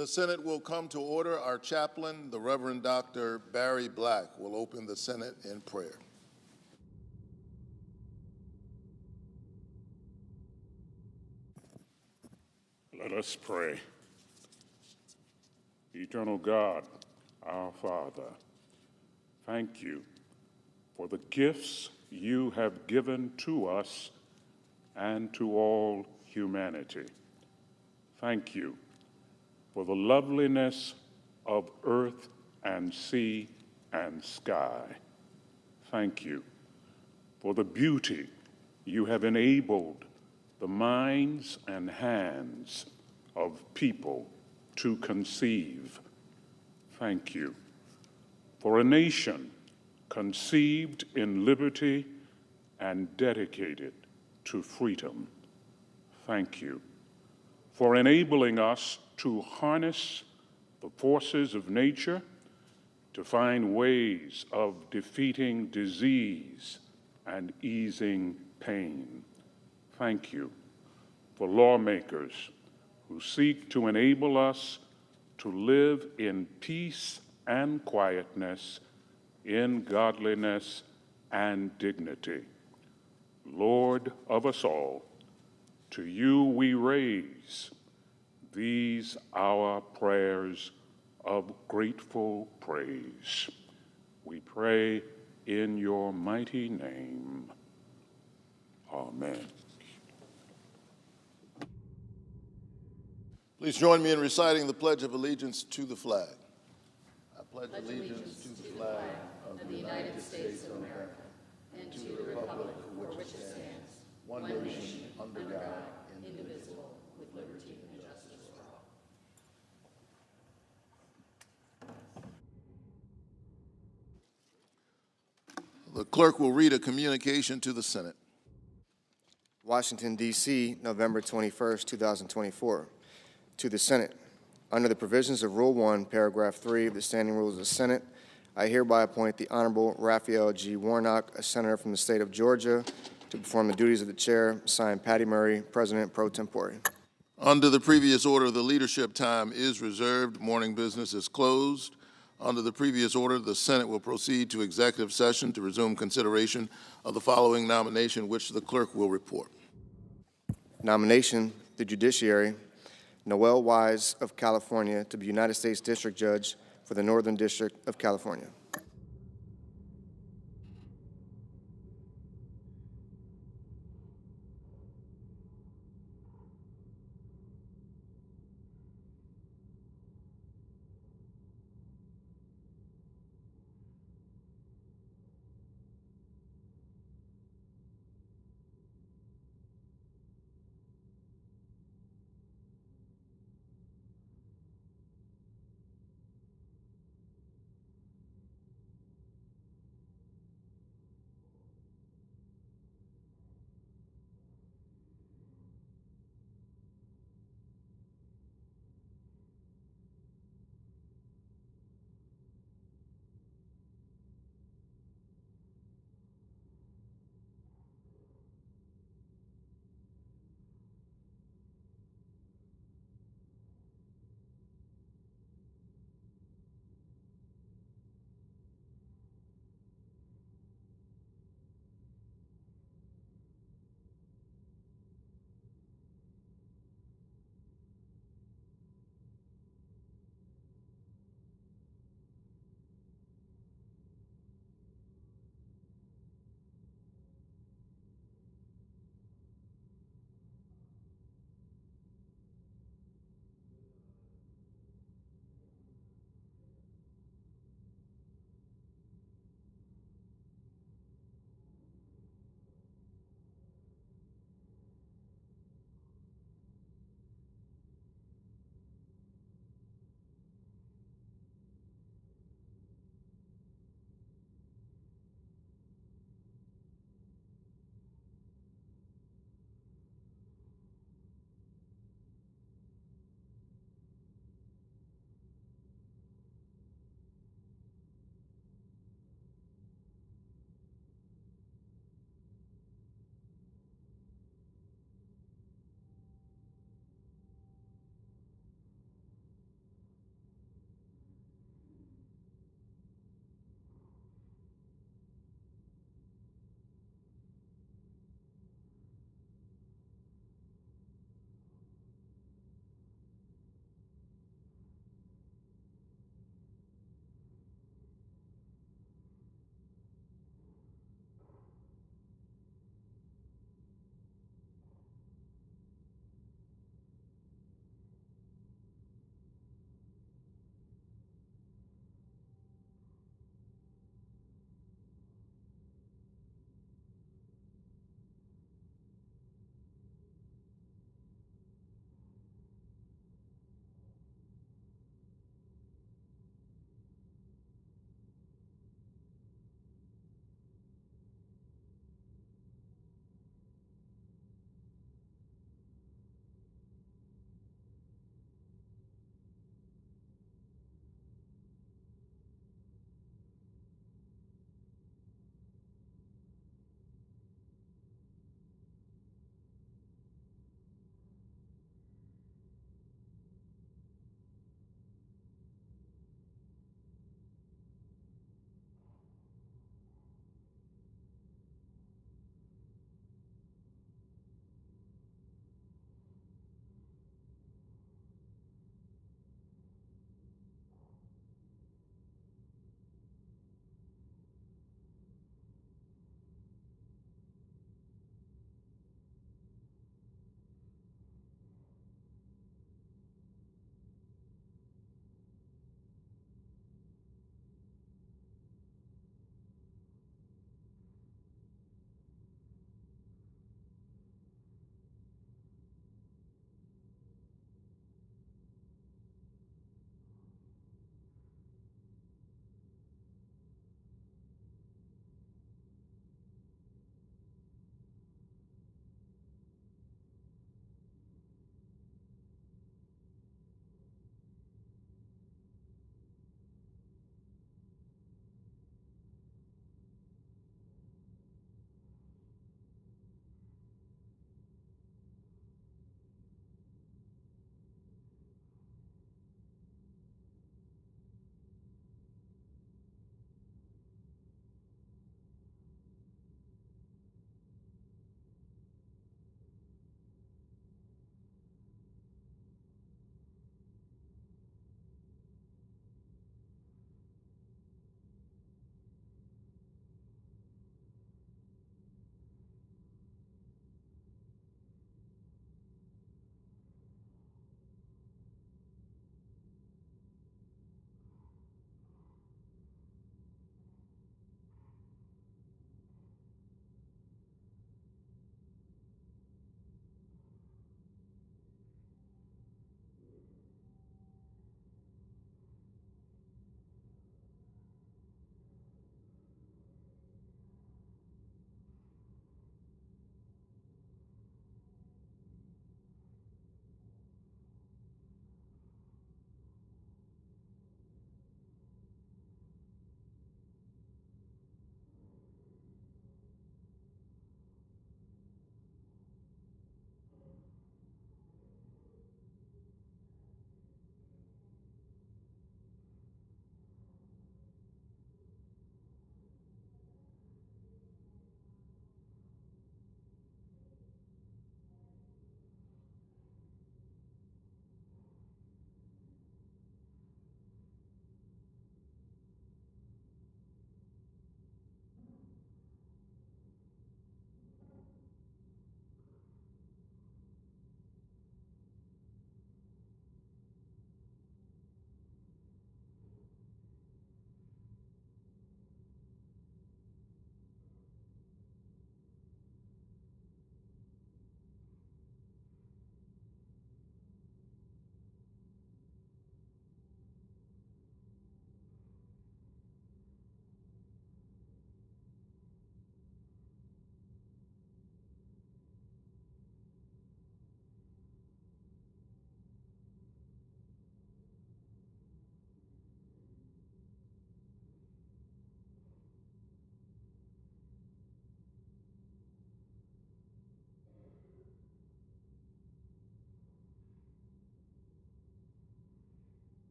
The Senate will come to order. Our chaplain, the Reverend Dr. Barry Black, will open the Senate in prayer. Let us pray. Eternal God, our Father, thank you for the gifts you have given to us and to all humanity. Thank you for the loveliness of earth and sea and sky. Thank you for the beauty you have enabled the minds and hands of people to conceive. Thank you for a nation conceived in liberty and dedicated to freedom. Thank you for enabling us to harness the forces of nature to find ways of defeating disease and easing pain. Thank you for lawmakers who seek to enable us to live in peace and quietness, in godliness and dignity. Lord of us all, to you we raise these our prayers of grateful praise. We pray in your mighty name. Amen. Please join me in reciting the Pledge of Allegiance to the flag. I pledge allegiance to the flag of the United States of America and to the republic for which it stands, one nation, under God, indivisible, with liberty and justice for all. The clerk will read a communication to the Senate. Washington, D.C., November 21st, 2024. To the Senate. Under the provisions of Rule 1, Paragraph 3 of the Standing Rules of the Senate, I hereby appoint the Honorable Raphael G. Warnock, a senator from the state of Georgia, to perform the duties of the chair. Signed, Patty Murray, President pro tempore. Under the previous order, the leadership time is reserved. Morning business is closed. Under the previous order, the Senate will proceed to executive session to resume consideration of the following nomination, which the clerk will report. Nomination, the judiciary, Noel Wise of California to be United States District Judge for the Northern District of California.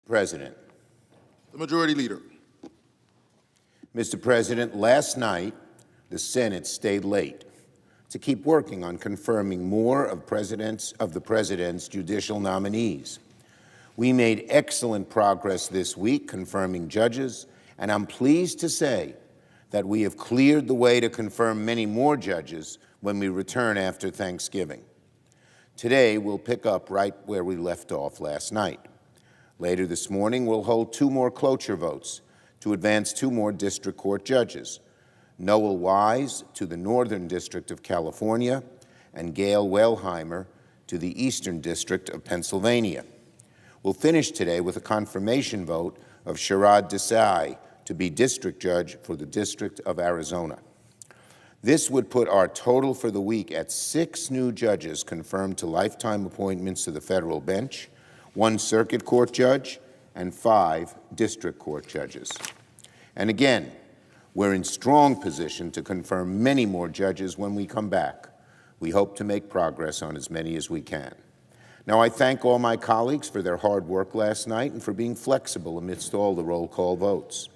President. The Majority Leader. Mr. President, last night the Senate stayed late to keep working on confirming more of the President's judicial nominees. We made excellent progress this week confirming judges, and I'm pleased to say that we have cleared the way to confirm many more judges when we return after Thanksgiving. Today, we'll pick up right where we left off last night. Later this morning, we'll hold 2 more cloture votes to advance 2 more district court judges, Noel Wise to the Northern District of California and Gail Wellheimer to the Eastern District of Pennsylvania. We'll finish today with a confirmation vote of Sharad Desai to be district judge for the District of Arizona. This would put our total for the week at 6 new judges confirmed to lifetime appointments to the federal bench, 1 circuit court judge, and 5 district court judges. And again, we're in strong position to confirm many more judges when we come back. We hope to make progress on as many as we can. Now, I thank all my colleagues for their hard work last night and for being flexible amidst all the roll call votes.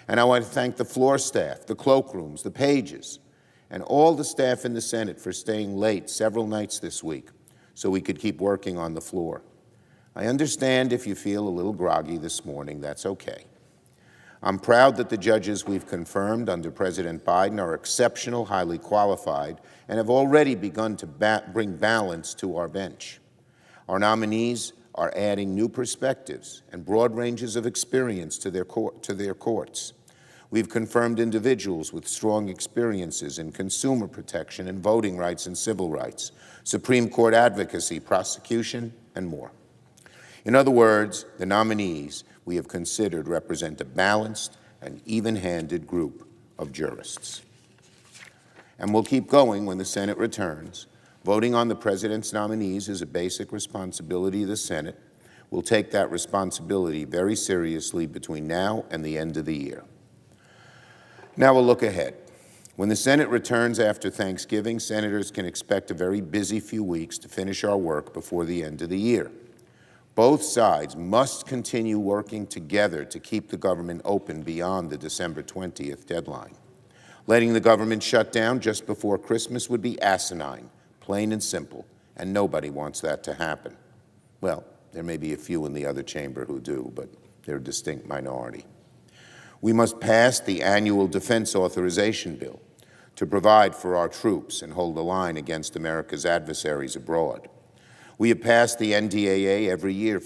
And I want to thank the floor staff, the cloakrooms, the pages, and all the staff in the Senate for staying late several nights this week so we could keep working on the floor. I understand if you feel a little groggy this morning, that's okay. I'm proud that the judges we've confirmed under President Biden are exceptional, highly qualified, and have already begun to bring balance to our bench. Our nominees are adding new perspectives and broad ranges of experience to their courts. We've confirmed individuals with strong experiences in consumer protection and voting rights and civil rights, Supreme Court advocacy, prosecution, and more. In other words, the nominees we have considered represent a balanced and even-handed group of jurists. And we'll keep going when the Senate returns. Voting on the President's nominees is a basic responsibility of the Senate. We'll take that responsibility very seriously between now and the end of the year. Now we'll look ahead. When the Senate returns after Thanksgiving, senators can expect a very busy few weeks to finish our work before the end of the year. Both sides must continue working together to keep the government open beyond the December 20th deadline. Letting the government shut down just before Christmas would be asinine, plain and simple, and nobody wants that to happen. Well, there may be a few in the other chamber who do, but they're a distinct minority. We must pass the annual defense authorization bill to provide for our troops and hold the line against America's adversaries abroad. We have passed the NDAA every year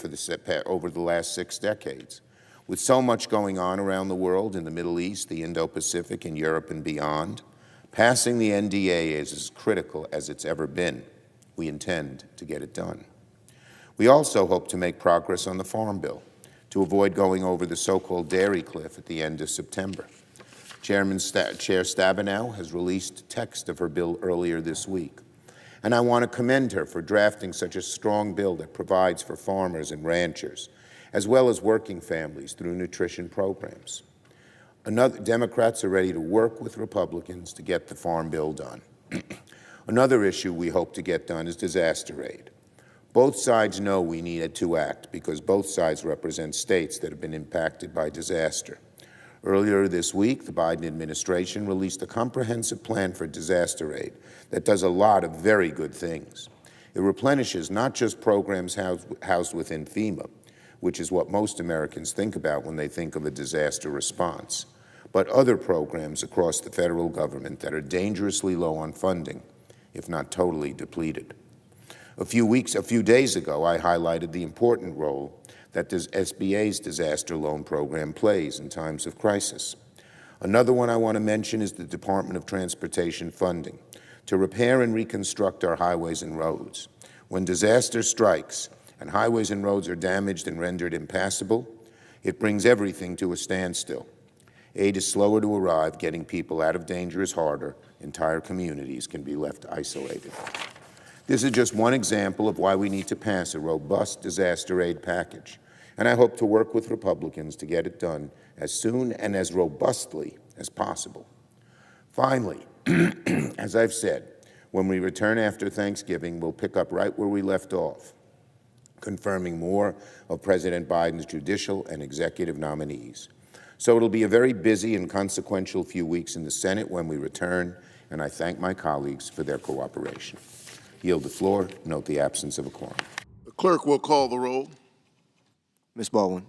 over the last 6 decades. With so much going on around the world, in the Middle East, the Indo-Pacific, in Europe and beyond, passing the NDAA is as critical as it's ever been. We intend to get it done. We also hope to make progress on the Farm Bill to avoid going over the so-called dairy cliff at the end of September. Chair Stabenow has released text of her bill earlier this week. And I want to commend her for drafting such a strong bill that provides for farmers and ranchers, as well as working families through nutrition programs. Democrats are ready to work with Republicans to get the Farm Bill done. Another issue we hope to get done is disaster aid. Both sides know we need to act because both sides represent states that have been impacted by disaster. Earlier this week, the Biden administration released a comprehensive plan for disaster aid that does a lot of very good things. It replenishes not just programs housed within FEMA, which is what most Americans think about when they think of a disaster response, but other programs across the federal government that are dangerously low on funding, if not totally depleted. A few days ago, I highlighted the important role that the SBA's disaster loan program plays in times of crisis. Another one I want to mention is the Department of Transportation funding to repair and reconstruct our highways and roads. When disaster strikes and highways and roads are damaged and rendered impassable, it brings everything to a standstill. Aid is slower to arrive, getting people out of danger is harder, entire communities can be left isolated. This is just one example of why we need to pass a robust disaster aid package, and I hope to work with Republicans to get it done as soon and as robustly as possible. Finally, as I've said, when we return after Thanksgiving, we'll pick up right where we left off. confirming more of President Biden's judicial and executive nominees. So it'll be a very busy and consequential few weeks in the Senate when we return, and I thank my colleagues for their cooperation. Yield the floor. Note the absence of a quorum. The clerk will call the roll. Ms. Baldwin.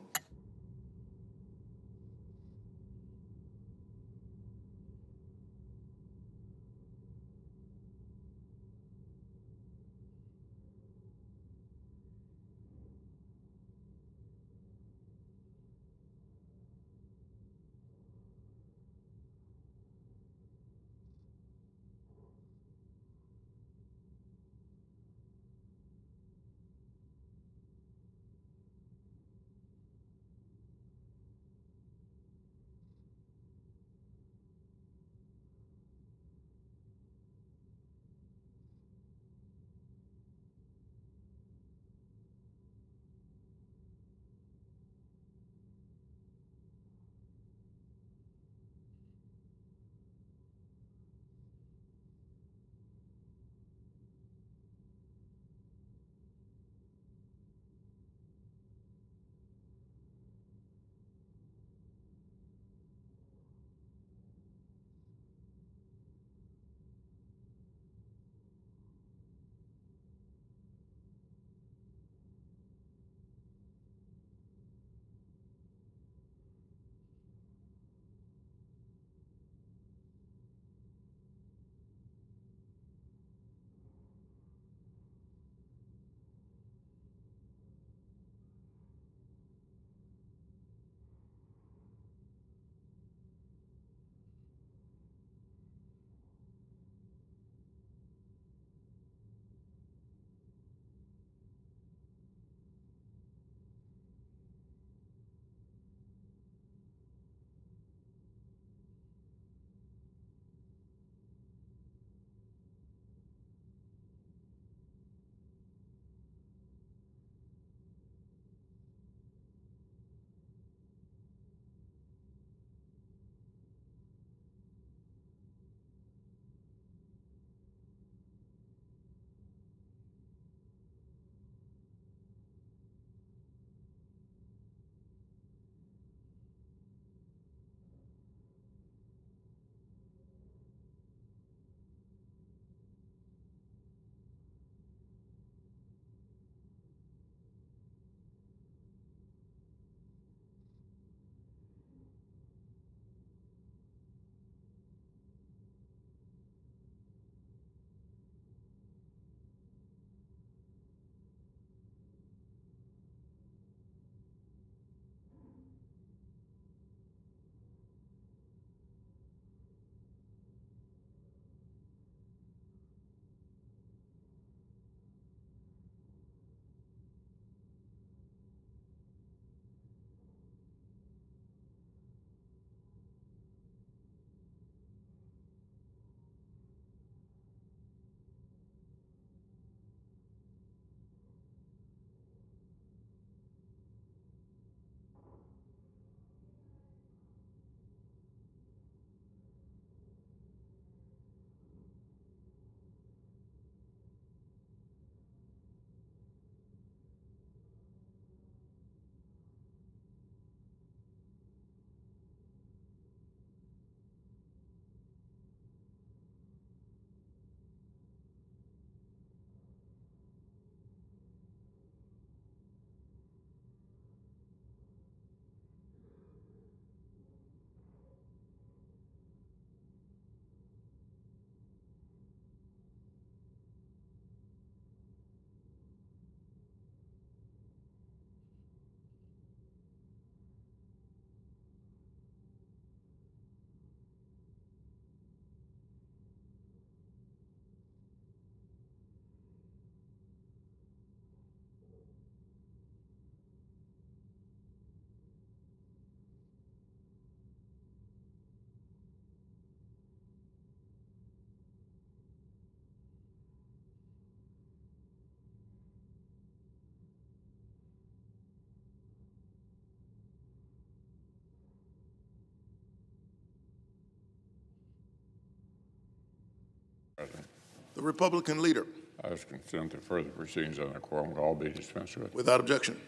The Republican leader. I ask consent that further proceedings on the quorum will all be dispensed with. Without objection.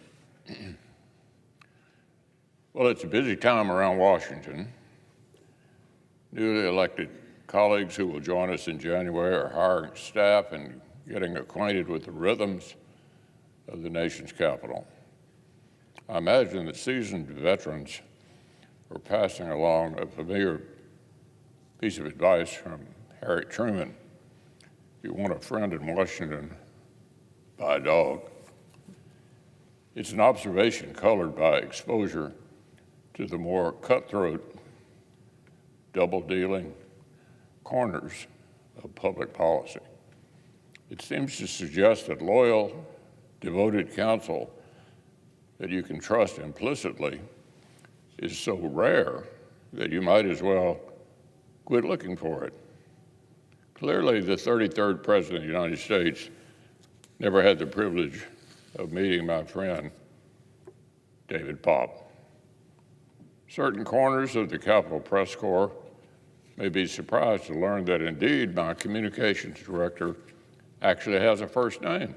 Well, it's a busy time around Washington. Newly elected colleagues who will join us in January are hiring staff and getting acquainted with the rhythms of the nation's capital. I imagine that seasoned veterans are passing along a familiar piece of advice from Harry Truman. If you want a friend in Washington, buy a dog. It's an observation colored by exposure to the more cutthroat, double-dealing corners of public policy. It seems to suggest that loyal, devoted counsel that you can trust implicitly is so rare that you might as well quit looking for it. Clearly, the 33rd President of the United States never had the privilege of meeting my friend, David Popp. Certain corners of the Capitol Press Corps may be surprised to learn that indeed my communications director actually has a first name.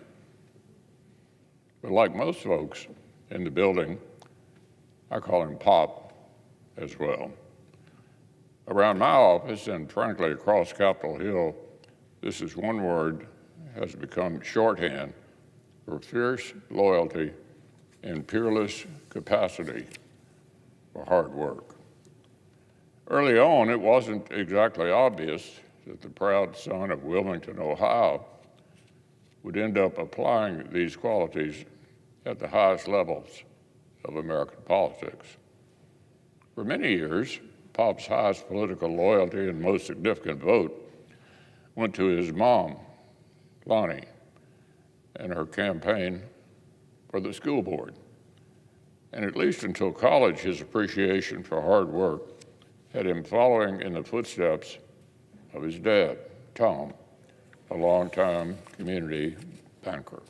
But like most folks in the building, I call him Pop as well. Around my office, and frankly across Capitol Hill, this is one word has become shorthand for fierce loyalty and peerless capacity for hard work. Early on, it wasn't exactly obvious that the proud son of Wilmington, Ohio, would end up applying these qualities at the highest levels of American politics. For many years, Pop's highest political loyalty and most significant vote went to his mom, Lonnie, and her campaign for the school board. And at least until college, his appreciation for hard work had him following in the footsteps of his dad, Tom, a longtime community banker.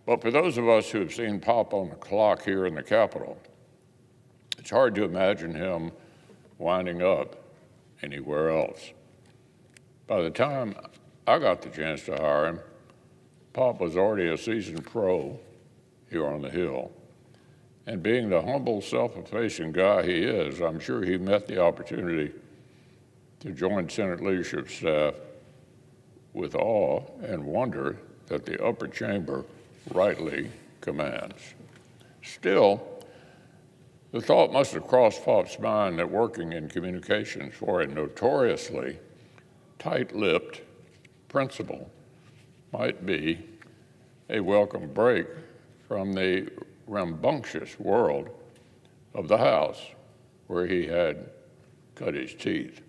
But for those of us who have seen Pop on the clock here in the Capitol, it's hard to imagine him winding up anywhere else. By the time I got the chance to hire him, Pop was already a seasoned pro here on the Hill. And being the humble, self-effacing guy he is, I'm sure he met the opportunity to join Senate leadership staff with awe and wonder that the upper chamber rightly commands. Still, the thought must have crossed Pop's mind that working in communications for a notoriously tight-lipped principal might be a welcome break from the rambunctious world of the House, where he had cut his teeth.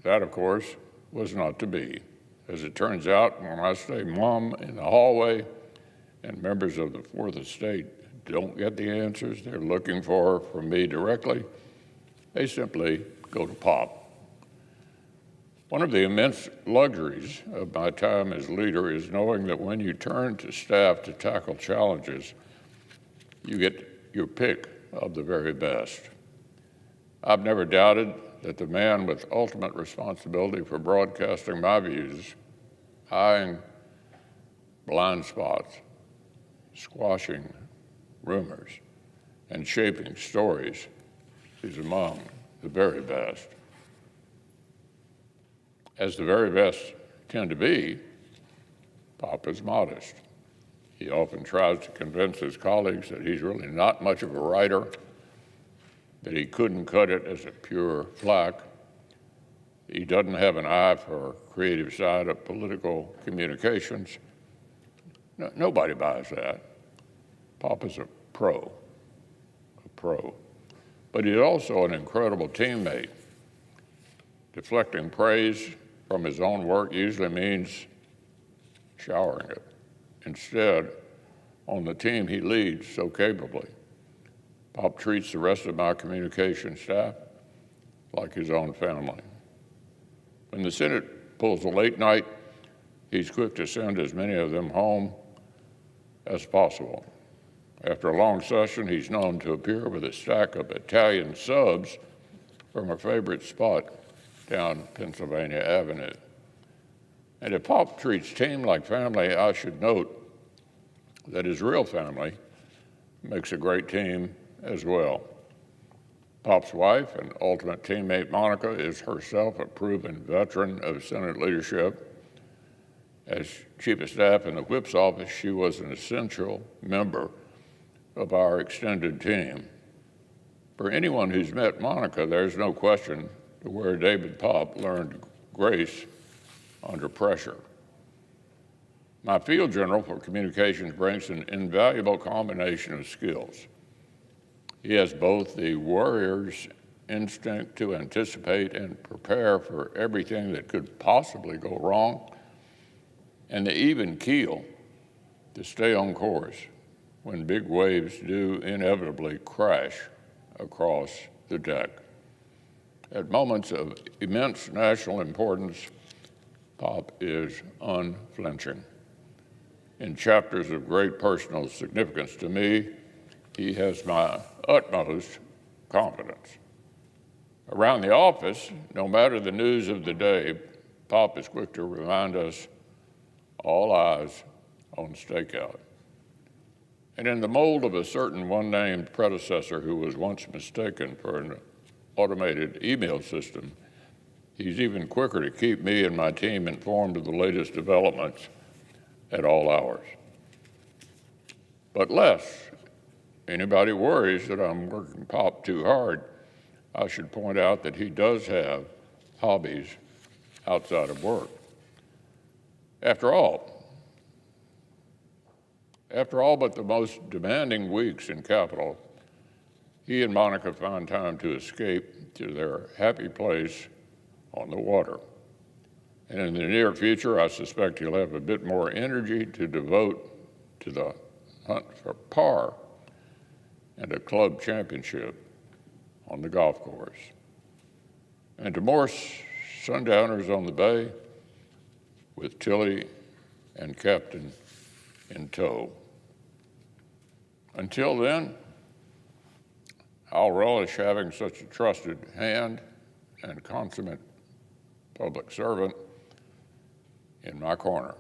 That, of course, was not to be. As it turns out, when I say mom in the hallway and members of the Fourth Estate don't get the answers they're looking for from me directly, they simply go to Pop. One of the immense luxuries of my time as leader is knowing that when you turn to staff to tackle challenges, you get your pick of the very best. I've never doubted that the man with ultimate responsibility for broadcasting my views, eyeing blind spots, squashing rumors, and shaping stories is among the very best. As the very best tend to be, Pop is modest. He often tries to convince his colleagues that he's really not much of a writer, that he couldn't cut it as a pure flack. He doesn't have an eye for creative side of political communications. No, nobody buys that. Pop is a pro. But he's also an incredible teammate. Deflecting praise from his own work usually means showering it. Instead, on the team he leads so capably, Pop treats the rest of my communication staff like his own family. When the Senate pulls a late night, he's quick to send as many of them home as possible. After a long session, he's known to appear with a stack of Italian subs from a favorite spot down Pennsylvania Avenue. And if Pop treats Team like family, I should note that his real family makes a great team as well. Pop's wife and ultimate teammate, Monica, is herself a proven veteran of Senate leadership. As Chief of Staff in the Whip's office, she was an essential member of our extended team. For anyone who's met Monica, there's no question where David Pop learned grace under pressure. My field general for communications brings an invaluable combination of skills. He has both the warrior's instinct to anticipate and prepare for everything that could possibly go wrong, and the even keel to stay on course when big waves do inevitably crash across the deck. At moments of immense national importance, Pop is unflinching. In chapters of great personal significance to me, he has my utmost confidence. Around the office, no matter the news of the day, Pop is quick to remind us all eyes on stakeout. And in the mold of a certain one-named predecessor who was once mistaken for an automated email system, he's even quicker to keep me and my team informed of the latest developments at all hours. But lest anybody worries that I'm working Pop too hard, I should point out that he does have hobbies outside of work. After all but the most demanding weeks in Capitol, he and Monica find time to escape to their happy place on the water. And in the near future, I suspect he'll have a bit more energy to devote to the hunt for par and a club championship on the golf course. And to more sundowners on the bay with Tilly and Captain in tow. Until then, I'll relish having such a trusted hand and consummate public servant in my corner.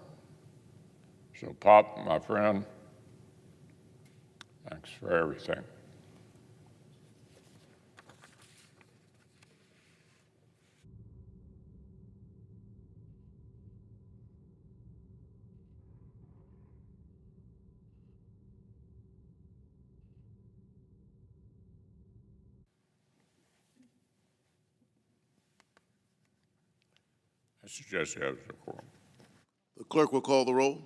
So, Pop, my friend, thanks for everything. I suggest you have the quorum. The clerk will call the roll.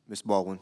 Ms. Baldwin.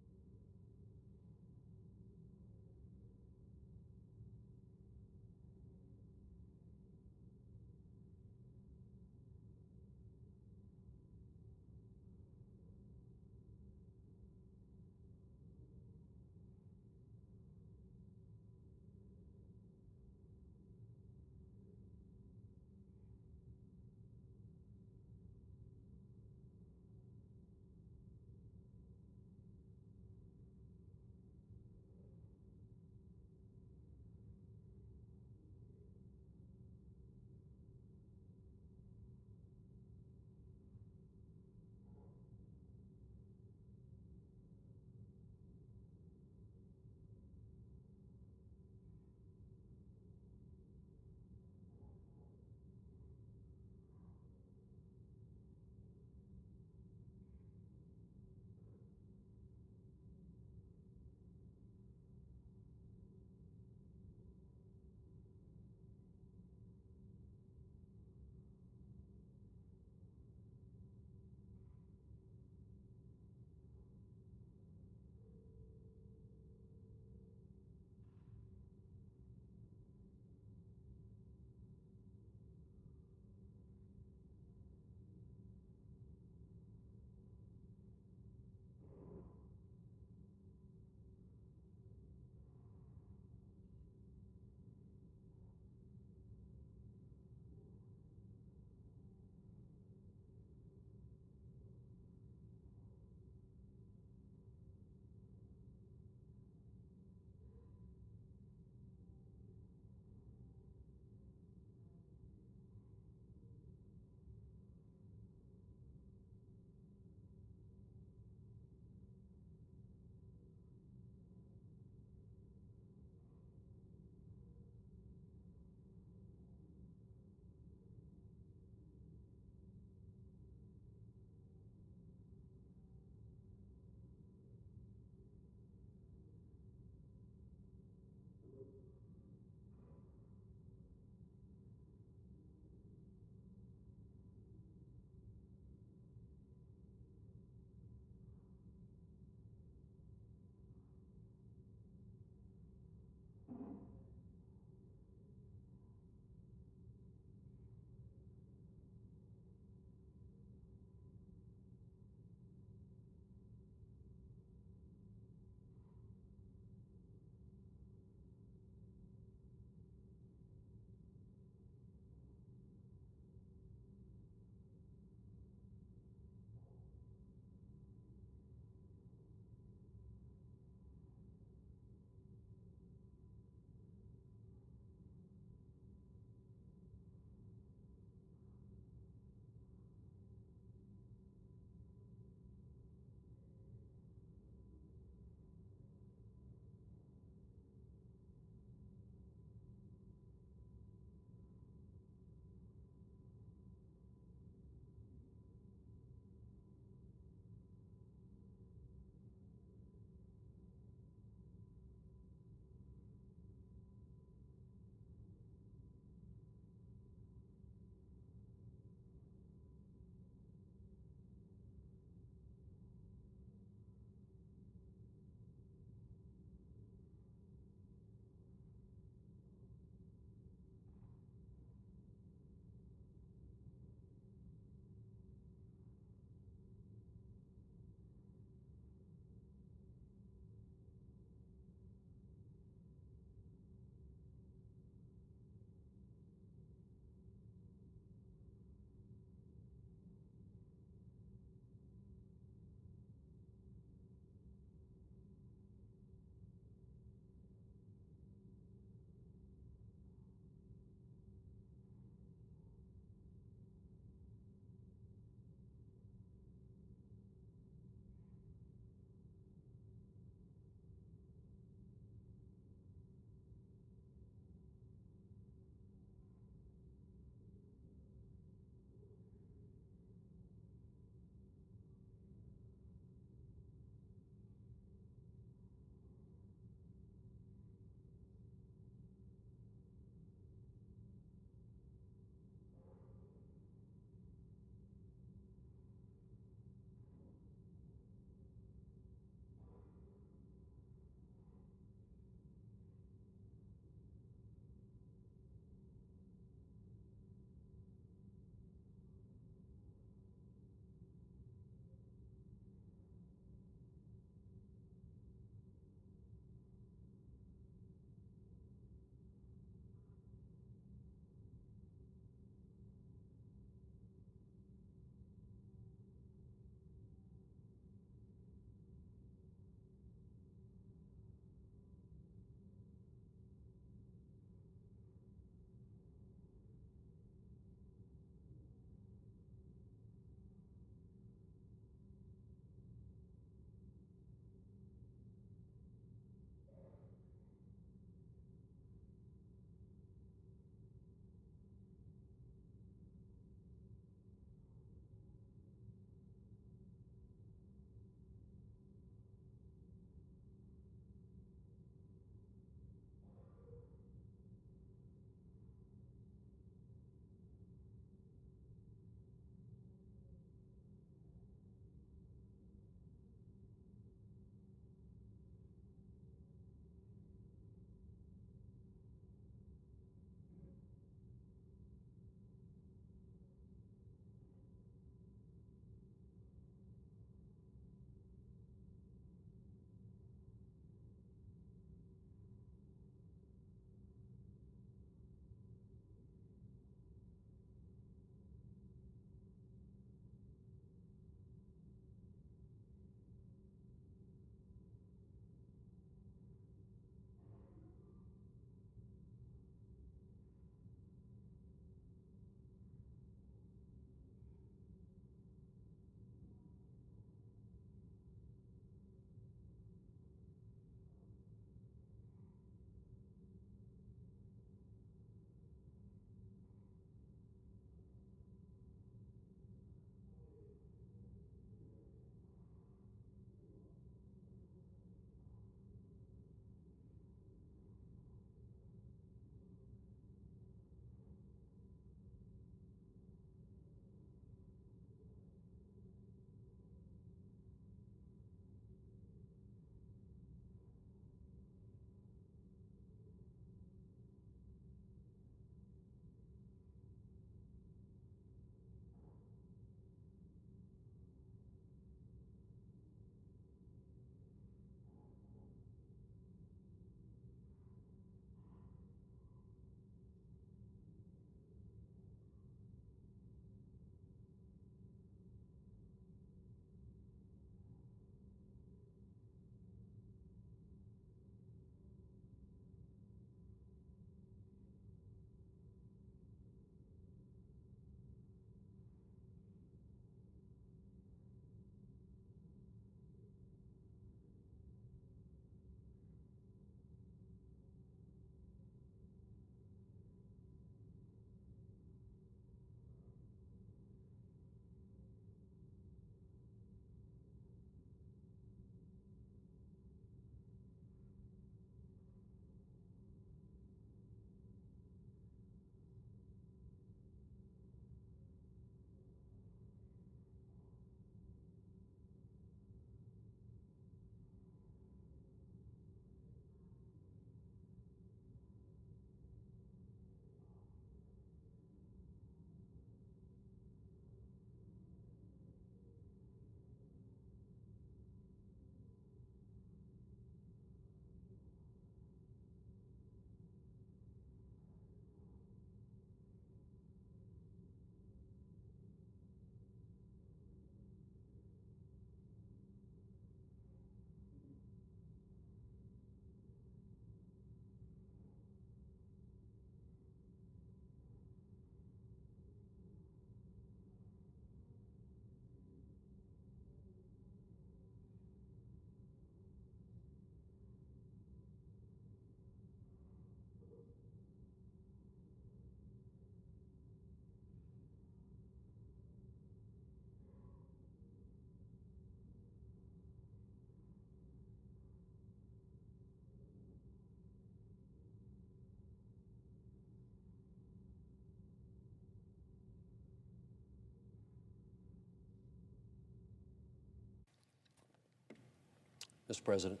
Mr. President.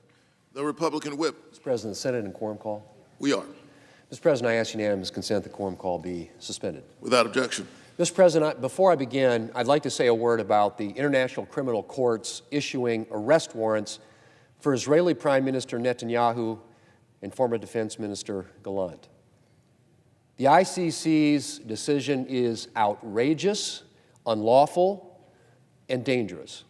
The Republican whip. Mr. President, the Senate and quorum call. We are. Mr. President, I ask unanimous consent the quorum call be suspended. Without objection. Mr. President, before I begin, I'd like to say a word about the International Criminal Courts issuing arrest warrants for Israeli Prime Minister Netanyahu and former Defense Minister Gallant. The ICC's decision is outrageous, unlawful, and dangerous.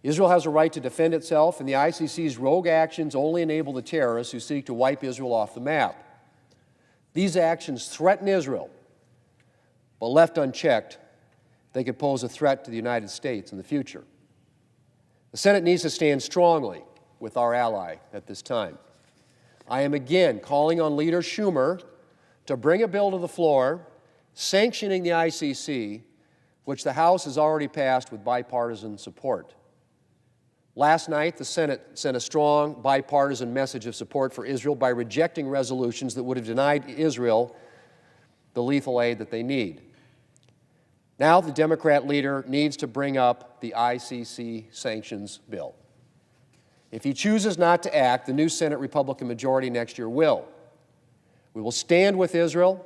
Israel has a right to defend itself, and the ICC's rogue actions only enable the terrorists who seek to wipe Israel off the map. These actions threaten Israel, but left unchecked, they could pose a threat to the United States in the future. The Senate needs to stand strongly with our ally at this time. I am again calling on Leader Schumer to bring a bill to the floor sanctioning the ICC, which the House has already passed with bipartisan support. Last night, the Senate sent a strong bipartisan message of support for Israel by rejecting resolutions that would have denied Israel the lethal aid that they need. Now the Democrat leader needs to bring up the ICC sanctions bill. If he chooses not to act, the new Senate Republican majority next year will. We will stand with Israel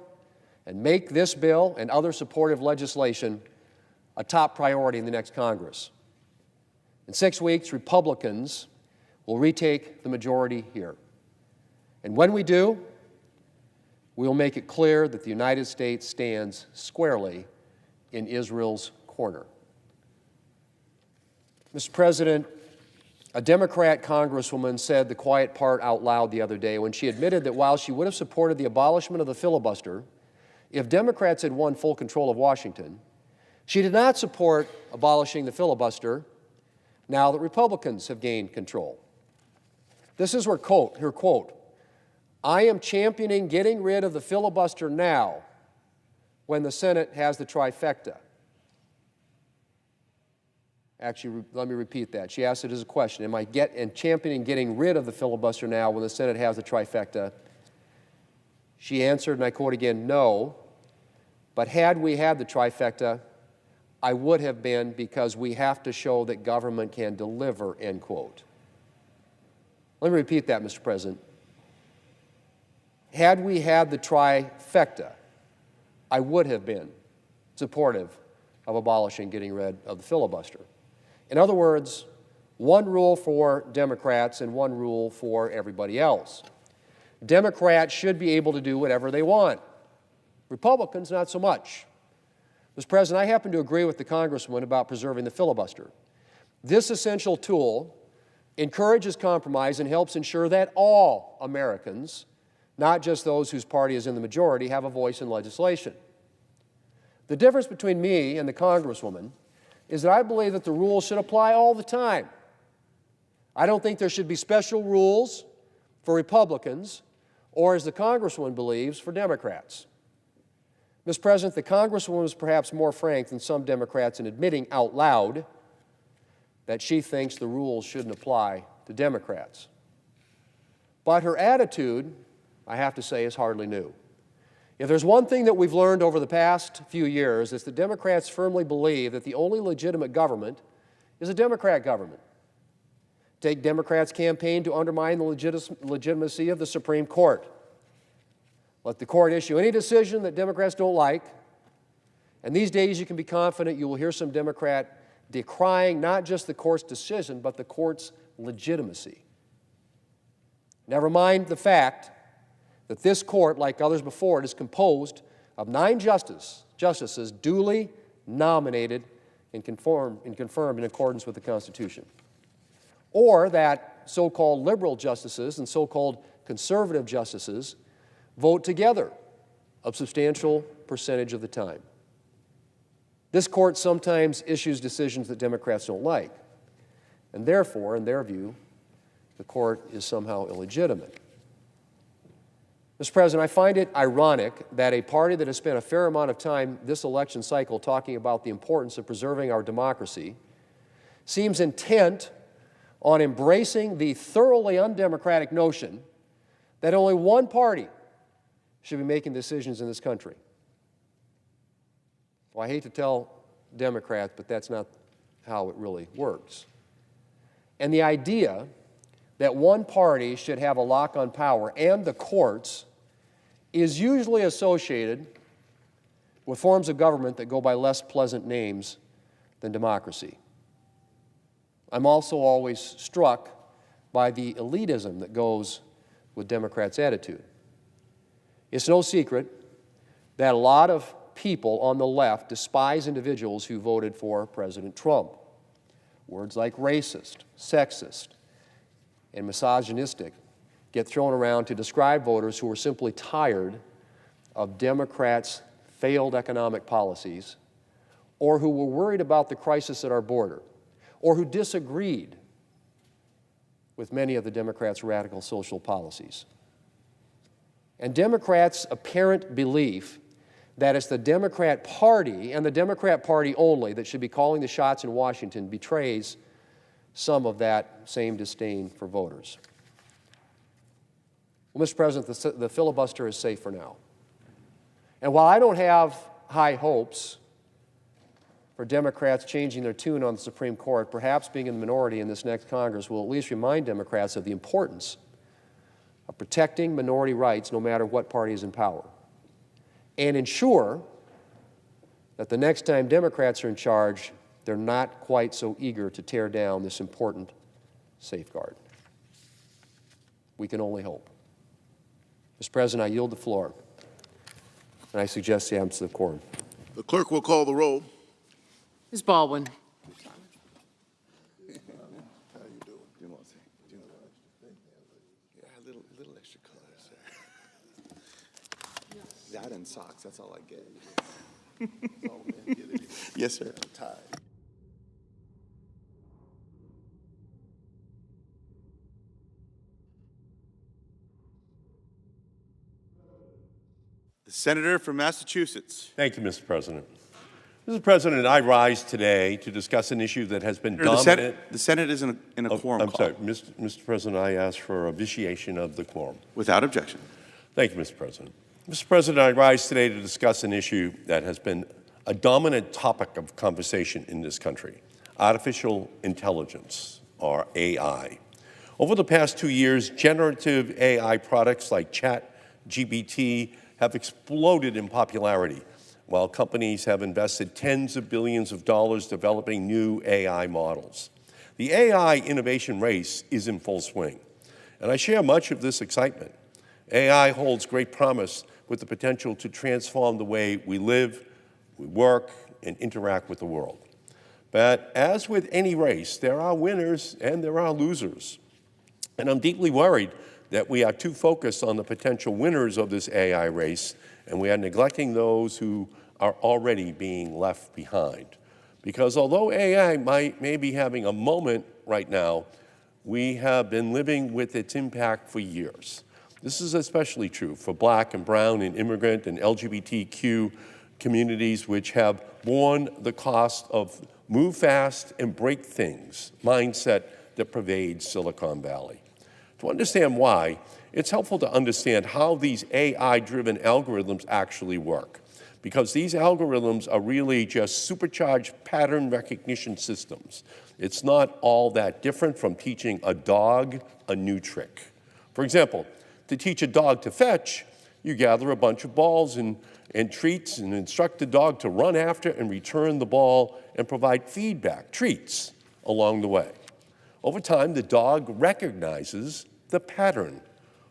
and make this bill and other supportive legislation a top priority in the next Congress. In 6 weeks, Republicans will retake the majority here. And when we do, we will make it clear that the United States stands squarely in Israel's corner. Mr. President, a Democrat congresswoman said the quiet part out loud the other day when she admitted that while she would have supported the abolishment of the filibuster if Democrats had won full control of Washington, she did not support abolishing the filibuster now that Republicans have gained control. This is her quote, "I am championing getting rid of the filibuster now when the Senate has the trifecta." Actually, let me repeat that. She asked it as a question. Am I championing getting rid of the filibuster now when the Senate has the trifecta? She answered, and I quote again, "No, but had we had the trifecta, I would have been, because we have to show that government can deliver," end quote. Let me repeat that, Mr. President. Had we had the trifecta, I would have been supportive of abolishing getting rid of the filibuster. In other words, one rule for Democrats and one rule for everybody else. Democrats should be able to do whatever they want. Republicans, not so much. Mr. President, I happen to agree with the Congresswoman about preserving the filibuster. This essential tool encourages compromise and helps ensure that all Americans, not just those whose party is in the majority, have a voice in legislation. The difference between me and the Congresswoman is that I believe that the rules should apply all the time. I don't think there should be special rules for Republicans or, as the Congresswoman believes, for Democrats. Mr. President, the Congresswoman was perhaps more frank than some Democrats in admitting out loud that she thinks the rules shouldn't apply to Democrats. But her attitude, I have to say, is hardly new. If there's one thing that we've learned over the past few years, it's that Democrats firmly believe that the only legitimate government is a Democrat government. Take Democrats' campaign to undermine the legitimacy of the Supreme Court. Let the court issue any decision that Democrats don't like, and these days you can be confident you will hear some Democrat decrying not just the court's decision, but the court's legitimacy. Never mind the fact that this court, like others before it, is composed of 9 justices duly nominated and confirmed in accordance with the Constitution. Or that so-called liberal justices and so-called conservative justices vote together a substantial percentage of the time. This court sometimes issues decisions that Democrats don't like, and therefore, in their view, the court is somehow illegitimate. Mr. President, I find it ironic that a party that has spent a fair amount of time this election cycle talking about the importance of preserving our democracy seems intent on embracing the thoroughly undemocratic notion that only one party should be making decisions in this country. Well, I hate to tell Democrats, but that's not how it really works. And the idea that one party should have a lock on power and the courts is usually associated with forms of government that go by less pleasant names than democracy. I'm also always struck by the elitism that goes with Democrats' attitude. It's no secret that a lot of people on the left despise individuals who voted for President Trump. Words like racist, sexist, and misogynistic get thrown around to describe voters who are simply tired of Democrats' failed economic policies, or who were worried about the crisis at our border, or who disagreed with many of the Democrats' radical social policies. And Democrats' apparent belief that it's the Democrat Party and the Democrat Party only that should be calling the shots in Washington betrays some of that same disdain for voters. Well, Mr. President, the filibuster is safe for now. And while I don't have high hopes for Democrats changing their tune on the Supreme Court, perhaps being in the minority in this next Congress will at least remind Democrats of the importance of protecting minority rights no matter what party is in power, and ensure that the next time Democrats are in charge, they're not quite so eager to tear down this important safeguard. We can only hope. Mr. President, I yield the floor, and I suggest the absence of quorum. The clerk will call the roll. Ms. Baldwin. That and socks, that's all I get. Yes, sir. I'm tired. The senator from Massachusetts. Thank you, Mr. President. Mr. President, I rise today to discuss an issue that has been dominant. The Senate is in a quorum I'm call. sorry, Mr. President, I ask for a vitiation of the quorum. Without objection. Thank you, Mr. President. Mr. President, I rise today to discuss an issue that has been a dominant topic of conversation in this country: artificial intelligence, or AI. Over the past 2 years, generative AI products like ChatGPT have exploded in popularity, while companies have invested tens of billions of dollars developing new AI models. The AI innovation race is in full swing, and I share much of this excitement. AI holds great promise with the potential to transform the way we live, we work, and interact with the world. But as with any race, there are winners and there are losers. And I'm deeply worried that we are too focused on the potential winners of this AI race, and we are neglecting those who are already being left behind. Because although AI may be having a moment right now, we have been living with its impact for years. This is especially true for Black and brown and immigrant and LGBTQ communities, which have borne the cost of move fast and break things mindset that pervades Silicon Valley. To understand why, it's helpful to understand how these AI-driven algorithms actually work, because these algorithms are really just supercharged pattern recognition systems. It's not all that different from teaching a dog a new trick. For example, to teach a dog to fetch, you gather a bunch of balls and treats and instruct the dog to run after and return the ball and provide feedback, treats, along the way. Over time, the dog recognizes the pattern: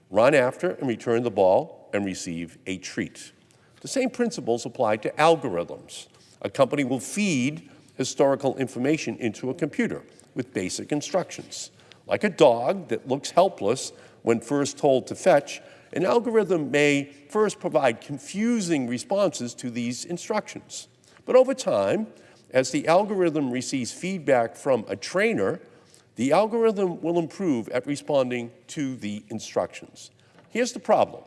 run after and return the ball and receive a treat. The same principles apply to algorithms. A company will feed historical information into a computer with basic instructions. Like a dog that looks helpless when first told to fetch, an algorithm may first provide confusing responses to these instructions. But over time, as the algorithm receives feedback from a trainer, the algorithm will improve at responding to the instructions. Here's the problem.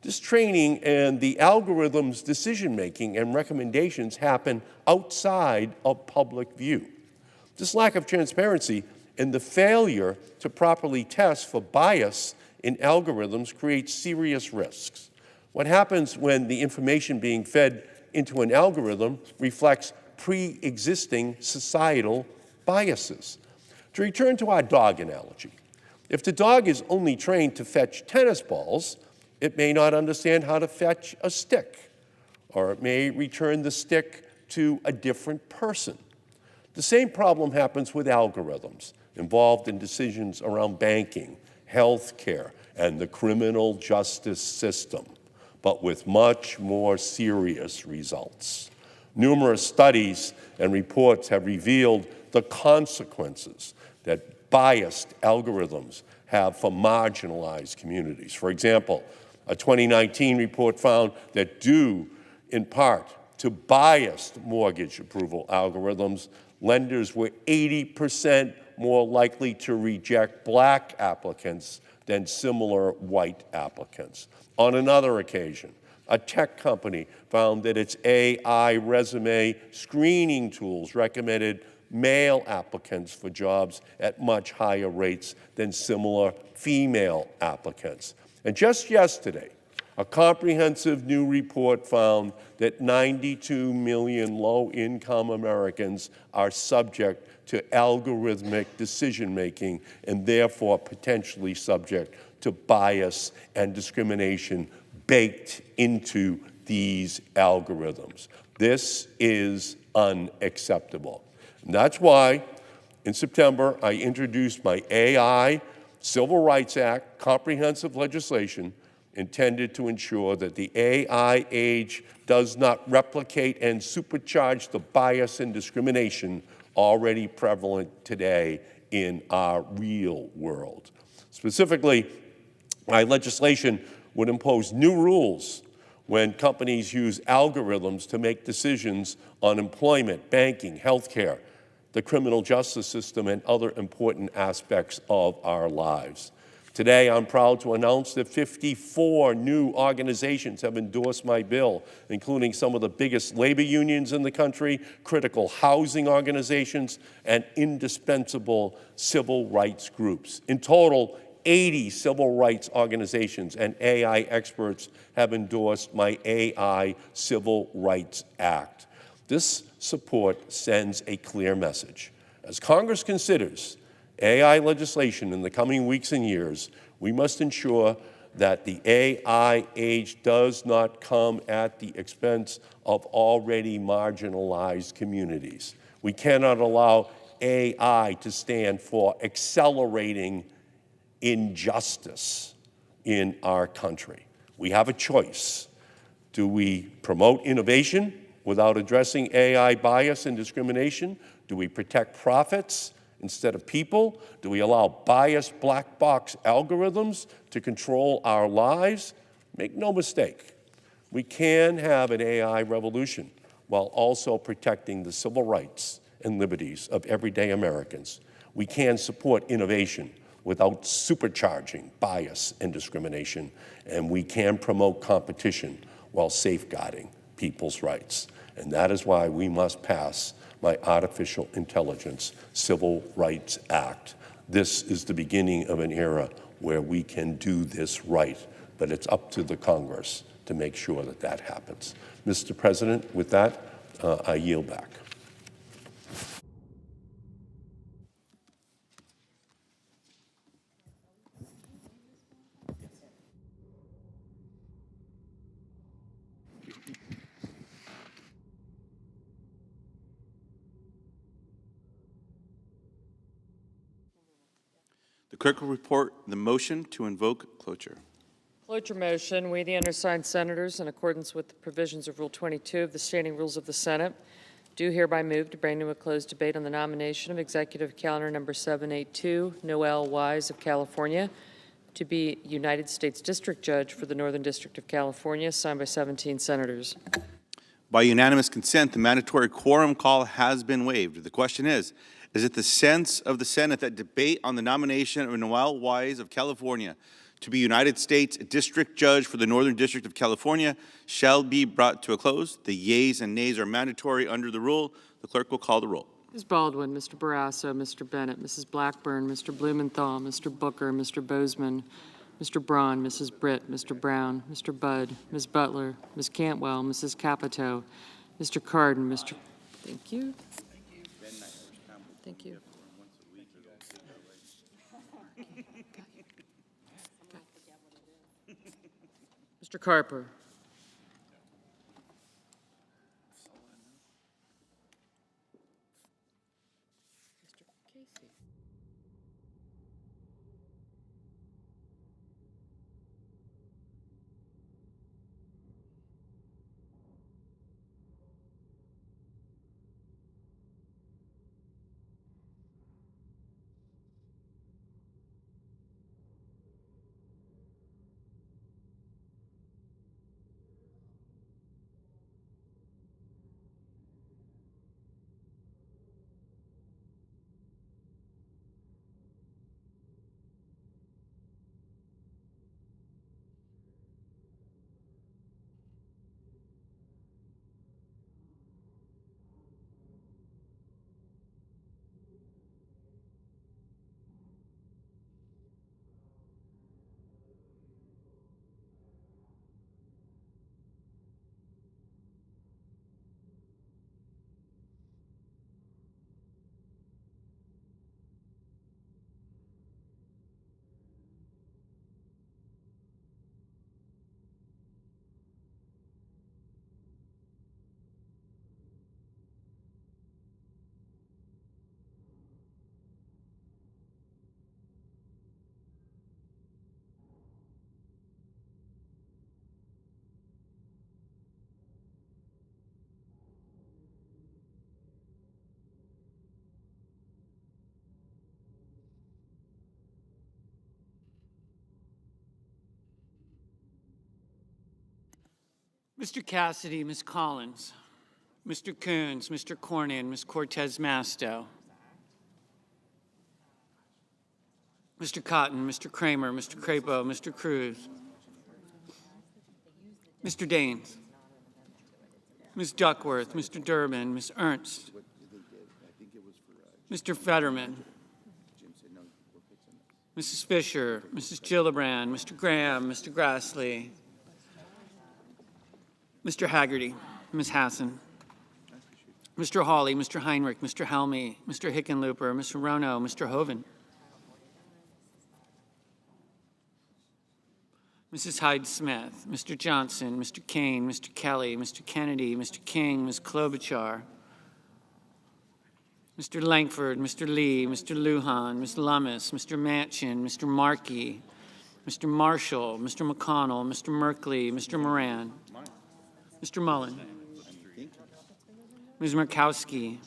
This training and the algorithm's decision-making and recommendations happen outside of public view. This lack of transparency and the failure to properly test for bias in algorithms creates serious risks. What happens when the information being fed into an algorithm reflects pre-existing societal biases? To return to our dog analogy, if the dog is only trained to fetch tennis balls, it may not understand how to fetch a stick, or it may return the stick to a different person. The same problem happens with algorithms involved in decisions around banking, health care, and the criminal justice system, but with much more serious results. Numerous studies and reports have revealed the consequences that biased algorithms have for marginalized communities. For example, a 2019 report found that due in part to biased mortgage approval algorithms, lenders were 80% more likely to reject black applicants than similar white applicants. On another occasion, a tech company found that its AI resume screening tools recommended male applicants for jobs at much higher rates than similar female applicants. And just yesterday, a comprehensive new report found that 92 million low-income Americans are subject to algorithmic decision-making and therefore potentially subject to bias and discrimination baked into these algorithms. This is unacceptable. And that's why in September I introduced my AI Civil Rights Act comprehensive legislation intended to ensure that the AI age does not replicate and supercharge the bias and discrimination already prevalent today in our real world. Specifically, my legislation would impose new rules when companies use algorithms to make decisions on employment, banking, healthcare, the criminal justice system, and other important aspects of our lives. Today, I'm proud to announce that 54 new organizations have endorsed my bill, including some of the biggest labor unions in the country, critical housing organizations, and indispensable civil rights groups. In total, 80 civil rights organizations and AI experts have endorsed my AI Civil Rights Act. This support sends a clear message. As Congress considers AI legislation in the coming weeks and years, we must ensure that the AI age does not come at the expense of already marginalized communities. We cannot allow AI to stand for accelerating injustice in our country. We have a choice. Do we promote innovation without addressing AI bias and discrimination? Do we protect profits instead of people? Do we allow biased black box algorithms to control our lives? Make no mistake, we can have an AI revolution while also protecting the civil rights and liberties of everyday Americans. We can support innovation without supercharging bias and discrimination, and we can promote competition while safeguarding people's rights. And that is why we must pass my Artificial Intelligence Civil Rights Act. This is the beginning of an era where we can do this right, but it's up to the Congress to make sure that that happens. Mr. President, with that, I yield back. The clerk will report the motion to invoke cloture. Cloture motion. We, the undersigned senators, in accordance with the provisions of Rule 22 of the Standing Rules of the Senate, do hereby move to bring to a closed debate on the nomination of Executive Calendar Number 782, Noel Wise of California, to be United States District Judge for the Northern District of California, signed by 17 senators. By unanimous consent, the mandatory quorum call has been waived. The question is it the sense of the Senate that debate on the nomination of Noel Wise of California to be United States District Judge for the Northern District of California shall be brought to a close? The yeas and nays are mandatory under the rule. The clerk will call the roll. Ms. Baldwin, Mr. Barrasso, Mr. Bennett, Mrs. Blackburn, Mr. Blumenthal, Mr. Booker, Mr. Bozeman, Mr. Braun, Mrs. Britt, Mr. Brown, Mr. Budd, Ms. Butler, Ms. Cantwell, Mrs. Capito, Mr. Cardin, Mr. Thank you. Thank you. Mr. Carper. Mr. Cassidy, Ms. Collins, Mr. Coons, Mr. Cornyn, Ms. Cortez Masto, Mr. Cotton, Mr. Kramer, Mr. Crapo, Mr. Cruz, Mr. Daines, Ms. Duckworth, Mr. Durbin, Ms. Ernst, Mr. Fetterman, Mrs. Fisher, Mrs. Gillibrand, Mr. Graham, Mr. Grassley, Mr. Haggerty, Ms. Hassan, Mr. Hawley, Mr. Heinrich, Mr. Helmy, Mr. Hickenlooper, Mr. Rono, Mr. Hoven, Mrs. Hyde-Smith, Mr. Johnson, Mr. Kane, Mr. Kelly, Mr. Kennedy, Mr. King, Ms. Klobuchar, Mr. Langford, Mr. Lee, Mr. Lujan, Ms. Lummis, Mr. Manchin, Mr. Markey, Mr. Marshall, Mr. McConnell, Mr. Merkley, Mr. Moran, Mr. Mullen, Ms. Murkowski,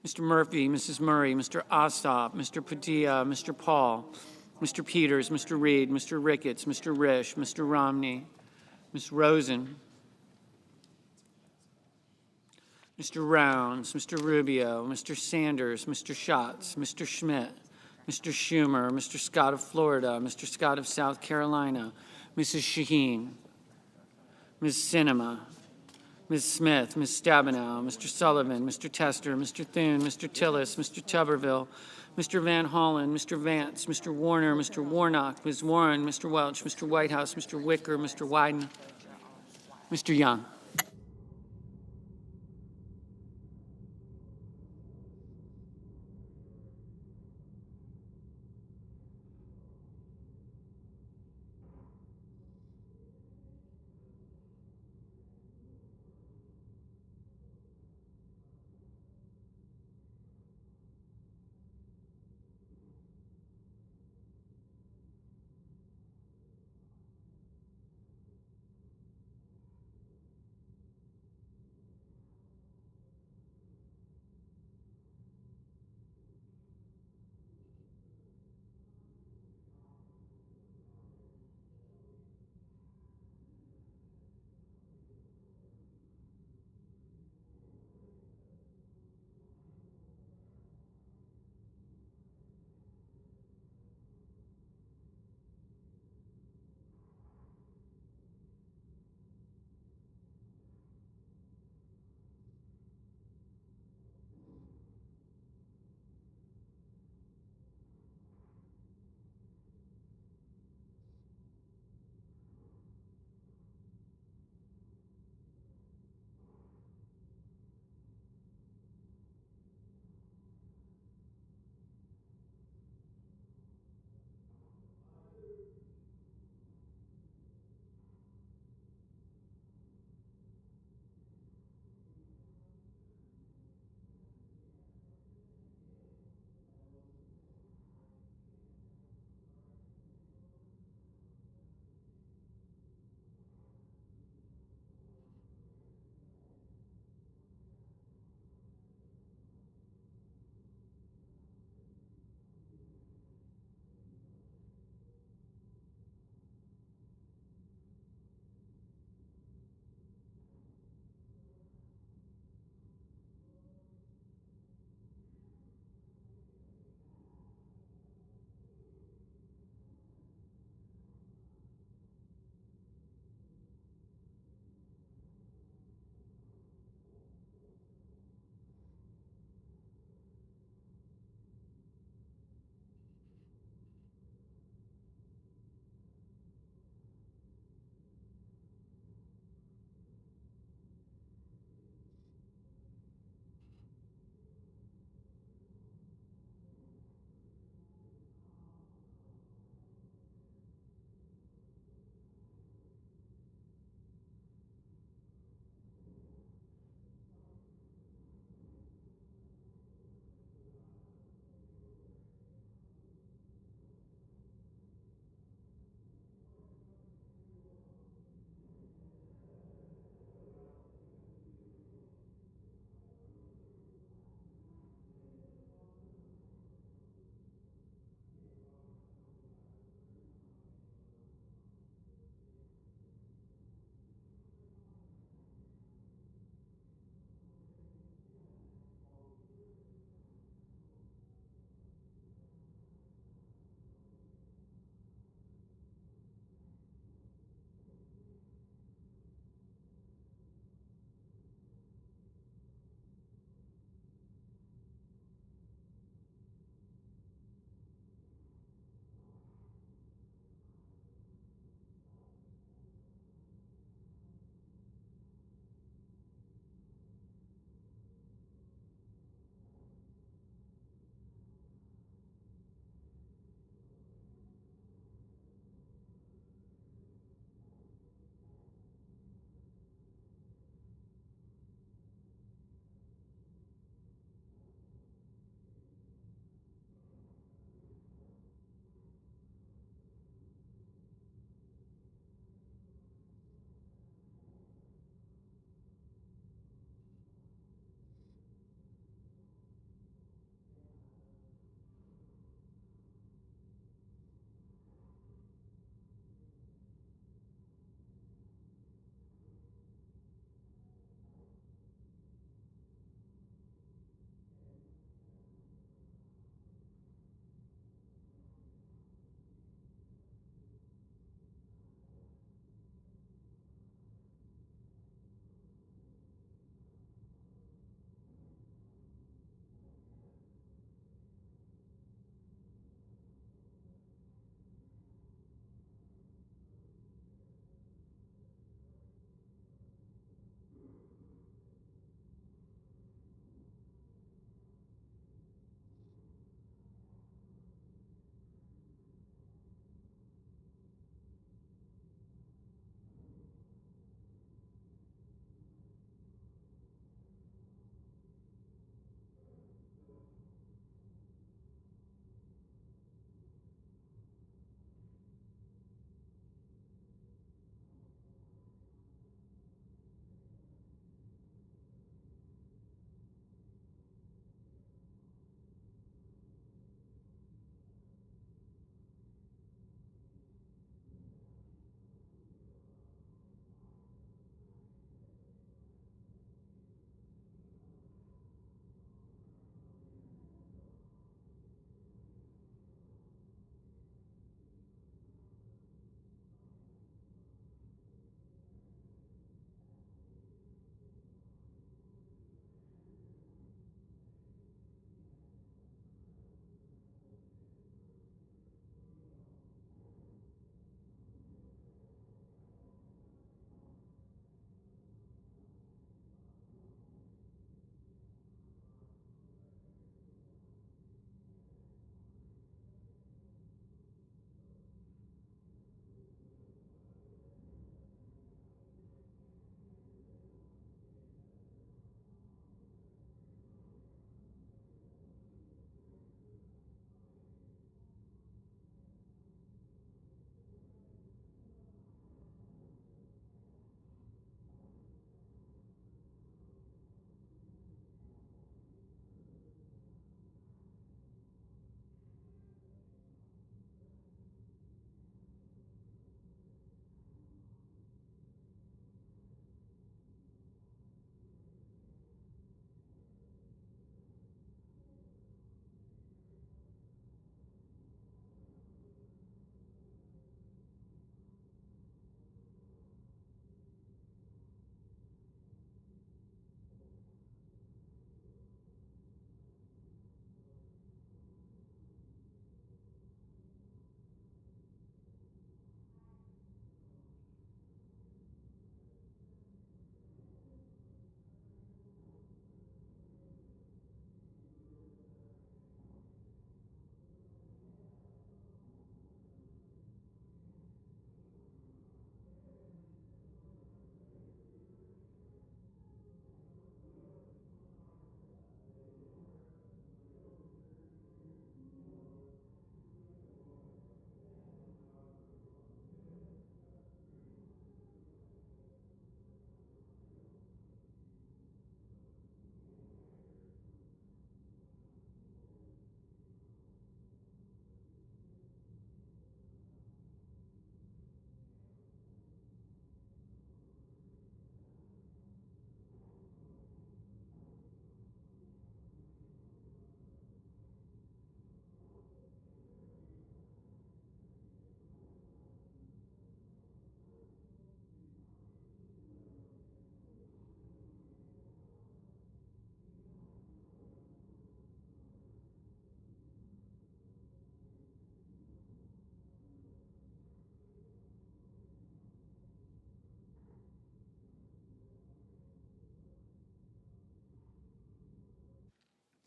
Mr. Murphy, Mrs. Murray, Mr. Ossoff, Mr. Padilla, Mr. Paul, Mr. Peters, Mr. Reed, Mr. Ricketts, Mr. Risch, Mr. Romney, Ms. Rosen, Mr. Rounds, Mr. Rubio, Mr. Sanders, Mr. Schatz, Mr. Schmidt, Mr. Schumer, Mr. Scott of Florida, Mr. Scott of South Carolina, Mrs. Shaheen, Ms. Sinema, Ms. Smith, Ms. Stabenow, Mr. Sullivan, Mr. Tester, Mr. Thune, Mr. Tillis, Mr. Tuberville, Mr. Van Hollen, Mr. Vance, Mr. Warner, Mr. Warnock, Ms. Warren, Mr. Welch, Mr. Whitehouse, Mr. Wicker, Mr. Wyden, Mr. Young.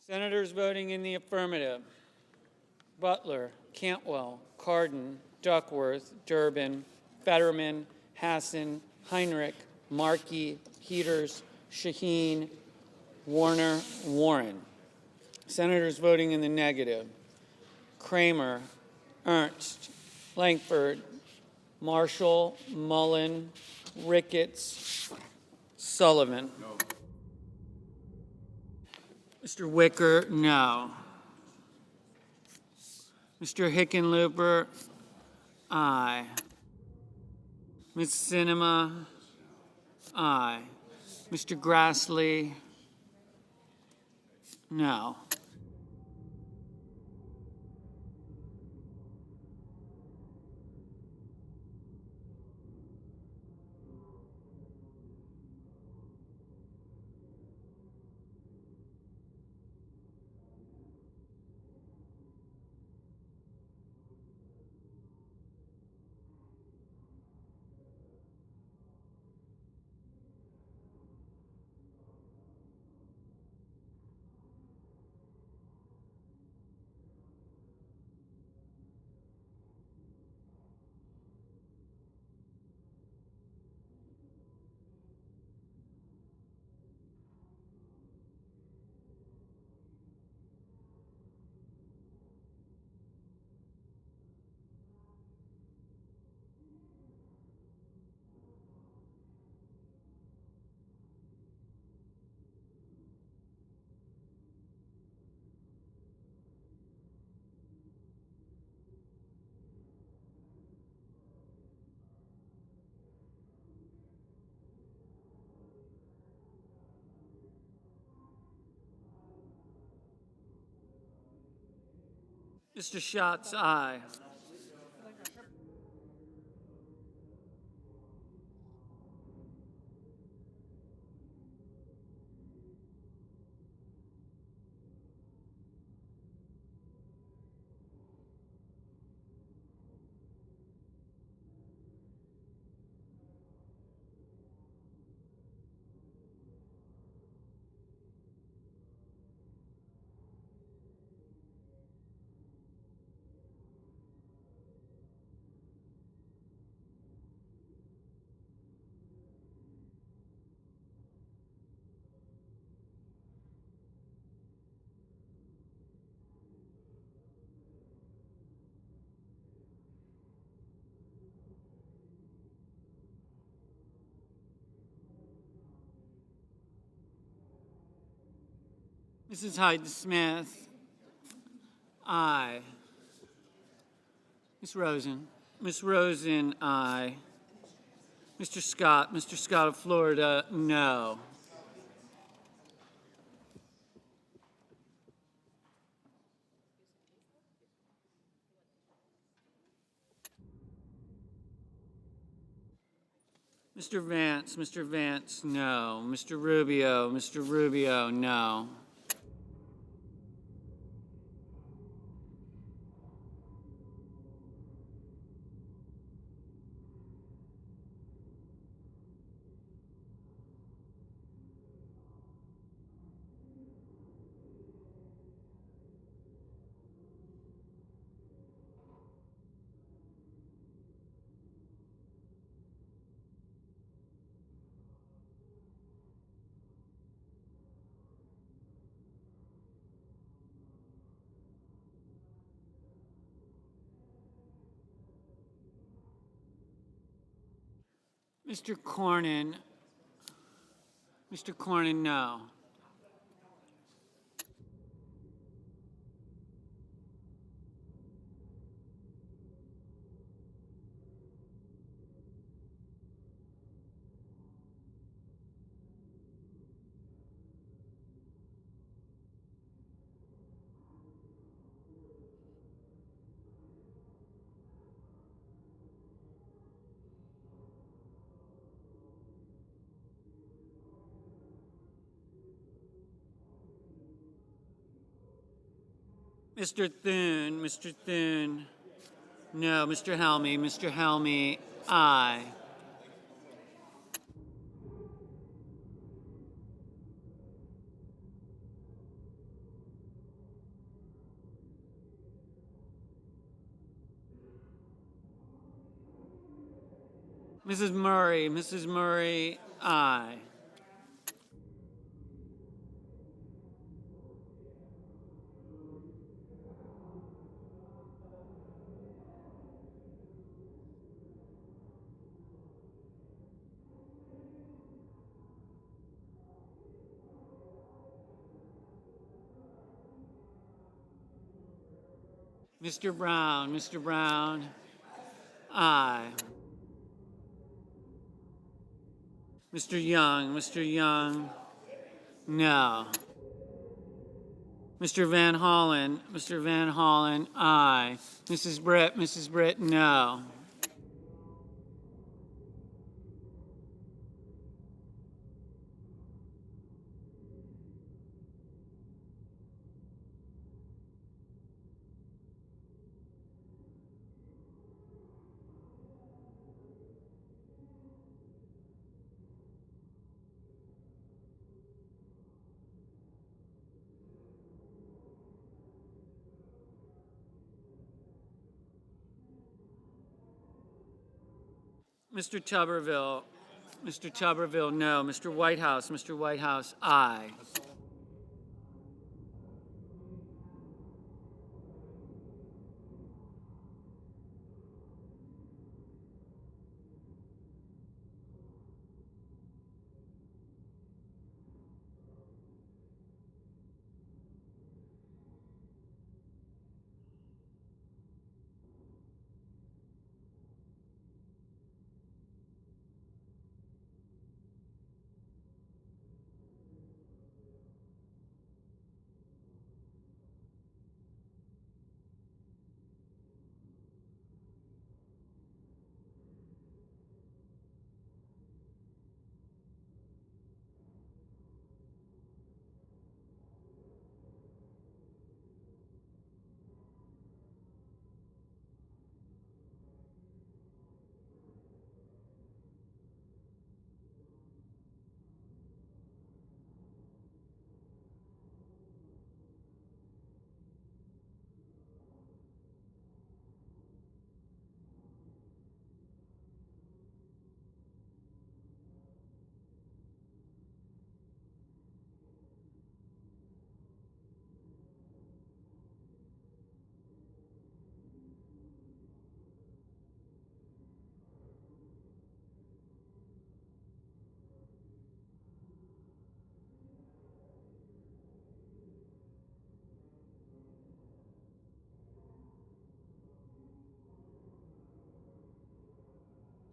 Senators voting in the affirmative: Butler, Cantwell, Cardin, Duckworth, Durbin, Fetterman, Hassan, Heinrich, Markey, Peters, Shaheen, Warner, Warren. Senators voting in the negative: Kramer, Ernst, Langford, Marshall, Mullen, Ricketts, Sullivan. No. Mr. Wicker, no. Mr. Hickenlooper, aye. Ms. Sinema, aye. Mr. Grassley, no. Mr. Schatz, aye. Mrs. Hyde-Smith, aye. Ms. Rosen. Ms. Rosen, aye. Mr. Scott of Florida, no. Mr. Vance, no. Mr. Rubio, no. Mr. Cornyn, no. Mr. Thune, no. Mr. Helmy, aye. Mrs. Murray, aye. Mr. Brown, aye. Mr. Young, no. Mr. Van Hollen, aye. Mrs. Britt, no. Mr. Tuberville, no. Mr. Whitehouse, aye.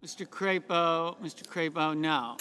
Mr. Crapo, no.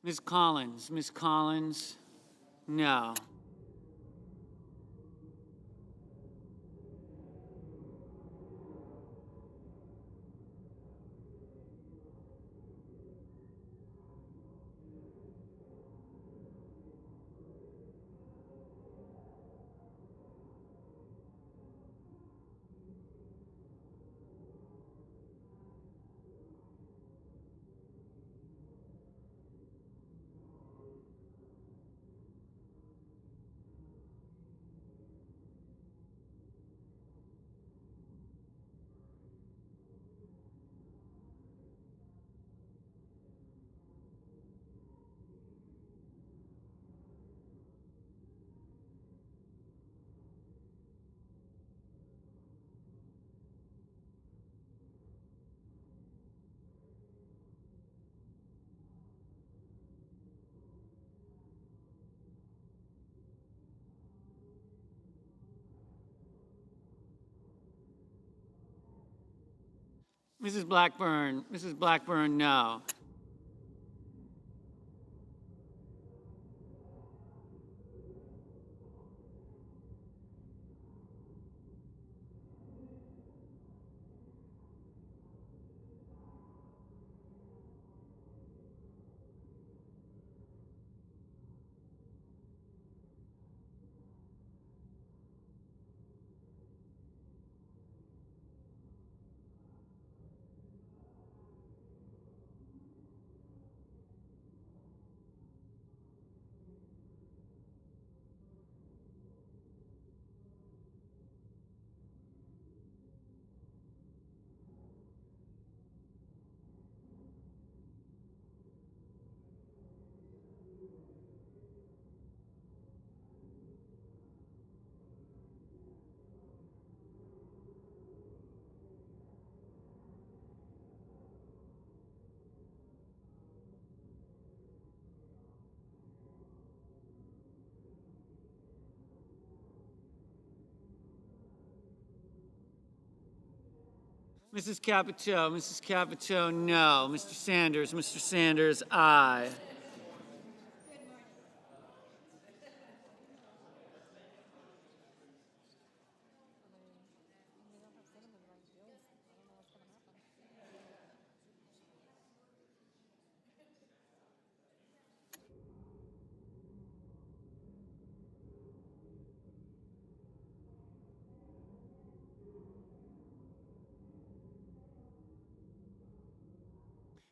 Ms. Collins, no. Mrs. Blackburn, no. Mrs. Capito, no. Mr. Sanders, aye.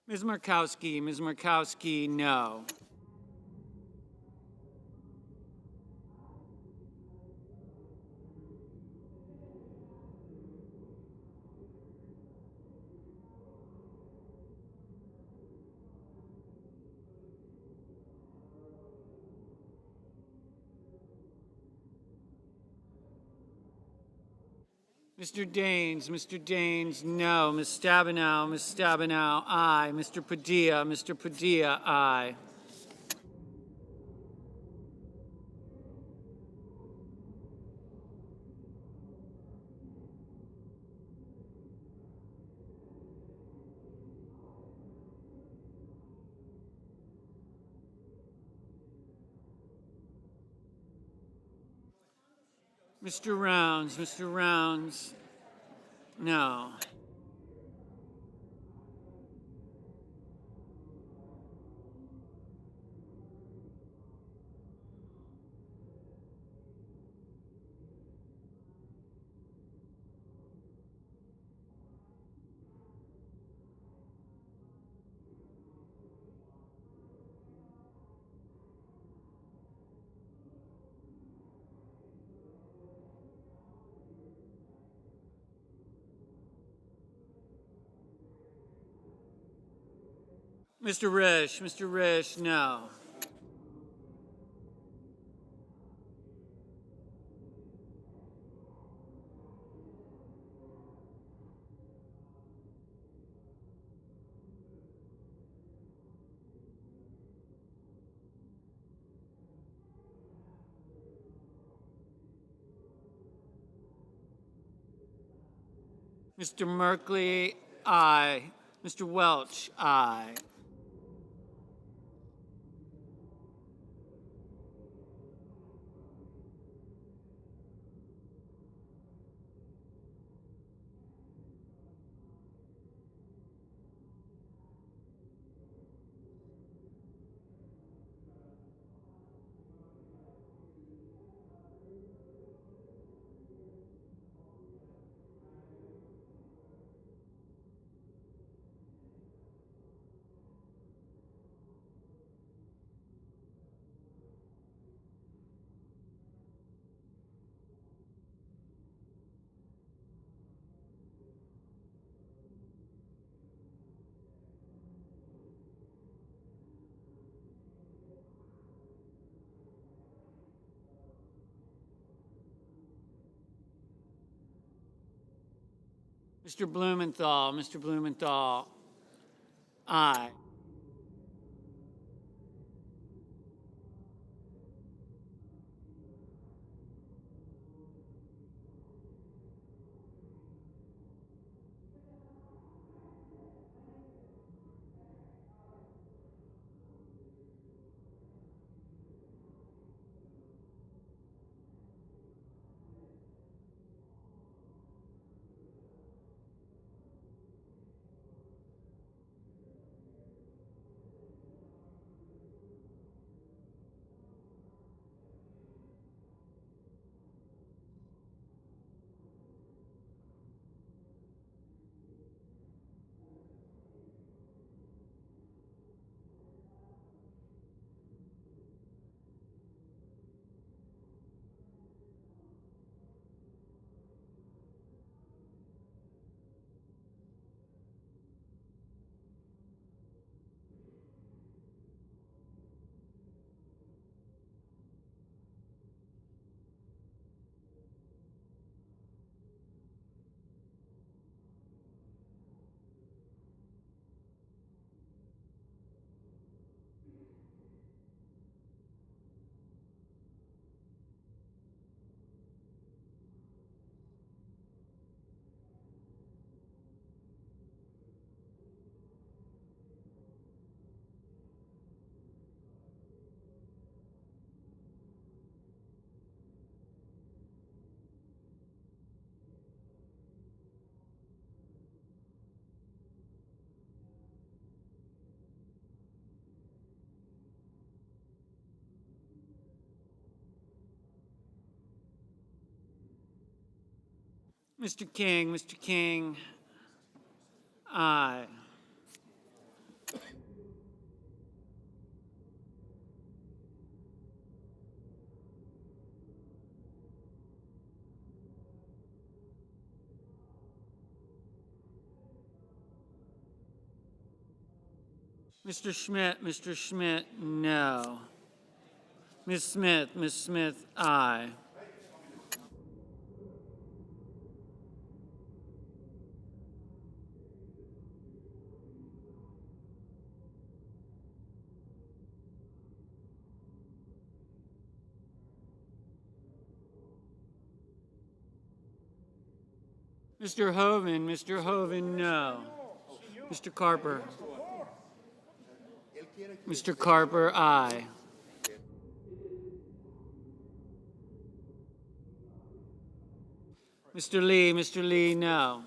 Ms. Markowski, no. Mr. Daines, no. Ms. Stabenow, aye. Mr. Padilla, aye. Mr. Rounds, no. Mr. Risch, no. Mr. Merkley, aye. Mr. Welch, aye. Mr. Blumenthal, aye. Mr. King, aye. Mr. Schmidt, no. Ms. Smith, aye. Mr. Hoven, no. Mr. Carper. Mr. Carper, aye. Mr. Lee, no.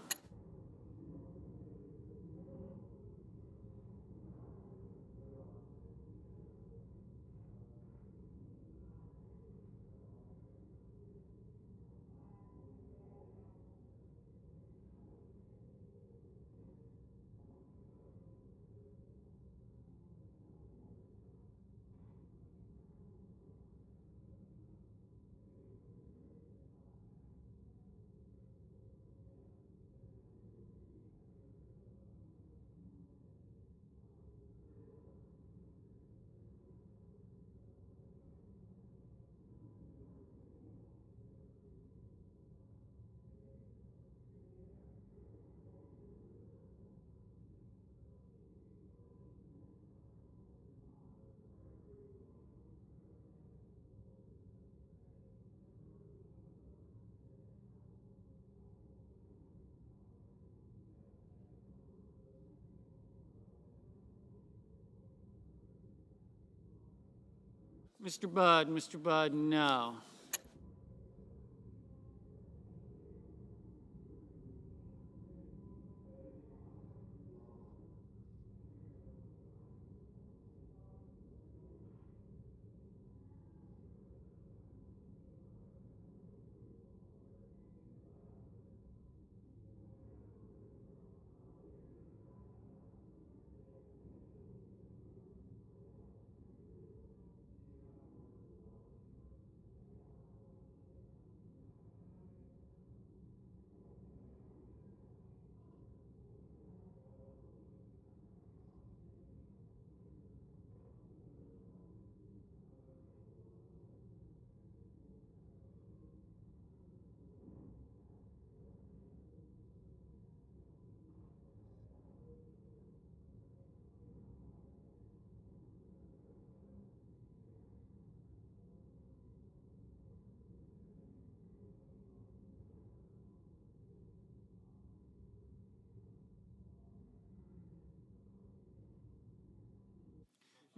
Mr. Budd, no.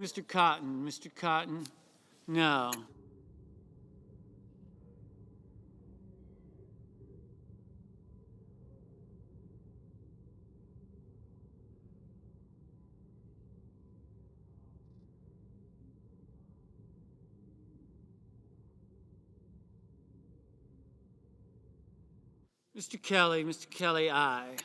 Mr. Cotton, no. Mr. Kelly, aye.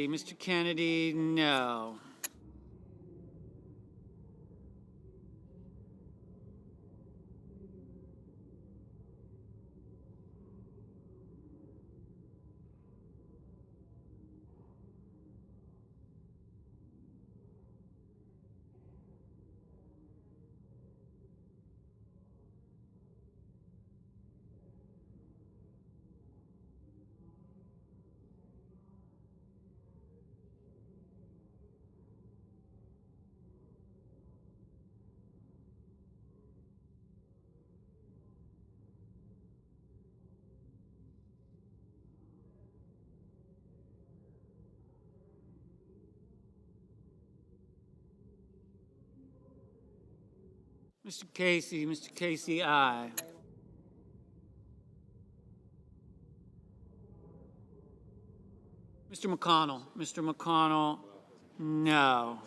Mr. Kennedy, no. Mr. Casey, aye. Mr. McConnell, no.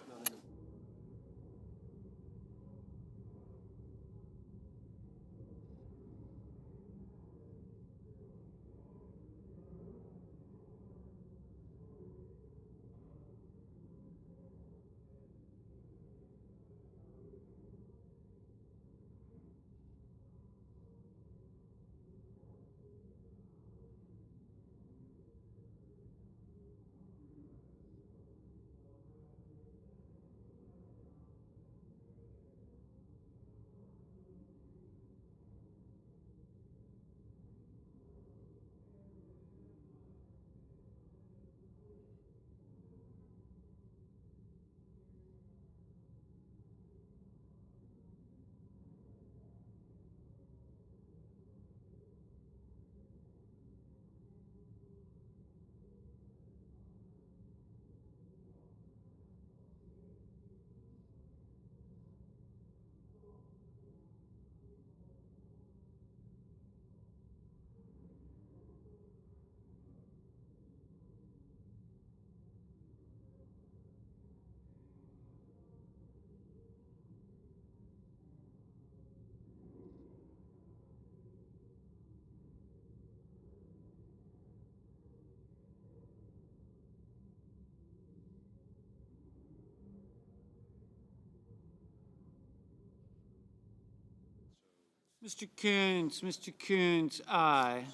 Mr. Coons, aye.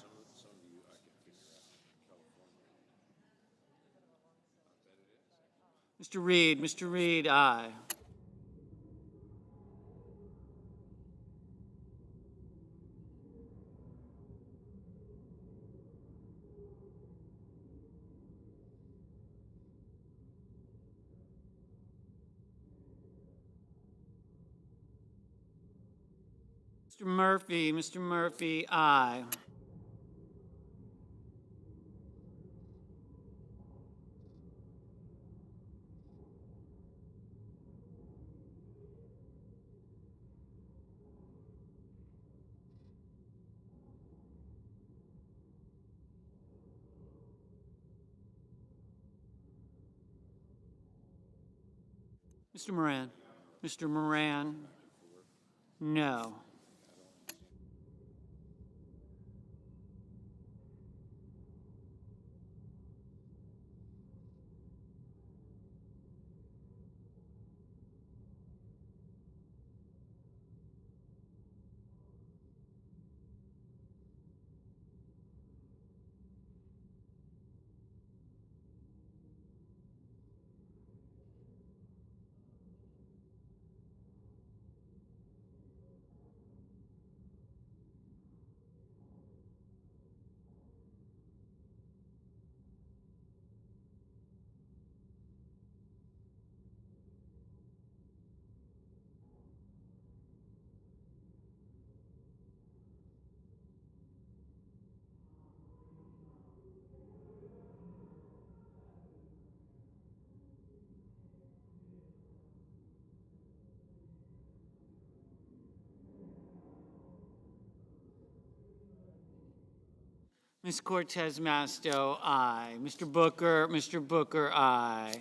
Mr. Reed, aye. Mr. Murphy, aye. Mr. Moran, no. Ms. Cortez Masto, aye. Mr. Booker, aye.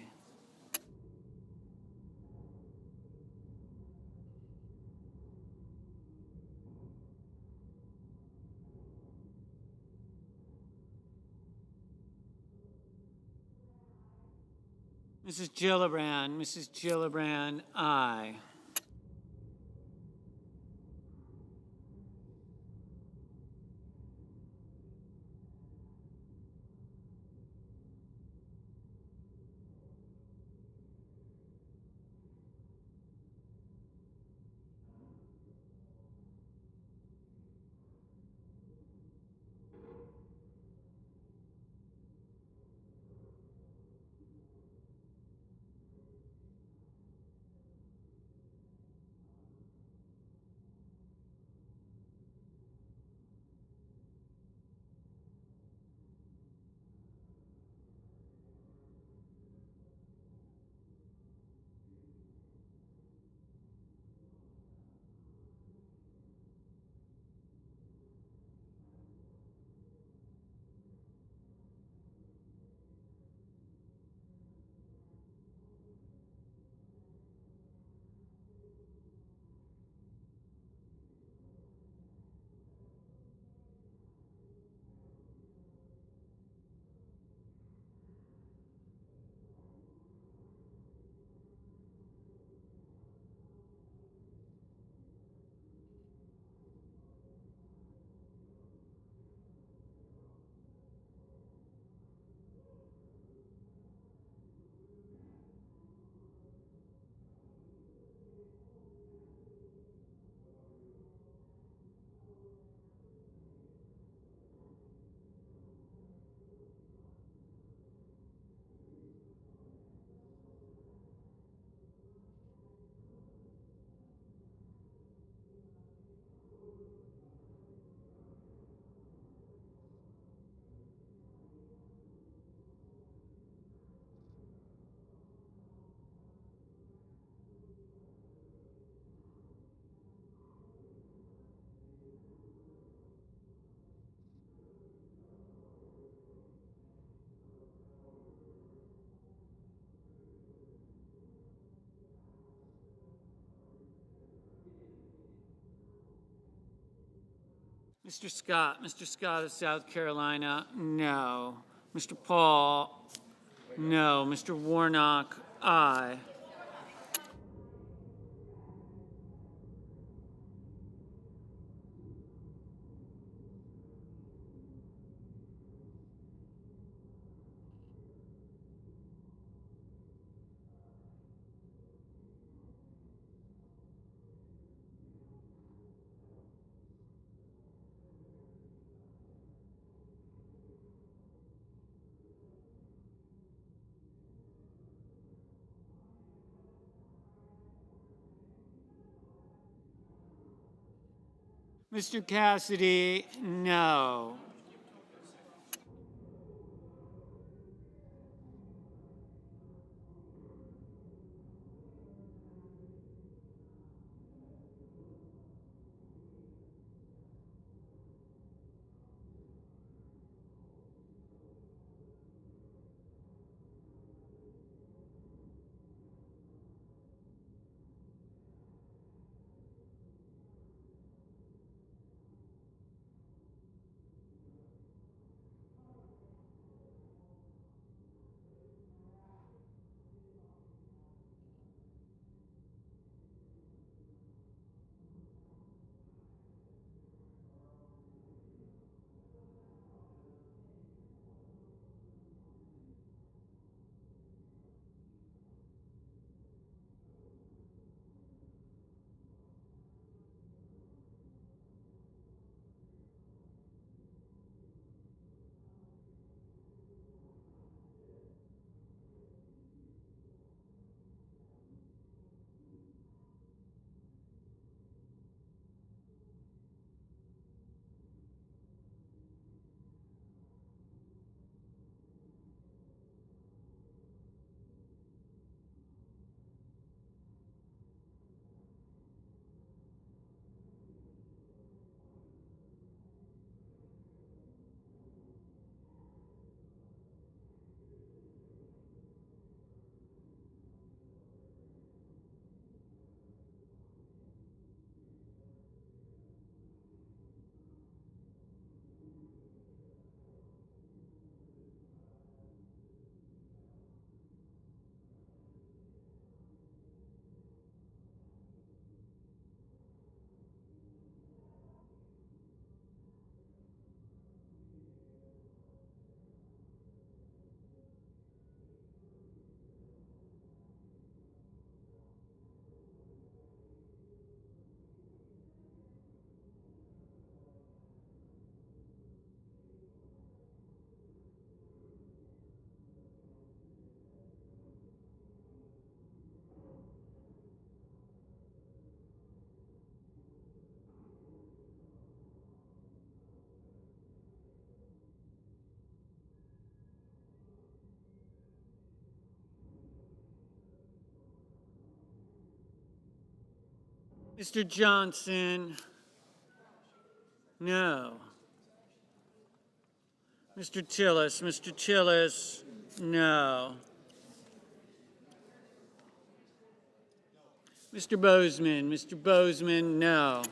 Mrs. Gillibrand, aye. Mr. Scott of South Carolina, no. Mr. Paul, no. Mr. Warnock, aye. Mr. Cassidy, no. Mr. Johnson, no. Mr. Tillis, no. Mr. Bozeman, no.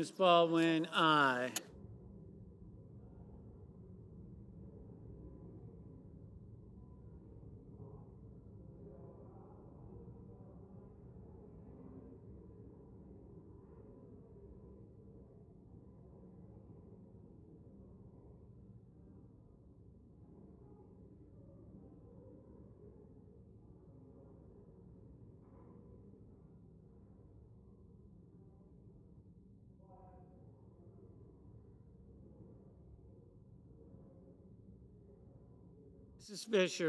Ms. Baldwin, aye.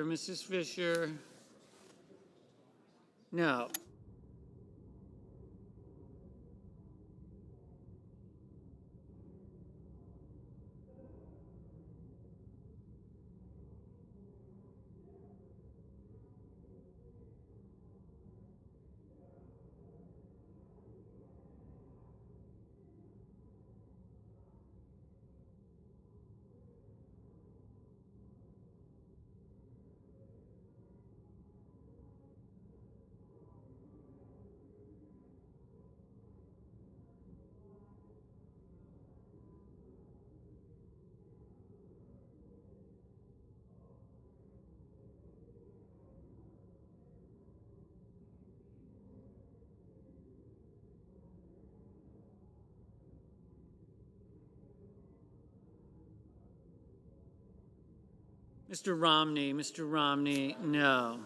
Mrs. Fisher, No. Mr. Romney, no.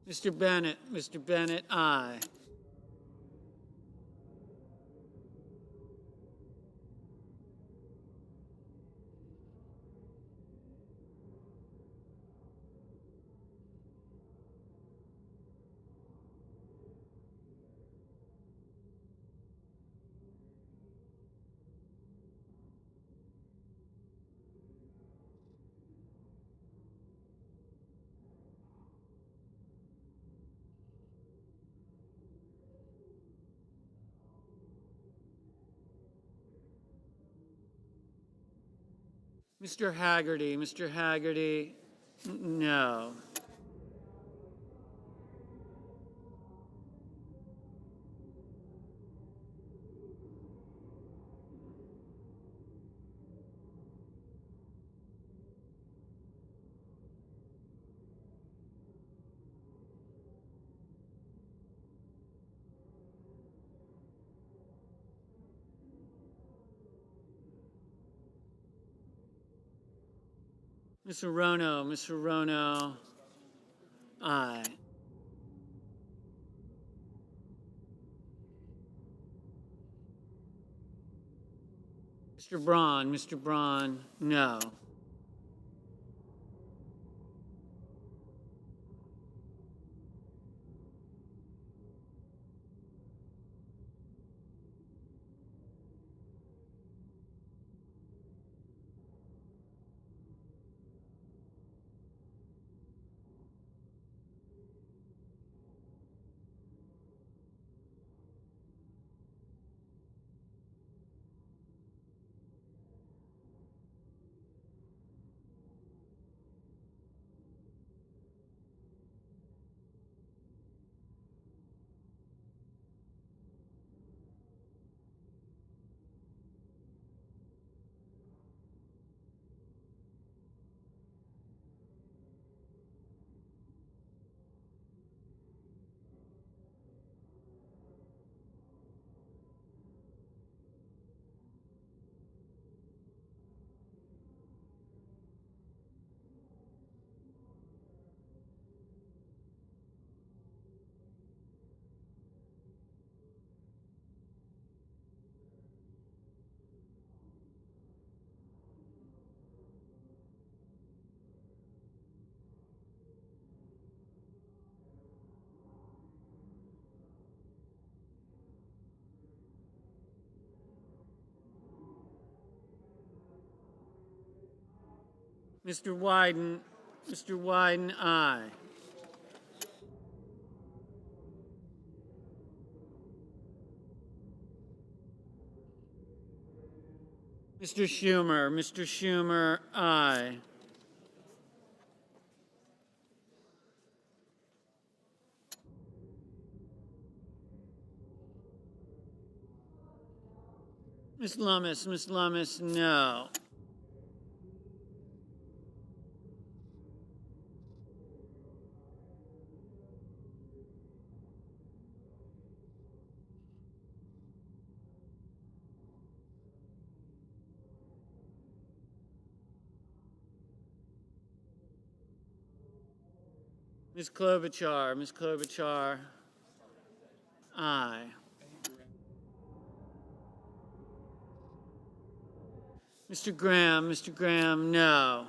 Mr. Bennett, aye. Mr. Haggerty, no. Mr. Rono, aye. Mr. Braun, no. Mr. Wyden, aye. Mr. Schumer, aye. Ms. Lummis, no. Ms. Klobuchar, Aye. Mr. Graham, no.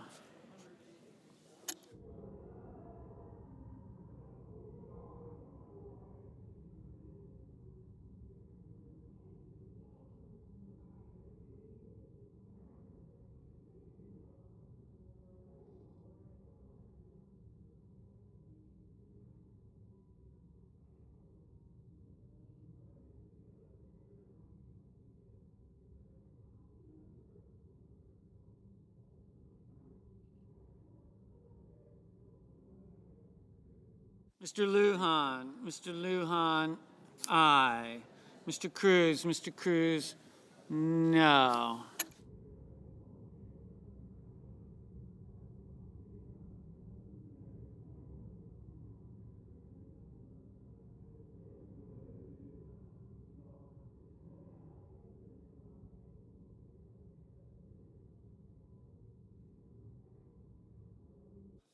Mr. Lujan, aye. Mr. Cruz, no.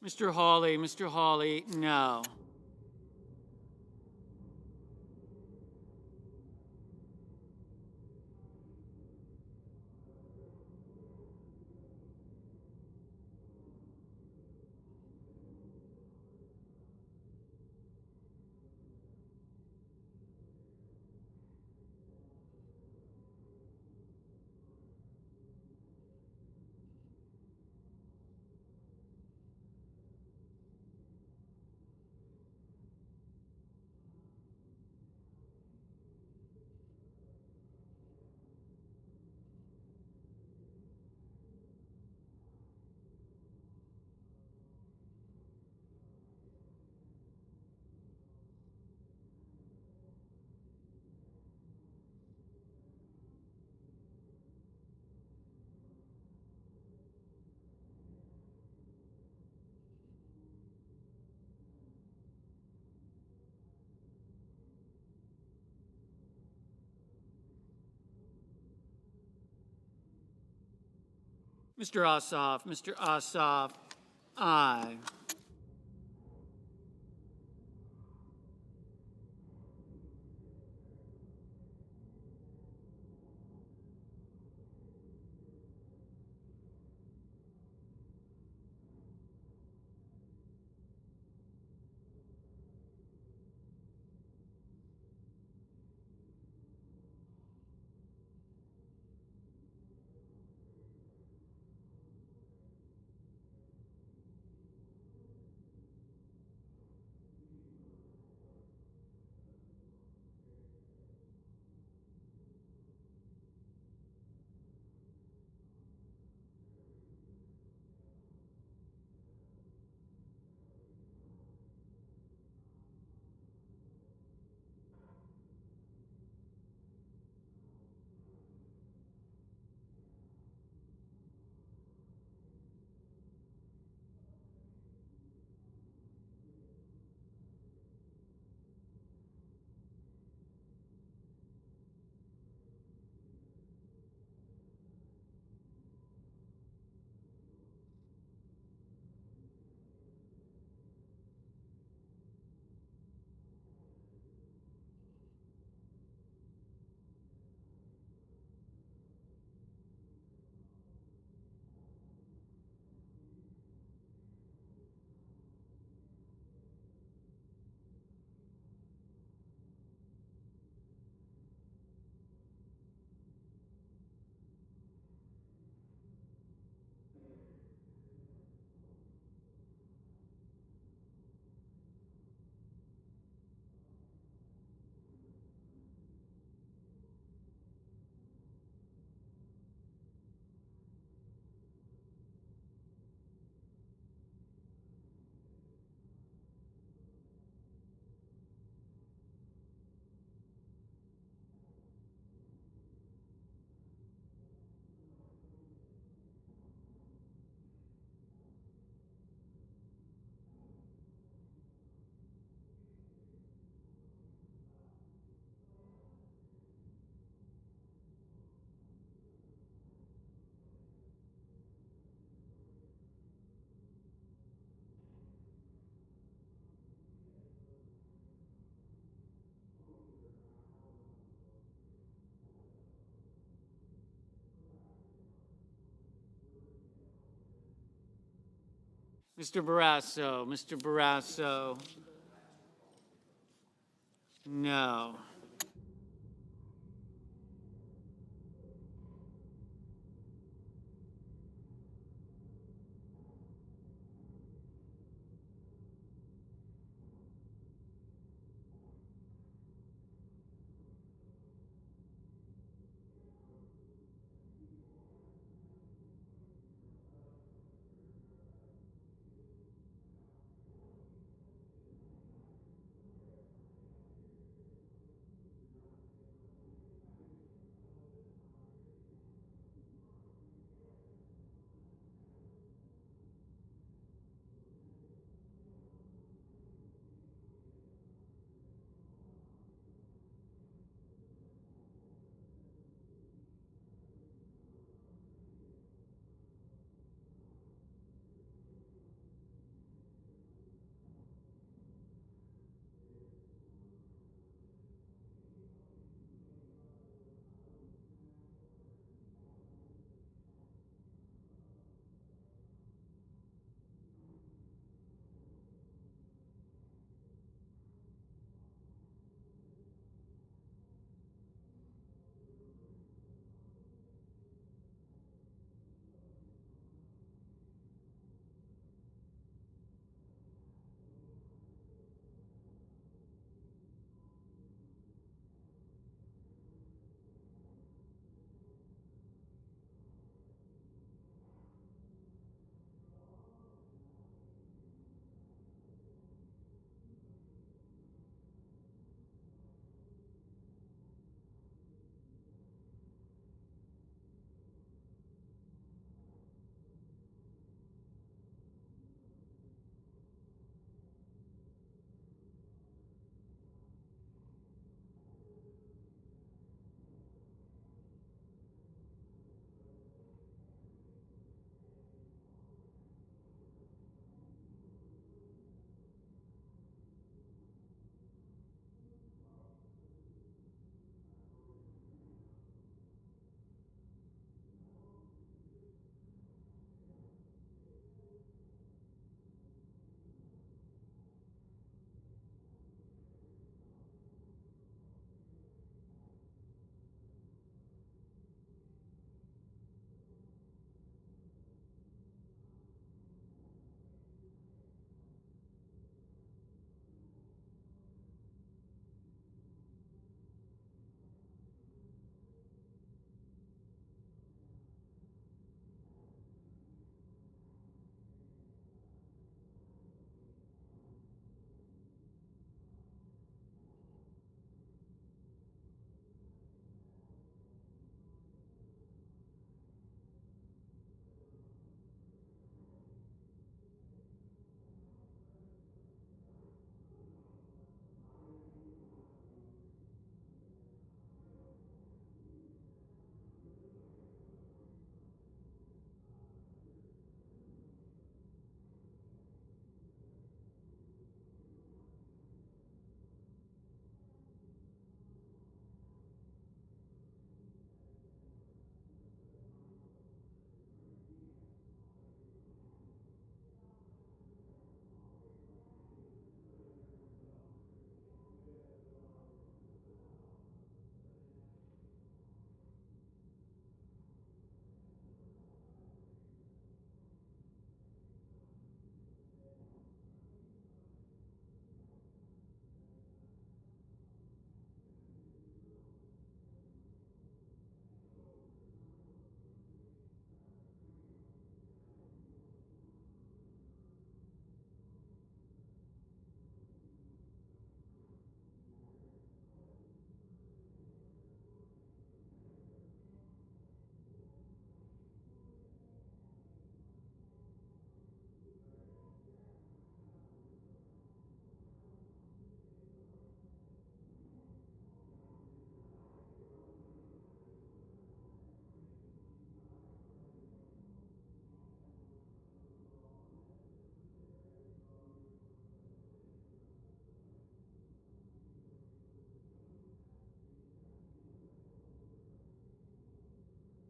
Mr. Hawley, no. Mr. Ossoff, aye. Mr. Barrasso. Mr. Barrasso. No.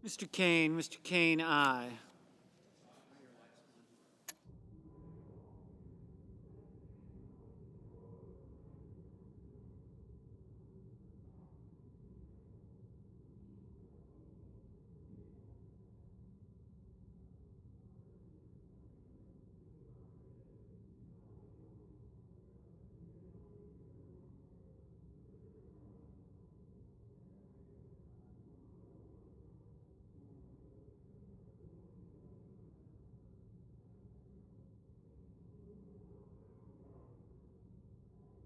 Mr. Kane, aye.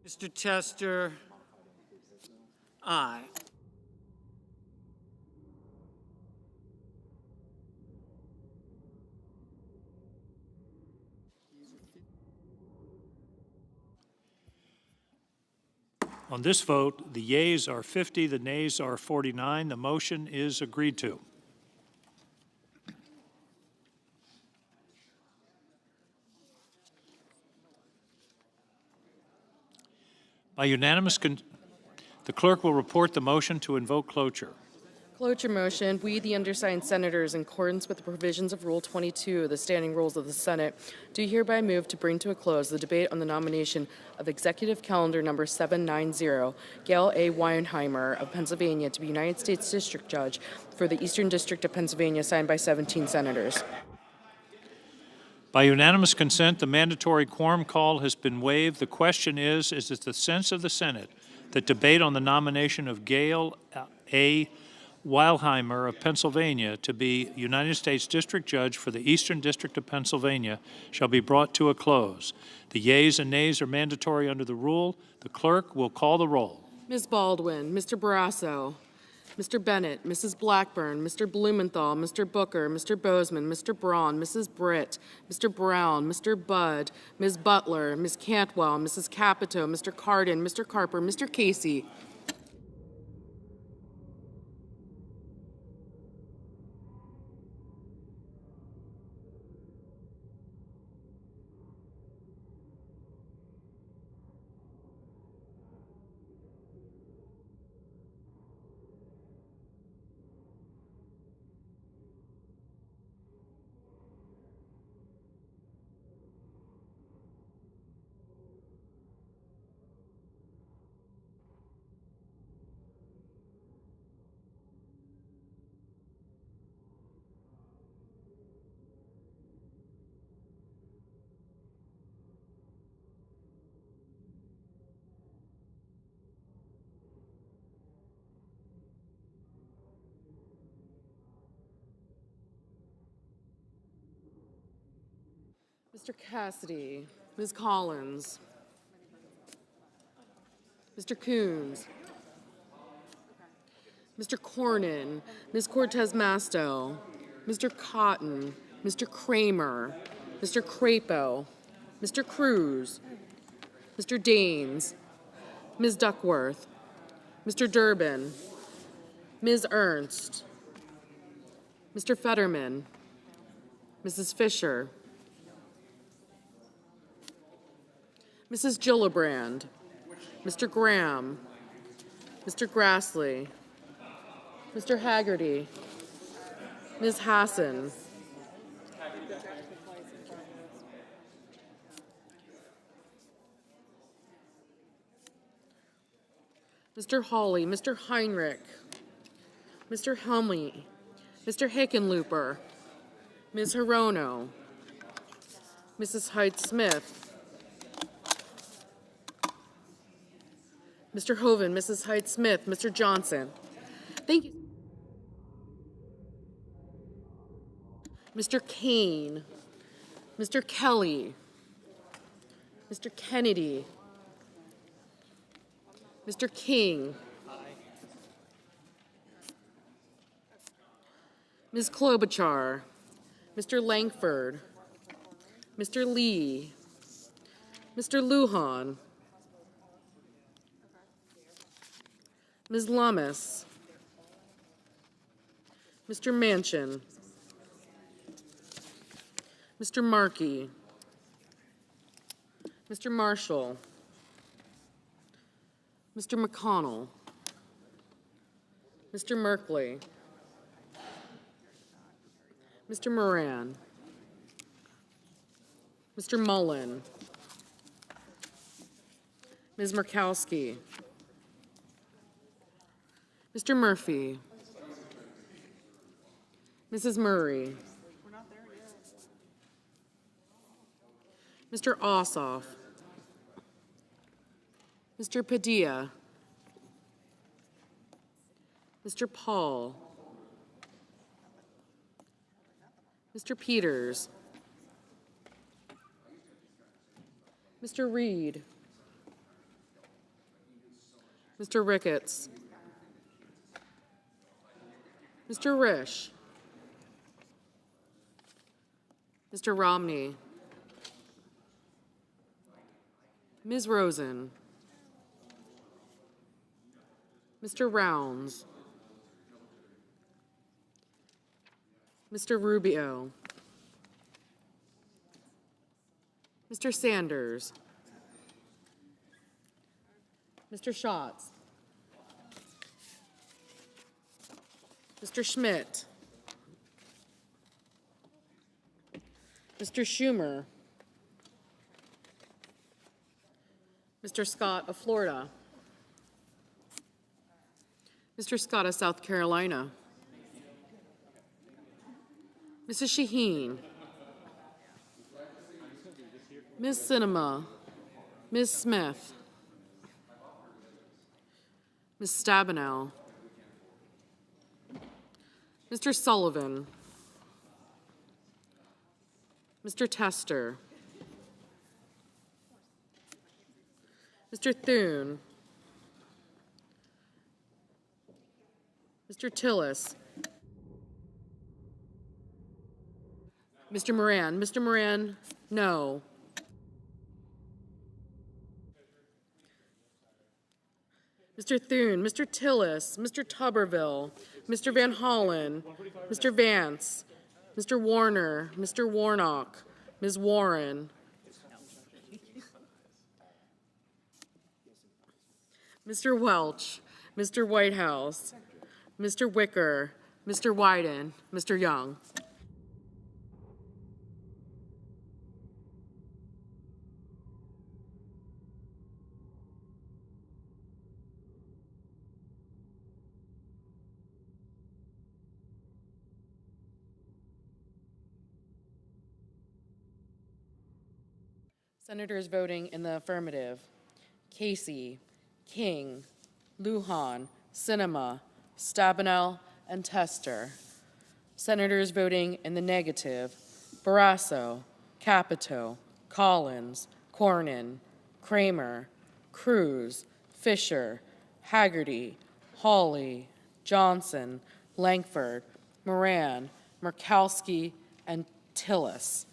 Mr. Tester, aye. On this vote, the yeas are 50, the nays are 49. The motion is agreed to. By unanimous, the clerk will report the motion to invoke cloture. Cloture motion. We, the undersigned senators, in accordance with the provisions of Rule 22 of the Standing Rules of the Senate, do hereby move to bring to a close the debate on the nomination of Executive Calendar Number 790, Gail A. Weinheimer of Pennsylvania, to be United States District Judge for the Eastern District of Pennsylvania, signed by 17 senators. By unanimous consent, the mandatory quorum call has been waived. The question is it the sense of the Senate that debate on the nomination of Gail A. Weilheimer of Pennsylvania to be United States District Judge for the Eastern District of Pennsylvania shall be brought to a close. The yeas and nays are mandatory under the rule. The clerk will call the roll. Ms. Baldwin, Mr. Barrasso, Mr. Bennett, Mrs. Blackburn, Mr. Blumenthal, Mr. Booker, Mr. Bozeman, Mr. Braun, Mrs. Britt, Mr. Brown, Mr. Budd, Ms. Butler, Ms. Cantwell, Mrs. Capito, Mr. Cardin, Mr. Carper, Mr. Casey. Mr. Cassidy, Ms. Collins, Mr. Coons, Mr. Cornyn, Ms. Cortez Masto, Mr. Cotton, Mr. Kramer, Mr. Crapo, Mr. Cruz, Mr. Daines, Ms. Duckworth, Mr. Durbin, Ms. Ernst, Mr. Fetterman, Mrs. Fisher, Mrs. Gillibrand, Mr. Graham, Mr. Grassley, Mr. Haggerty, Ms. Hassan, Mr. Hawley, Mr. Heinrich, Mr. Helmy, Mr. Hickenlooper, Ms. Hirono, Mrs. Hyde-Smith, Mr. Hoven, Mrs. Hyde-Smith, Mr. Johnson. Thank you. Mr. Kane, Mr. Kelly, Mr. Kennedy, Mr. King, Ms. Klobuchar, Mr. Langford, Mr. Lee, Mr. Lujan, Ms. Lummis, Mr. Manchin, Mr. Markey, Mr. Marshall, Mr. McConnell, Mr. Merkley, Mr. Moran, Mr. Mullen, Ms. Murkowski, Mr. Murphy, Mrs. Murray, Mr. Ossoff, Mr. Padilla, Mr. Paul, Mr. Peters, Mr. Reed, Mr. Ricketts. Mr. Risch. Mr. Romney. Ms. Rosen. Mr. Rounds. Mr. Rubio. Mr. Sanders. Mr. Schatz. Mr. Schmidt. Mr. Schumer. Mr. Scott of Florida. Mr. Scott of South Carolina. Mrs. Shaheen. Ms. Sinema. Ms. Smith. Ms. Stabenow. Mr. Sullivan. Mr. Tester. Mr. Thune. Mr. Tillis. Mr. Moran. Mr. Moran, no. Mr. Thune, Mr. Tillis, Mr. Tuberville, Mr. Van Hollen, Mr. Vance, Mr. Warner, Mr. Warnock, Ms. Warren, Mr. Welch, Mr. Whitehouse, Mr. Wicker, Mr. Wyden, Mr. Young. Senators voting in the affirmative: Casey, King, Lujan, Sinema, Stabenow, and Tester. Senators voting in the negative: Barrasso, Capito, Collins, Cornyn, Kramer, Cruz, Fisher, Haggerty, Hawley, Johnson, Lankford, Moran, Murkowski, and Tillis.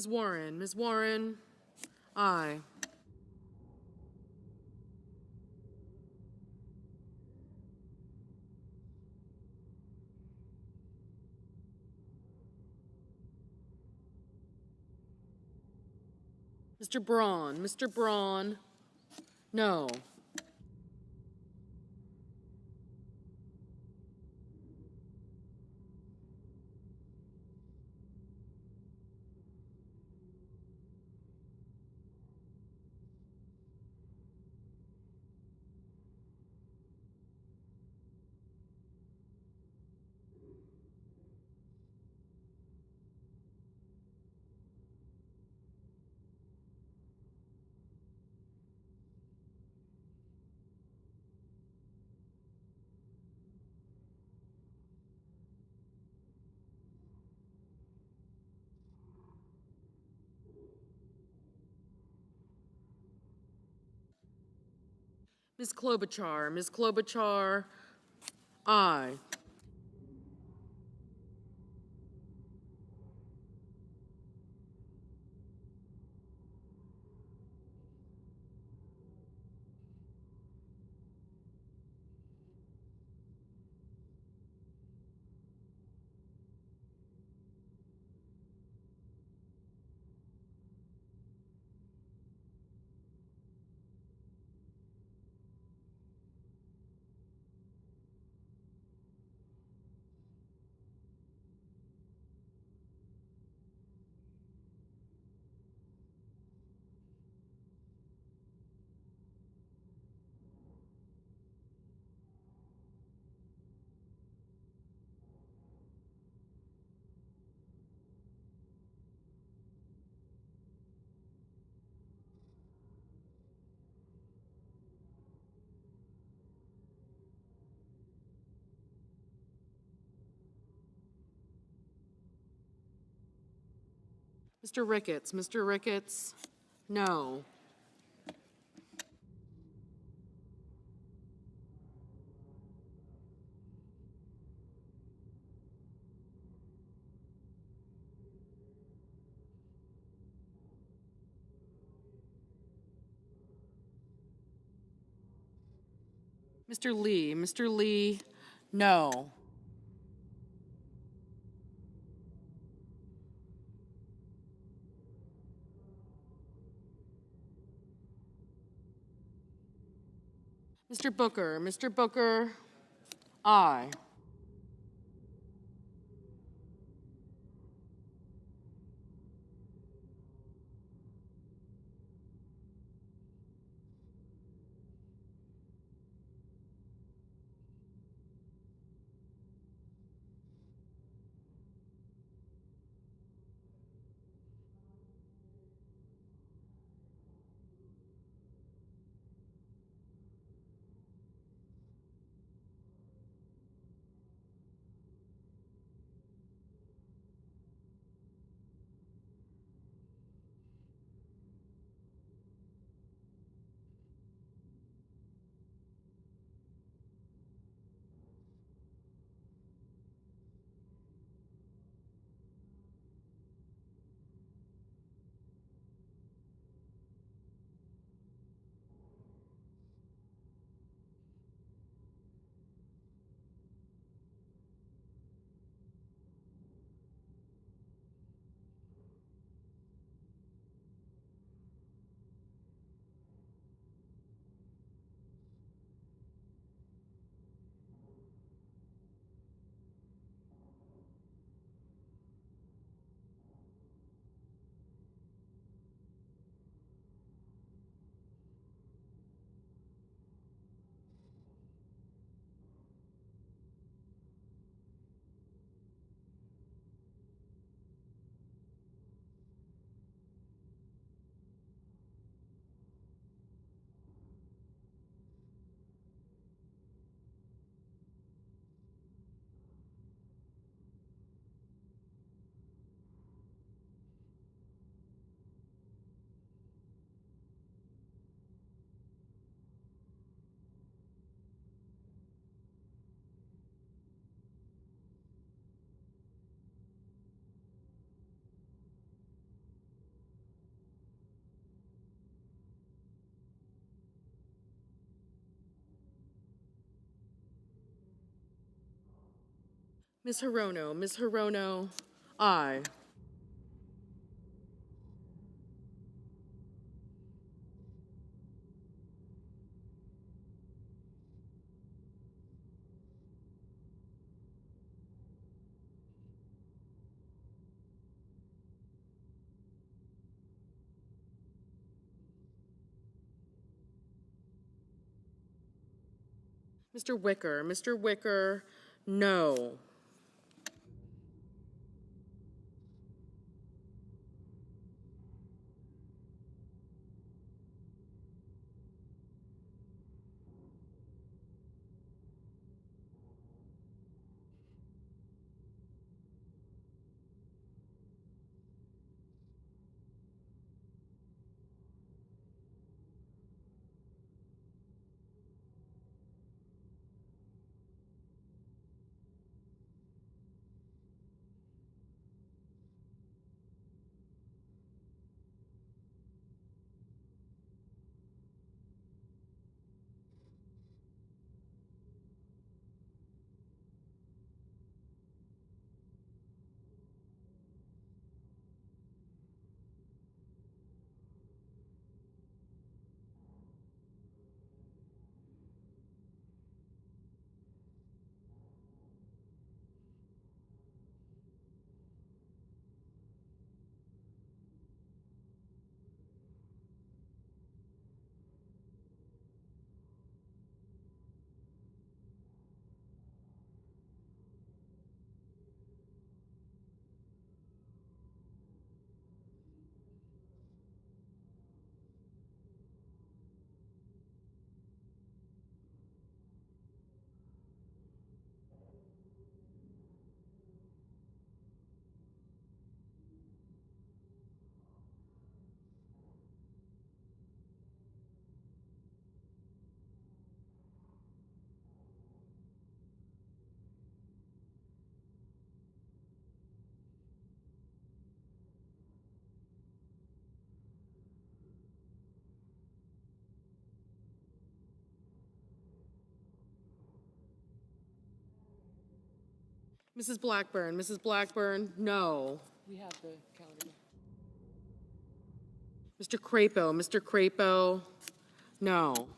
Ms. Warren, aye. Mr. Braun, no. Ms. Klobuchar. Ms. Klobuchar, aye. Mr. Ricketts. Mr. Ricketts, no. Mr. Lee. Mr. Lee, no. Mr. Booker. Mr. Booker, aye. Ms. Hirono. Ms. Hirono, aye. Mr. Wicker. Mr. Wicker, no. Mrs. Blackburn. Mrs. Blackburn, no. We have the calendar. Mr. Crapo. Mr. Crapo, no.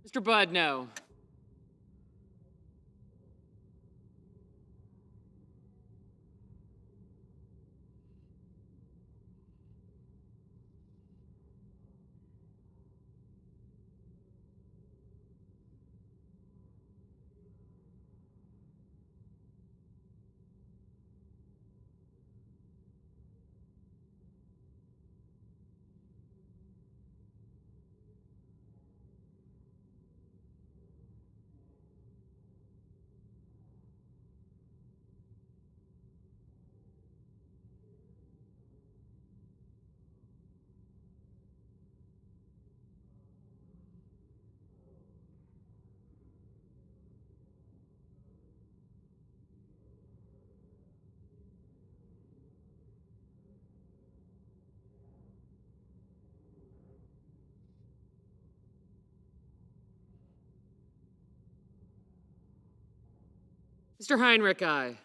Mr. Budd, no. Mr. Heinrich, aye.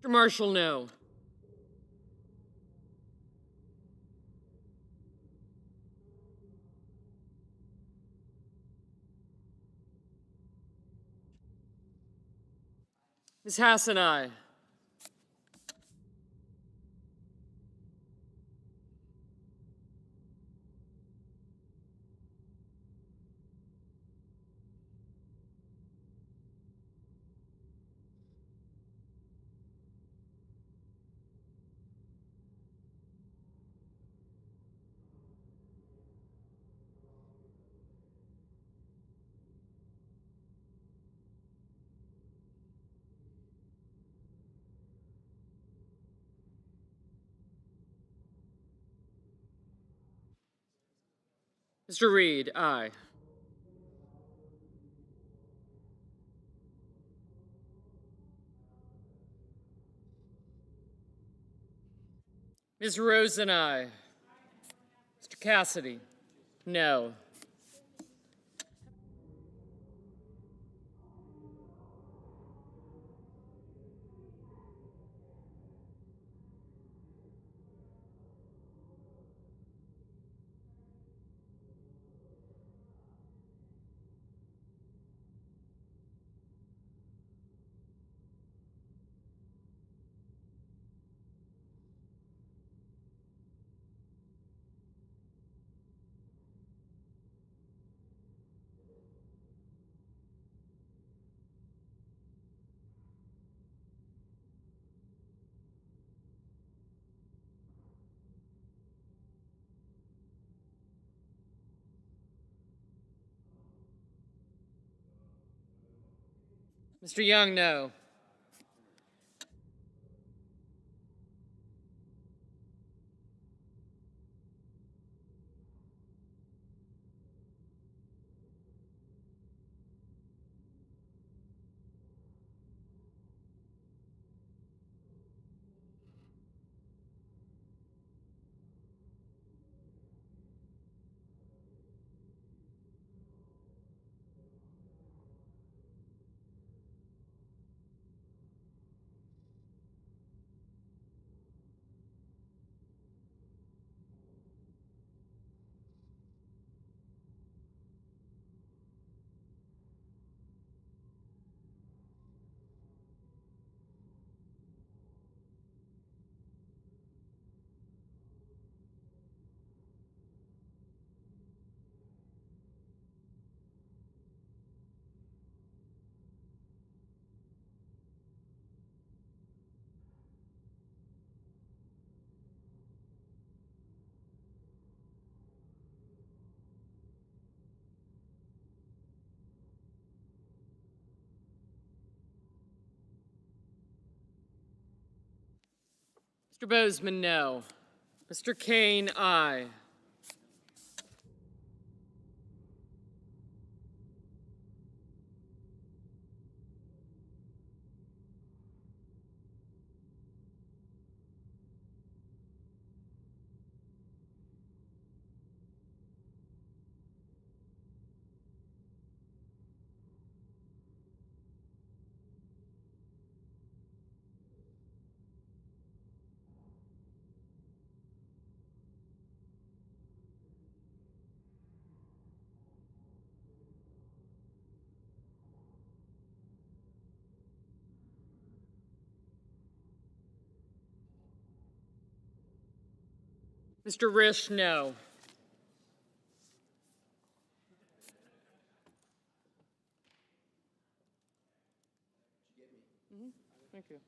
Mr. Marshall, no. Ms. Hassan, aye. Mr. Reed, aye. Ms. Rosen, aye. Mr. Cassidy, no. Mr. Young, no. Mr. Bozeman, no. Mr. Kane, aye. Mr. Risch, no. Thank you.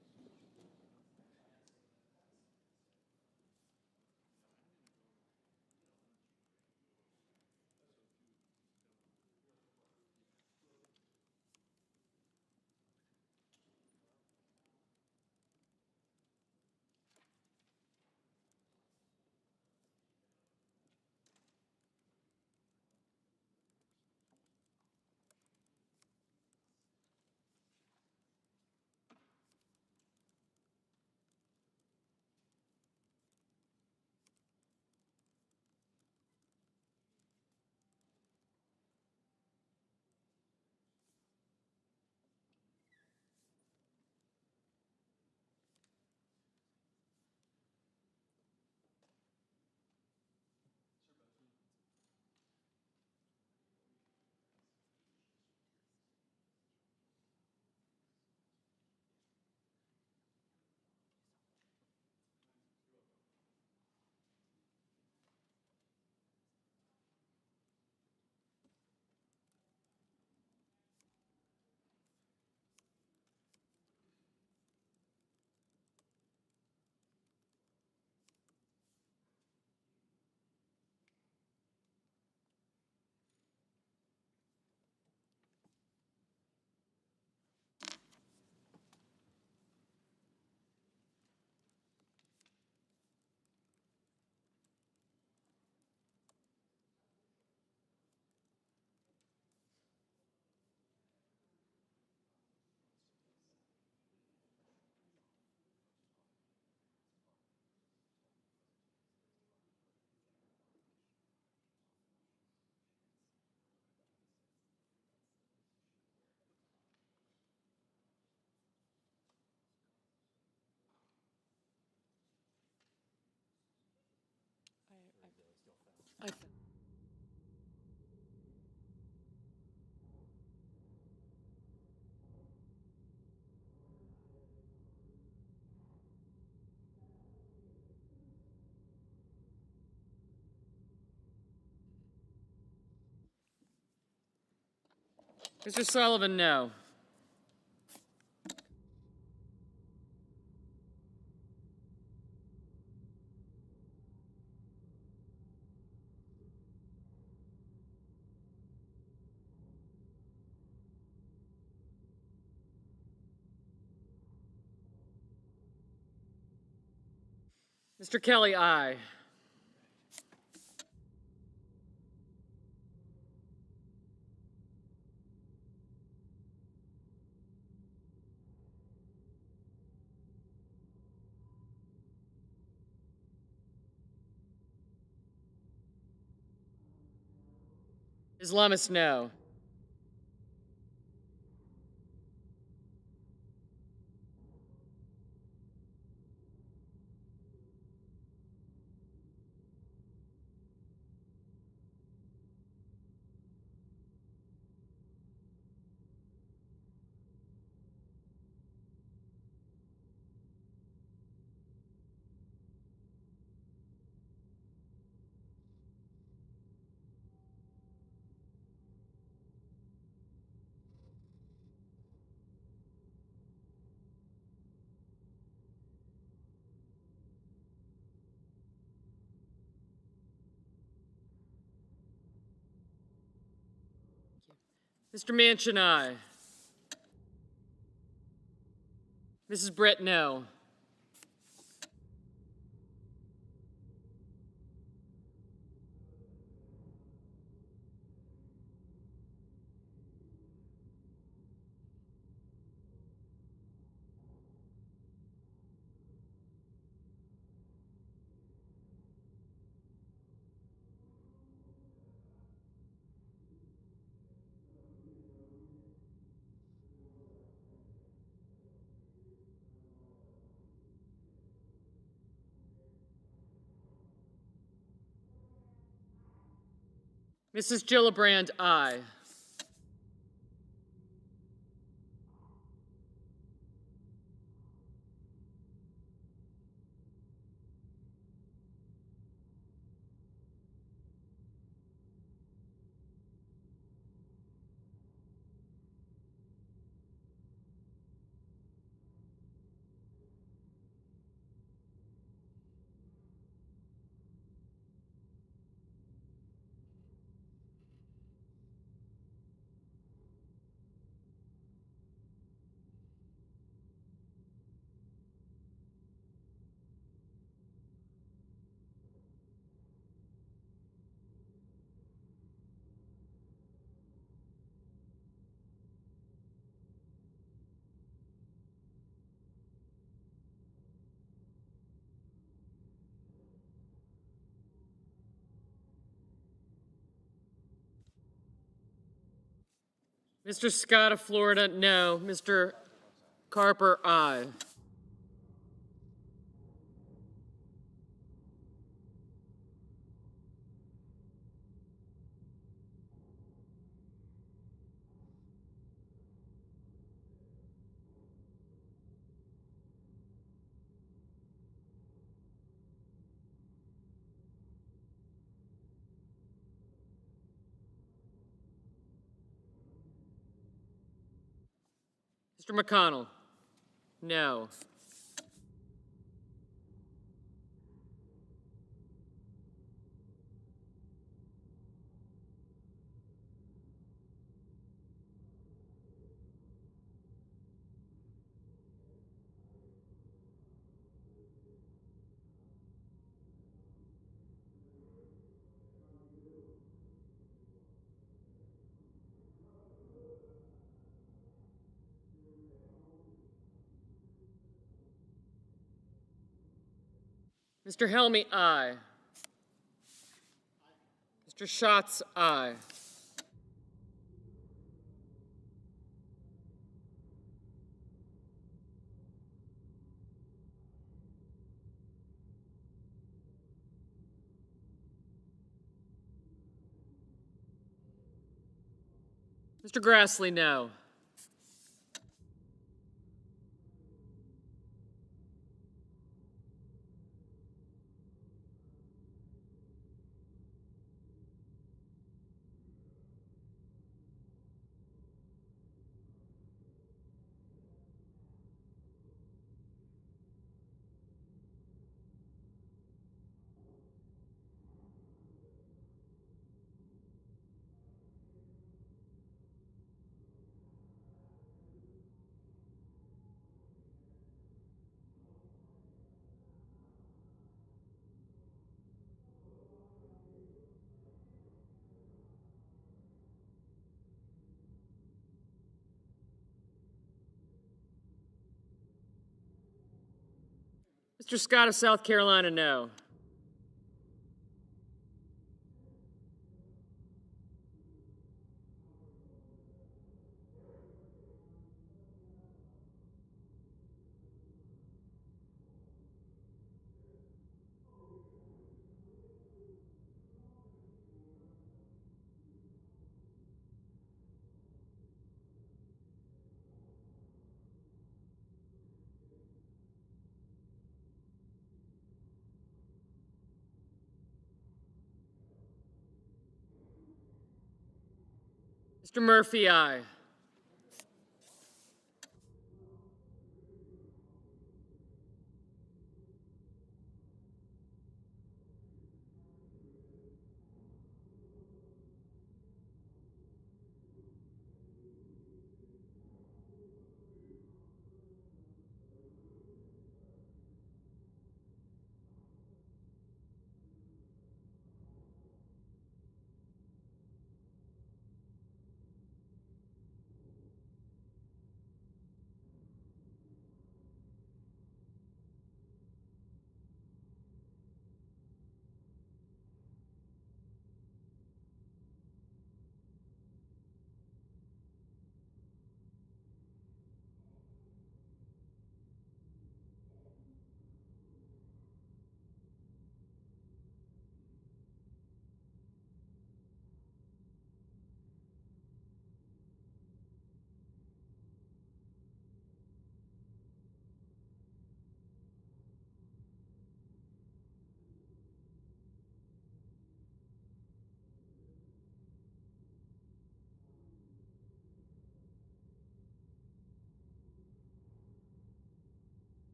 Mr. Sullivan, no. Mr. Kelly, aye. Islamists, no. Mr. Manchin, aye. Mrs. Brett, no. Mrs. Gillibrand, aye. Mr. Scott of Florida, no. Mr. Carper, aye. Mr. McConnell, no. Mr. Helmy, aye. Mr. Schatz, aye. Mr. Grassley, no. Mr. Scott of South Carolina, no. Mr. Murphy, aye.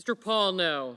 Mr. Paul, no.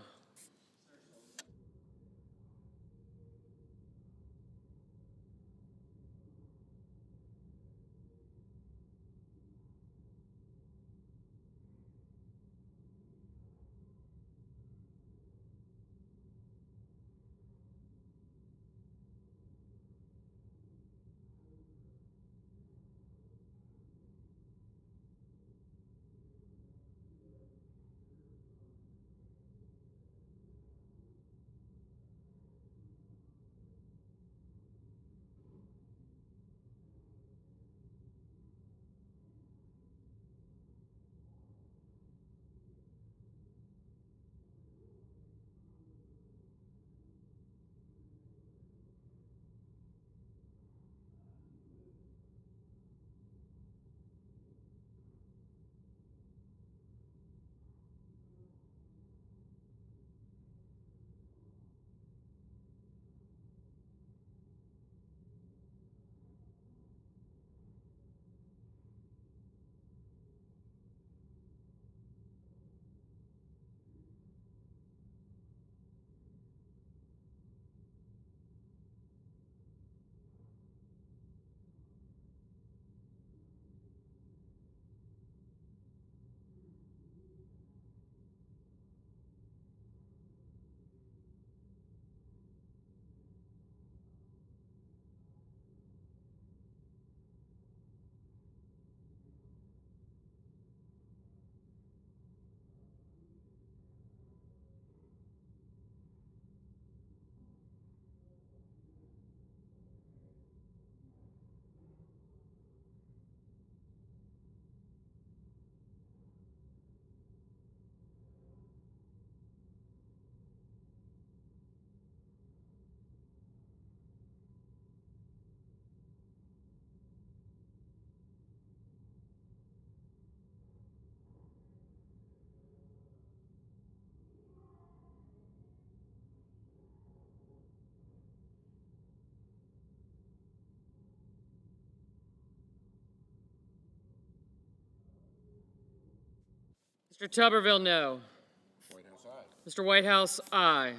Mr. Tuberville, no. Mr. Whitehouse, aye.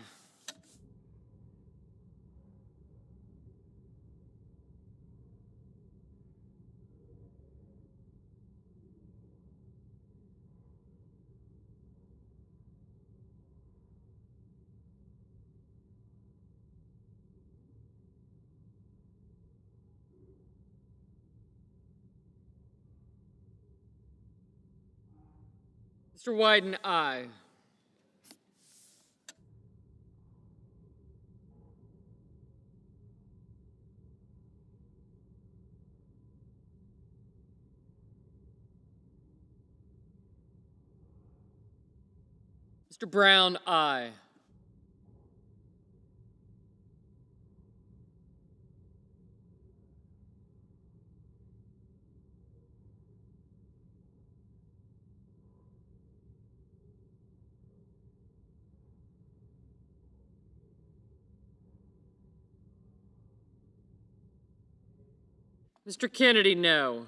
Mr. Wyden, aye. Mr. Brown, aye. Mr. Kennedy, no.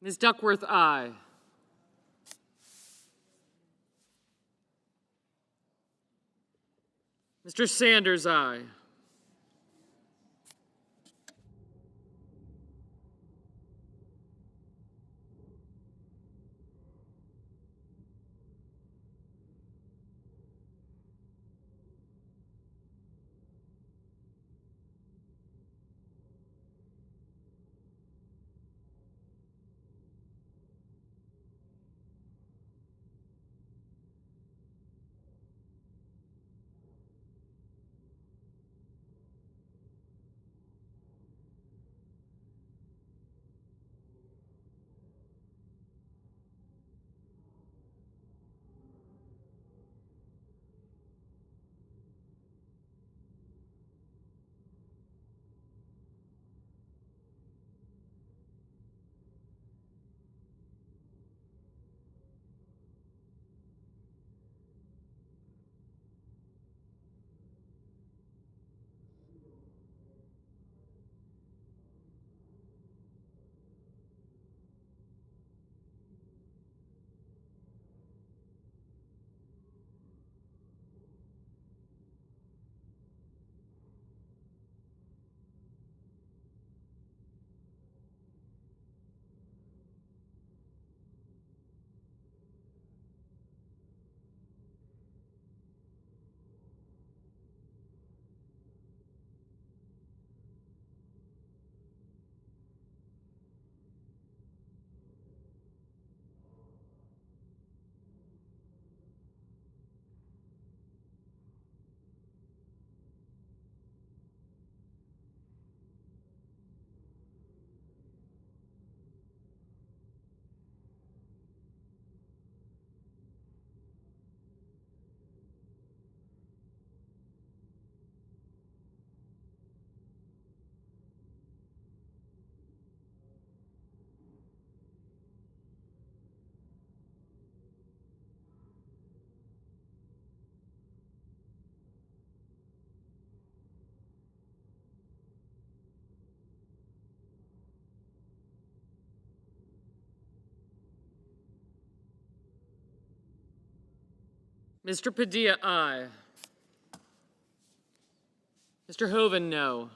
Ms. Duckworth, aye. Mr. Sanders, aye. Mr. Padilla, aye. Mr. Hoven, no.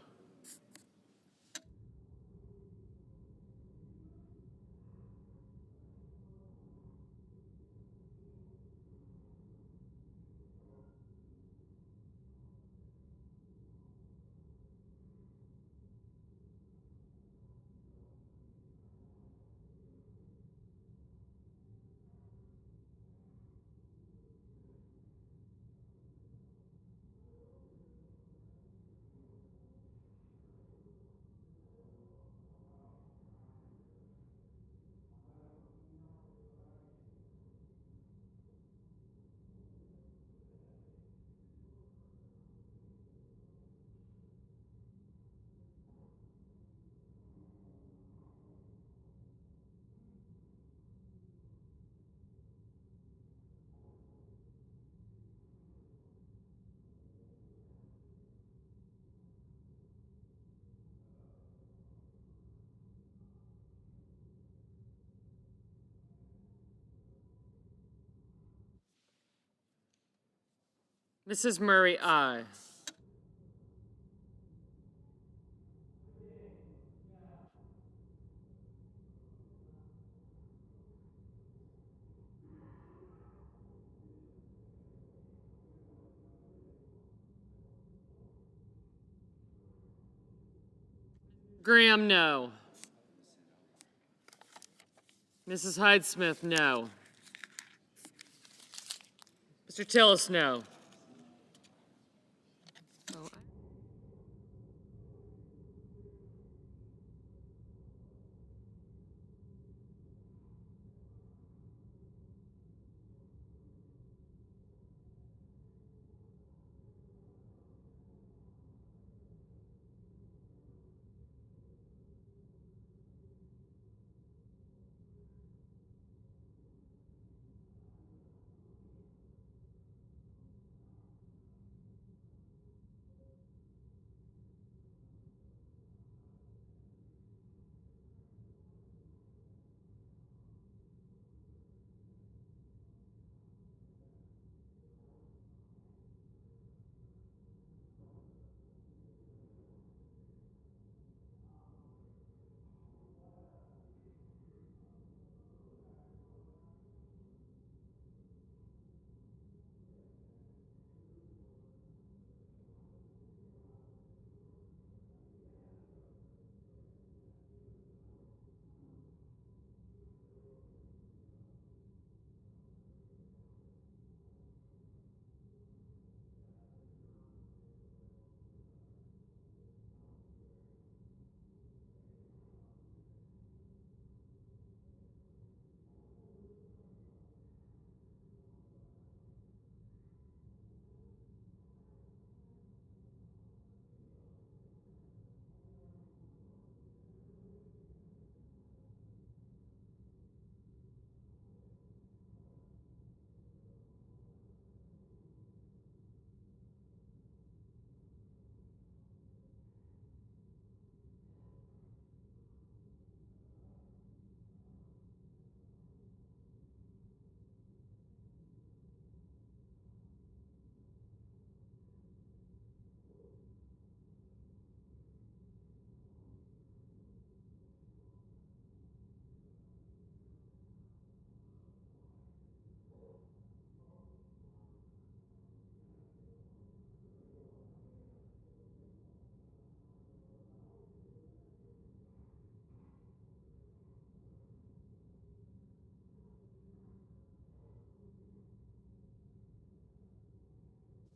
Mrs. Murray, aye. Graham, no. Mrs. Hyde-Smith, no. Mr. Tillis, no.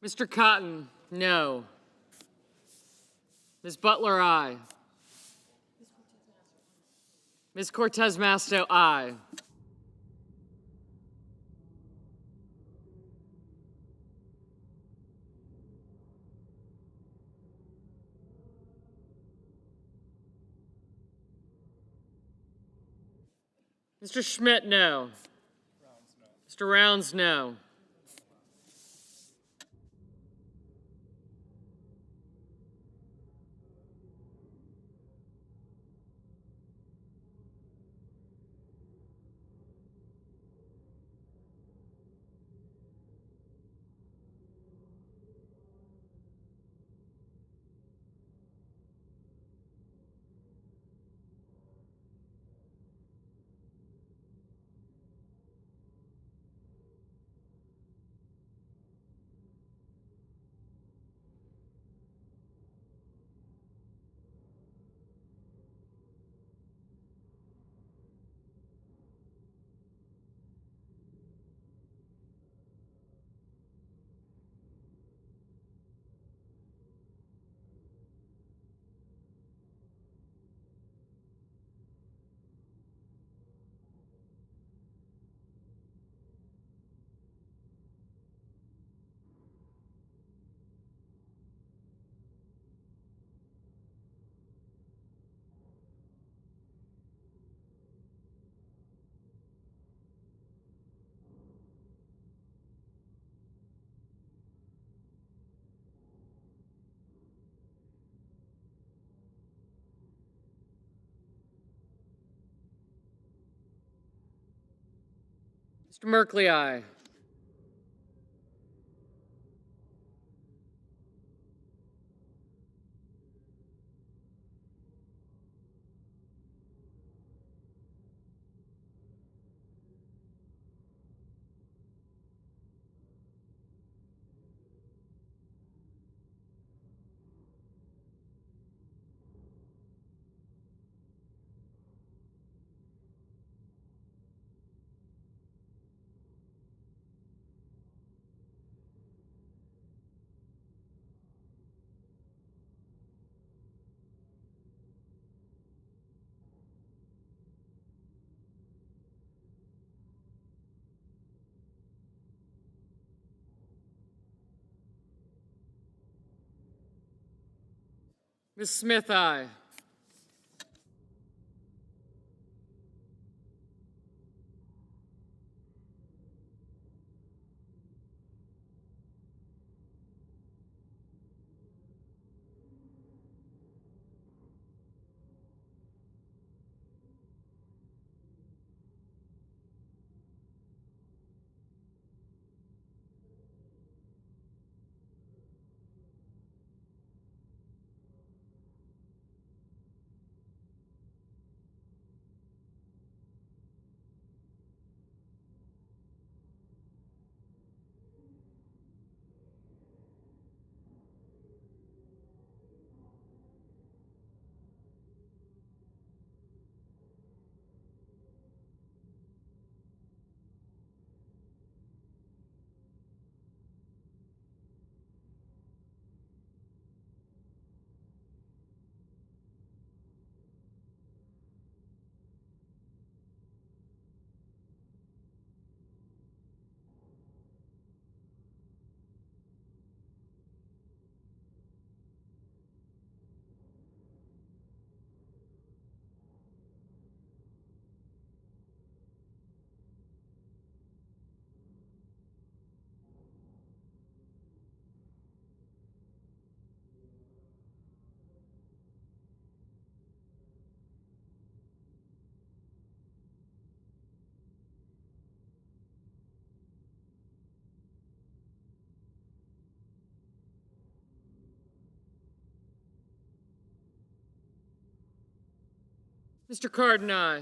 Mr. Cotton, no. Ms. Butler, aye. Ms. Cortez Masto, aye. Mr. Schmidt, no. Mr. Rounds, no. Mr. Merkley, aye. Ms. Smith, aye. Mr. Cardin, aye.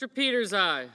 Mr. Peters, aye.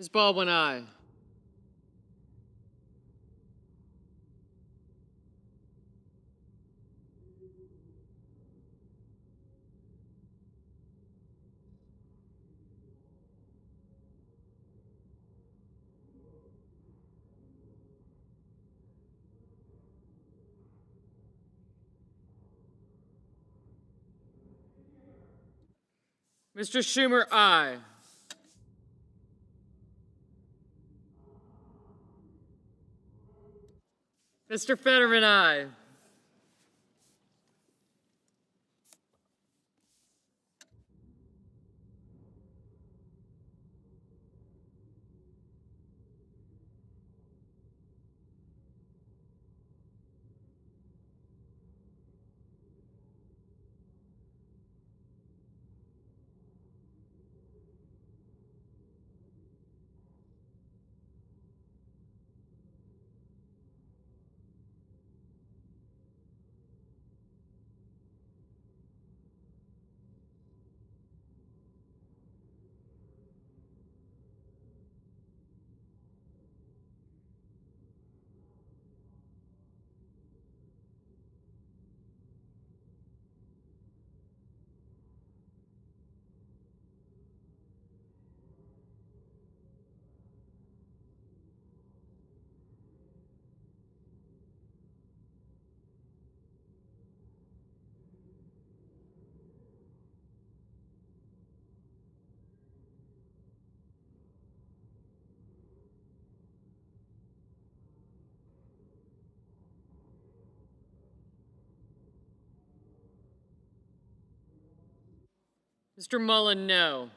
Ms. Baldwin, aye. Mr. Schumer, aye. Mr. Fetterman, aye. Mr. Mullen, no.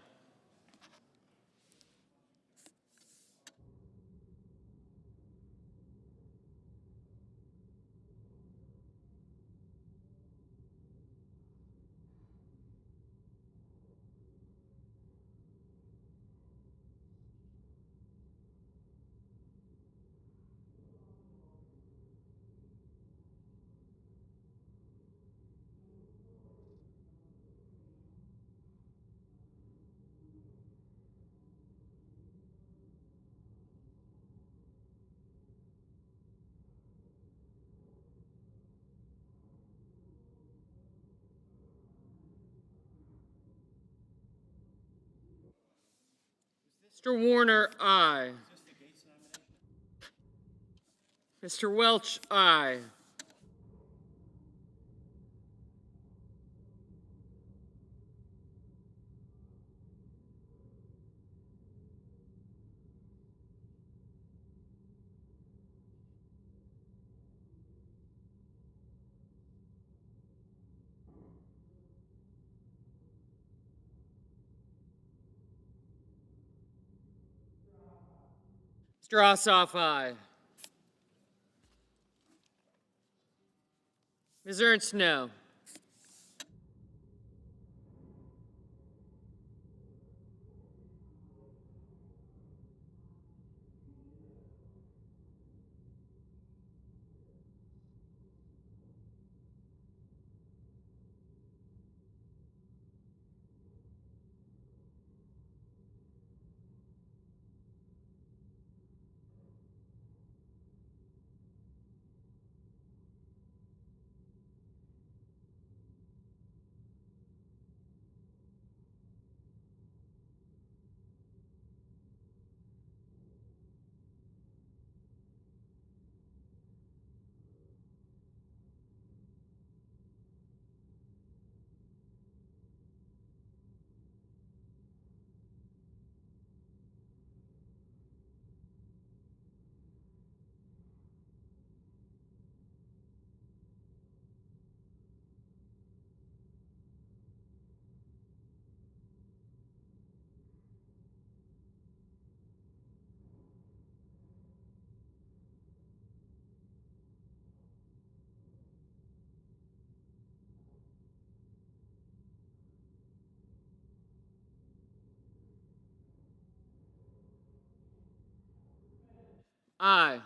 Mr. Warner, aye. Mr. Welch, aye. Mr. Ossoff, aye. Ms. Ernst, no. Aye.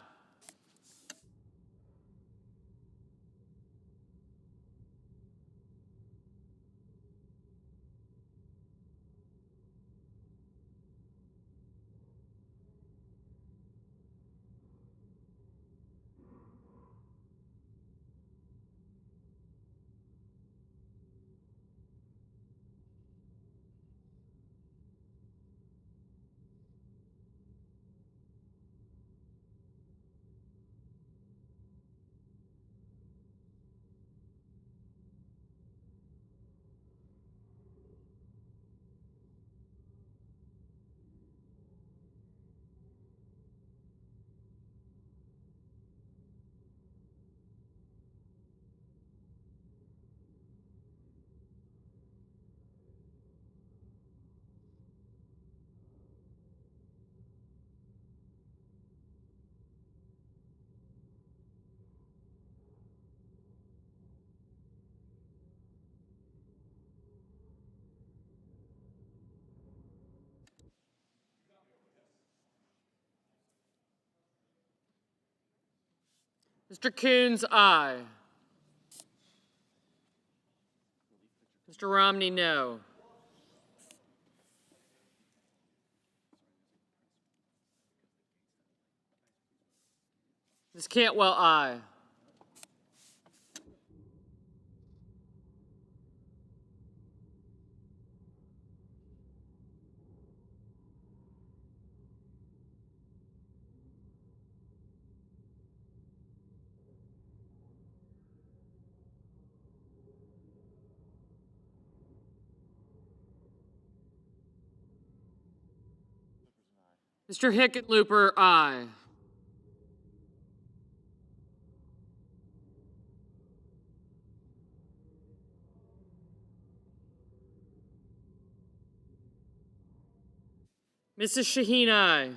Mr. Coons, aye. Mr. Romney, no. Ms. Cantwell, aye. Mr. Hickenlooper, aye. Mrs. Shaheen, aye.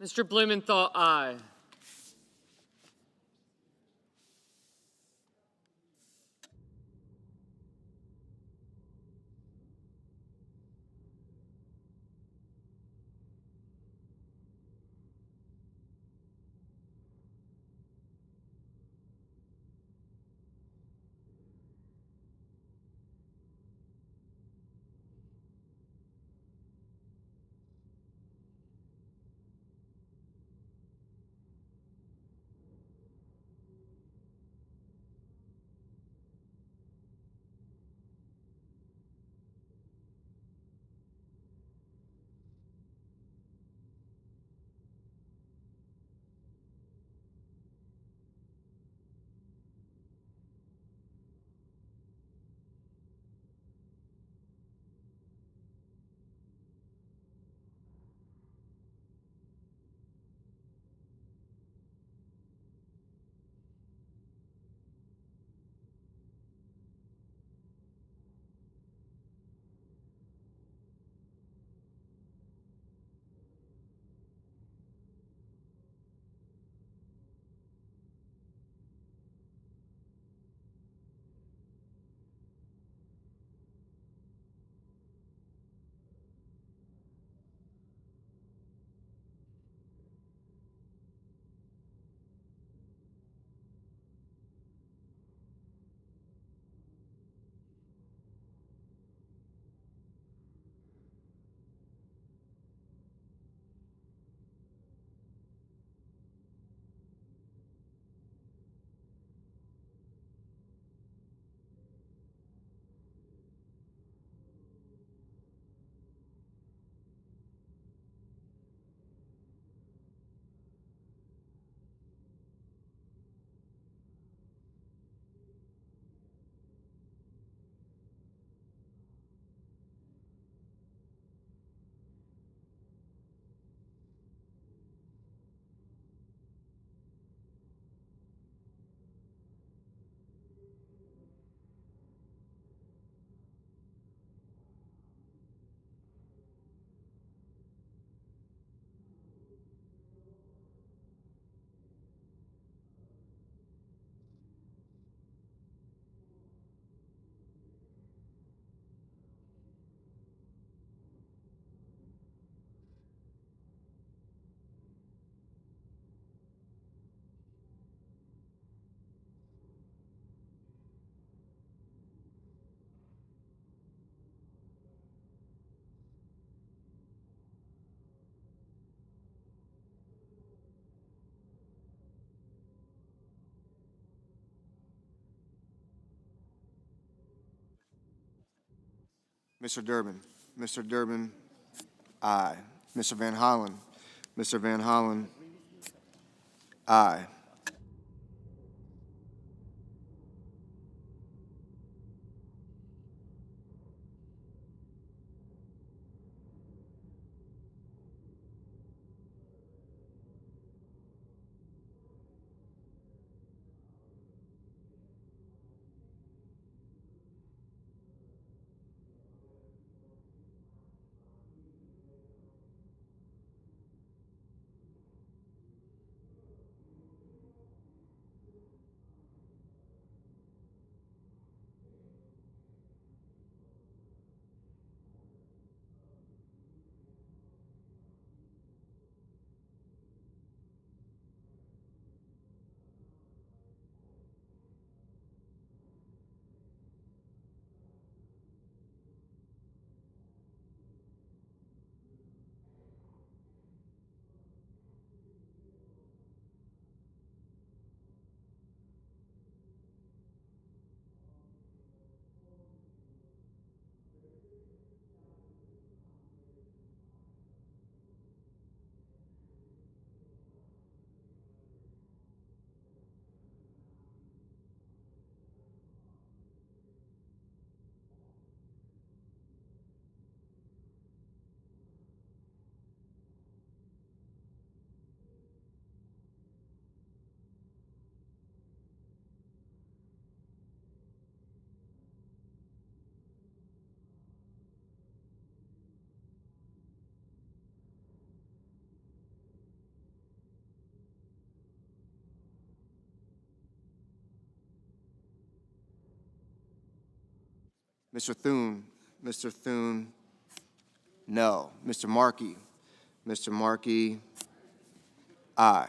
Mr. Blumenthal, aye. Mr. Durbin. Mr. Durbin, aye. Mr. Van Hollen. Mr. Van Hollen, aye. Mr. Thune. Mr. Thune, no. Mr. Markey. Mr. Markey, aye.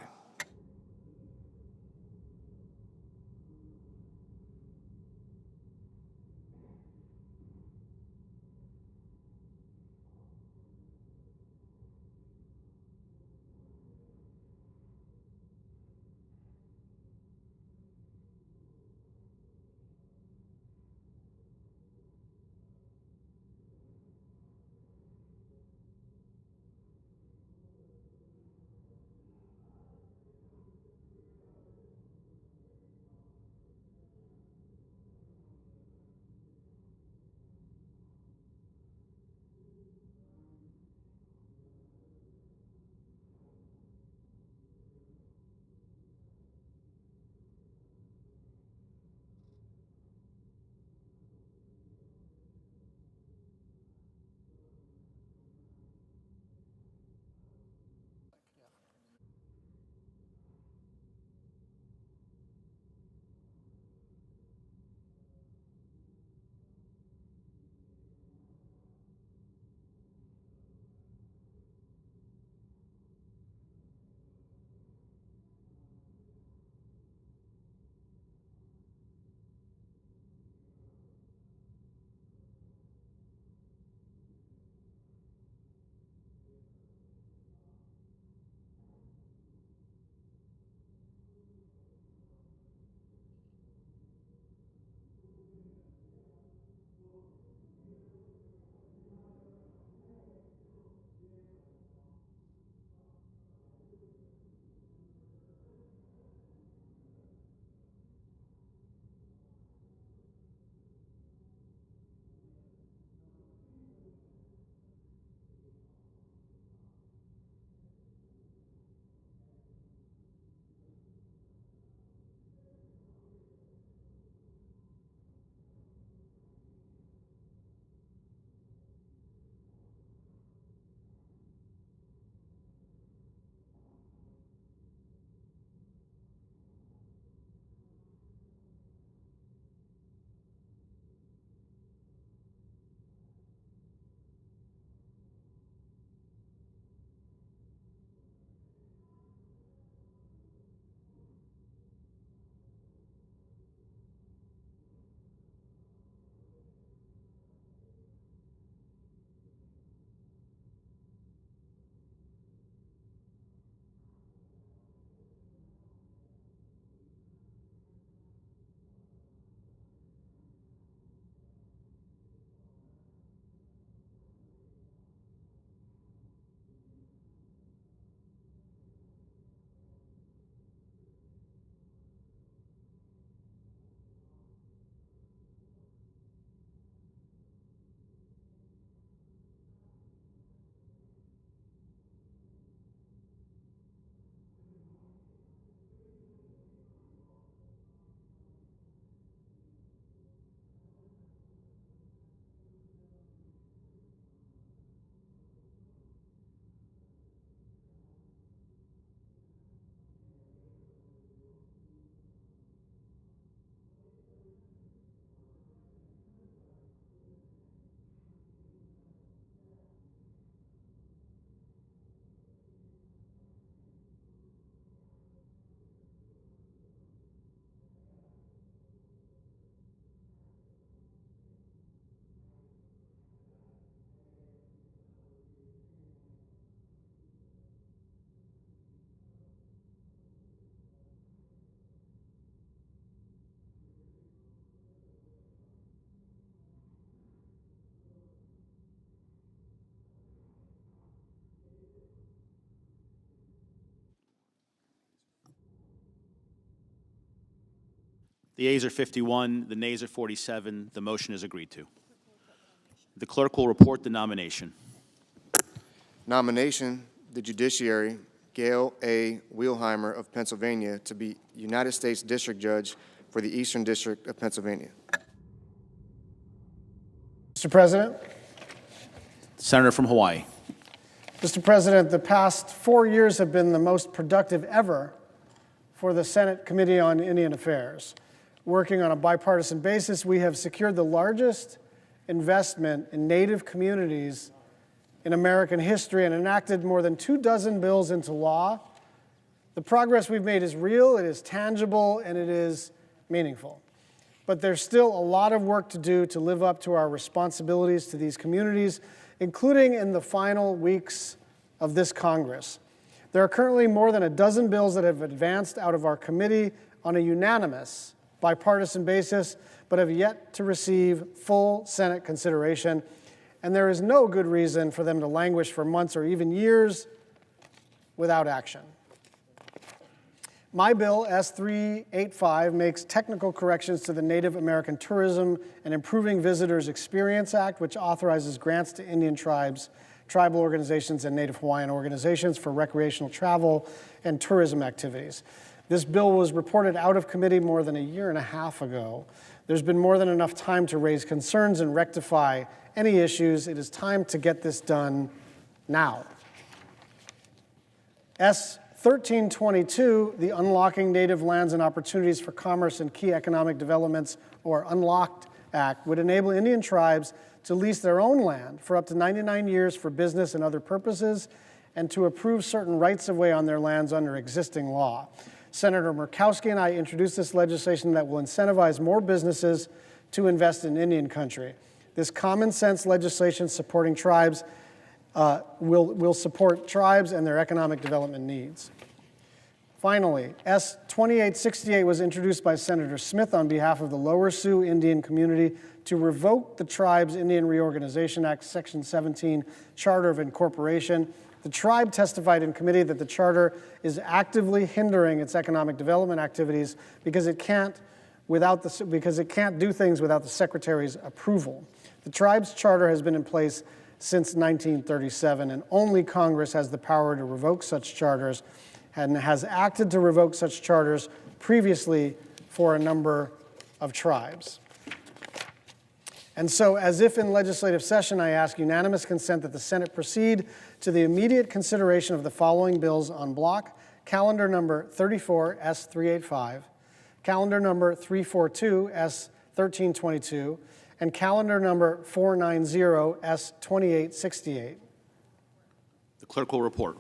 The yeas are 51, the nays are 47. The motion is agreed to. The clerk will report the nomination. Nomination, the judiciary, Gail A. Weilheimer of Pennsylvania to be United States District Judge for the Eastern District of Pennsylvania. Mr. President. Senator from Hawaii. Mr. President, the past 4 years have been the most productive ever for the Senate Committee on Indian Affairs. Working on a bipartisan basis, we have secured the largest investment in Native communities in American history and enacted more than 24 bills into law. The progress we've made is real, it is tangible, and it is meaningful. But there's still a lot of work to do to live up to our responsibilities to these communities, including in the final weeks of this Congress. There are currently more than 12 bills that have advanced out of our committee on a unanimous bipartisan basis, but have yet to receive full Senate consideration, and there is no good reason for them to languish for months or even years without action. My bill, S385, makes technical corrections to the Native American Tourism and Improving Visitors Experience Act, which authorizes grants to Indian tribes, tribal organizations, and Native Hawaiian organizations for recreational travel and tourism activities. This bill was reported out of committee more than a year and a half ago. There's been more than enough time to raise concerns and rectify any issues. It is time to get this done now. S1322, the Unlocking Native Lands and Opportunities for Commerce and Key Economic Developments, or Unlocked Act, would enable Indian tribes to lease their own land for up to 99 years for business and other purposes, and to approve certain rights-of-way on their lands under existing law. Senator Murkowski and I introduced this legislation that will incentivize more businesses to invest in Indian country. This common-sense legislation supporting tribes will support tribes and their economic development needs. Finally, S2868 was introduced by Senator Smith on behalf of the Lower Sioux Indian community to revoke the Tribes Indian Reorganization Act, Section 17, Charter of Incorporation. The tribe testified in committee that the charter is actively hindering its economic development activities because it can't do things without the Secretary's approval. The tribe's charter has been in place since 1937, and only Congress has the power to revoke such charters and has acted to revoke such charters previously for a number of tribes. And so, as if in legislative session, I ask unanimous consent that the Senate proceed to the immediate consideration of the following bills en bloc: calendar number 34, S385, calendar number 342, S1322, and calendar number 490, S2868. The clerk will report.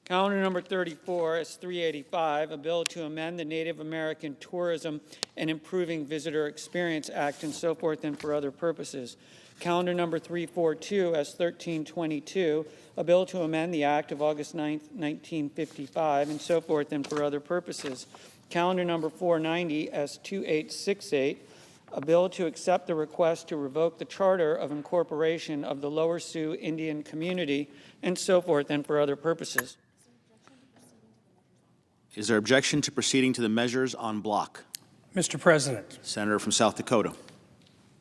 Calendar number 34 is 385, a bill to amend the Native American Tourism and Improving Visitor Experience Act and so forth and for other purposes. Calendar number 342 is 1322, a bill to amend the Act of August 9, 1955 and so forth and for other purposes. Calendar number 490 is 2868, a bill to accept the request to revoke the Charter of Incorporation of the Lower Sioux Indian Community and so forth and for other purposes. Is there objection to proceeding to the measures en bloc? Mr. President. Senator from South Dakota.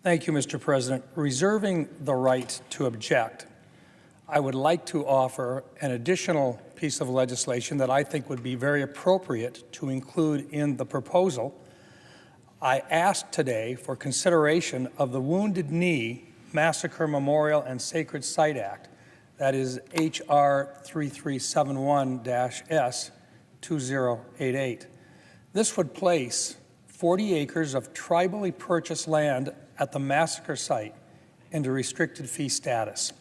Thank you, Mr. President. Reserving the right to object, I would like to offer an additional piece of legislation that I think would be very appropriate to include in the proposal. I asked today for consideration of the Wounded Knee Massacre Memorial and Sacred Site Act, that is H.R. 3371-S2088. This would place 40 acres of tribally purchased land at the massacre site into restricted fee status.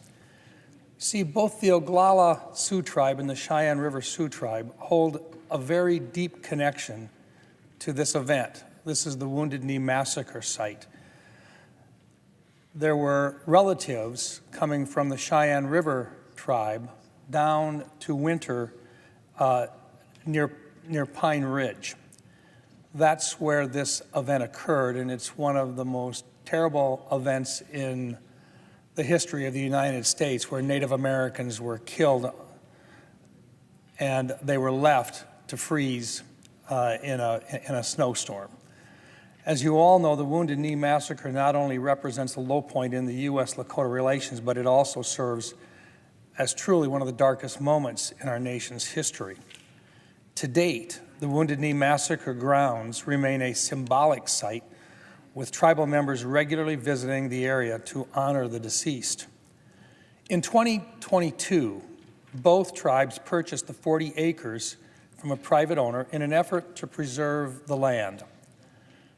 See, both the Oglala Sioux Tribe and the Cheyenne River Sioux Tribe hold a very deep connection to this event. This is the Wounded Knee Massacre site. There were relatives coming from the Cheyenne River Tribe down to winter near Pine Ridge. That's where this event occurred, and it's one of the most terrible events in the history of the United States, where Native Americans were killed and they were left to freeze in a snowstorm. As you all know, the Wounded Knee Massacre not only represents a low point in the U.S.-Lakota relations, but it also serves as truly one of the darkest moments in our nation's history. To date, the Wounded Knee Massacre grounds remain a symbolic site, with tribal members regularly visiting the area to honor the deceased. In 2022, both tribes purchased the 40 acres from a private owner in an effort to preserve the land.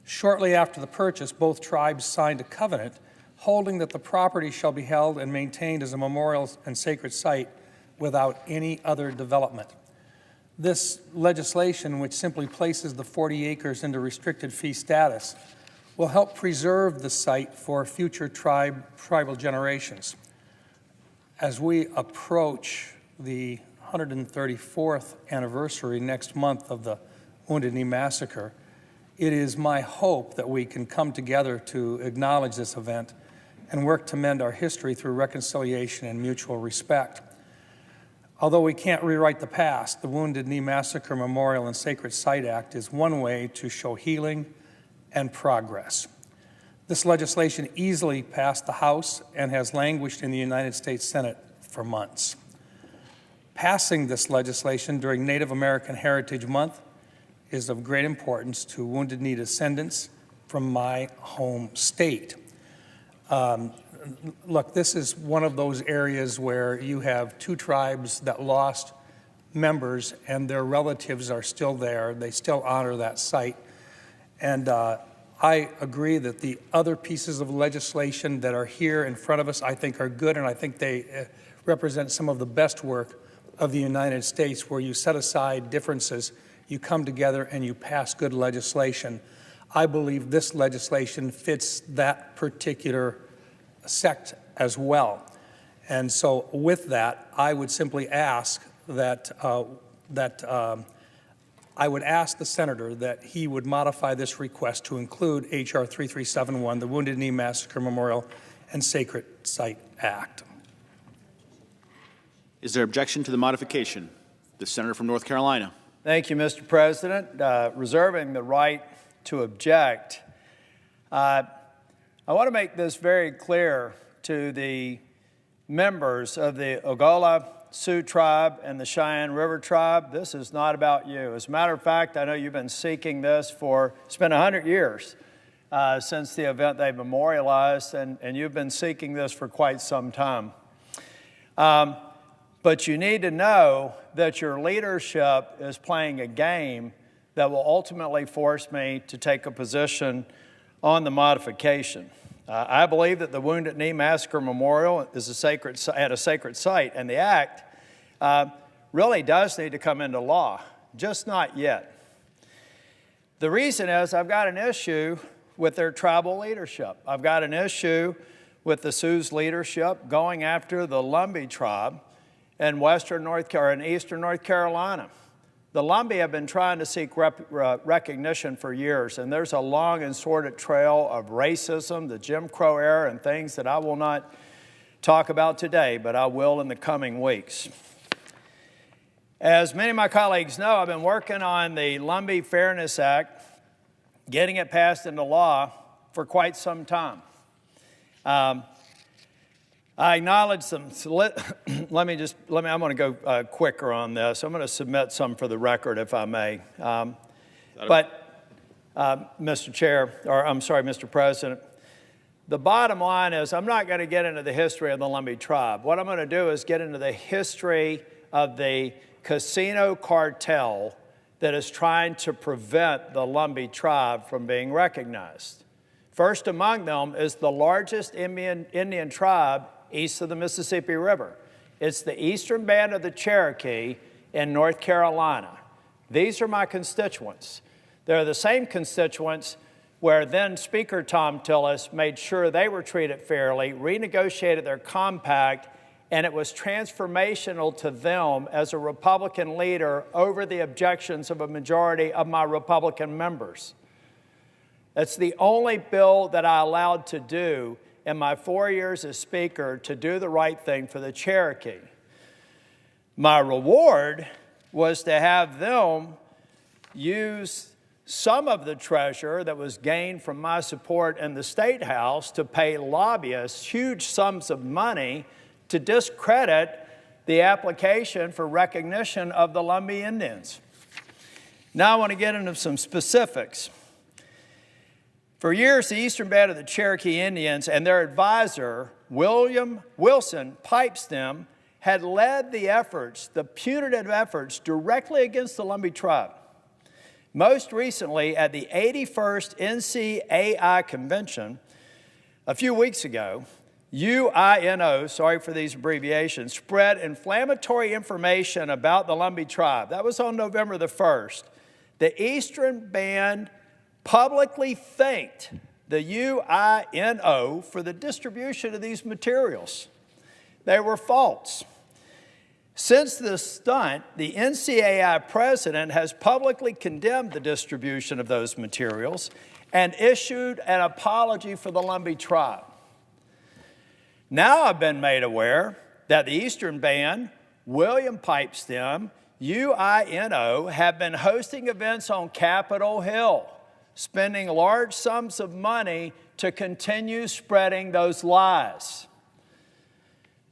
Shortly after the purchase, both tribes signed a covenant holding that the property shall be held and maintained as a memorial and sacred site without any other development. This legislation, which simply places the 40 acres into restricted fee status, will help preserve the site for future tribal generations. As we approach the 134th anniversary next month of the Wounded Knee Massacre, it is my hope that we can come together to acknowledge this event and work to mend our history through reconciliation and mutual respect. Although we can't rewrite the past, the Wounded Knee Massacre Memorial and Sacred Site Act is one way to show healing and progress. This legislation easily passed the House and has languished in the United States Senate for months. Passing this legislation during Native American Heritage Month is of great importance to Wounded Knee descendants from my home state. Look, this is one of those areas where you have two tribes that lost members and their relatives are still there. They still honor that site. And I agree that the other pieces of legislation that are here in front of us, I think are good, and I think they represent some of the best work of the United States, where you set aside differences, you come together and you pass good legislation. I believe this legislation fits that particular sect as well. And so with that, I would simply ask that, I would ask the senator that he would modify this request to include H.R. 3371, the Wounded Knee Massacre Memorial and Sacred Site Act. Is there objection to the modification? The senator from North Carolina. Thank you, Mr. President. Reserving the right to object, I want to make this very clear to the members of the Oglala Sioux Tribe and the Cheyenne River Tribe. This is not about you. As a matter of fact, I know you've been seeking this for, it's been 100 years since the event they memorialized, and you've been seeking this for quite some time. But you need to know that your leadership is playing a game that will ultimately force me to take a position on the modification. I believe that the Wounded Knee Massacre Memorial is at a sacred site, and the act really does need to come into law, just not yet. The reason is I've got an issue with their tribal leadership. I've got an issue with the Sioux leadership going after the Lumbee tribe in eastern North Carolina. The Lumbee have been trying to seek recognition for years, and there's a long and sordid trail of racism, the Jim Crow era, and things that I will not talk about today, but I will in the coming weeks. As many of my colleagues know, I've been working on the Lumbee Fairness Act, getting it passed into law for quite some time. I acknowledge some, I'm going to go quicker on this. I'm going to submit some for the record, if I may. Mr. President, the bottom line is I'm not going to get into the history of the Lumbee tribe. What I'm going to do is get into the history of the casino cartel that is trying to prevent the Lumbee tribe from being recognized. First among them is the largest Indian tribe east of the Mississippi River. It's the Eastern Band of the Cherokee in North Carolina. These are my constituents. They're the same constituents where then Speaker Thom Tillis made sure they were treated fairly, renegotiated their compact, and it was transformational to them as a Republican leader over the objections of a majority of my Republican members. That's the only bill that I allowed to do in my 4 years as Speaker to do the right thing for the Cherokee. My reward was to have them use some of the treasure that was gained from my support in the State House to pay lobbyists huge sums of money to discredit the application for recognition of the Lumbee Indians. Now I want to get into some specifics. For years, the Eastern Band of the Cherokee Indians and their advisor, Wilson Pipestem, had led the efforts, the punitive efforts, directly against the Lumbee tribe. Most recently, at the 81st NCAI Convention, a few weeks ago, UINO, sorry for these abbreviations, spread inflammatory information about the Lumbee tribe. That was on November the 1st. The Eastern Band publicly thanked the UINO for the distribution of these materials. They were false. Since this stunt, the NCAI president has publicly condemned the distribution of those materials and issued an apology for the Lumbee tribe. Now I've been made aware that the Eastern Band, William Pipestem, UINO have been hosting events on Capitol Hill, spending large sums of money to continue spreading those lies.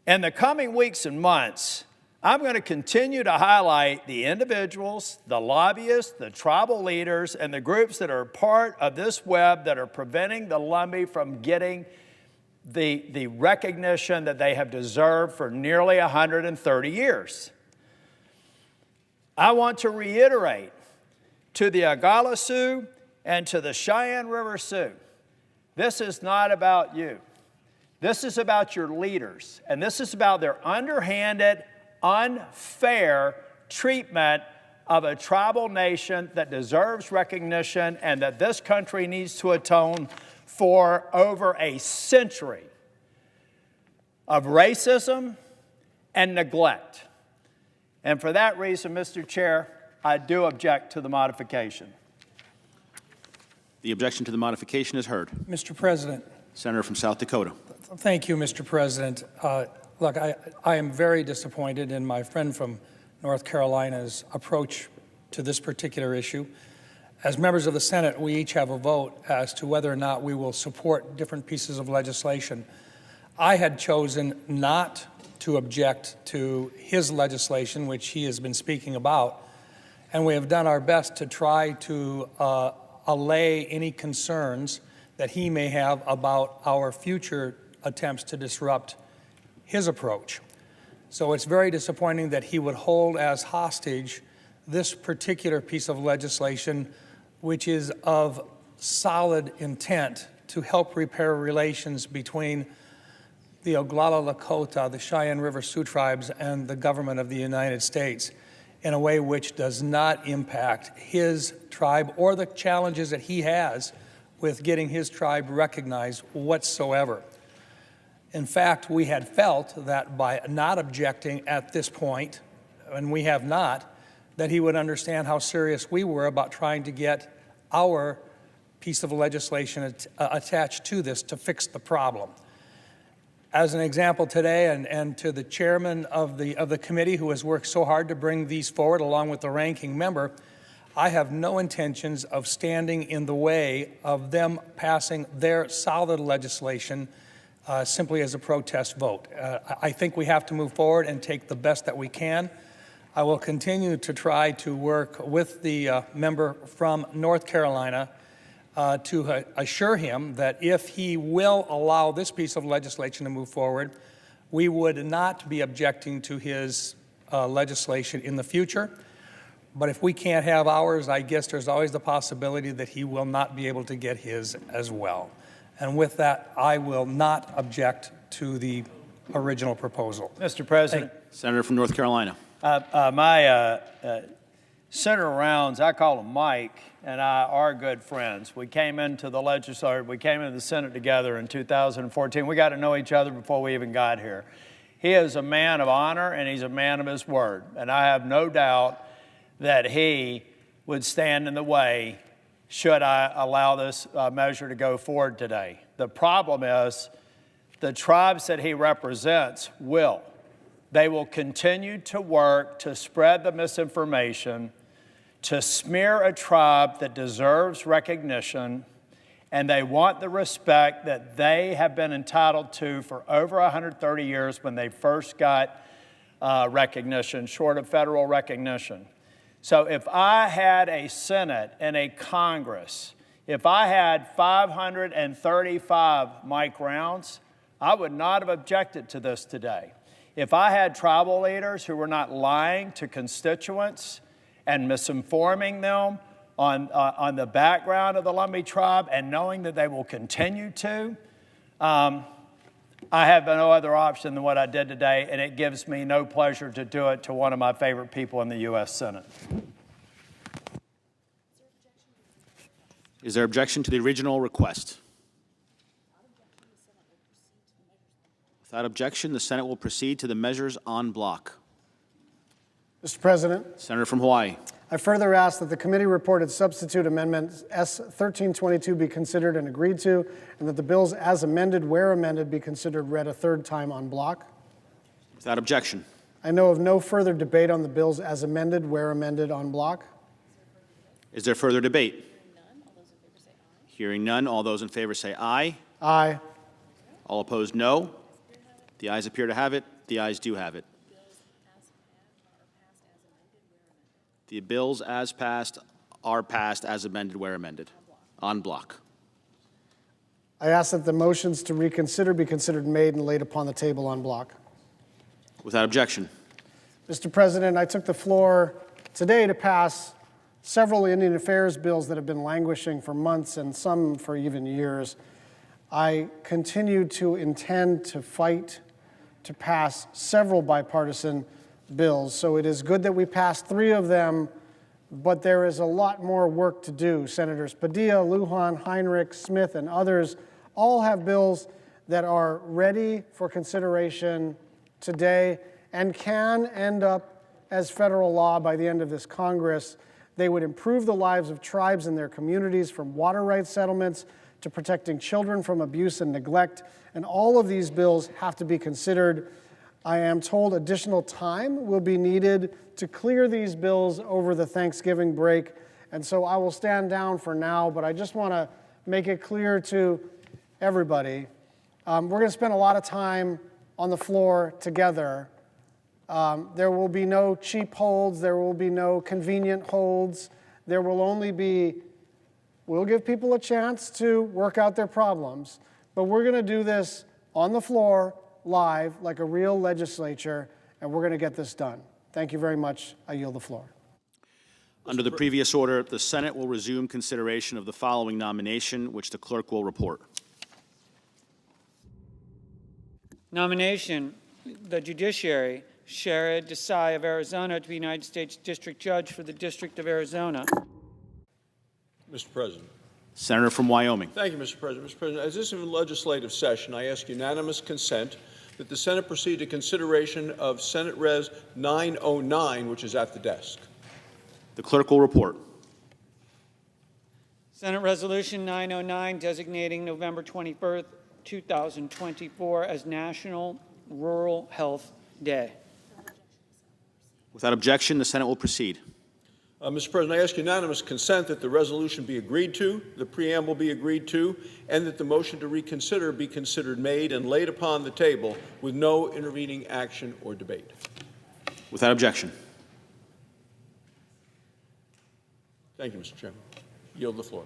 In the coming weeks and months, I'm going to continue to highlight the individuals, the lobbyists, the tribal leaders, and the groups that are part of this web that are preventing the Lumbee from getting the recognition that they have deserved for nearly 130 years. I want to reiterate to the Oglala Sioux and to the Cheyenne River Sioux, this is not about you. This is about your leaders, and this is about their underhanded, unfair treatment of a tribal nation that deserves recognition and that this country needs to atone for over a century of racism and neglect. And for that reason, Mr. Chair, I do object to the modification. The objection to the modification is heard. Mr. President. Senator from South Dakota. Thank you, Mr. President. Look, I am very disappointed in my friend from North Carolina's approach to this particular issue. As members of the Senate, we each have a vote as to whether or not we will support different pieces of legislation. I had chosen not to object to his legislation, which he has been speaking about, and we have done our best to try to allay any concerns that he may have about our future attempts to disrupt his approach. So it's very disappointing that he would hold as hostage this particular piece of legislation, which is of solid intent to help repair relations between the Oglala Lakota, the Cheyenne River Sioux tribes, and the government of the United States in a way which does not impact his tribe or the challenges that he has with getting his tribe recognized whatsoever. In fact, we had felt that by not objecting at this point, and we have not, that he would understand how serious we were about trying to get our piece of legislation attached to this to fix the problem. As an example today, and to the chairman of the committee who has worked so hard to bring these forward along with the ranking member, I have no intentions of standing in the way of them passing their solid legislation simply as a protest vote. I think we have to move forward and take the best that we can. I will continue to try to work with the member from North Carolina to assure him that if he will allow this piece of legislation to move forward, we would not be objecting to his legislation in the future. But if we can't have ours, I guess there's always the possibility that he will not be able to get his as well. And with that, I will not object to the original proposal. Mr. President. Senator from North Carolina. Senator Rounds, I call him Mike, and I are good friends. We came into the legislature, we came into the Senate together in 2014. We got to know each other before we even got here. He is a man of honor, and he's a man of his word. And I have no doubt that he would stand in the way should I allow this measure to go forward today. The problem is the tribes that he represents will. They will continue to work to spread the misinformation, to smear a tribe that deserves recognition, and they want the respect that they have been entitled to for over 130 years when they first got recognition, short of federal recognition. So if I had a Senate and a Congress, if I had 535 Mike Rounds, I would not have objected to this today. If I had tribal leaders who were not lying to constituents and misinforming them on the background of the Lumbee tribe and knowing that they will continue to, I have no other option than what I did today, and it gives me no pleasure to do it to one of my favorite people in the U.S. Senate. Is there objection to the original request? Without objection, the Senate will proceed to the measures en bloc. Mr. President, Senator from Hawaii. I further ask that the committee reported substitute amendment S 1322 be considered and agreed to, and that the bills as amended, where amended, be considered read a third time en bloc. Without objection. I know of no further debate on the bills as amended, where amended en bloc. Is there further debate? Hearing none, all those in favor say aye. Aye. All opposed, no. The ayes appear to have it. The ayes do have it. The bills as passed are passed as amended where amended. En bloc. I ask that the motions to reconsider be considered made and laid upon the table en bloc. Without objection. Mr. President, I took the floor today to pass several Indian Affairs bills that have been languishing for months and some for even years. I continue to intend to fight to pass several bipartisan bills. So it is good that we passed 3 of them, but there is a lot more work to do. Senators Padilla, Lujan, Heinrich, Smith, and others all have bills that are ready for consideration today and can end up as federal law by the end of this Congress. They would improve the lives of tribes and their communities, from water rights settlements to protecting children from abuse and neglect. And all of these bills have to be considered. I am told additional time will be needed to clear these bills over the Thanksgiving break. And so I will stand down for now, but I just want to make it clear to everybody. We're going to spend a lot of time on the floor together. There will be no cheap holds. There will be no convenient holds. There will only be, we'll give people a chance to work out their problems, but we're going to do this on the floor, live, like a real legislature, and we're going to get this done. Thank you very much. I yield the floor. Under the previous order, the Senate will resume consideration of the following nomination, which the clerk will report. Nomination, the judiciary, Sherrod Desai of Arizona to be United States District Judge for the District of Arizona. Mr. President. Senator from Wyoming. Thank you, Mr. President. Mr. President, as this is a legislative session, I ask unanimous consent that the Senate proceed to consideration of Senate Res 909, which is at the desk. The clerk will report. Senate Resolution 909 designating November 21st, 2024 as National Rural Health Day. Without objection, the Senate will proceed. Mr. President, I ask unanimous consent that the resolution be agreed to, the preamble be agreed to, and that the motion to reconsider be considered made and laid upon the table with no intervening action or debate. Without objection. Thank you, Mr. Chairman. Yield the floor.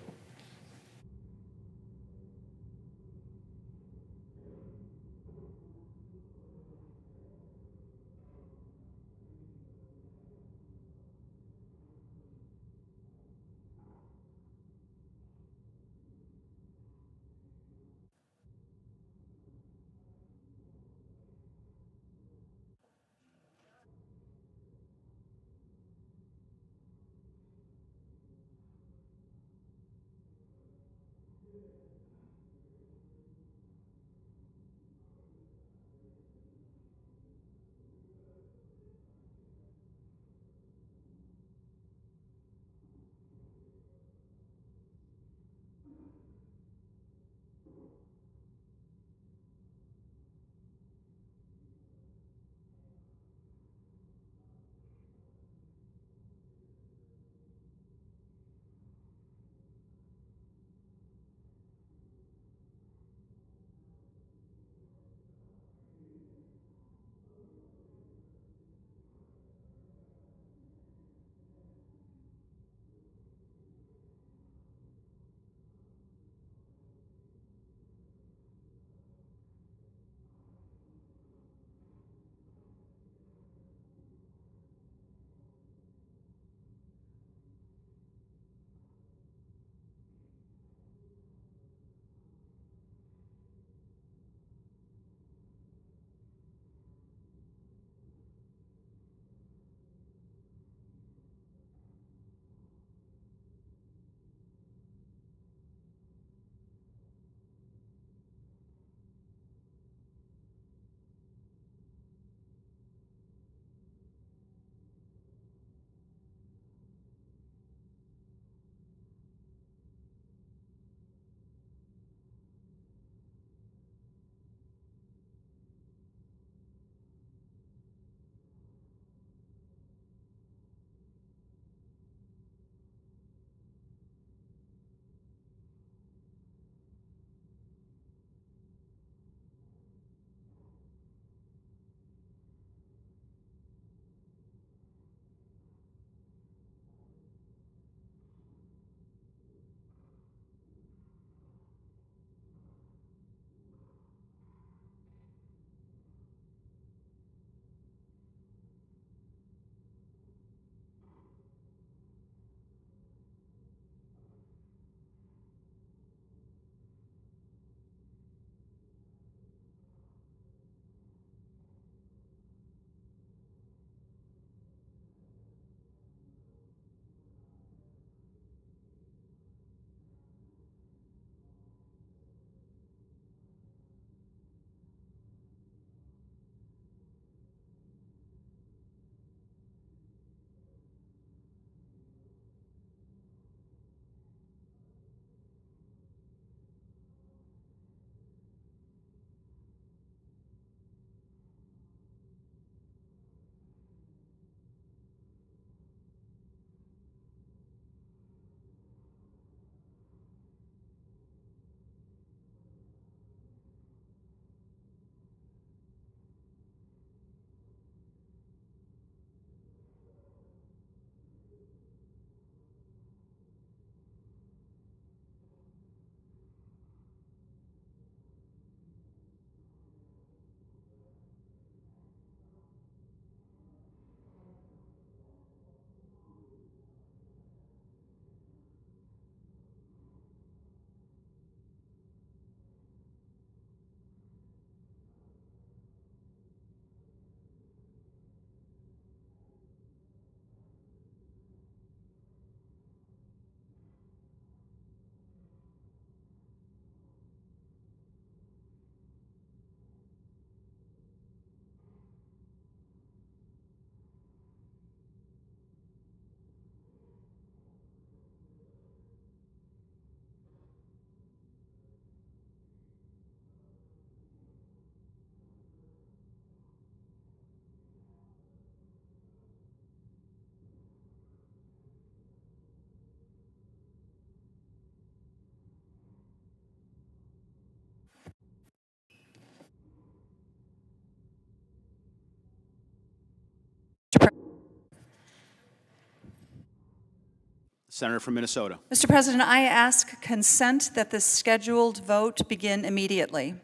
Senator from Minnesota. Mr. President, I ask consent that the scheduled vote begin immediately.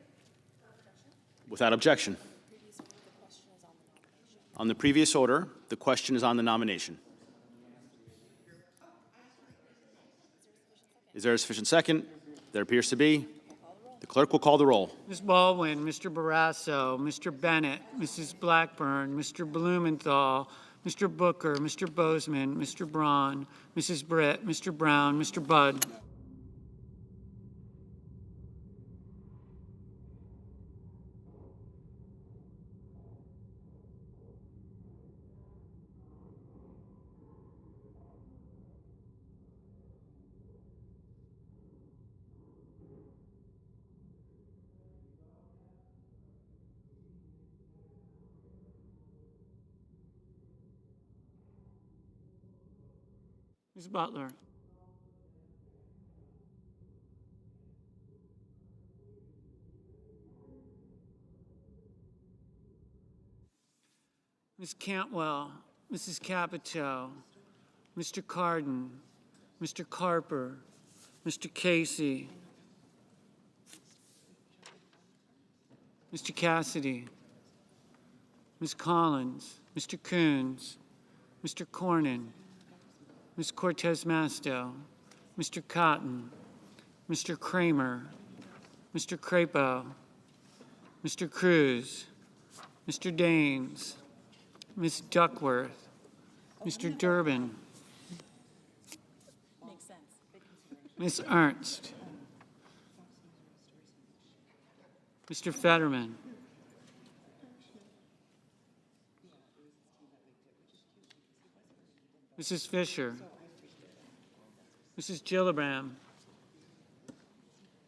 Without objection. On the previous order, the question is on the nomination. Is there a sufficient second? There appears to be. The clerk will call the roll. Ms. Baldwin, Mr. Barrasso, Mr. Bennett, Mrs. Blackburn, Mr. Blumenthal, Mr. Booker, Mr. Bozeman, Mr. Braun, Mrs. Britt, Mr. Brown, Mr. Budd. Ms. Butler. Ms. Cantwell, Mrs. Capito, Mr. Cardin, Mr. Carper, Mr. Casey, Mr. Cassidy, Ms. Collins, Mr. Coons, Mr. Cornyn, Ms. Cortez Masto, Mr. Cotton, Mr. Kramer, Mr. Crapo, Mr. Cruz, Mr. Daines, Ms. Duckworth, Mr. Durbin, Ms. Ernst, Mr. Fetterman, Mrs. Fisher, Mrs. Gillibrand,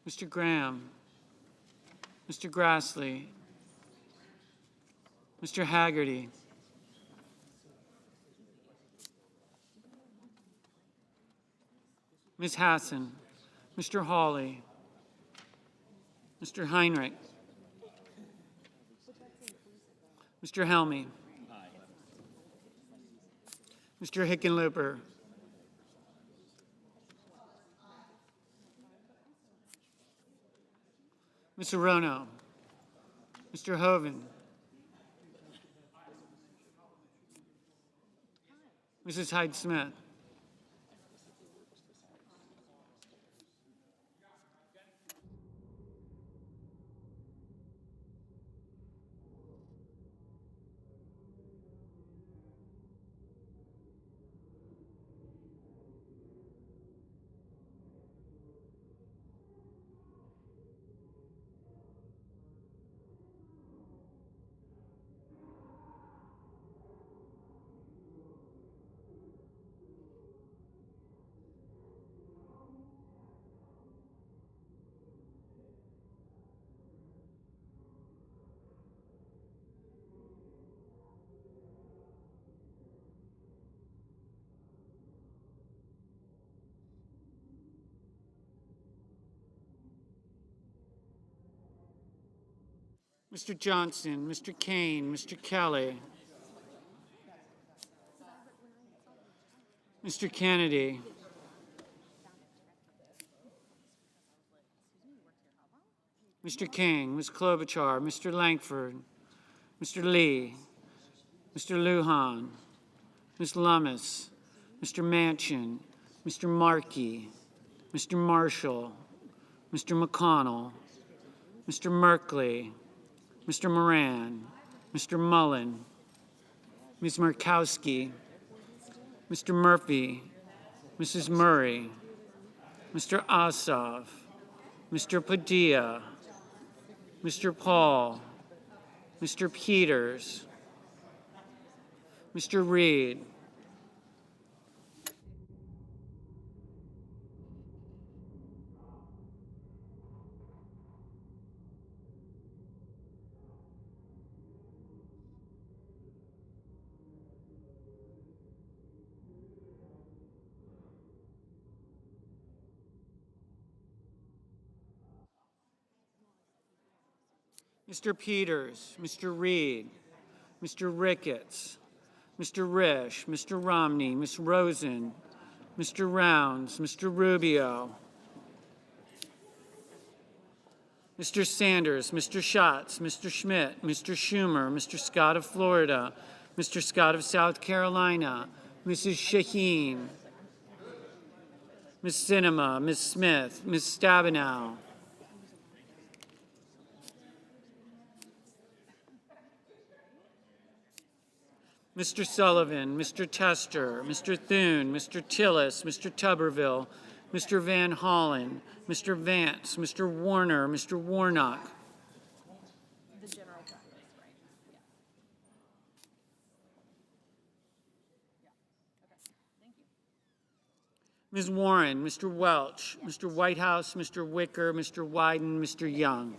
Mr. Graham, Mr. Grassley, Mr. Haggerty, Ms. Hassan, Mr. Hawley, Mr. Heinrich, Mr. Helmy, Mr. Hickenlooper, Ms. Arono, Mr. Hoven, Mrs. Hyde-Smith, Mr. Johnson, Mr. Kane, Mr. Kelly, Mr. Kennedy, Mr. King, Ms. Klobuchar, Mr. Langford, Mr. Lee, Mr. Lujan, Ms. Lummis, Mr. Manchin, Mr. Markey, Mr. Marshall, Mr. McConnell, Mr. Merkley, Mr. Moran, Mr. Mullen, Ms. Murkowski, Mr. Murphy, Mrs. Murray, Mr. Ossoff, Mr. Padilla, Mr. Paul, Mr. Peters, Mr. Reed, Mr. Peters, Mr. Reed, Mr. Ricketts, Mr. Risch, Mr. Romney, Ms. Rosen, Mr. Rounds, Mr. Rubio, Mr. Sanders, Mr. Schatz, Mr. Schmidt, Mr. Schumer, Mr. Scott of Florida, Mr. Scott of South Carolina, Mrs. Shaheen, Ms. Sinema, Ms. Smith, Ms. Stabenow, Mr. Sullivan, Mr. Tester, Mr. Thune, Mr. Tillis, Mr. Tuberville, Mr. Van Hollen, Mr. Vance, Mr. Warner, Mr. Warnock, Ms. Warren, Mr. Welch, Mr. Whitehouse, Mr. Wicker, Mr. Wyden, Mr. Young.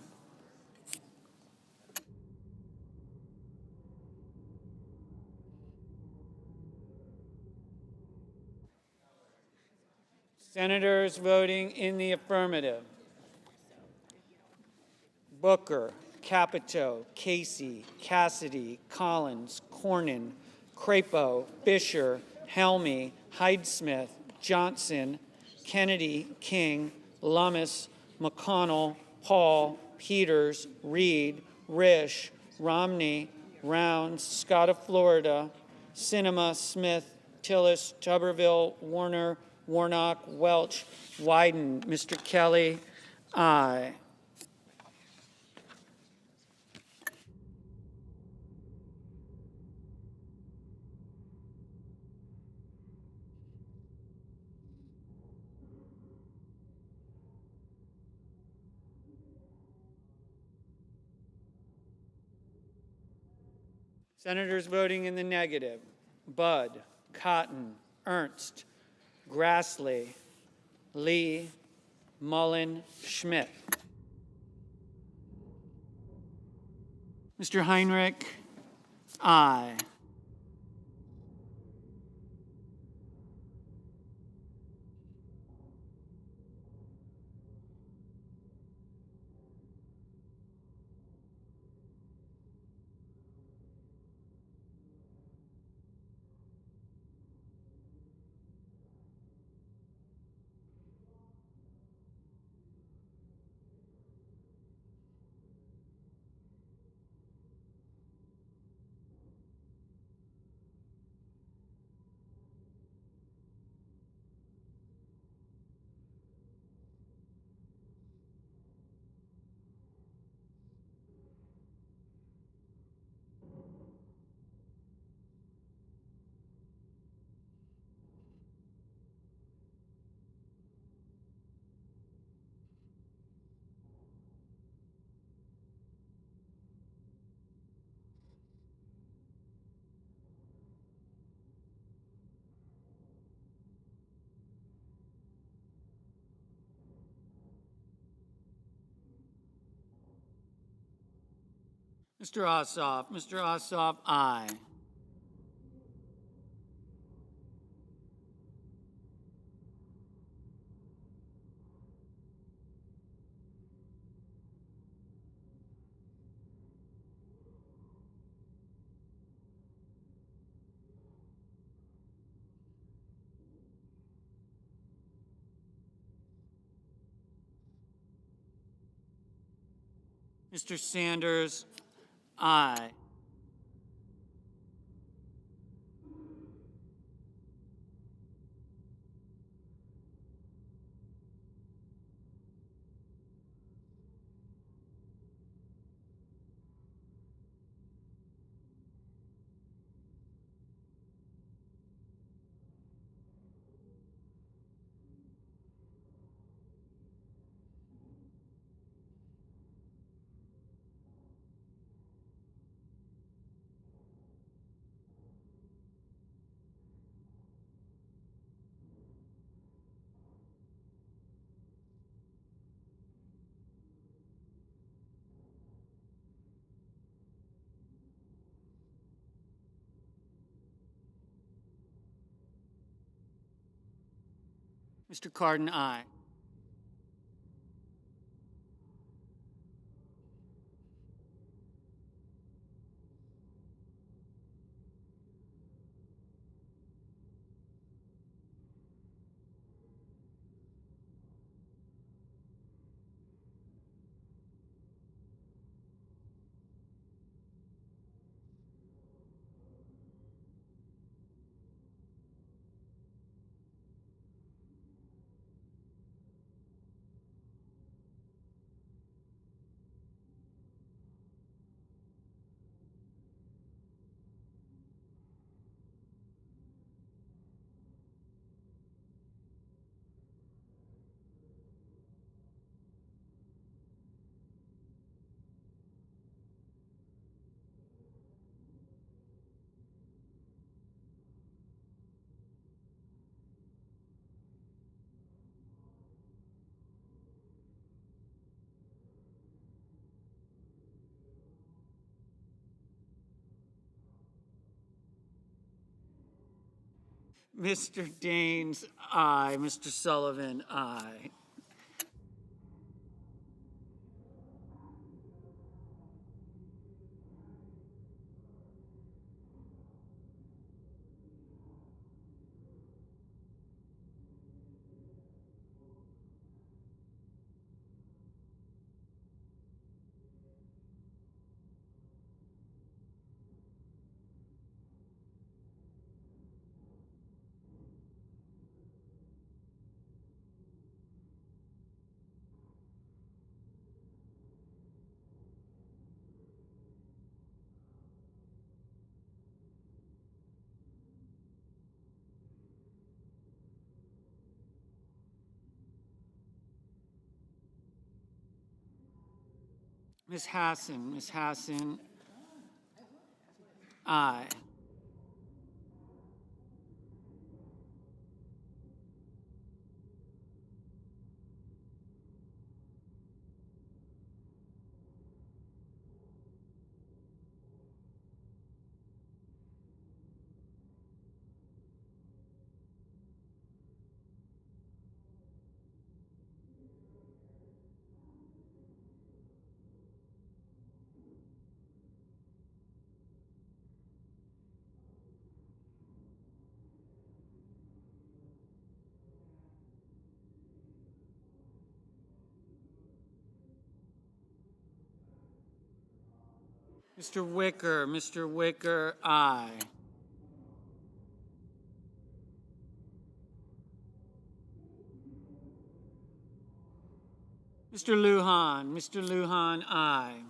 Senators voting in the affirmative: Booker, Capito, Casey, Cassidy, Collins, Cornyn, Crapo, Fisher, Helmy, Hyde-Smith, Johnson, Kennedy, King, Lummis, McConnell, Paul, Peters, Reed, Risch, Romney, Rounds, Scott of Florida, Sinema, Smith, Tillis, Tuberville, Warner, Warnock, Welch, Wyden. Mr. Kelly, aye. Senators voting in the negative: Budd, Cotton, Ernst, Grassley, Lee, Mullen, Schmidt. Mr. Heinrich, aye. Mr. Ossoff, aye. Mr. Sanders, aye. Mr. Cardin, aye. Mr. Daines, aye. Mr. Sullivan, aye. Ms. Hassan, aye. Mr. Wicker, aye. Mr. Lujan, aye.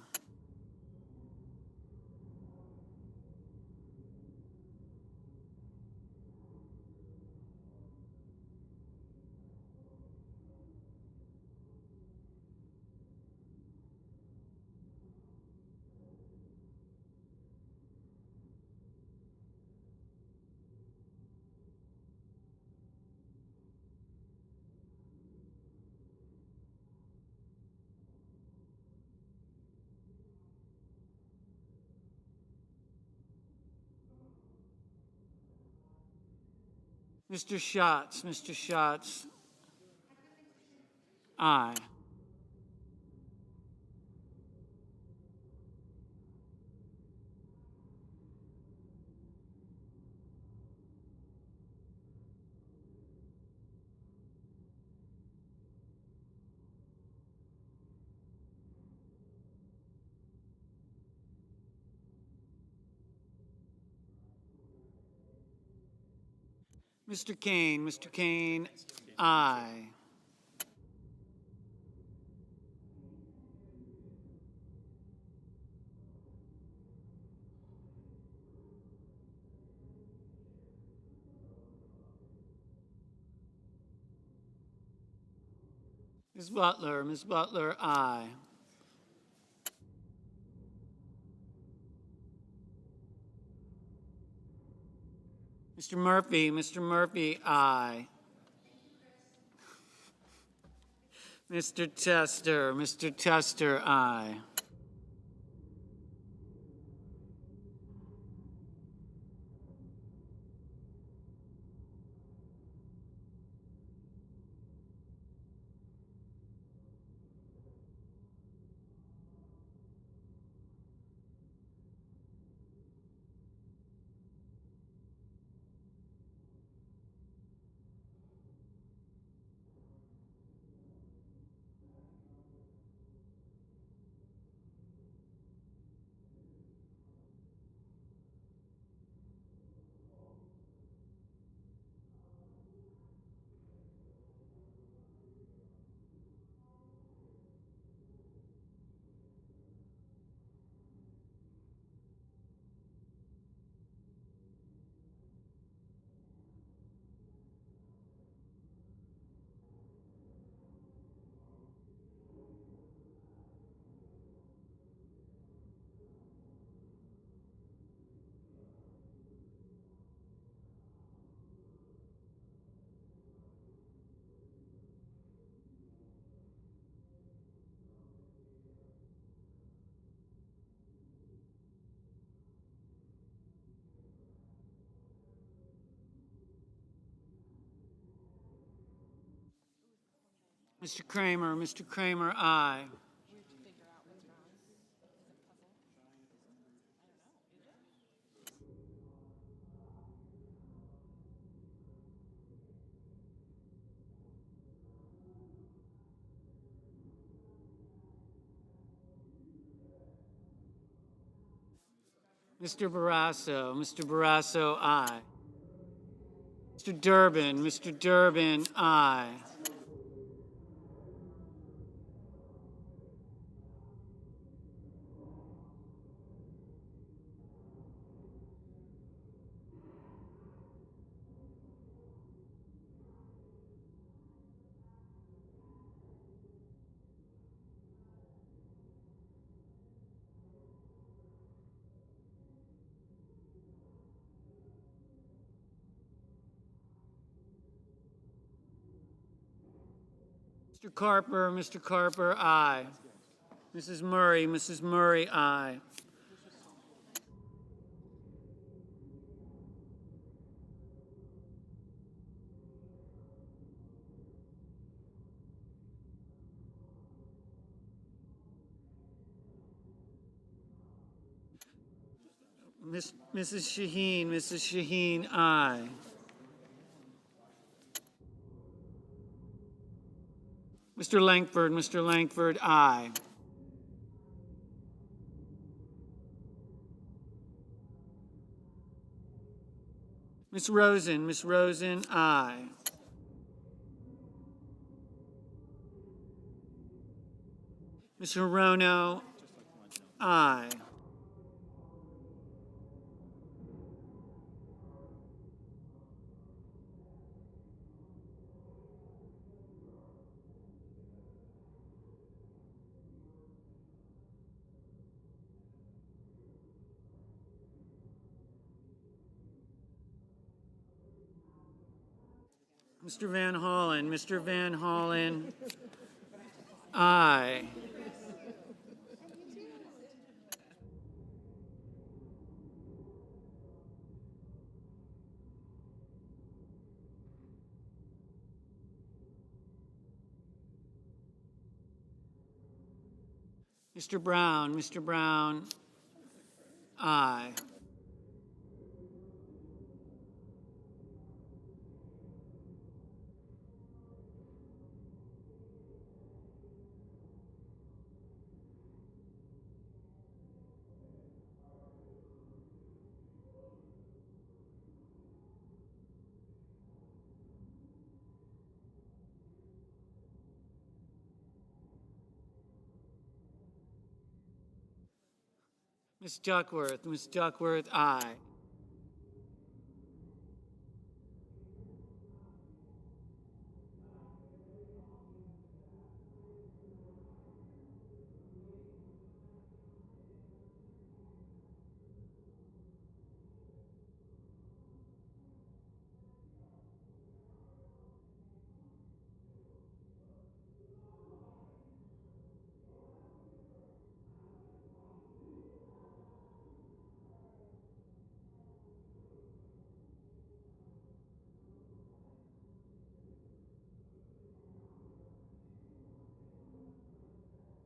Mr. Schatz, aye. Mr. Kane, aye. Ms. Butler, aye. Mr. Murphy, aye. Mr. Tester, aye. Mr. Kramer, aye. Mr. Barrasso, aye. Mr. Durbin, aye. Mr. Carper, aye. Mrs. Murray, aye. Mrs. Shaheen, aye. Mr. Langford, aye. Miss Rosen, aye. Ms. Hirono, aye. Mr. Van Hollen, aye. Mr. Brown, aye. Ms. Duckworth, aye.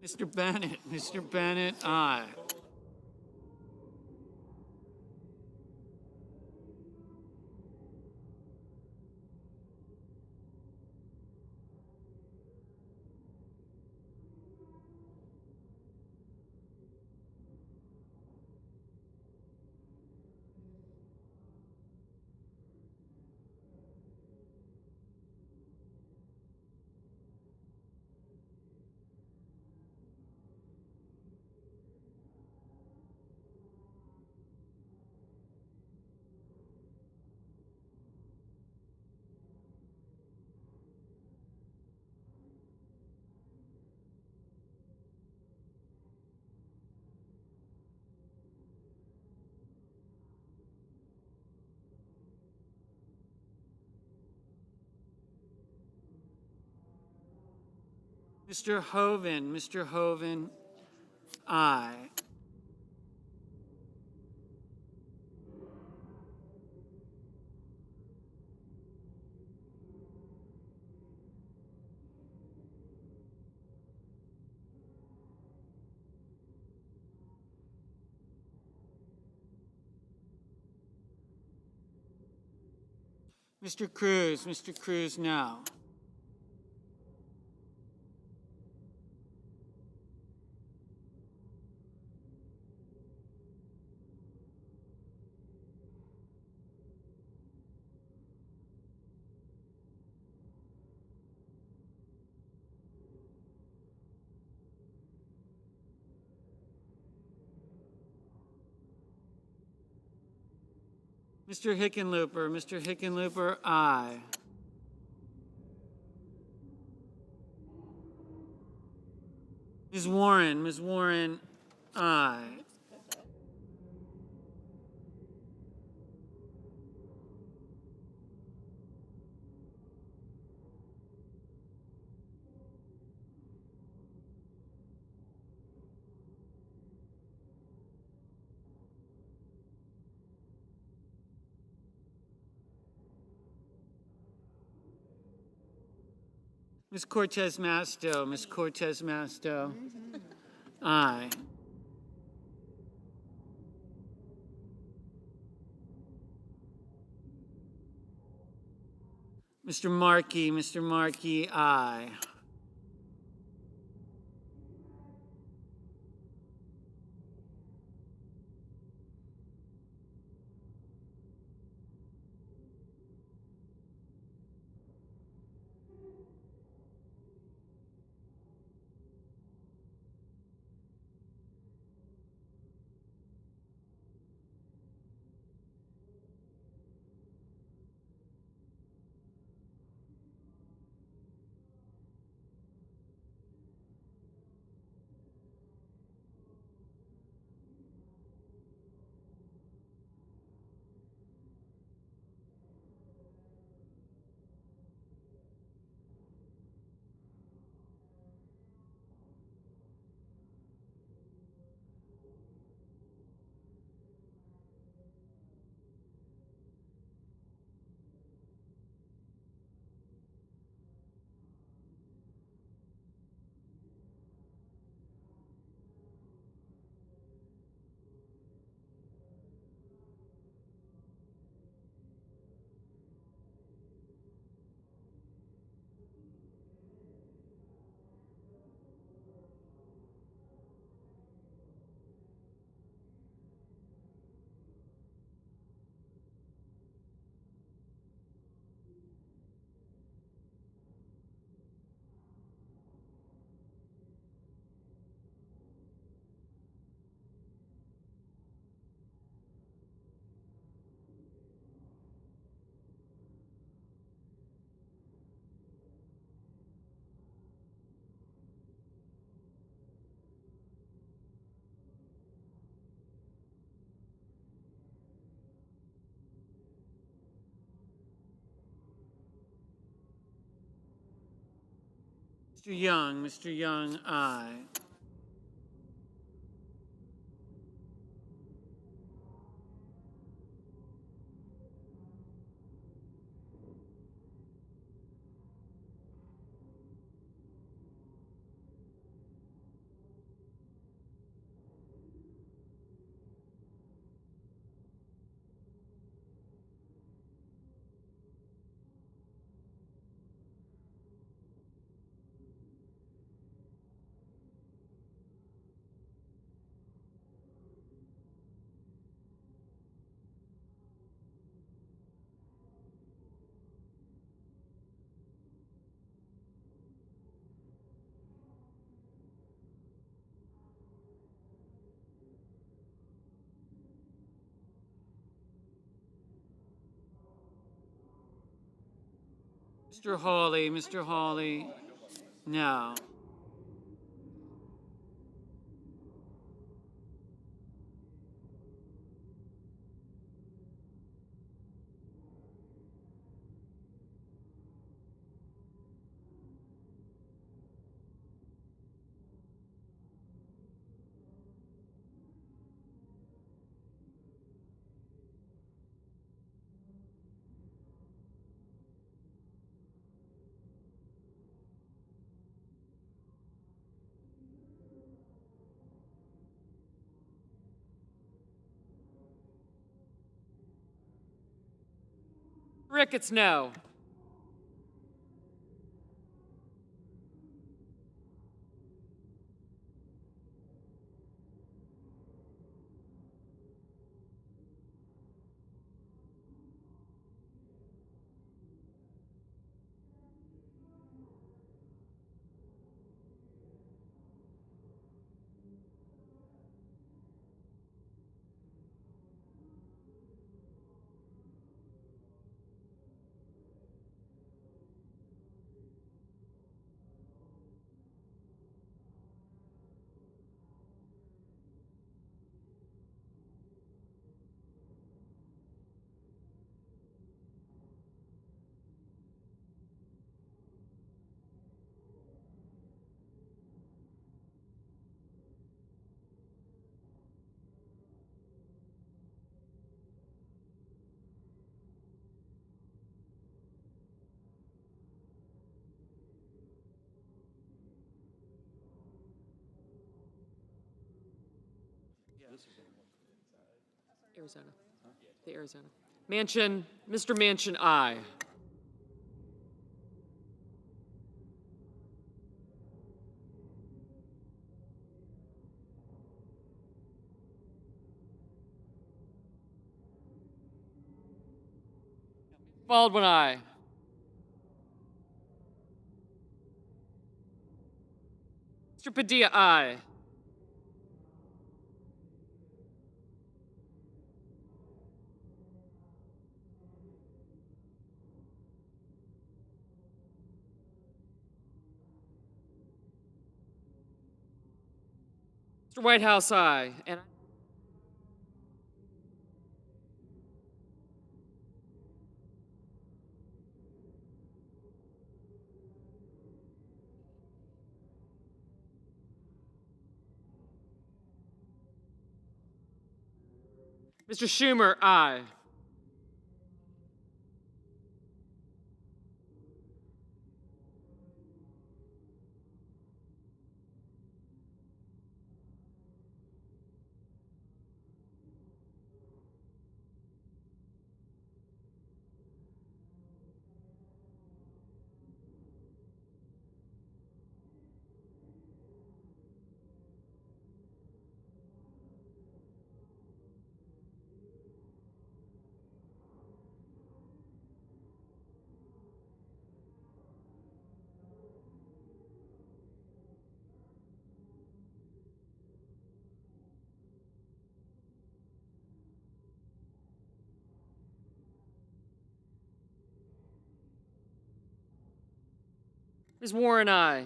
Mr. Bennett, aye. Mr. Hoven, aye. Mr. Cruz, no. Mr. Hickenlooper, aye. Ms. Warren, aye. Ms. Cortez Masto, aye. Mr. Markey, aye. Mr. Young, aye. Mr. Hawley, no. Ricketts, no. Arizona. The Arizona. Manchin, Mr. Manchin, aye. Baldwin, aye. Mr. Padilla, aye. Mr. Whitehouse, aye. And Mr. Schumer, aye. Ms. Warren, aye.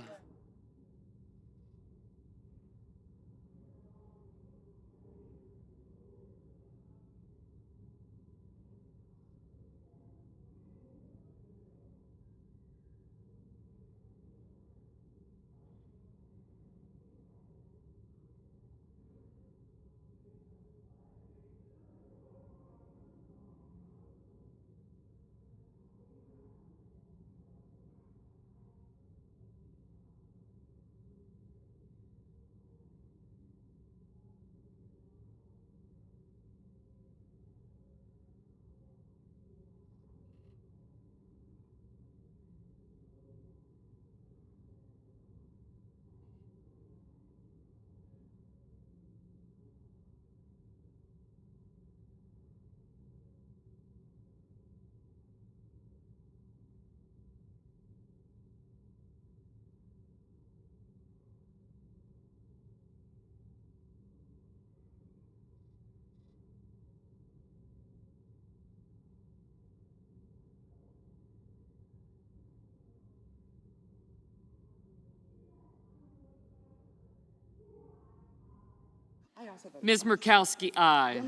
Ms. Murkowski, aye.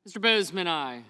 Mr. Bozeman, aye.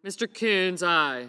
Mr. Coons, aye.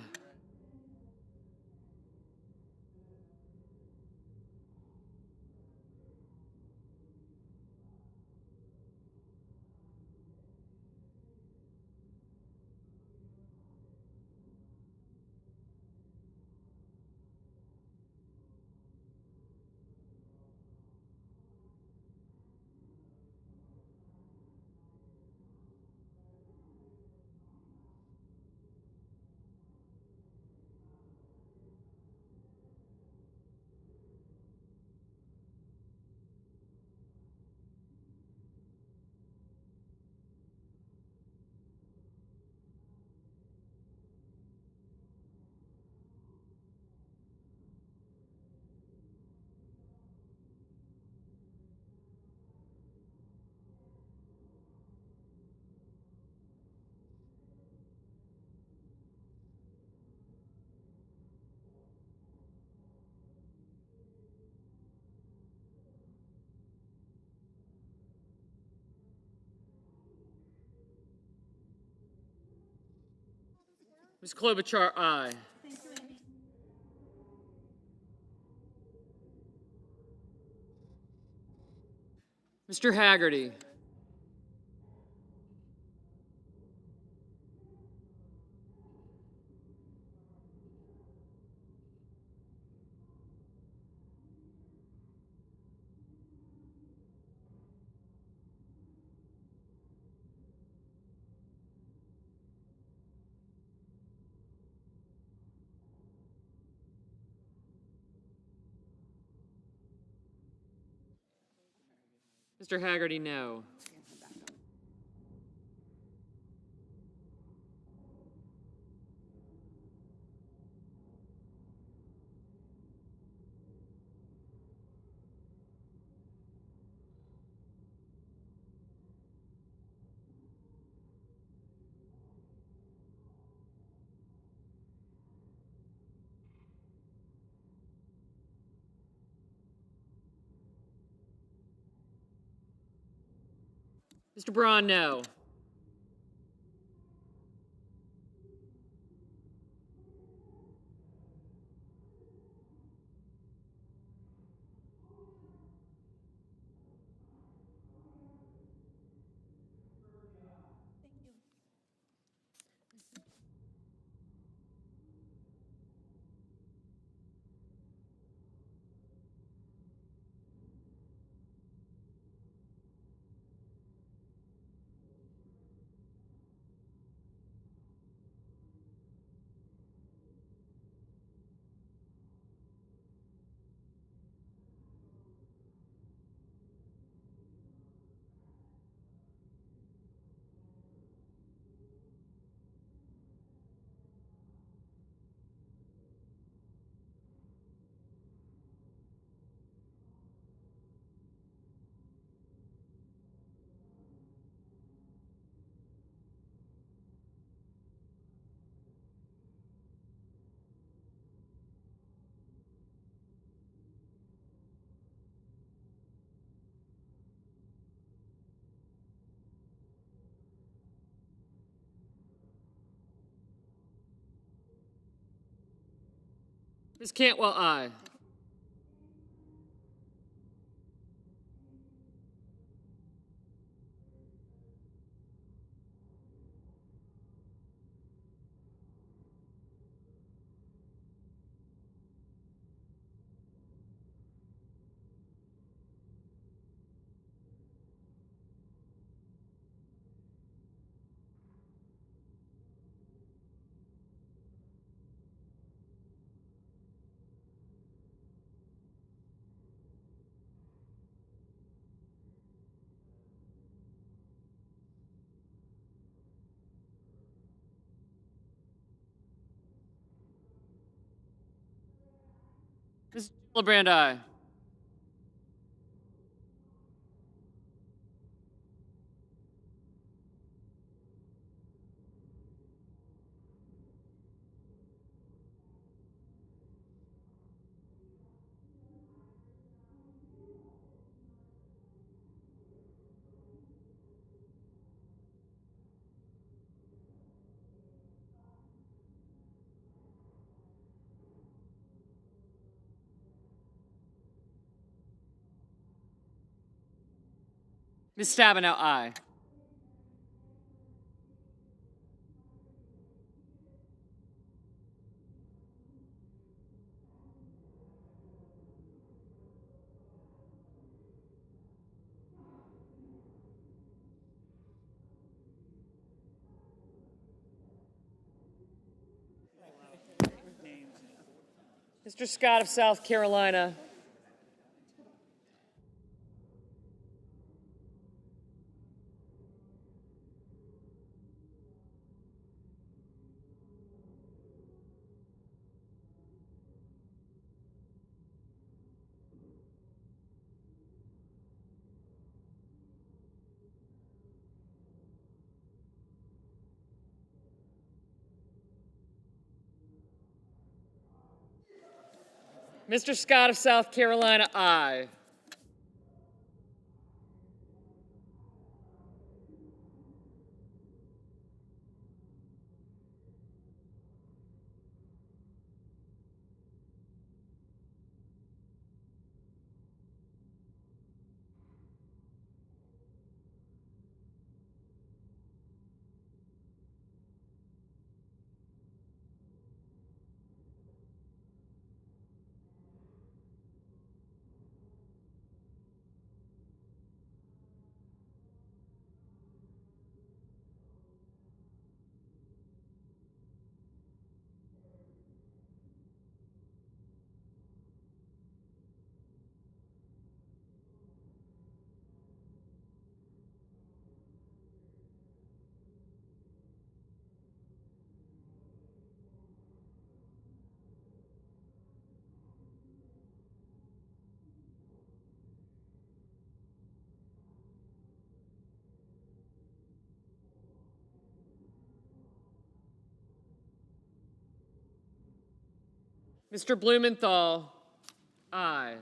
Ms. Klobuchar, aye. Mr. Haggerty. Mr. Haggerty, no. Mr. Braun, no. Ms. Cantwell, aye. Ms. Gillibrand, aye. Ms. Stabenow, aye. Mr. Scott of South Carolina. Mr. Scott of South Carolina, aye. Mr. Blumenthal, aye.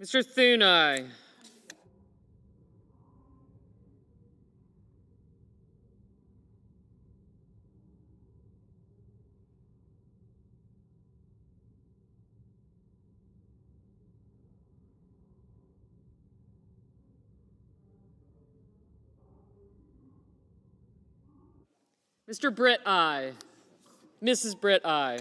Mr. Thune, aye. Mr. Britt, aye. Mrs. Britt, aye.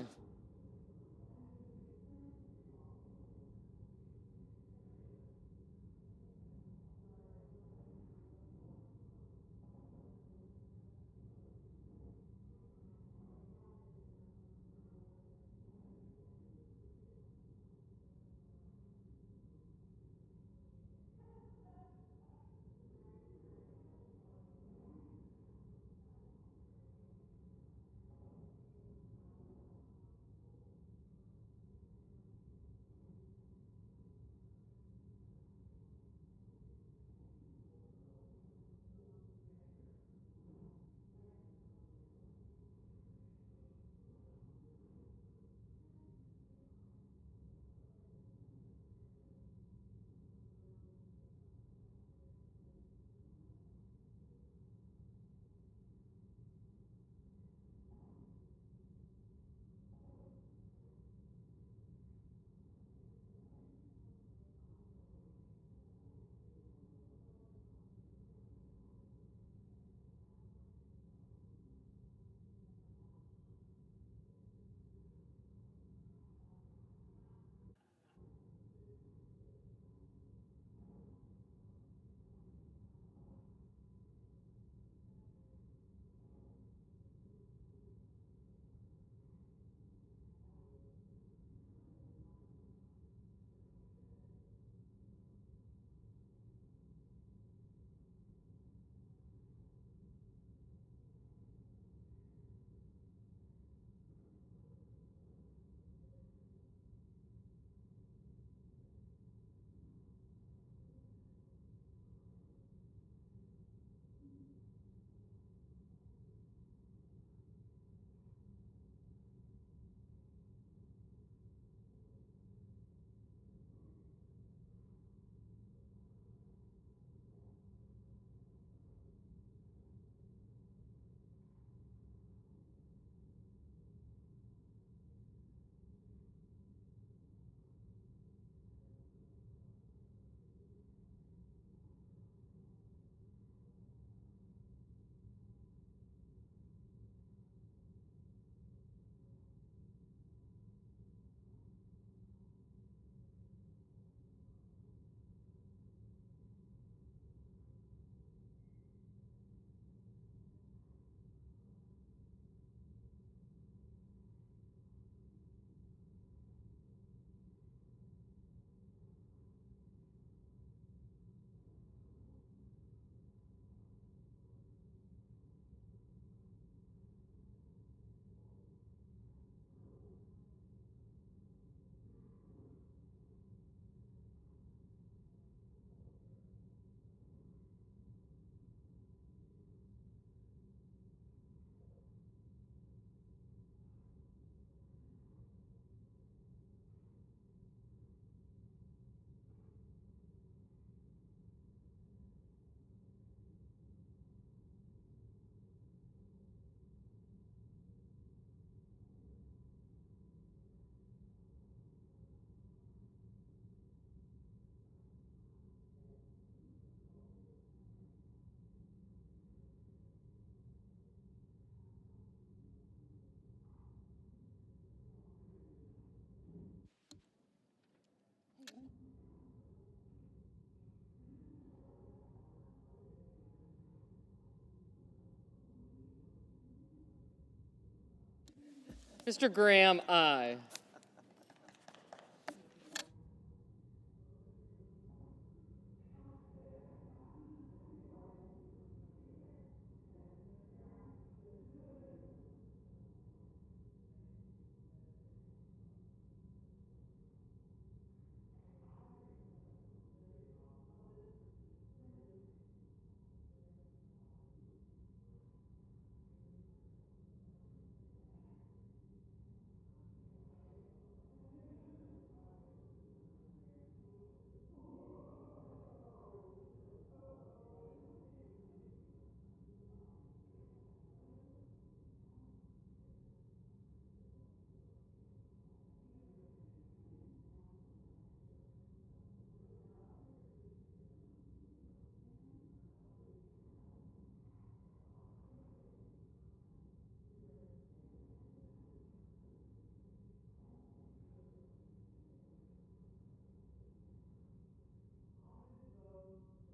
Mr. Graham, aye.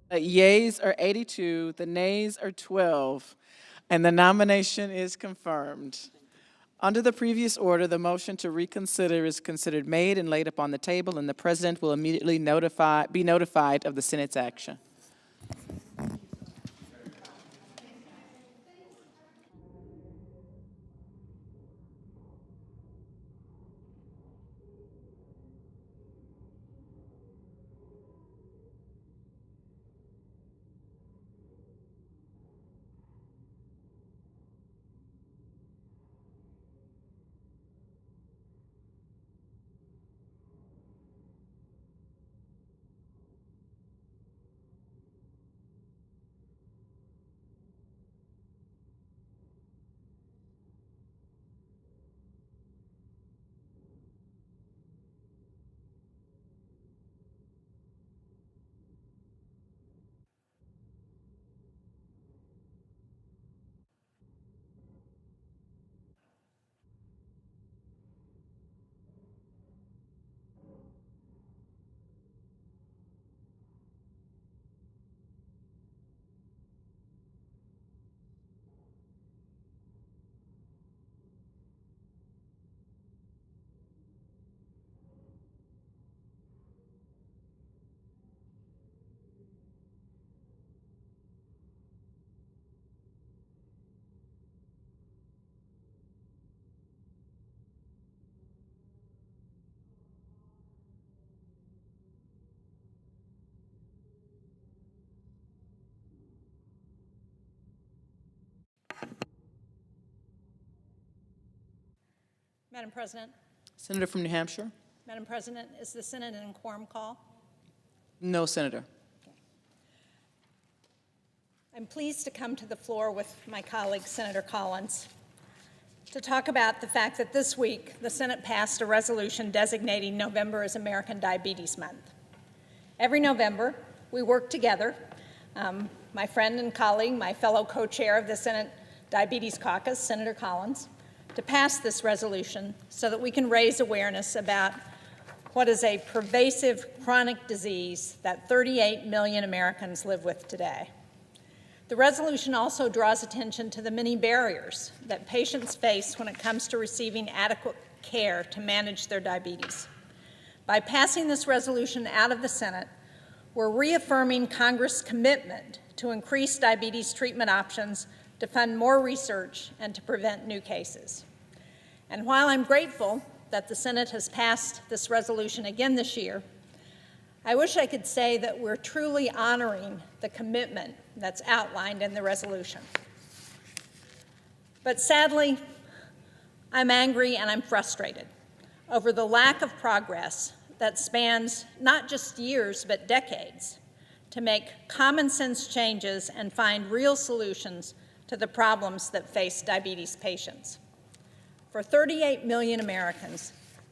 The yeas are 82, the nays are 12, and the nomination is confirmed. Under the previous order, the motion to reconsider is considered made and laid upon the table, and the President will immediately be notified of the Senate's action. Madam President. Senator from New Hampshire? Madam President, is the Senate in quorum call? No, Senator. I'm pleased to come to the floor with my colleague, Senator Collins, to talk about the fact that this week the Senate passed a resolution designating November as American Diabetes Month. Every November, we work together, my friend and colleague, my fellow co-chair of the Senate Diabetes Caucus, Senator Collins, to pass this resolution so that we can raise awareness about what is a pervasive chronic disease that 38 million Americans live with today. The resolution also draws attention to the many barriers that patients face when it comes to receiving adequate care to manage their diabetes. By passing this resolution out of the Senate, we're reaffirming Congress' commitment to increase diabetes treatment options, to fund more research, and to prevent new cases. And while I'm grateful that the Senate has passed this resolution again this year, I wish I could say that we're truly honoring the commitment that's outlined in the resolution. But sadly, I'm angry and I'm frustrated over the lack of progress that spans not just years but decades to make common sense changes and find real solutions to the problems that face diabetes patients. For 38 million Americans,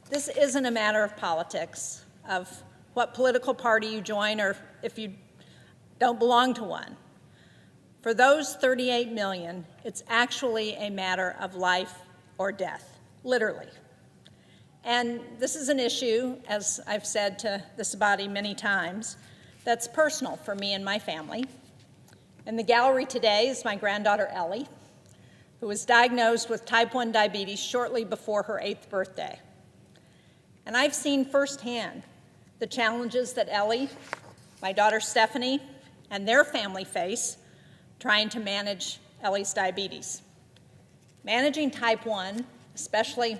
this isn't a matter of politics, of what political party you join or if you don't belong to one. For those 38 million, it's actually a matter of life or death, literally. And this is an issue, as I've said to this body many times, that's personal for me and my family. In the gallery today is my granddaughter Ellie, who was diagnosed with type 1 diabetes shortly before her 8th birthday. And I've seen firsthand the challenges that Ellie, my daughter Stephanie, and their family face trying to manage Ellie's diabetes. Managing type 1, especially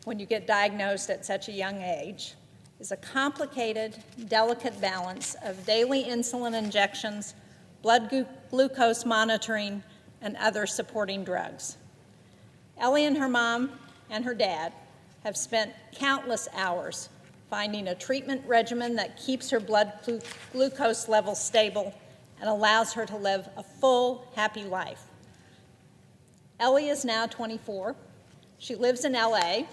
when you get diagnosed at such a young age, is a complicated, delicate balance of daily insulin injections, blood glucose monitoring, and other supporting drugs. Ellie and her mom and her dad have spent countless hours finding a treatment regimen that keeps her blood glucose levels stable and allows her to live a full, happy life. Ellie is now 24. She lives in LA,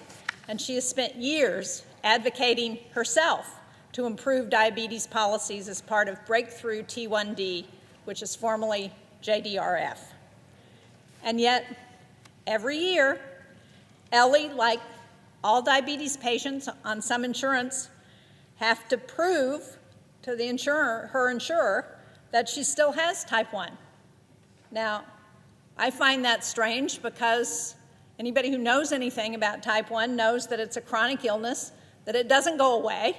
and she has spent years advocating herself to improve diabetes policies as part of Breakthrough T1D, which is formerly JDRF. And yet, every year, Ellie, like all diabetes patients on some insurance, have to prove to the her insurer, that she still has type 1. Now, I find that strange because anybody who knows anything about type 1 knows that it's a chronic illness, that it doesn't go away.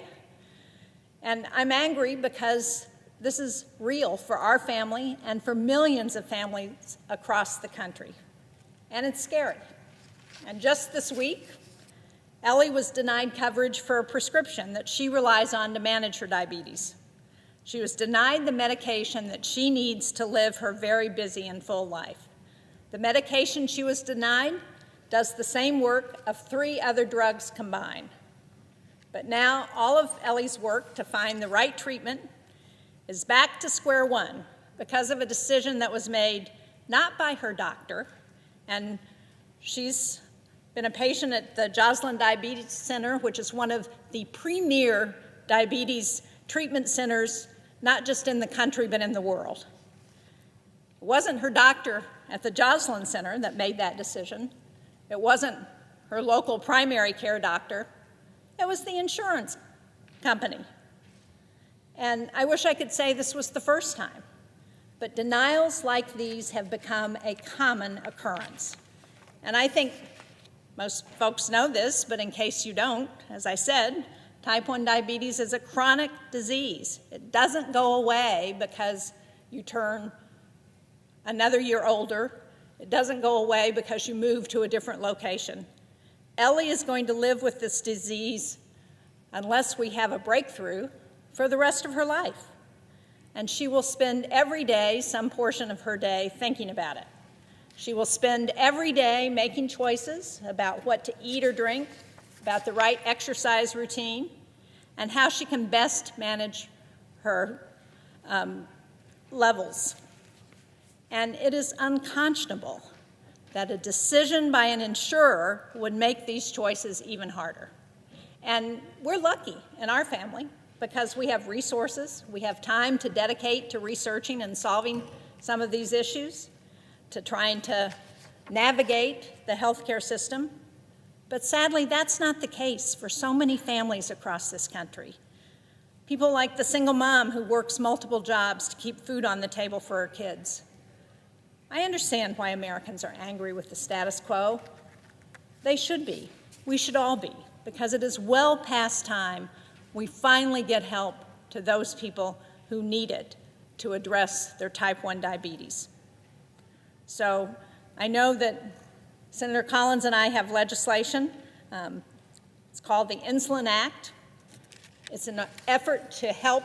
And I'm angry because this is real for our family and for millions of families across the country. And it's scary. And just this week, Ellie was denied coverage for a prescription that she relies on to manage her diabetes. She was denied the medication that she needs to live her very busy and full life. The medication she was denied does the same work of 3 other drugs combined. But now all of Ellie's work to find the right treatment is back to square one because of a decision that was made not by her doctor, and she's been a patient at the Joslin Diabetes Center, which is one of the premier diabetes treatment centers, not just in the country, but in the world. It wasn't her doctor at the Joslin Center that made that decision. It wasn't her local primary care doctor. It was the insurance company. And I wish I could say this was the first time, but denials like these have become a common occurrence. And I think most folks know this, but in case you don't, as I said, type 1 diabetes is a chronic disease. It doesn't go away because you turn another year older. It doesn't go away because you move to a different location. Ellie is going to live with this disease unless we have a breakthrough for the rest of her life. And she will spend every day, some portion of her day, thinking about it. She will spend every day making choices about what to eat or drink, about the right exercise routine, and how she can best manage her levels. And it is unconscionable that a decision by an insurer would make these choices even harder. And we're lucky in our family because we have resources, we have time to dedicate to researching and solving some of these issues, to trying to navigate the healthcare system. But sadly, that's not the case for so many families across this country. People like the single mom who works multiple jobs to keep food on the table for her kids. I understand why Americans are angry with the status quo. They should be. We should all be, because it is well past time we finally get help to those people who need it to address their type 1 diabetes. So I know that Senator Collins and I have legislation. It's called the Insulin Act. It's an effort to help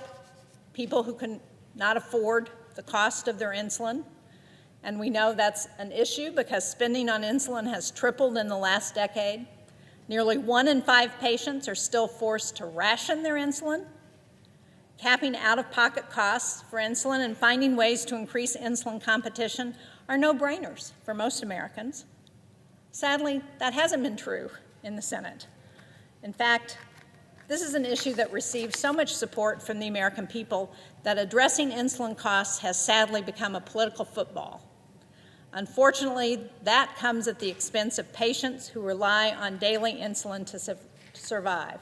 people who can not afford the cost of their insulin. And we know that's an issue because spending on insulin has tripled in the last decade. Nearly 1 in 5 patients are still forced to ration their insulin. Capping out-of-pocket costs for insulin and finding ways to increase insulin competition are no-brainers for most Americans. Sadly, that hasn't been true in the Senate. In fact, this is an issue that receives so much support from the American people that addressing insulin costs has sadly become a political football. Unfortunately, that comes at the expense of patients who rely on daily insulin to survive.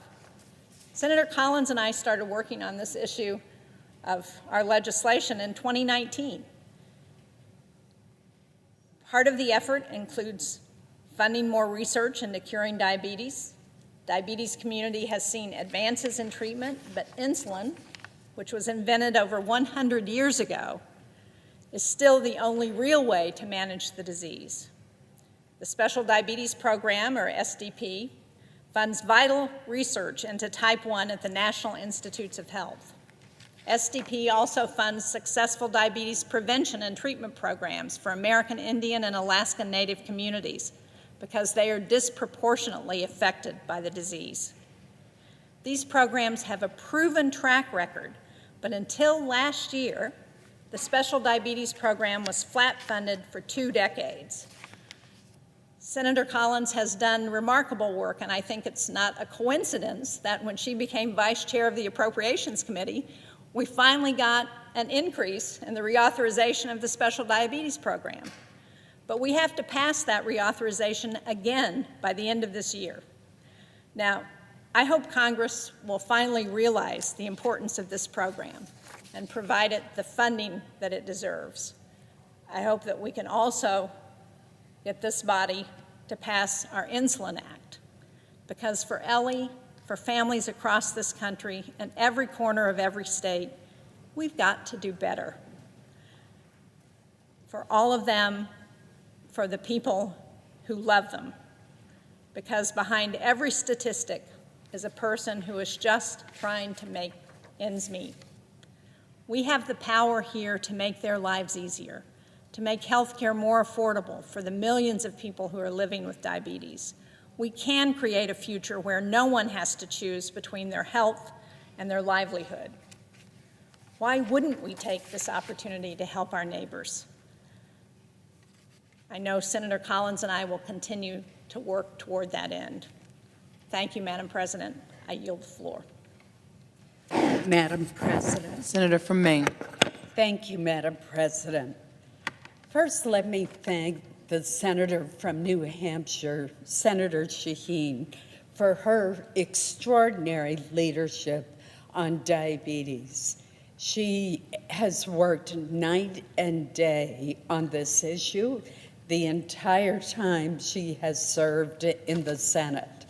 Senator Collins and I started working on this issue of our legislation in 2019. Part of the effort includes funding more research into curing diabetes. Diabetes community has seen advances in treatment, but insulin, which was invented over 100 years ago, is still the only real way to manage the disease. The Special Diabetes Program, or SDP, funds vital research into type 1 at the National Institutes of Health. SDP also funds successful diabetes prevention and treatment programs for American Indian and Alaskan Native communities because they are disproportionately affected by the disease. These programs have a proven track record, but until last year, the Special Diabetes Program was flat funded for 2 decades. Senator Collins has done remarkable work, and I think it's not a coincidence that when she became vice chair of the Appropriations Committee, we finally got an increase in the reauthorization of the Special Diabetes Program. But we have to pass that reauthorization again by the end of this year. Now, I hope Congress will finally realize the importance of this program and provide it the funding that it deserves. I hope that we can also get this body to pass our Insulin Act, because for Ellie, for families across this country, and every corner of every state, we've got to do better. For all of them, for the people who love them, because behind every statistic is a person who is just trying to make ends meet. We have the power here to make their lives easier, to make health care more affordable for the millions of people who are living with diabetes. We can create a future where no one has to choose between their health and their livelihood. Why wouldn't we take this opportunity to help our neighbors? I know Senator Collins and I will continue to work toward that end. Thank you, Madam President. I yield the floor. Madam President. Senator from Maine. Thank you, Madam President. First, let me thank the senator from New Hampshire, Senator Shaheen, for her extraordinary leadership on diabetes. She has worked night and day on this issue the entire time she has served in the Senate.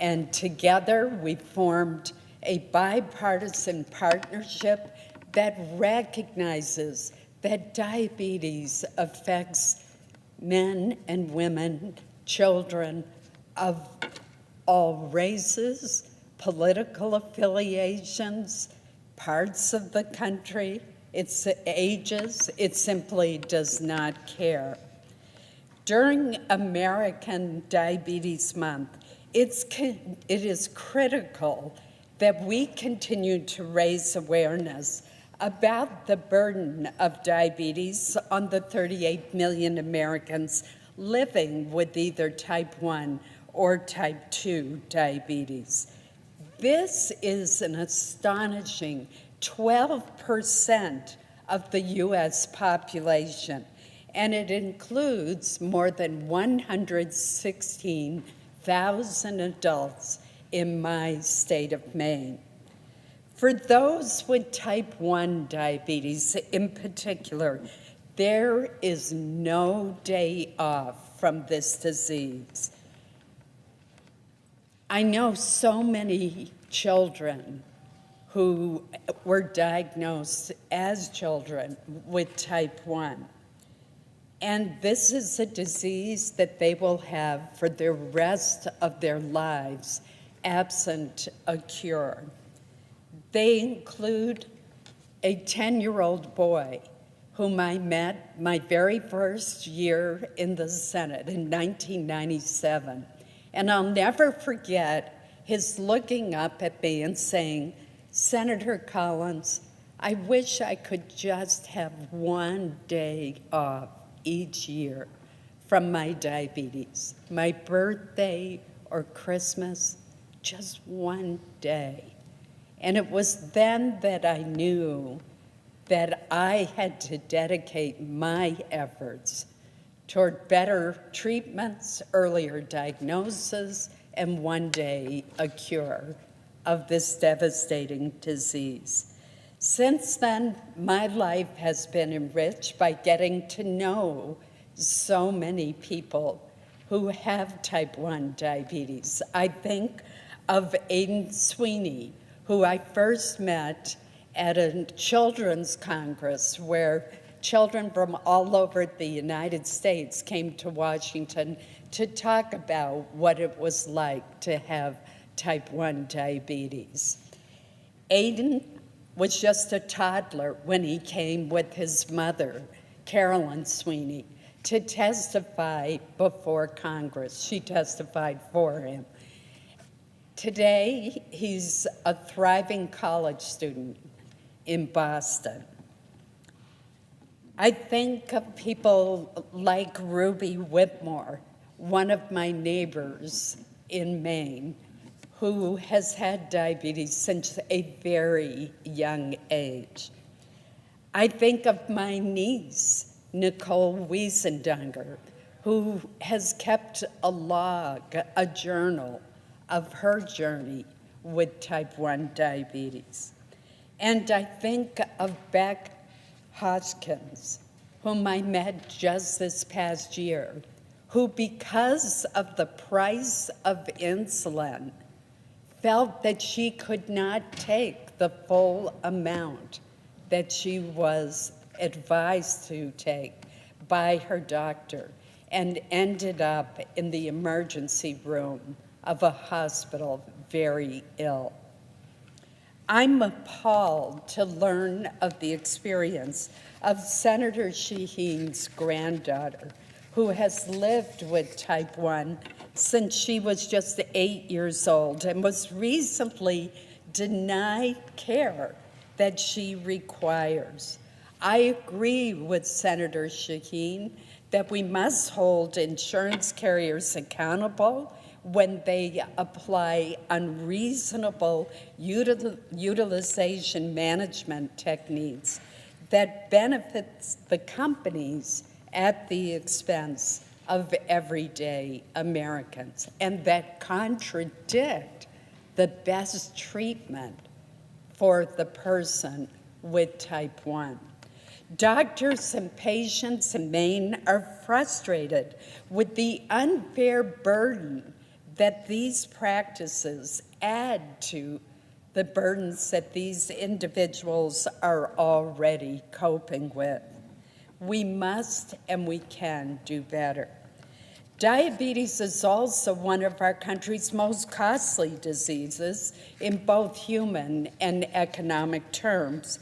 And together we formed a bipartisan partnership that recognizes that diabetes affects men and women, children of all races, political affiliations, parts of the country, its ages. It simply does not care. During American Diabetes Month, it is critical that we continue to raise awareness about the burden of diabetes on the 38 million Americans living with either type 1 or type 2 diabetes. This is an astonishing 12% of the U.S. population, and it includes more than 116,000 adults in my state of Maine. For those with type 1 diabetes in particular, there is no day off from this disease. I know so many children who were diagnosed as children with type 1. And this is a disease that they will have for the rest of their lives, absent a cure. They include a 10-year-old boy whom I met my very first year in the Senate in 1997. And I'll never forget his looking up at me and saying, "Senator Collins, I wish I could just have one day off each year from my diabetes, my birthday or Christmas, just one day." And it was then that I knew that I had to dedicate my efforts toward better treatments, earlier diagnosis, and one day a cure of this devastating disease. Since then, my life has been enriched by getting to know so many people who have type 1 diabetes. I think of Aidan Sweeney, who I first met at a children's congress where children from all over the United States came to Washington to talk about what it was like to have type 1 diabetes. Aidan was just a toddler when he came with his mother, Carolyn Sweeney, to testify before Congress. She testified for him. Today, he's a thriving college student in Boston. I think of people like Ruby Whitmore, one of my neighbors in Maine, who has had diabetes since a very young age. I think of my niece, Nicole Wiesendunger, who has kept a log, a journal of her journey with type 1 diabetes. And I think of Beck Hoskins, whom I met just this past year, who, because of the price of insulin, felt that she could not take the full amount that she was advised to take by her doctor and ended up in the emergency room of a hospital very ill. I'm appalled to learn of the experience of Senator Shaheen's granddaughter, who has lived with type 1 since she was just 8 years old and was recently denied care that she requires. I agree with Senator Shaheen that we must hold insurance carriers accountable when they apply unreasonable utilization management techniques that benefits the companies at the expense of everyday Americans and that contradict the best treatment for the person with type 1. Doctors and patients in Maine are frustrated with the unfair burden that these practices add to the burdens that these individuals are already coping with. We must and we can do better. Diabetes is also one of our country's most costly diseases in both human and economic terms.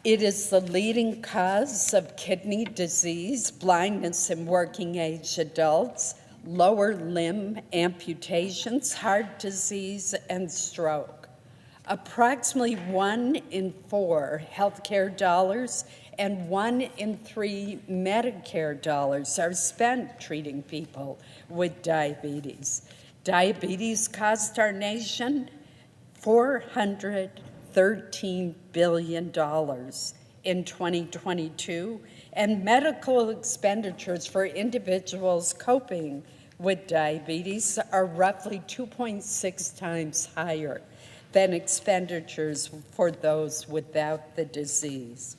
It is the leading cause of kidney disease, blindness in working-age adults, lower limb amputations, heart disease, and stroke. Approximately 1 in 4 healthcare dollars and 1 in 3 Medicare dollars are spent treating people with diabetes. Diabetes cost our nation $413 billion in 2022, and medical expenditures for individuals coping with diabetes are roughly 2.6 times higher than expenditures for those without the disease.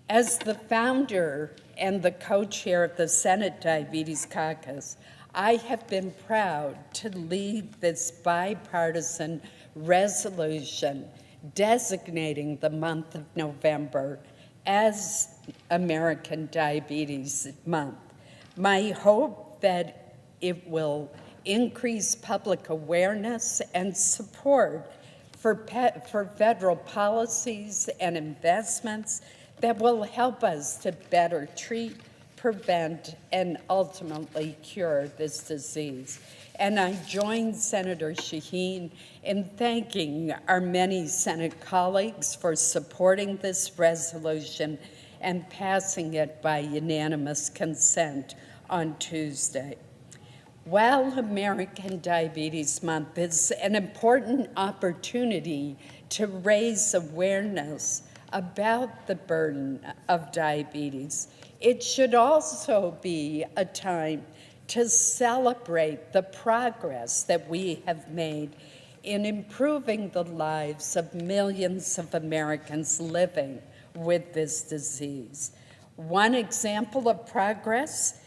As the founder and the co-chair of the Senate Diabetes Caucus, I have been proud to lead this bipartisan resolution designating the month of November as American Diabetes Month. My hope that it will increase public awareness and support for federal policies and investments that will help us to better treat, prevent, and ultimately cure this disease. And I join Senator Shaheen in thanking our many Senate colleagues for supporting this resolution and passing it by unanimous consent on Tuesday. While American Diabetes Month is an important opportunity to raise awareness about the burden of diabetes, it should also be a time to celebrate the progress that we have made in improving the lives of millions of Americans living with this disease. One example of progress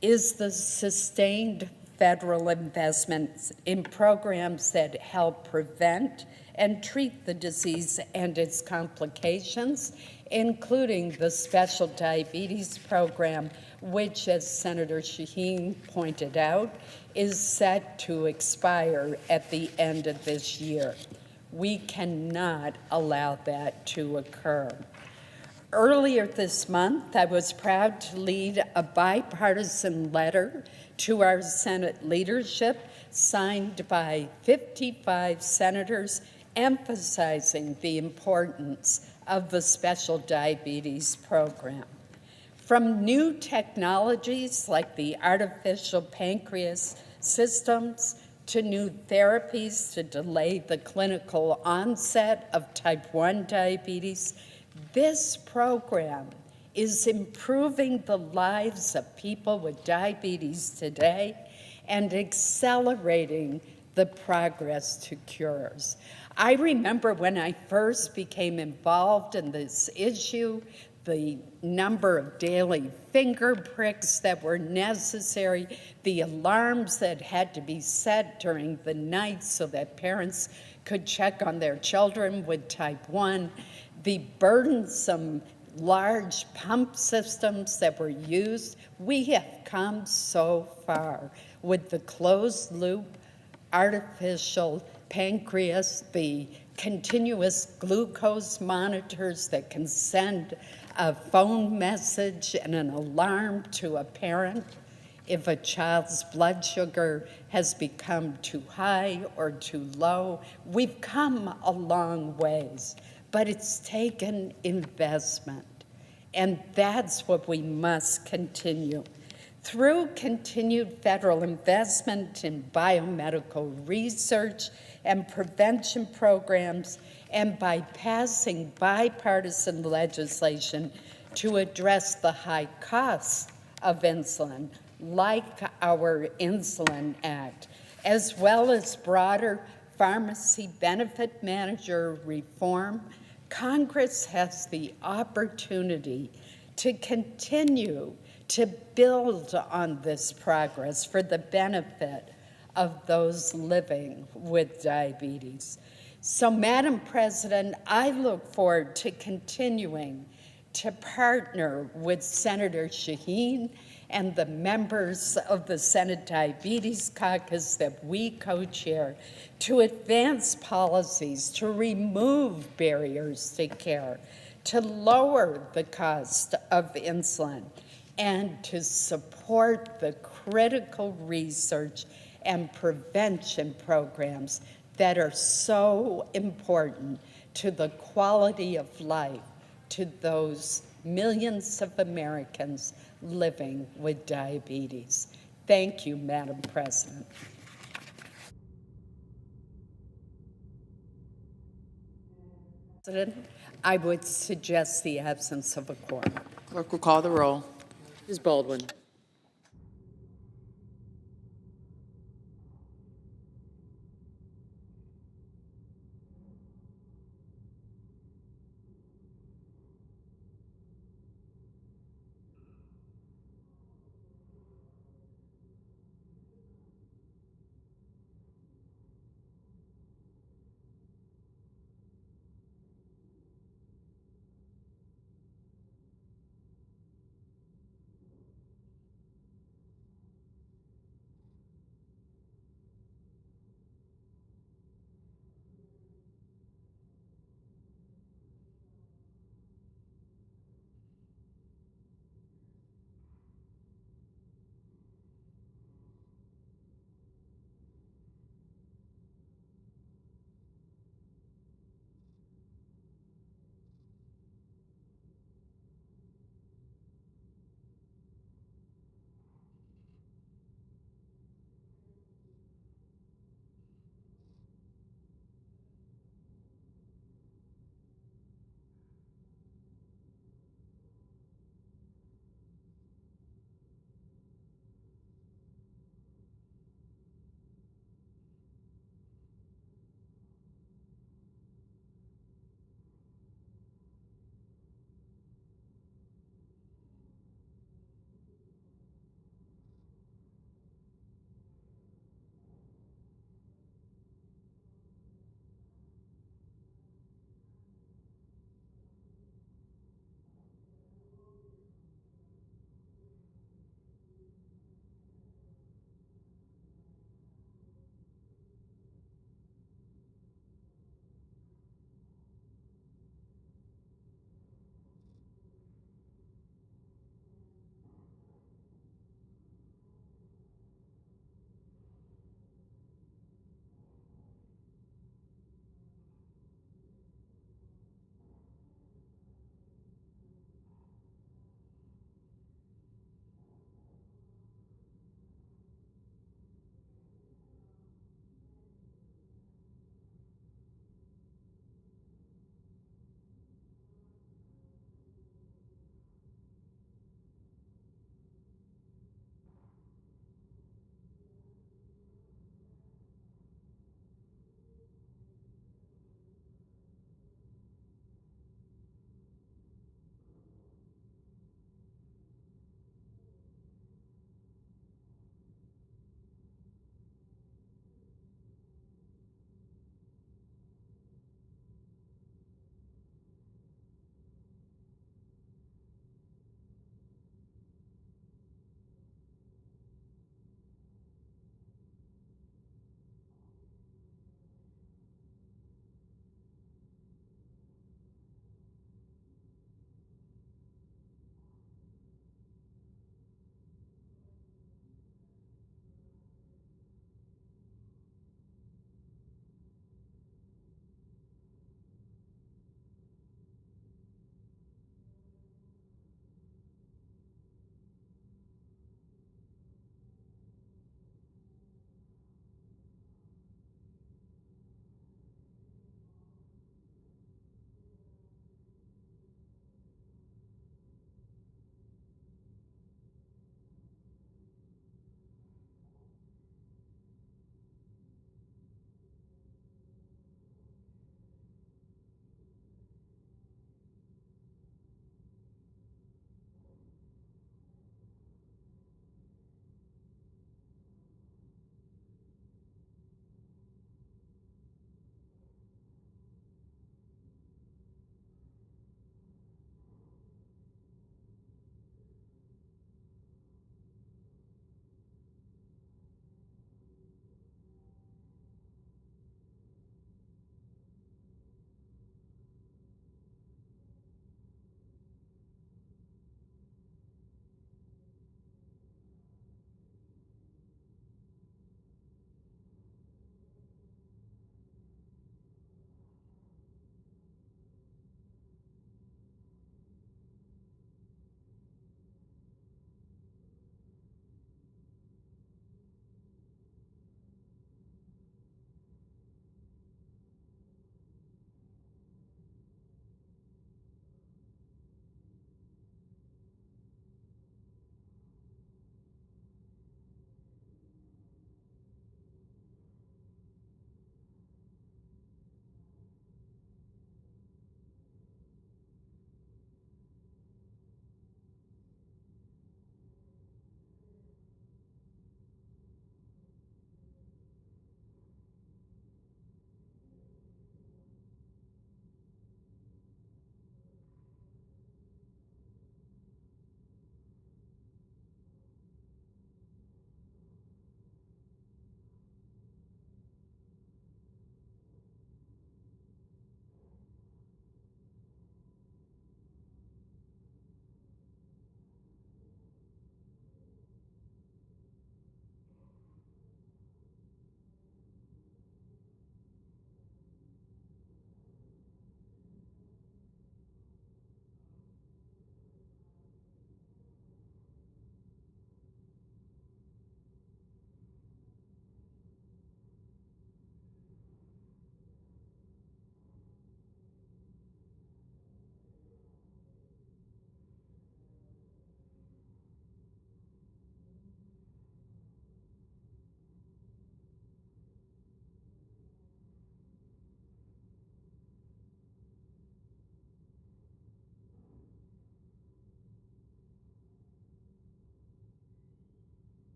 is the sustained federal investments in programs that help prevent and treat the disease and its complications, including the Special Diabetes Program, which, as Senator Shaheen pointed out, is set to expire at the end of this year. We cannot allow that to occur. Earlier this month, I was proud to lead a bipartisan letter to our Senate leadership signed by 55 senators emphasizing the importance of the Special Diabetes Program. From new technologies like the artificial pancreas systems to new therapies to delay the clinical onset of type 1 diabetes, this program is improving the lives of people with diabetes today and accelerating the progress to cures. I remember when I first became involved in this issue, the number of daily finger pricks that were necessary, the alarms that had to be set during the night so that parents could check on their children with type 1, the burdensome large pump systems that were used. We have come so far with the closed loop, artificial pancreas, the continuous glucose monitors that can send a phone message and an alarm to a parent if a child's blood sugar has become too high or too low. We've come a long ways, but it's taken investment, and that's what we must continue. Through continued federal investment in biomedical research and prevention programs, and by passing bipartisan legislation to address the high costs of insulin, like our Insulin Act, as well as broader pharmacy benefit manager reform, Congress has the opportunity to continue to build on this progress for the benefit of those living with diabetes. So, Madam President, I look forward to continuing to partner with Senator Shaheen and the members of the Senate Diabetes Caucus that we co-chair to advance policies to remove barriers to care, to lower the cost of insulin, and to support the critical research and prevention programs that are so important to the quality of life to those millions of Americans living with diabetes. Thank you, Madam President. President, I would suggest the absence of a quorum. Clerk will call the roll. Ms. Baldwin.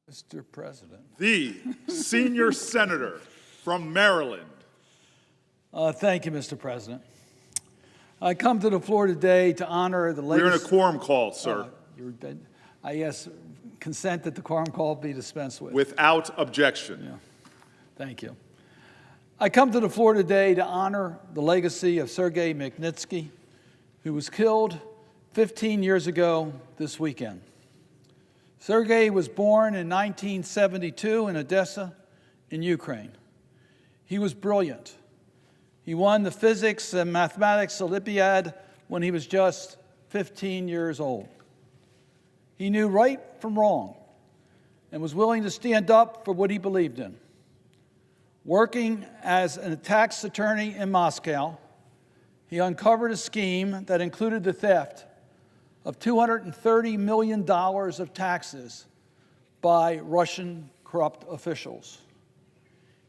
Mr. President. The senior senator from Maryland. Thank you, Mr. President. I come to the floor today to honor the latest... We're in a quorum call, sir. I ask consent that the quorum call be dispensed with. Without objection. Yeah. Thank you. I come to the floor today to honor the legacy of Sergei Magnitsky, who was killed 15 years ago this weekend. Sergei was born in 1972 in Odessa, in Ukraine. He was brilliant. He won the physics and mathematics Olympiad when he was just 15 years old. He knew right from wrong and was willing to stand up for what he believed in. Working as a tax attorney in Moscow, he uncovered a scheme that included the theft of $230 million of taxes by Russian corrupt officials.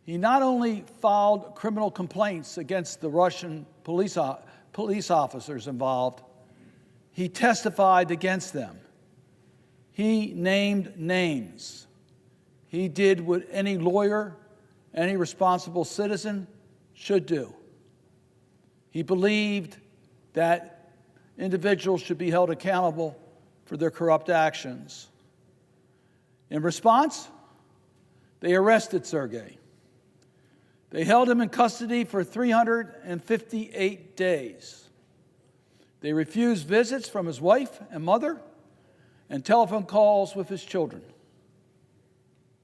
He not only filed criminal complaints against the Russian police officers involved, he testified against them. He named names. He did what any lawyer, any responsible citizen should do. He believed that individuals should be held accountable for their corrupt actions. In response, they arrested Sergei. They held him in custody for 358 days. They refused visits from his wife and mother and telephone calls with his children.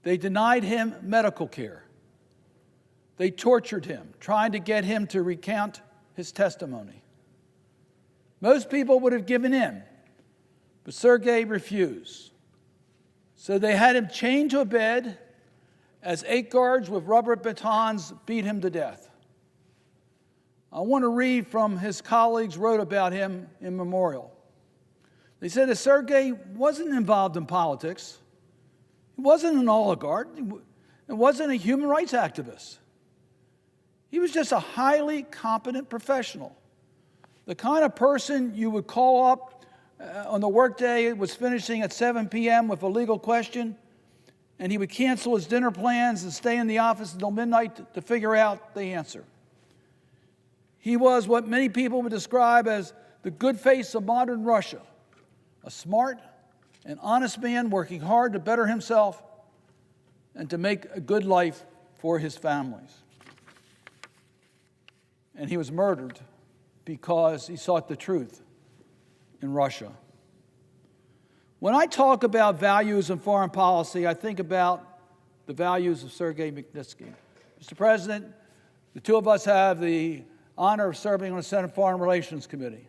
They denied him medical care. They tortured him, trying to get him to recount his testimony. Most people would have given in, but Sergei refused. So they had him chained to a bed as 8 guards with rubber batons beat him to death. I want to read from his colleagues wrote about him in memorial. They said that Sergei wasn't involved in politics. He wasn't an oligarch. He wasn't a human rights activist. He was just a highly competent professional. The kind of person you would call up on the workday, was finishing at 7 p.m. with a legal question, and he would cancel his dinner plans and stay in the office until midnight to figure out the answer. He was what many people would describe as the good face of modern Russia, a smart and honest man working hard to better himself and to make a good life for his families. And he was murdered because he sought the truth in Russia. When I talk about values in foreign policy, I think about the values of Sergei Magnitsky. Mr. President, the two of us have the honor of serving on the Senate Foreign Relations Committee.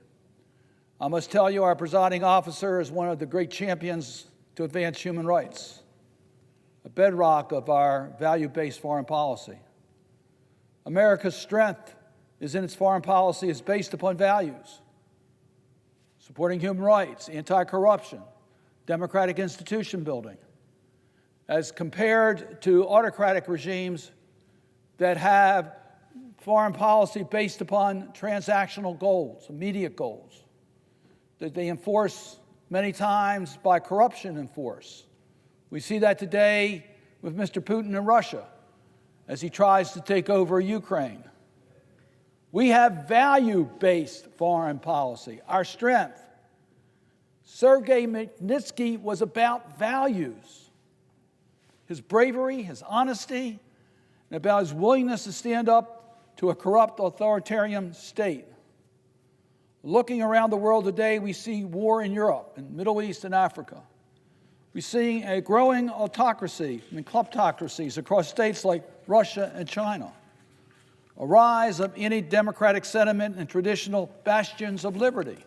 I must tell you, our presiding officer is one of the great champions to advance human rights, a bedrock of our value-based foreign policy. America's strength is in its foreign policy is based upon values, supporting human rights, anti-corruption, democratic institution building, as compared to autocratic regimes that have foreign policy based upon transactional goals, immediate goals, that they enforce many times by corruption and force. We see that today with Mr. Putin in Russia as he tries to take over Ukraine. We have value-based foreign policy, our strength. Sergei Magnitsky was about values, his bravery, his honesty, and about his willingness to stand up to a corrupt authoritarian state. Looking around the world today, we see war in Europe, in the Middle East, and Africa. We're seeing a growing autocracy and kleptocracies across states like Russia and China, a rise of anti-democratic sentiment and traditional bastions of liberty.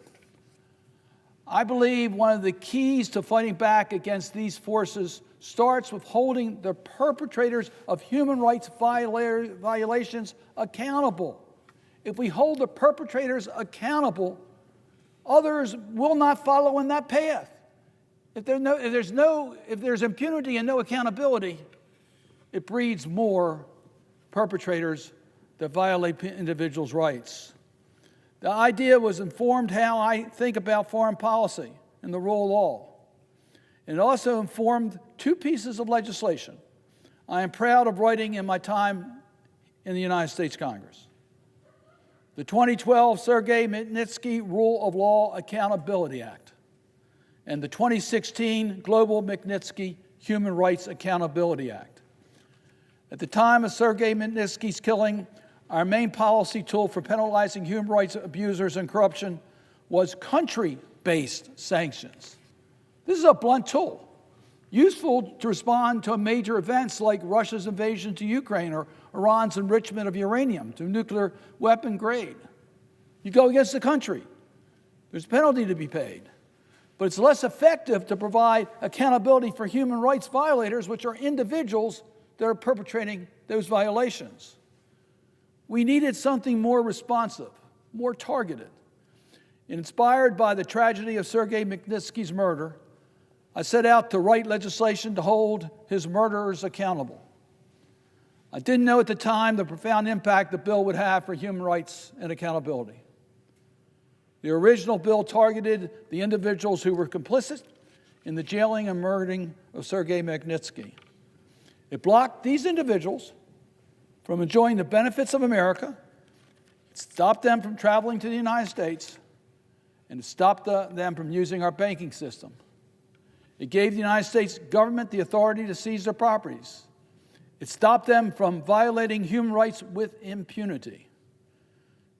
I believe one of the keys to fighting back against these forces starts with holding the perpetrators of human rights violations accountable. If we hold the perpetrators accountable, others will not follow in that path. If there's impunity and no accountability, it breeds more perpetrators that violate individuals' rights. The idea was informed how I think about foreign policy and the rule of law. And it also informed two pieces of legislation I am proud of writing in my time in the United States Congress. The 2012 Sergei Magnitsky Rule of Law Accountability Act and the 2016 Global Magnitsky Human Rights Accountability Act. At the time of Sergei Magnitsky's killing, our main policy tool for penalizing human rights abusers and corruption was country-based sanctions. This is a blunt tool, useful to respond to major events like Russia's invasion to Ukraine or Iran's enrichment of uranium to nuclear weapon grade. You go against the country, there's a penalty to be paid. But it's less effective to provide accountability for human rights violators, which are individuals that are perpetrating those violations. We needed something more responsive, more targeted. Inspired by the tragedy of Sergei Magnitsky's murder, I set out to write legislation to hold his murderers accountable. I didn't know at the time the profound impact the bill would have for human rights and accountability. The original bill targeted the individuals who were complicit in the jailing and murdering of Sergei Magnitsky. It blocked these individuals from enjoying the benefits of America, it stopped them from traveling to the United States, and it stopped them from using our banking system. It gave the United States government the authority to seize their properties. It stopped them from violating human rights with impunity.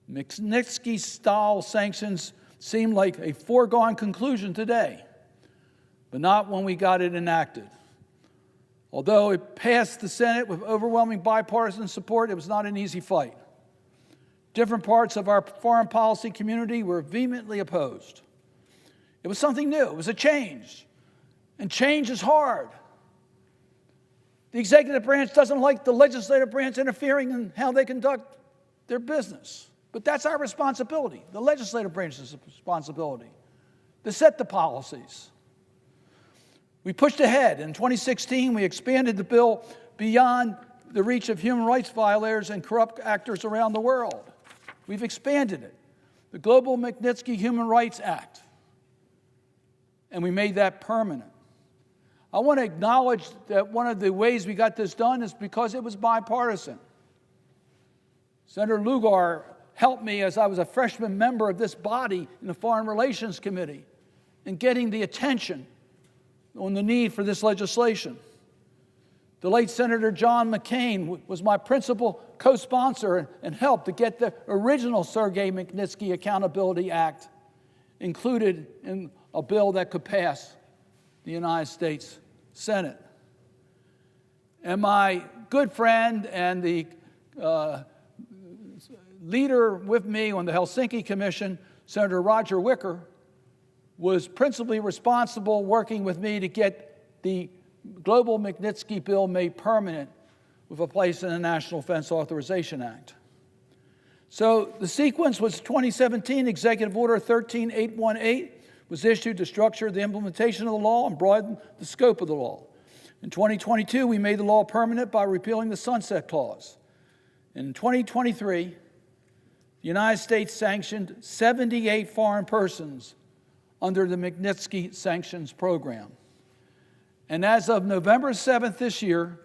Magnitsky-style sanctions seem like a foregone conclusion today, but not when we got it enacted. Although it passed the Senate with overwhelming bipartisan support, it was not an easy fight. Different parts of our foreign policy community were vehemently opposed. It was something new. It was a change. And change is hard. The executive branch doesn't like the legislative branch interfering in how they conduct their business. But that's our responsibility, the legislative branch's responsibility, to set the policies. We pushed ahead. In 2016, we expanded the bill beyond the reach of human rights violators and corrupt actors around the world. We've expanded it, the Global Magnitsky Human Rights Act, and we made that permanent. I want to acknowledge that one of the ways we got this done is because it was bipartisan. Senator Lugar helped me as I was a freshman member of this body in the Foreign Relations Committee in getting the attention on the need for this legislation. The late Senator John McCain was my principal co-sponsor and helped to get the original Sergei Magnitsky Accountability Act included in a bill that could pass the United States Senate. And my good friend and the leader with me on the Helsinki Commission, Senator Roger Wicker, was principally responsible working with me to get the Global Magnitsky bill made permanent with a place in the National Defense Authorization Act. So the sequence was 2017, Executive Order 13818 was issued to structure the implementation of the law and broaden the scope of the law. In 2022, we made the law permanent by repealing the Sunset Clause. In 2023, the United States sanctioned 78 foreign persons under the Magnitsky Sanctions Program. And as of November 7th this year,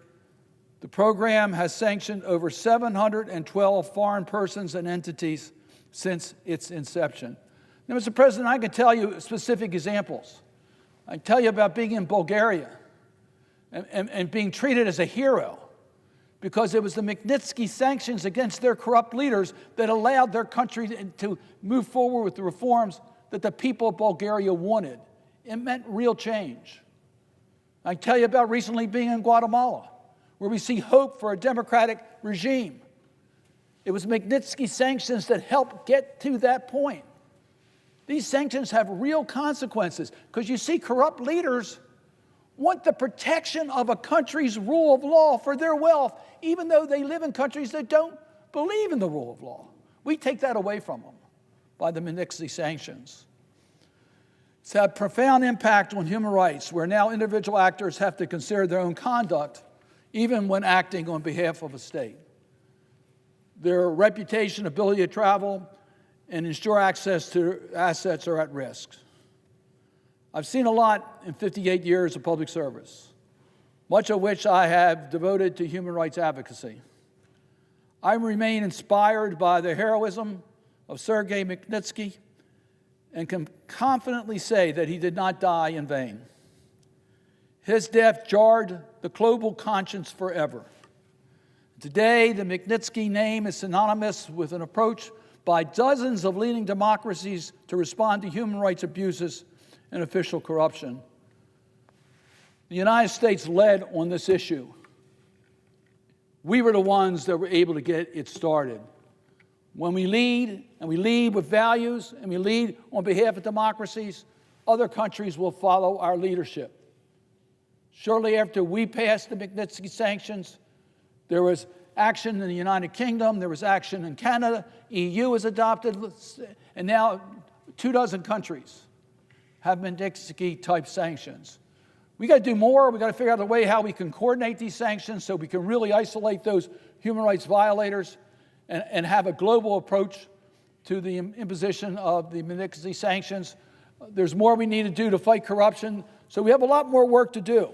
the program has sanctioned over 712 foreign persons and entities since its inception. Now, Mr. President, I can tell you specific examples. I can tell you about being in Bulgaria and being treated as a hero because it was the Magnitsky sanctions against their corrupt leaders that allowed their country to move forward with the reforms that the people of Bulgaria wanted. It meant real change. I can tell you about recently being in Guatemala, where we see hope for a democratic regime. It was Magnitsky sanctions that helped get to that point. These sanctions have real consequences because you see corrupt leaders want the protection of a country's rule of law for their wealth, even though they live in countries that don't believe in the rule of law. We take that away from them by the Magnitsky sanctions. It's had profound impact on human rights, where now individual actors have to consider their own conduct, even when acting on behalf of a state. Their reputation, ability to travel, and ensure access to assets are at risk. I've seen a lot in 58 years of public service, much of which I have devoted to human rights advocacy. I remain inspired by the heroism of Sergei Magnitsky and can confidently say that he did not die in vain. His death jarred the global conscience forever. Today, the Magnitsky name is synonymous with an approach by dozens of leading democracies to respond to human rights abuses and official corruption. The United States led on this issue. We were the ones that were able to get it started. When we lead, and we lead with values, and we lead on behalf of democracies, other countries will follow our leadership. Shortly after we passed the Magnitsky sanctions, there was action in the United Kingdom, there was action in Canada, EU has adopted, and now 24 countries have Magnitsky-type sanctions. We got to do more. We got to figure out a way how we can coordinate these sanctions so we can really isolate those human rights violators and have a global approach to the imposition of the Magnitsky sanctions. There's more we need to do to fight corruption, so we have a lot more work to do.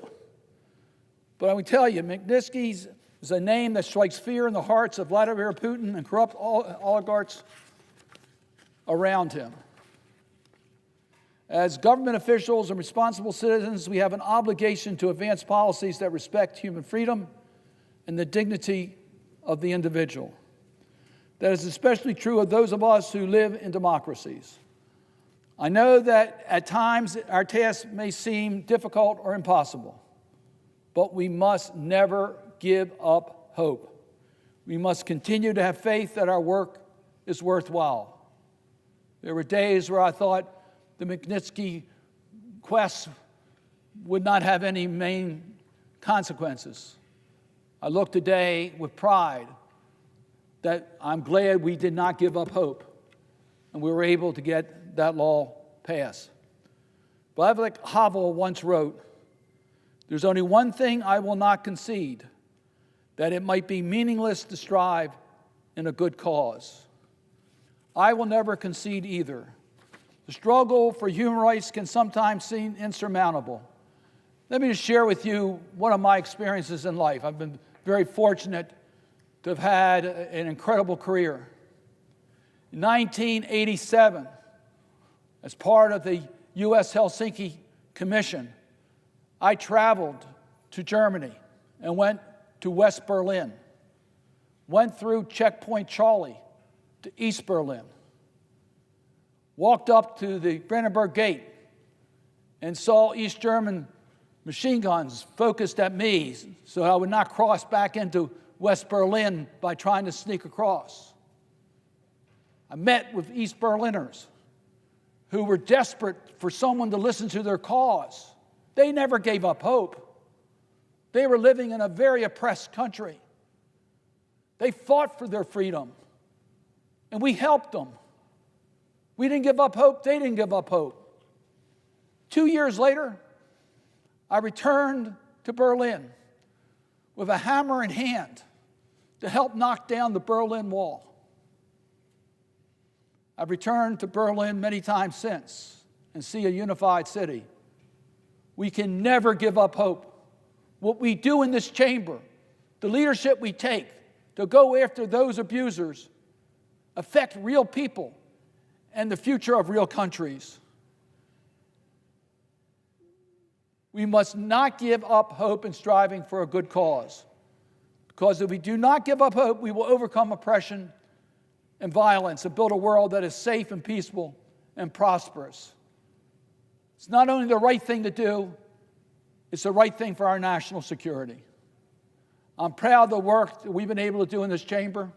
But I will tell you, Magnitsky is a name that strikes fear in the hearts of Vladimir Putin and corrupt oligarchs around him. As government officials and responsible citizens, we have an obligation to advance policies that respect human freedom and the dignity of the individual. That is especially true of those of us who live in democracies. I know that at times our tasks may seem difficult or impossible, but we must never give up hope. We must continue to have faith that our work is worthwhile. There were days where I thought the Magnitsky quest would not have any main consequences. I look today with pride that I'm glad we did not give up hope and we were able to get that law passed. Václav Havel once wrote, "There's only one thing I will not concede, that it might be meaningless to strive in a good cause." I will never concede either. The struggle for human rights can sometimes seem insurmountable. Let me just share with you one of my experiences in life. I've been very fortunate to have had an incredible career. In 1987, as part of the U.S. Helsinki Commission, I traveled to Germany and went to West Berlin, went through Checkpoint Charlie to East Berlin, walked up to the Brandenburg Gate and saw East German machine guns focused at me so I would not cross back into West Berlin by trying to sneak across. I met with East Berliners who were desperate for someone to listen to their cause. They never gave up hope. They were living in a very oppressed country. They fought for their freedom, and we helped them. We didn't give up hope. They didn't give up hope. 2 years later, I returned to Berlin with a hammer in hand to help knock down the Berlin Wall. I've returned to Berlin many times since and see a unified city. We can never give up hope. What we do in this chamber, the leadership we take to go after those abusers, affect real people and the future of real countries. We must not give up hope in striving for a good cause, because if we do not give up hope, we will overcome oppression and violence and build a world that is safe and peaceful and prosperous. It's not only the right thing to do, it's the right thing for our national security. I'm proud of the work that we've been able to do in this chamber.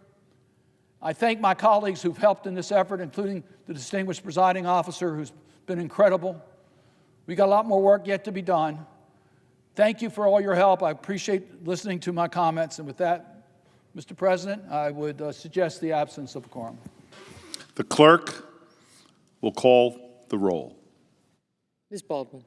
I thank my colleagues who've helped in this effort, including the distinguished presiding officer who's been incredible. We got a lot more work yet to be done. Thank you for all your help. I appreciate listening to my comments. And with that, Mr. President, I would suggest the absence of a quorum. The clerk will call the roll. Ms. Baldwin.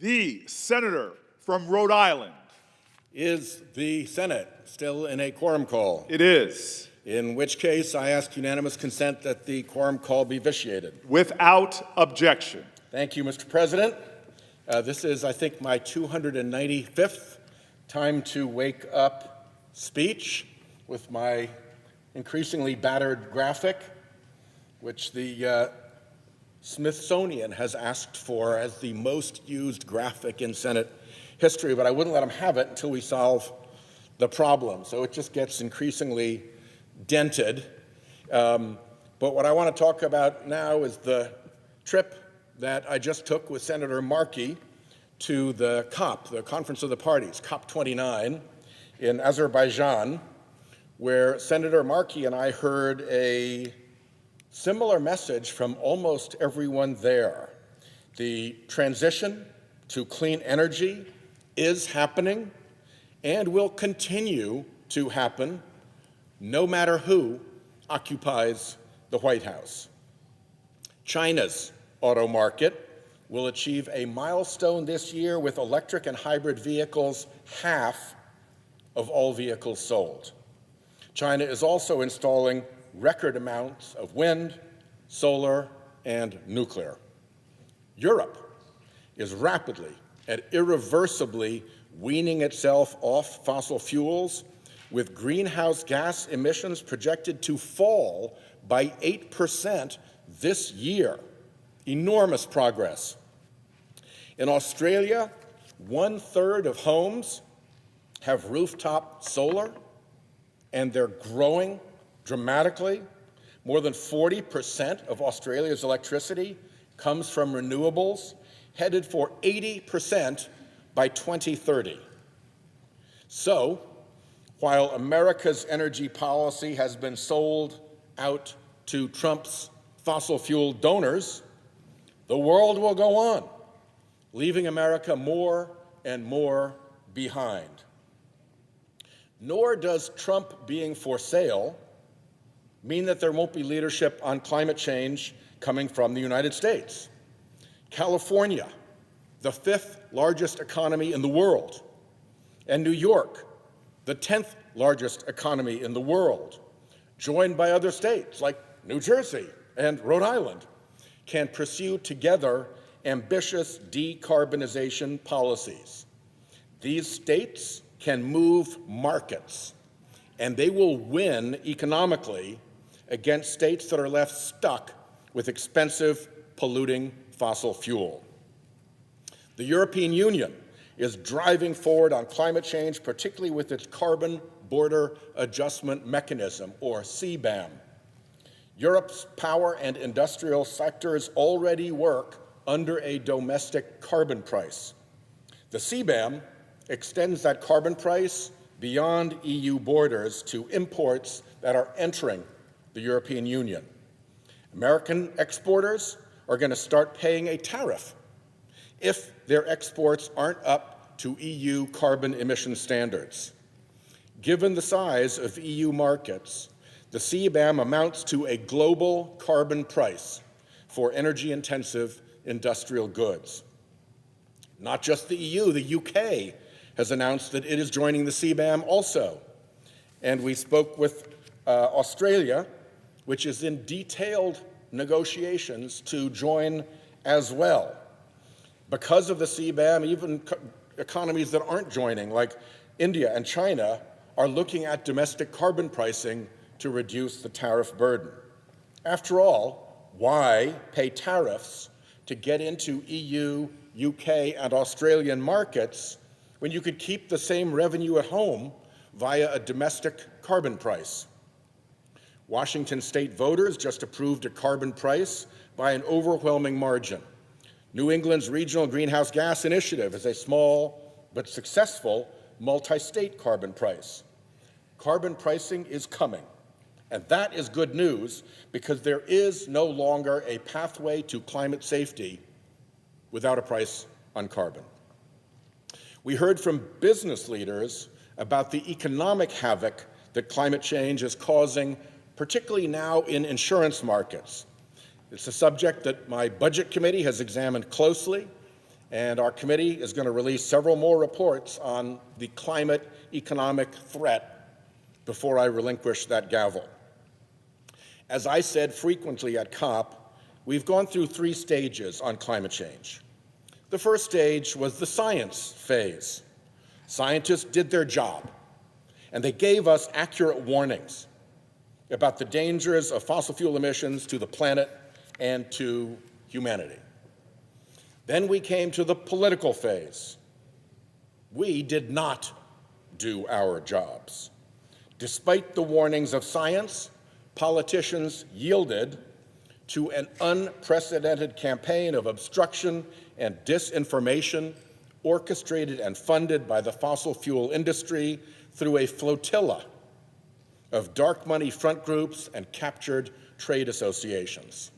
The senator from Rhode Island. Is the Senate still in a quorum call? It is. In which case, I ask unanimous consent that the quorum call be vitiated. Without objection. Thank you, Mr. President. This is, I think, my 295th time to wake up speech with my increasingly battered graphic, which the Smithsonian has asked for as the most used graphic in Senate history, but I wouldn't let them have it until we solve the problem. So it just gets increasingly dented. But what I want to talk about now is the trip that I just took with Senator Markey to the COP, the Conference of the Parties, COP29 in Azerbaijan, where Senator Markey and I heard a similar message from almost everyone there. The transition to clean energy is happening and will continue to happen no matter who occupies the White House. China's auto market will achieve a milestone this year with electric and hybrid vehicles half of all vehicles sold. China is also installing record amounts of wind, solar, and nuclear. Europe is rapidly and irreversibly weaning itself off fossil fuels, with greenhouse gas emissions projected to fall by 8% this year. Enormous progress. In Australia, 1/3 of homes have rooftop solar, and they're growing dramatically. More than 40% of Australia's electricity comes from renewables, headed for 80% by 2030. So, while America's energy policy has been sold out to Trump's fossil fuel donors, the world will go on, leaving America more and more behind. Nor does Trump being for sale mean that there won't be leadership on climate change coming from the United States. California, the 5th largest economy in the world, and New York, the 10th largest economy in the world, joined by other states like New Jersey and Rhode Island, can pursue together ambitious decarbonization policies. These states can move markets, and they will win economically against states that are left stuck with expensive, polluting fossil fuel. The European Union is driving forward on climate change, particularly with its Carbon Border Adjustment Mechanism, or CBAM. Europe's power and industrial sectors already work under a domestic carbon price. The CBAM extends that carbon price beyond EU borders to imports that are entering the European Union. American exporters are going to start paying a tariff if their exports aren't up to EU carbon emission standards. Given the size of EU markets, the CBAM amounts to a global carbon price for energy-intensive industrial goods. Not just the EU, the UK has announced that it is joining the CBAM also. And we spoke with Australia, which is in detailed negotiations to join as well. Because of the CBAM, even economies that aren't joining, like India and China, are looking at domestic carbon pricing to reduce the tariff burden. After all, why pay tariffs to get into EU, UK, and Australian markets when you could keep the same revenue at home via a domestic carbon price? Washington state voters just approved a carbon price by an overwhelming margin. New England's Regional Greenhouse Gas Initiative is a small but successful multi-state carbon price. Carbon pricing is coming, and that is good news because there is no longer a pathway to climate safety without a price on carbon. We heard from business leaders about the economic havoc that climate change is causing, particularly now in insurance markets. It's a subject that my budget committee has examined closely, and our committee is going to release several more reports on the climate economic threat before I relinquish that gavel. As I said frequently at COP, we've gone through 3 stages on climate change. The first stage was the science phase. Scientists did their job, and they gave us accurate warnings about the dangers of fossil fuel emissions to the planet and to humanity. Then we came to the political phase. We did not do our jobs. Despite the warnings of science, politicians yielded to an unprecedented campaign of obstruction and disinformation orchestrated and funded by the fossil fuel industry through a flotilla of dark money front groups and captured trade associations.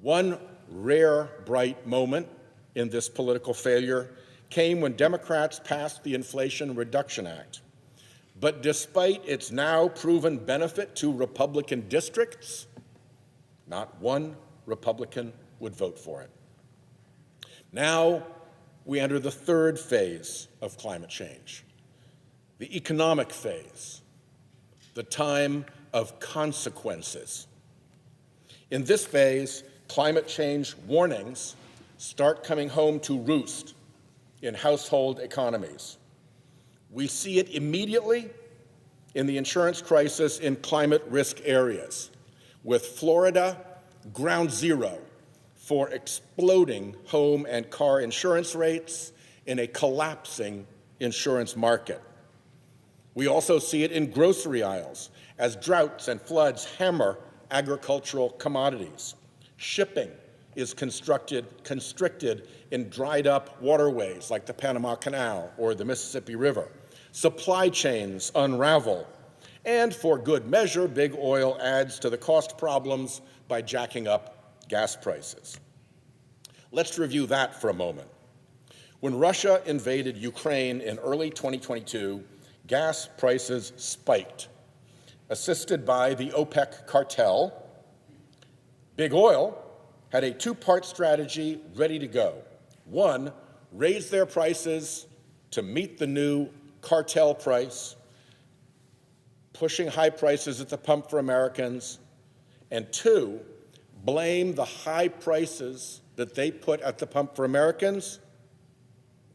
One rare bright moment in this political failure came when Democrats passed the Inflation Reduction Act. But despite its now proven benefit to Republican districts, not one Republican would vote for it. Now we enter the third phase of climate change, the economic phase, the time of consequences. In this phase, climate change warnings start coming home to roost in household economies. We see it immediately in the insurance crisis in climate risk areas, with Florida ground zero for exploding home and car insurance rates in a collapsing insurance market. We also see it in grocery aisles as droughts and floods hammer agricultural commodities. Shipping is constricted in dried up waterways like the Panama Canal or the Mississippi River. Supply chains unravel. And for good measure, big oil adds to the cost problems by jacking up gas prices. Let's review that for a moment. When Russia invaded Ukraine in early 2022, gas prices spiked. Assisted by the OPEC cartel, Big Oil had a 2-part strategy ready to go. 1, raise their prices to meet the new cartel price, pushing high prices at the pump for Americans, and 2, blame the high prices that they put at the pump for Americans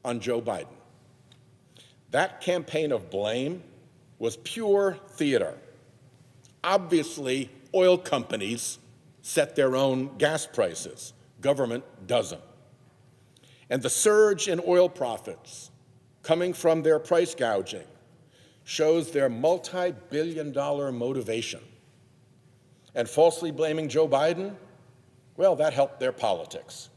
on Joe Biden. That campaign of blame was pure theater. Obviously, oil companies set their own gas prices. Government doesn't. And the surge in oil profits coming from their price gouging shows their multi-billion-dollar motivation. And falsely blaming Joe Biden, well, that helped their politics.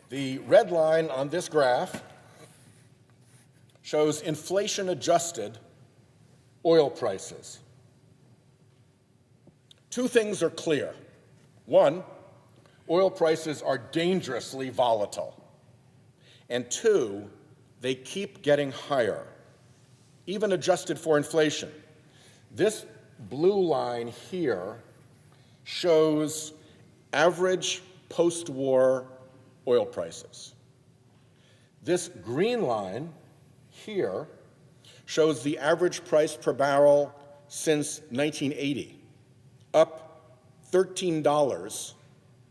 The red line on this graph shows inflation-adjusted oil prices. 2 things are clear. 1, oil prices are dangerously volatile. And 2, they keep getting higher, even adjusted for inflation. This blue line here shows average post-war oil prices. This green line here shows the average price per barrel since 1980, up $13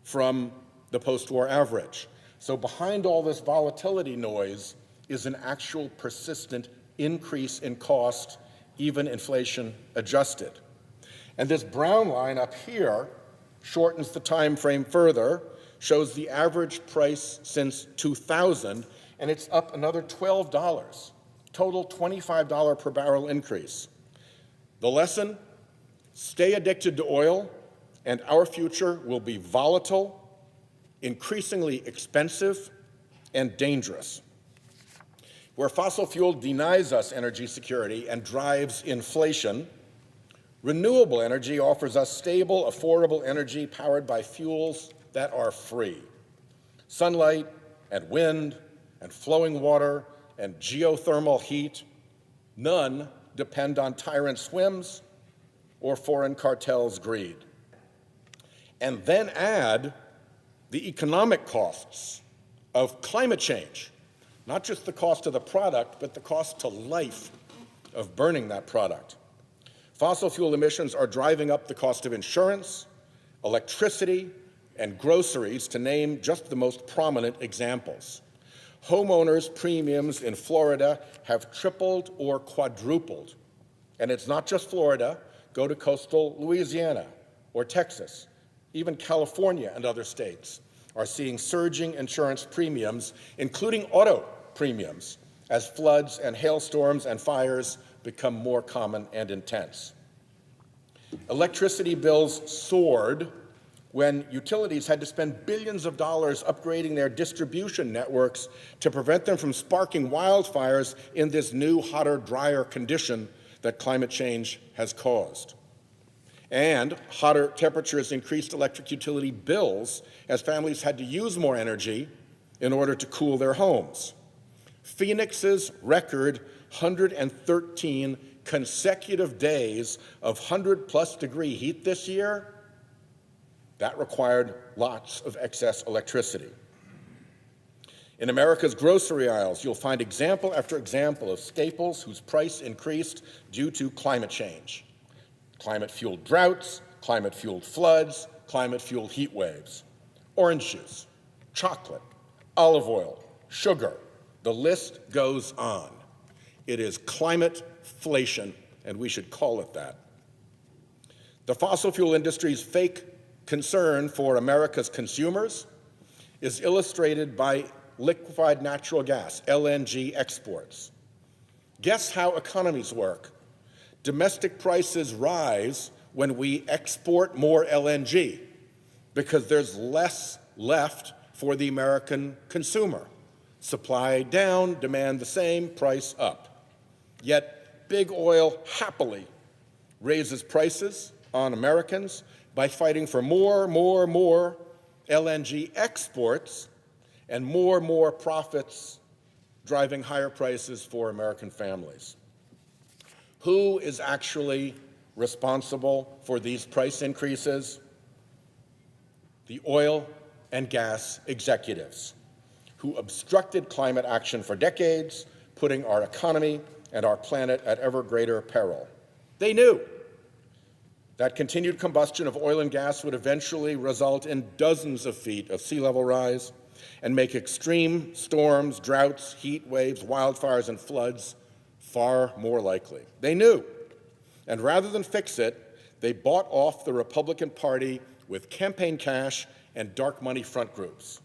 from the post-war average. So behind all this volatility noise is an actual persistent increase in cost, even inflation adjusted. And this brown line up here shortens the time frame further, shows the average price since 2000, and it's up another $12, total $25 per barrel increase. The lesson? Stay addicted to oil, and our future will be volatile, increasingly expensive, and dangerous. Where fossil fuel denies us energy security and drives inflation, renewable energy offers us stable, affordable energy powered by fuels that are free. Sunlight and wind and flowing water and geothermal heat, none depend on tyrants' whims or foreign cartels' greed. And then add the economic costs of climate change, not just the cost of the product, but the cost to life of burning that product. Fossil fuel emissions are driving up the cost of insurance, electricity, and groceries, to name just the most prominent examples. Homeowners' premiums in Florida have tripled or quadrupled. And it's not just Florida. Go to coastal Louisiana or Texas. Even California and other states are seeing surging insurance premiums, including auto premiums, as floods and hailstorms and fires become more common and intense. Electricity bills soared when utilities had to spend billions of dollars upgrading their distribution networks to prevent them from sparking wildfires in this new, hotter, drier condition that climate change has caused. And hotter temperatures increased electric utility bills as families had to use more energy in order to cool their homes. Phoenix's record 113 consecutive days of 100-plus degree heat this year, that required lots of excess electricity. In America's grocery aisles, you'll find example after example of staples whose price increased due to climate change. Climate-fueled droughts, climate-fueled floods, climate-fueled heat waves. Orange juice, chocolate, olive oil, sugar, the list goes on. It is climateflation, and we should call it that. The fossil fuel industry's fake concern for America's consumers is illustrated by liquefied natural gas, LNG exports. Guess how economies work? Domestic prices rise when we export more LNG because there's less left for the American consumer. Supply down, demand the same, price up. Yet big oil happily raises prices on Americans by fighting for more LNG exports and more profits, driving higher prices for American families. Who is actually responsible for these price increases? The oil and gas executives who obstructed climate action for decades, putting our economy and our planet at ever greater peril. They knew that continued combustion of oil and gas would eventually result in dozens of feet of sea level rise and make extreme storms, droughts, heat waves, wildfires, and floods far more likely. They knew, and rather than fix it, they bought off the Republican Party with campaign cash and dark money front groups.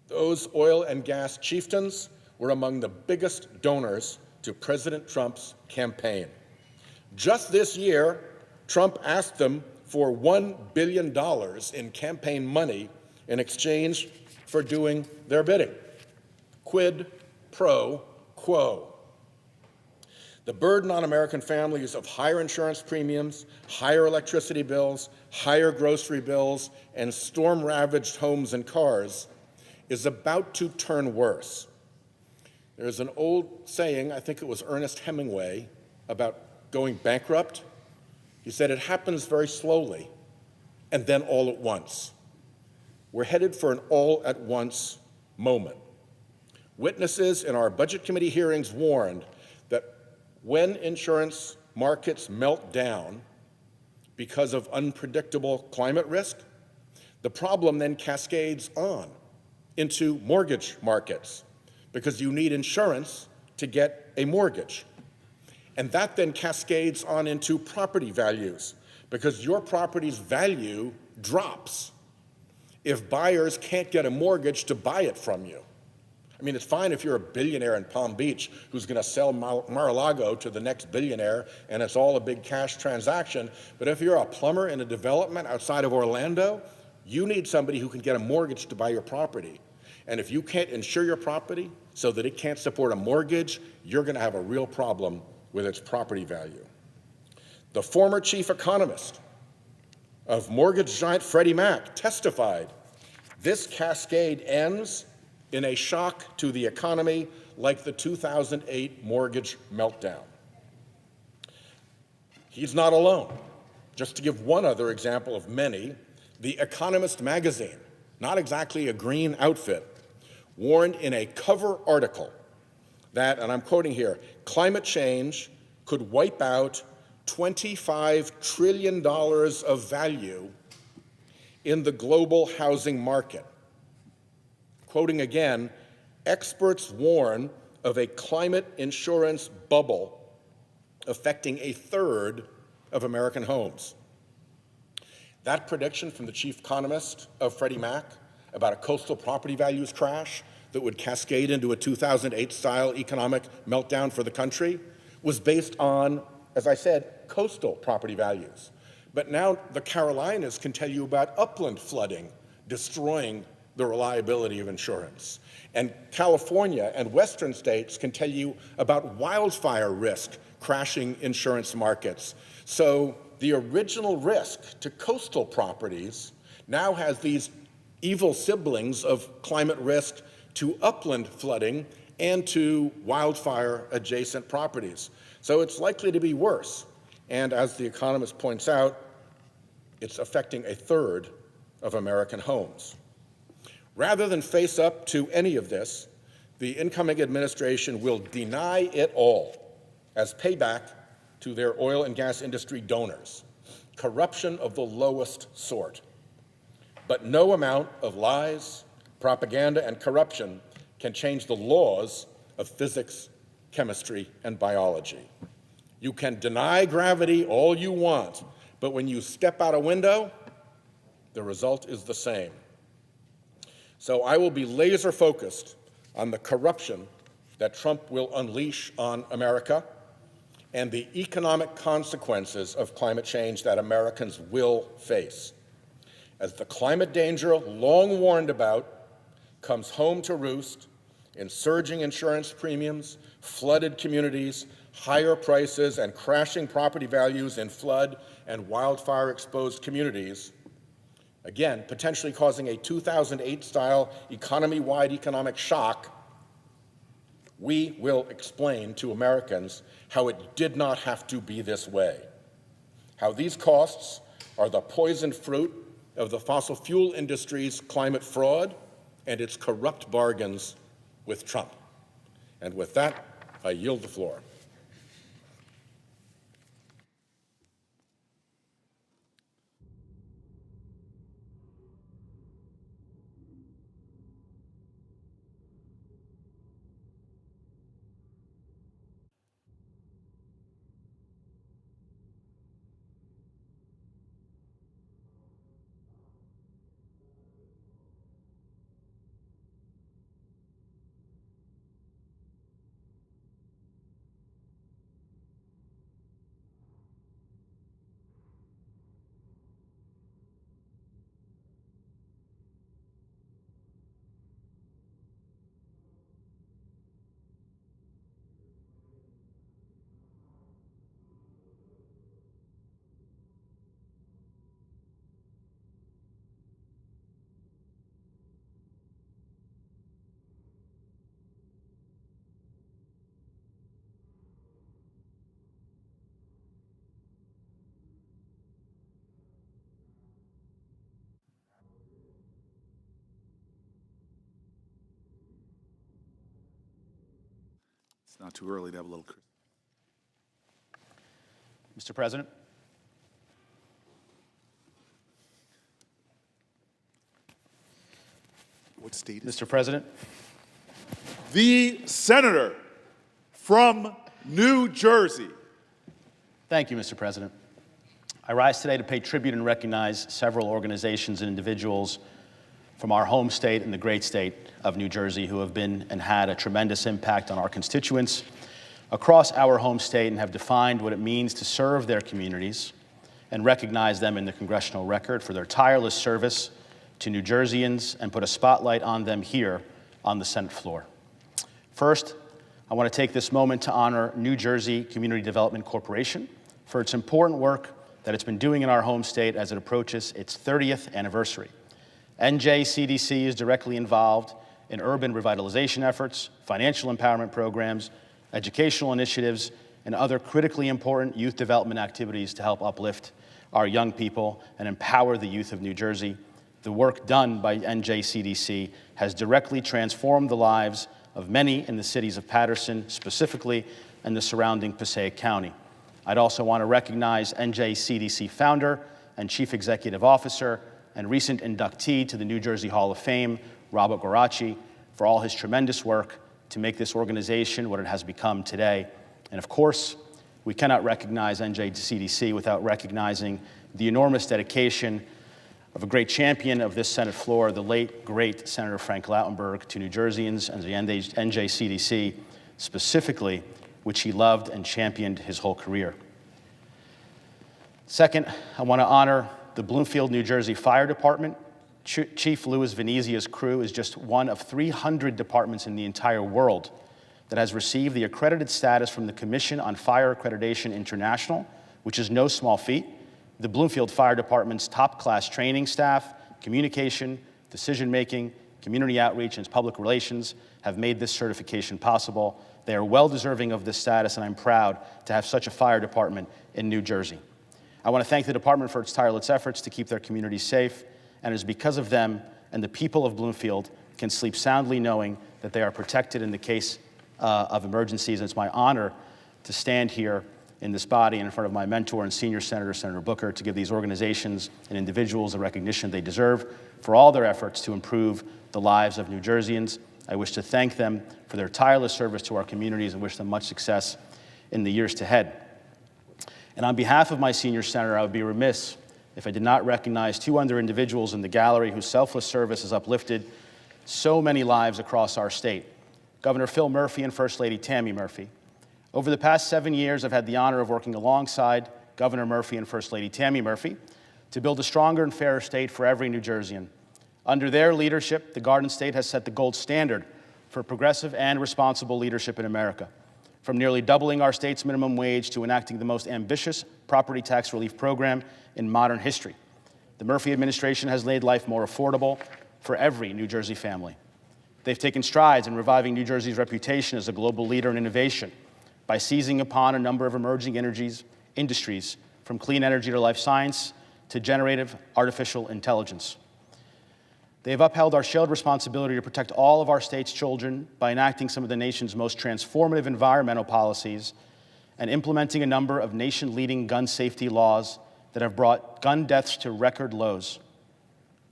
Those oil and gas chieftains were among the biggest donors to President Trump's campaign. Just this year, Trump asked them for $1 billion in campaign money in exchange for doing their bidding. Quid pro quo. The burden on American families of higher insurance premiums, higher electricity bills, higher grocery bills, and storm-ravaged homes and cars is about to turn worse. There's an old saying, I think it was Ernest Hemingway, about going bankrupt. He said it happens very slowly and then all at once. We're headed for an all-at-once moment. Witnesses in our Budget Committee hearings warned that when insurance markets melt down because of unpredictable climate risk, the problem then cascades on into mortgage markets because you need insurance to get a mortgage. And that then cascades on into property values because your property's value drops if buyers can't get a mortgage to buy it from you. I mean, it's fine if you're a billionaire in Palm Beach who's going to sell Mar-a-Lago to the next billionaire and it's all a big cash transaction, but if you're a plumber in a development outside of Orlando, you need somebody who can get a mortgage to buy your property. And if you can't insure your property so that it can't support a mortgage, you're going to have a real problem with its property value. The former chief economist of mortgage giant Freddie Mac testified, this cascade ends in a shock to the economy like the 2008 mortgage meltdown. He's not alone. Just to give one other example of many, The Economist magazine not exactly a green outfit, warned in a cover article that, and I'm quoting here, climate change could wipe out $25 trillion of value in the global housing market. Quoting again, experts warn of a climate insurance bubble affecting a third of American homes. That prediction from the chief economist of Freddie Mac about a coastal property values crash that would cascade into a 2008-style economic meltdown for the country was based on, as I said, coastal property values. But now the Carolinas can tell you about upland flooding destroying the reliability of insurance. And California and western states can tell you about wildfire risk crashing insurance markets. So the original risk to coastal properties now has these evil siblings of climate risk to upland flooding and to wildfire adjacent properties. So it's likely to be worse. And as the economist points out, it's affecting a third of American homes. Rather than face up to any of this, the incoming administration will deny it all as payback to their oil and gas industry donors, corruption of the lowest sort. But no amount of lies, propaganda, and corruption can change the laws of physics, chemistry, and biology. You can deny gravity all you want, but when you step out a window, the result is the same. So I will be laser focused on the corruption that Trump will unleash on America and the economic consequences of climate change that Americans will face. As the climate danger long warned about comes home to roost in surging insurance premiums, flooded communities, higher prices, and crashing property values in flood and wildfire-exposed communities, again, potentially causing a 2008-style economy-wide economic shock, we will explain to Americans how it did not have to be this way, how these costs are the poisoned fruit of the fossil fuel industry's climate fraud and its corrupt bargains with Trump. And with that, I yield the floor. It's not too early to have a little. Mr. President. What state Mr. President. The senator from New Jersey. Thank you, Mr. President. I rise today to pay tribute and recognize several organizations and individuals from our home state and the great state of New Jersey who have been and had a tremendous impact on our constituents across our home state and have defined what it means to serve their communities and recognize them in the congressional record for their tireless service to New Jerseyans and put a spotlight on them here on the Senate floor. First, I want to take this moment to honor New Jersey Community Development Corporation for its important work that it's been doing in our home state as it approaches its 30th anniversary. NJCDC is directly involved in urban revitalization efforts, financial empowerment programs, educational initiatives, and other critically important youth development activities to help uplift our young people and empower the youth of New Jersey the work done by NJCDC has directly transformed the lives of many in the cities of Paterson, specifically, and the surrounding Passaic County. I'd also want to recognize NJCDC founder and chief executive officer and recent inductee to the New Jersey Hall of Fame, Robert Guaracci, for all his tremendous work to make this organization what it has become today. And of course, we cannot recognize NJCDC without recognizing the enormous dedication of a great champion of this Senate floor, the late, great Senator Frank Lautenberg, to New Jerseyans and the NJCDC specifically, which he loved and championed his whole career. Second, I want to honor the Bloomfield, New Jersey Fire Department. Chief Louis Venezia's crew is just one of 300 departments in the entire world that has received the accredited status from the Commission on Fire Accreditation International, which is no small feat. The Bloomfield Fire Department's top-class training staff, communication, decision-making, community outreach, and public relations have made this certification possible. They are well-deserving of this status, and I'm proud to have such a fire department in New Jersey. I want to thank the department for its tireless efforts to keep their communities safe, and it is because of them and the people of Bloomfield can sleep soundly knowing that they are protected in the case of emergencies. And it's my honor to stand here in this body and in front of my mentor and senior senator, Senator Booker, to give these organizations and individuals the recognition they deserve for all their efforts to improve the lives of New Jerseyans. I wish to thank them for their tireless service to our communities and wish them much success in the years ahead. And on behalf of my senior senator, I would be remiss if I did not recognize two other individuals in the gallery whose selfless service has uplifted so many lives across our state: Governor Phil Murphy and First Lady Tammy Murphy. Over the past 7 years, I've had the honor of working alongside Governor Murphy and First Lady Tammy Murphy to build a stronger and fairer state for every New Jerseyan. Under their leadership, the Garden State has set the gold standard for progressive and responsible leadership in America. From nearly doubling our state's minimum wage to enacting the most ambitious property tax relief program in modern history, the Murphy administration has made life more affordable for every New Jersey family. They've taken strides in reviving New Jersey's reputation as a global leader in innovation by seizing upon a number of emerging industries, from clean energy to life science to generative artificial intelligence. They have upheld our shared responsibility to protect all of our state's children by enacting some of the nation's most transformative environmental policies and implementing a number of nation-leading gun safety laws that have brought gun deaths to record lows.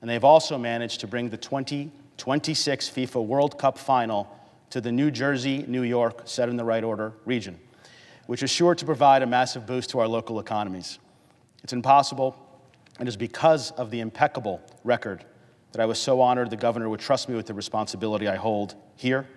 And they've also managed to bring the 2026 FIFA World Cup final to the New Jersey, New York, set in the right order region, which is sure to provide a massive boost to our local economies. It's impossible, and it's because of the impeccable record that I was so honored the governor would trust me with the responsibility I hold here.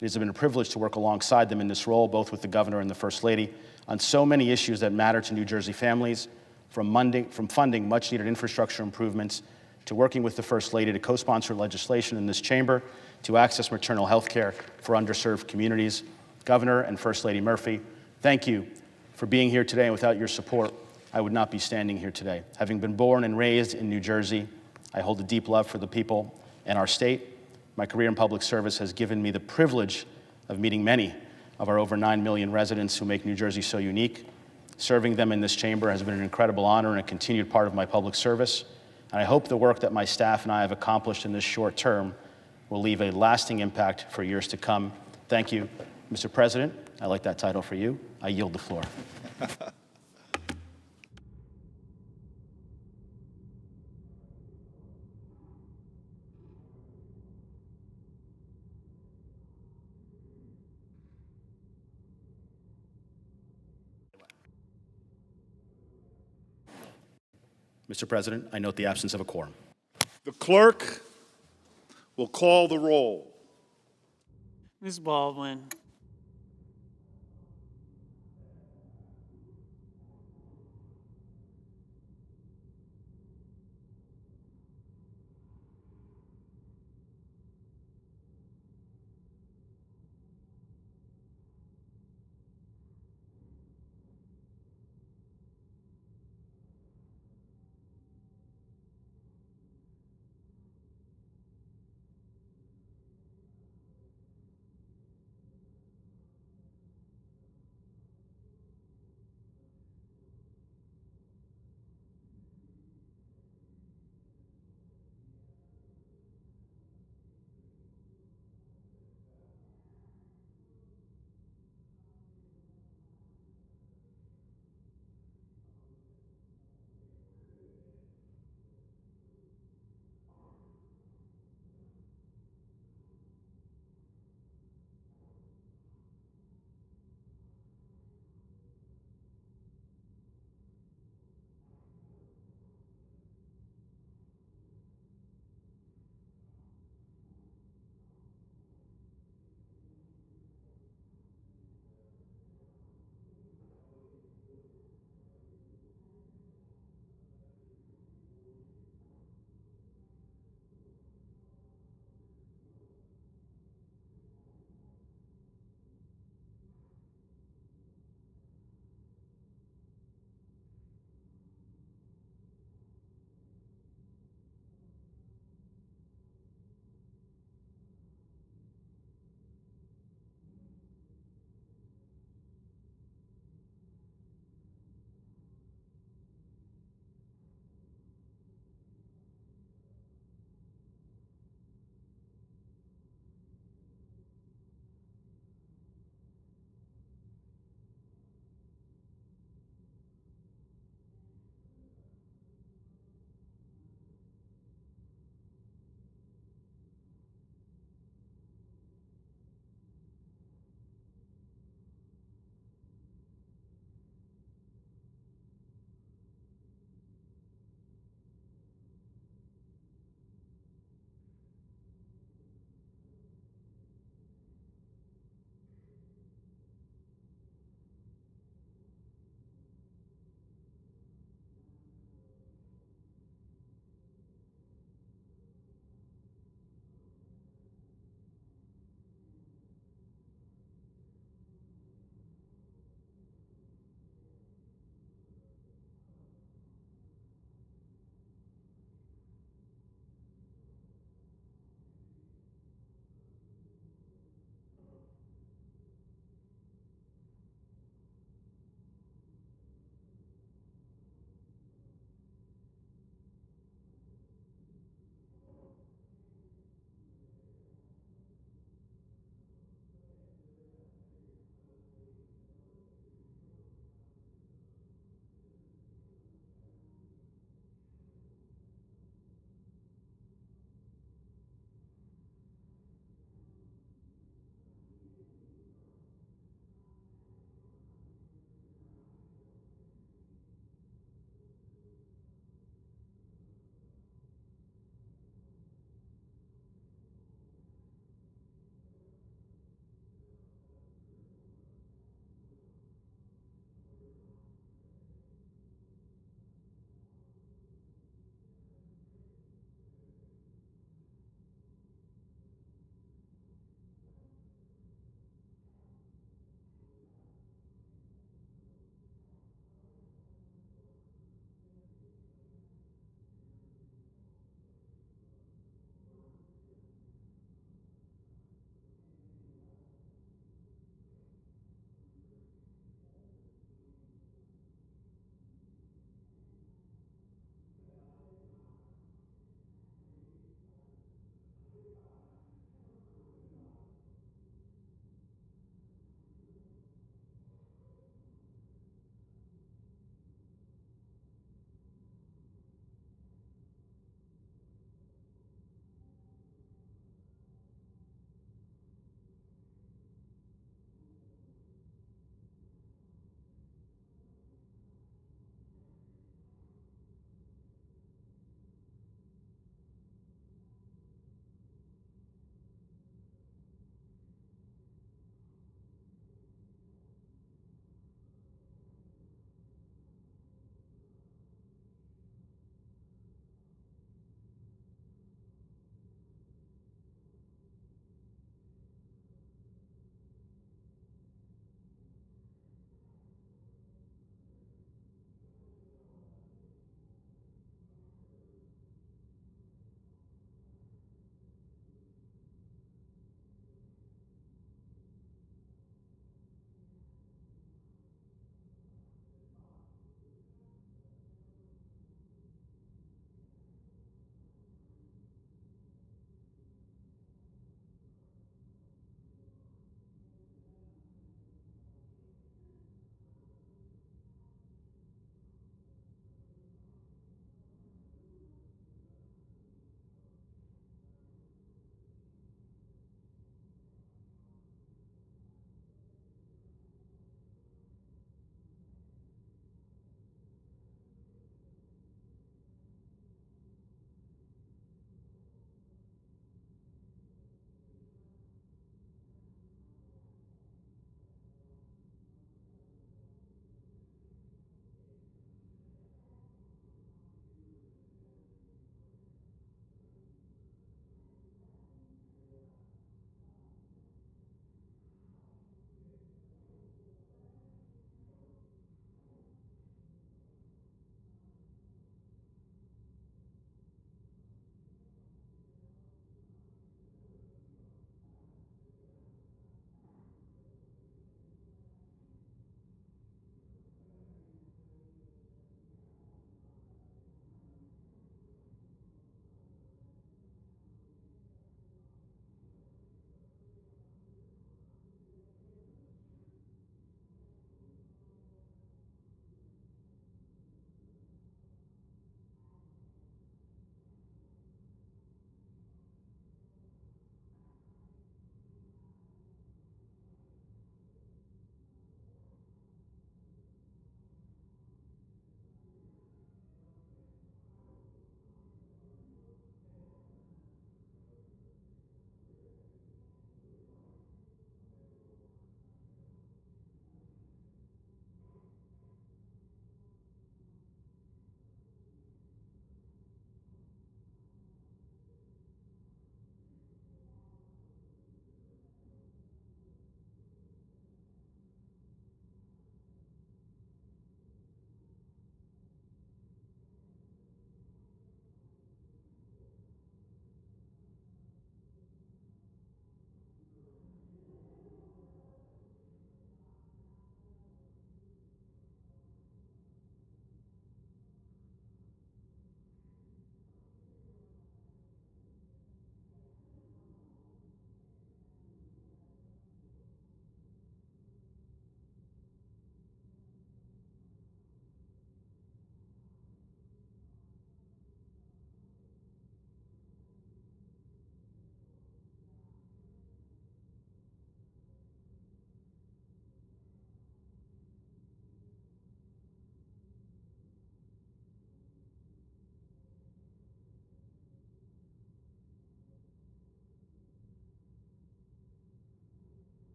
It has been a privilege to work alongside them in this role, both with the governor and the First Lady, on so many issues that matter to New Jersey families, from funding much-needed infrastructure improvements, to working with the First Lady to co-sponsor legislation in this chamber to access maternal health care for underserved communities. Governor and First Lady Murphy, thank you for being here today, and without your support, I would not be standing here today. Having been born and raised in New Jersey, I hold a deep love for the people and our state. My career in public service has given me the privilege of meeting many of our over 9 million residents who make New Jersey so unique. Serving them in this chamber has been an incredible honor and a continued part of my public service. And I hope the work that my staff and I have accomplished in this short term will leave a lasting impact for years to come. Thank you, Mr. President. I like that title for you. I yield the floor. Mr. President, I note the absence of a quorum. The clerk will call the roll. Ms. Baldwin.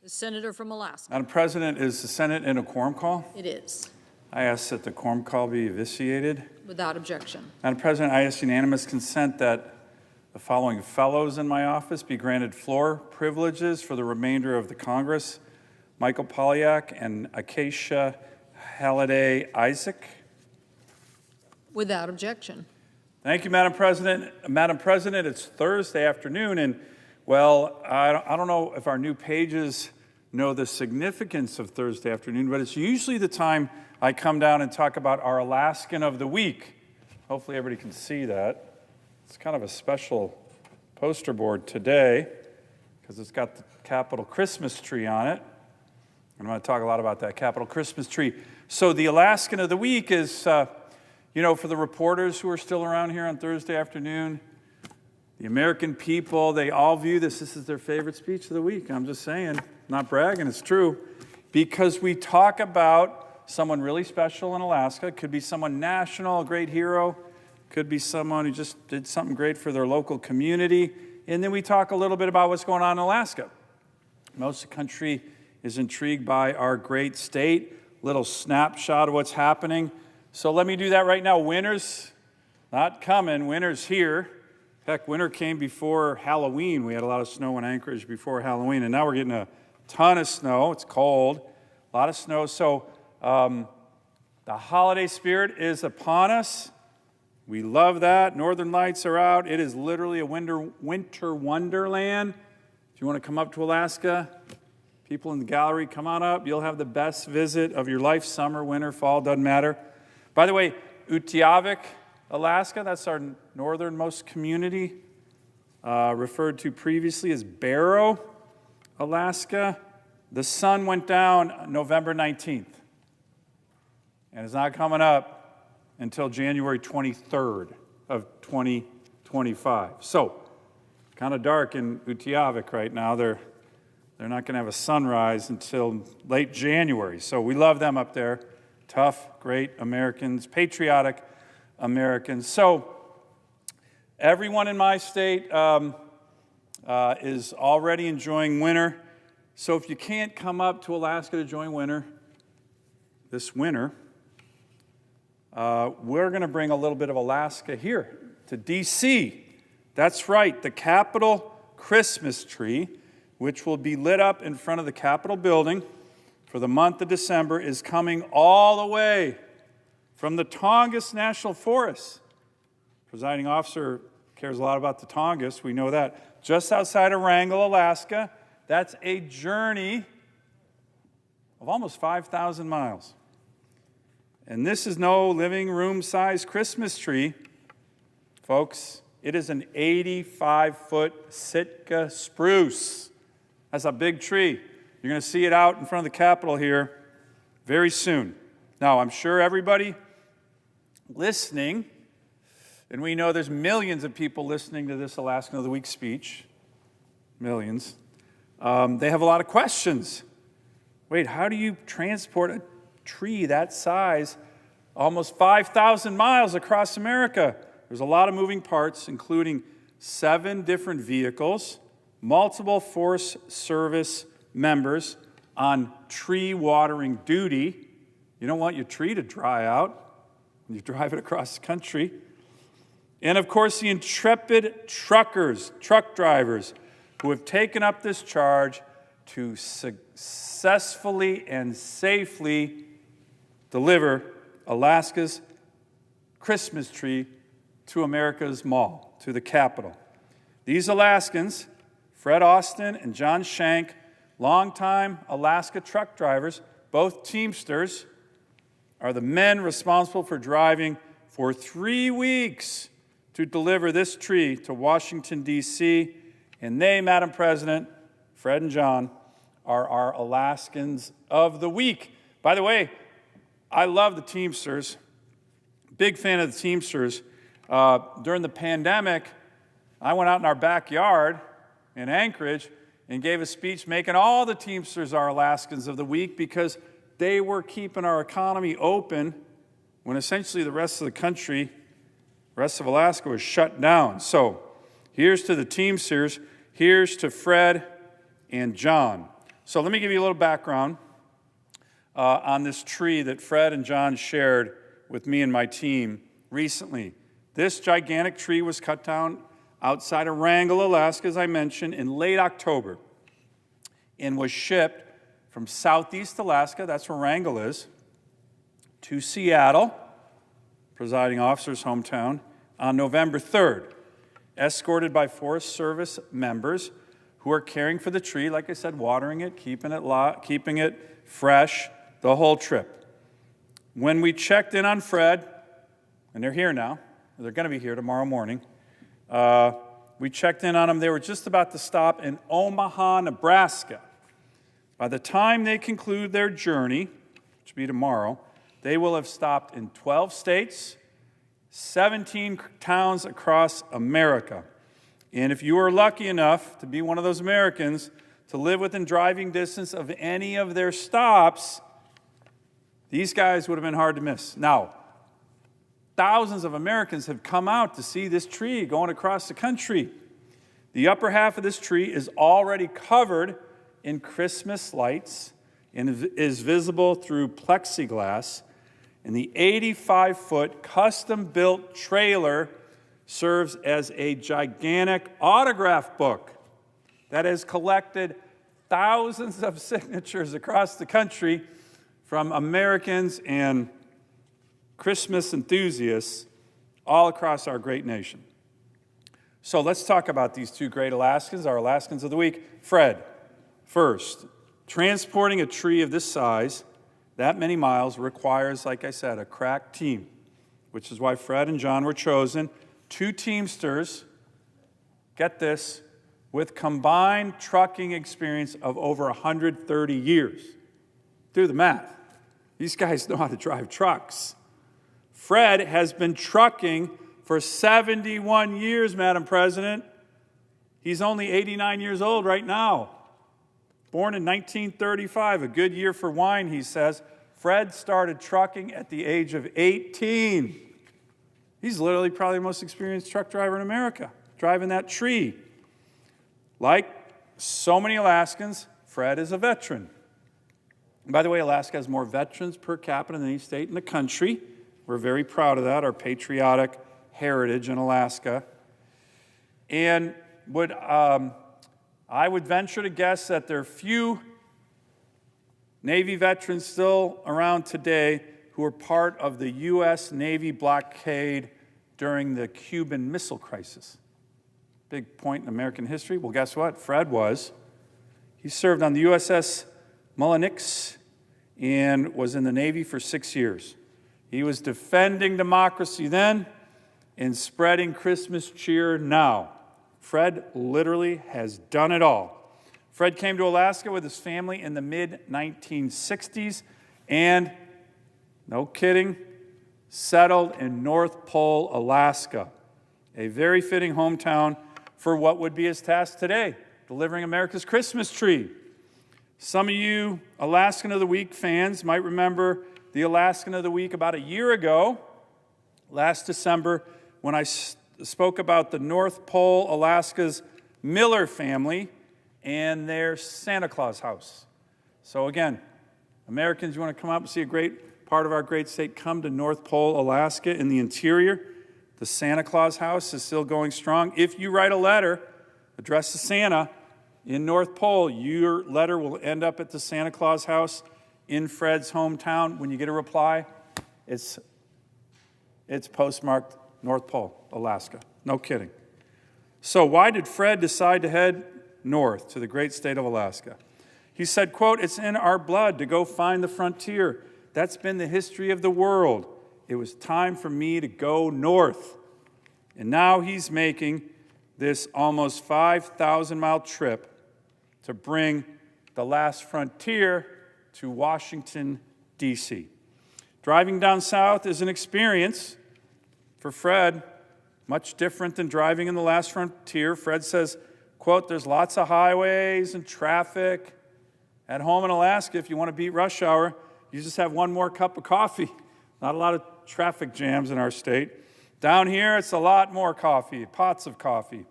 The senator from Alaska. Madam President, is the Senate in a quorum call? It is. I ask that the quorum call be eviscerated. Without objection. Madam President, I ask unanimous consent that the following fellows in my office be granted floor privileges for the remainder of the Congress: Michael Polyak and Acacia Halliday Isaac. Without objection. Thank you, Madam President. Madam President, it's Thursday afternoon, and, well, I don't know if our new pages know the significance of Thursday afternoon, but it's usually the time I come down and talk about our Alaskan of the Week. Hopefully everybody can see that. It's kind of a special poster board today because it's got the Capitol Christmas tree on it. And I'm going to talk a lot about that Capitol Christmas tree. So the Alaskan of the Week is, for the reporters who are still around here on Thursday afternoon, the American people, they all view this is their favorite speech of the week. I'm just saying, not bragging, it's true. Because we talk about someone really special in Alaska. It could be someone national, a great hero. Could be someone who just did something great for their local community. And then we talk a little bit about what's going on in Alaska. Most of the country is intrigued by our great state. Little snapshot of what's happening. So let me do that right now. Winter's not coming. Winter's here. Heck, winter came before Halloween. We had a lot of snow in Anchorage before Halloween, and now we're getting a ton of snow. It's cold, a lot of snow. So the holiday spirit is upon us. We love that. Northern Lights are out. It is literally a winter wonderland. If you want to come up to Alaska, people in the gallery, come on up. You'll have the best visit of your life, summer, winter, fall, doesn't matter. By the way, Utqiagvik, Alaska, that's our northernmost community, referred to previously as Barrow, Alaska. The sun went down November 19th, and it's not coming up until January 23rd of 2025. So, kind of dark in Utqiagvik right now. They're not going to have a sunrise until late January. So we love them up there. Tough, great Americans, patriotic Americans. So everyone in my state is already enjoying winter. So if you can't come up to Alaska to join winter this winter, we're going to bring a little bit of Alaska here to D.C. That's right, the Capitol Christmas tree, which will be lit up in front of the Capitol building for the month of December, is coming all the way from the Tongass National Forest. Presiding officer cares a lot about the Tongass, we know that. Just outside of Wrangell, Alaska. That's a journey of almost 5,000 miles. And this is no living room-sized Christmas tree, folks. It is an 85-foot Sitka spruce. That's a big tree. You're going to see it out in front of the Capitol here very soon. Now, I'm sure everybody listening, and we know there's millions of people listening to this Alaskan of the Week speech, millions. They have a lot of questions. Wait, how do you transport a tree that size almost 5,000 miles across America? There's a lot of moving parts, including 7 different vehicles, multiple Forest Service members on tree watering duty. You don't want your tree to dry out when you drive it across the country. And of course, the intrepid truck drivers who have taken up this charge to successfully and safely deliver Alaska's Christmas tree to America's mall, to the Capitol. These Alaskans, Fred Austin and John Shank, longtime Alaska truck drivers, both Teamsters, are the men responsible for driving for 3 weeks to deliver this tree to Washington, D.C. And they, Madam President, Fred and John, are our Alaskans of the Week. By the way, I love the Teamsters. Big fan of the Teamsters. During the pandemic, I went out in our backyard in Anchorage and gave a speech making all the Teamsters our Alaskans of the Week because they were keeping our economy open when essentially the rest of the country, the rest of Alaska was shut down. So here's to the Teamsters. Here's to Fred and John. So let me give you a little background on this tree that Fred and John shared with me and my team recently. This gigantic tree was cut down outside of Wrangell, Alaska, as I mentioned, in late October, and was shipped from southeast Alaska, that's where Wrangell is, to Seattle, presiding officer's hometown, on November 3rd, escorted by Forest Service members who are caring for the tree, like I said, watering it, keeping it fresh, the whole trip. When we checked in on Fred, and they're here now, they're going to be here tomorrow morning, we checked in on them. They were just about to stop in Omaha, Nebraska. By the time they conclude their journey, which will be tomorrow, they will have stopped in 12 states, 17 towns across America. And if you are lucky enough to be one of those Americans to live within driving distance of any of their stops, these guys would have been hard to miss. Now, thousands of Americans have come out to see this tree going across the country. The upper half of this tree is already covered in Christmas lights and is visible through plexiglass. And the 85-foot custom-built trailer serves as a gigantic autograph book that has collected thousands of signatures across the country from Americans and Christmas enthusiasts all across our great nation. So let's talk about these two great Alaskans, our Alaskans of the week. Fred, first, transporting a tree of this size, that many miles, requires, like I said, a crack team, which is why Fred and John were chosen. Two Teamsters, get this, with combined trucking experience of over 130 years. Do the math. These guys know how to drive trucks. Fred has been trucking for 71 years, Madam President. He's only 89 years old right now. Born in 1935, a good year for wine, he says. Fred started trucking at the age of 18. He's literally probably the most experienced truck driver in America, driving that tree. Like so many Alaskans, Fred is a veteran. And by the way, Alaska has more veterans per capita than any state in the country. We're very proud of that, our patriotic heritage in Alaska. And I would venture to guess that there are few Navy veterans still around today who were part of the U.S. Navy blockade during the Cuban Missile Crisis. Big point in American history. Well, guess what? Fred was. He served on the USS Mullinix and was in the Navy for 6 years. He was defending democracy then and spreading Christmas cheer now. Fred literally has done it all. Fred came to Alaska with his family in the mid-1960s and, no kidding, settled in North Pole, Alaska, a very fitting hometown for what would be his task today, delivering America's Christmas tree. Some of you Alaskan of the Week fans might remember the Alaskan of the Week about a year ago, last December, when I spoke about the North Pole, Alaska's Miller family and their Santa Claus house. So again, Americans, you want to come up and see a great part of our great state, come to North Pole, Alaska in the interior. The Santa Claus house is still going strong. If you write a letter addressed to Santa in North Pole, your letter will end up at the Santa Claus house in Fred's hometown. When you get a reply, it's postmarked North Pole, Alaska. No kidding. So why did Fred decide to head north to the great state of Alaska? He said, quote, "It's in our blood to go find the frontier. That's been the history of the world. It was time for me to go north." And now he's making this almost 5,000-mile trip to bring the last frontier to Washington, D.C. Driving down south is an experience for Fred much different than driving in the last frontier. Fred says, quote, "There's lots of highways and traffic. At home in Alaska, if you want to beat rush hour, you just have one more cup of coffee. Not a lot of traffic jams in our state. Down here, it's a lot more coffee, pots of coffee."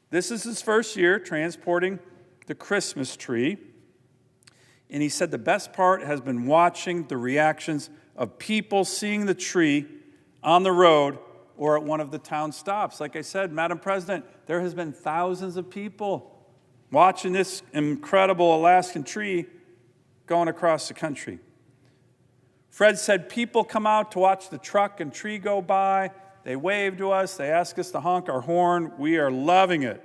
This is his first year transporting the Christmas tree. And he said the best part has been watching the reactions of people seeing the tree on the road or at one of the town stops. Like I said, Madam President, there has been thousands of people watching this incredible Alaskan tree going across the country. Fred said people come out to watch the truck and tree go by. They wave to us. They ask us to honk our horn. We are loving it.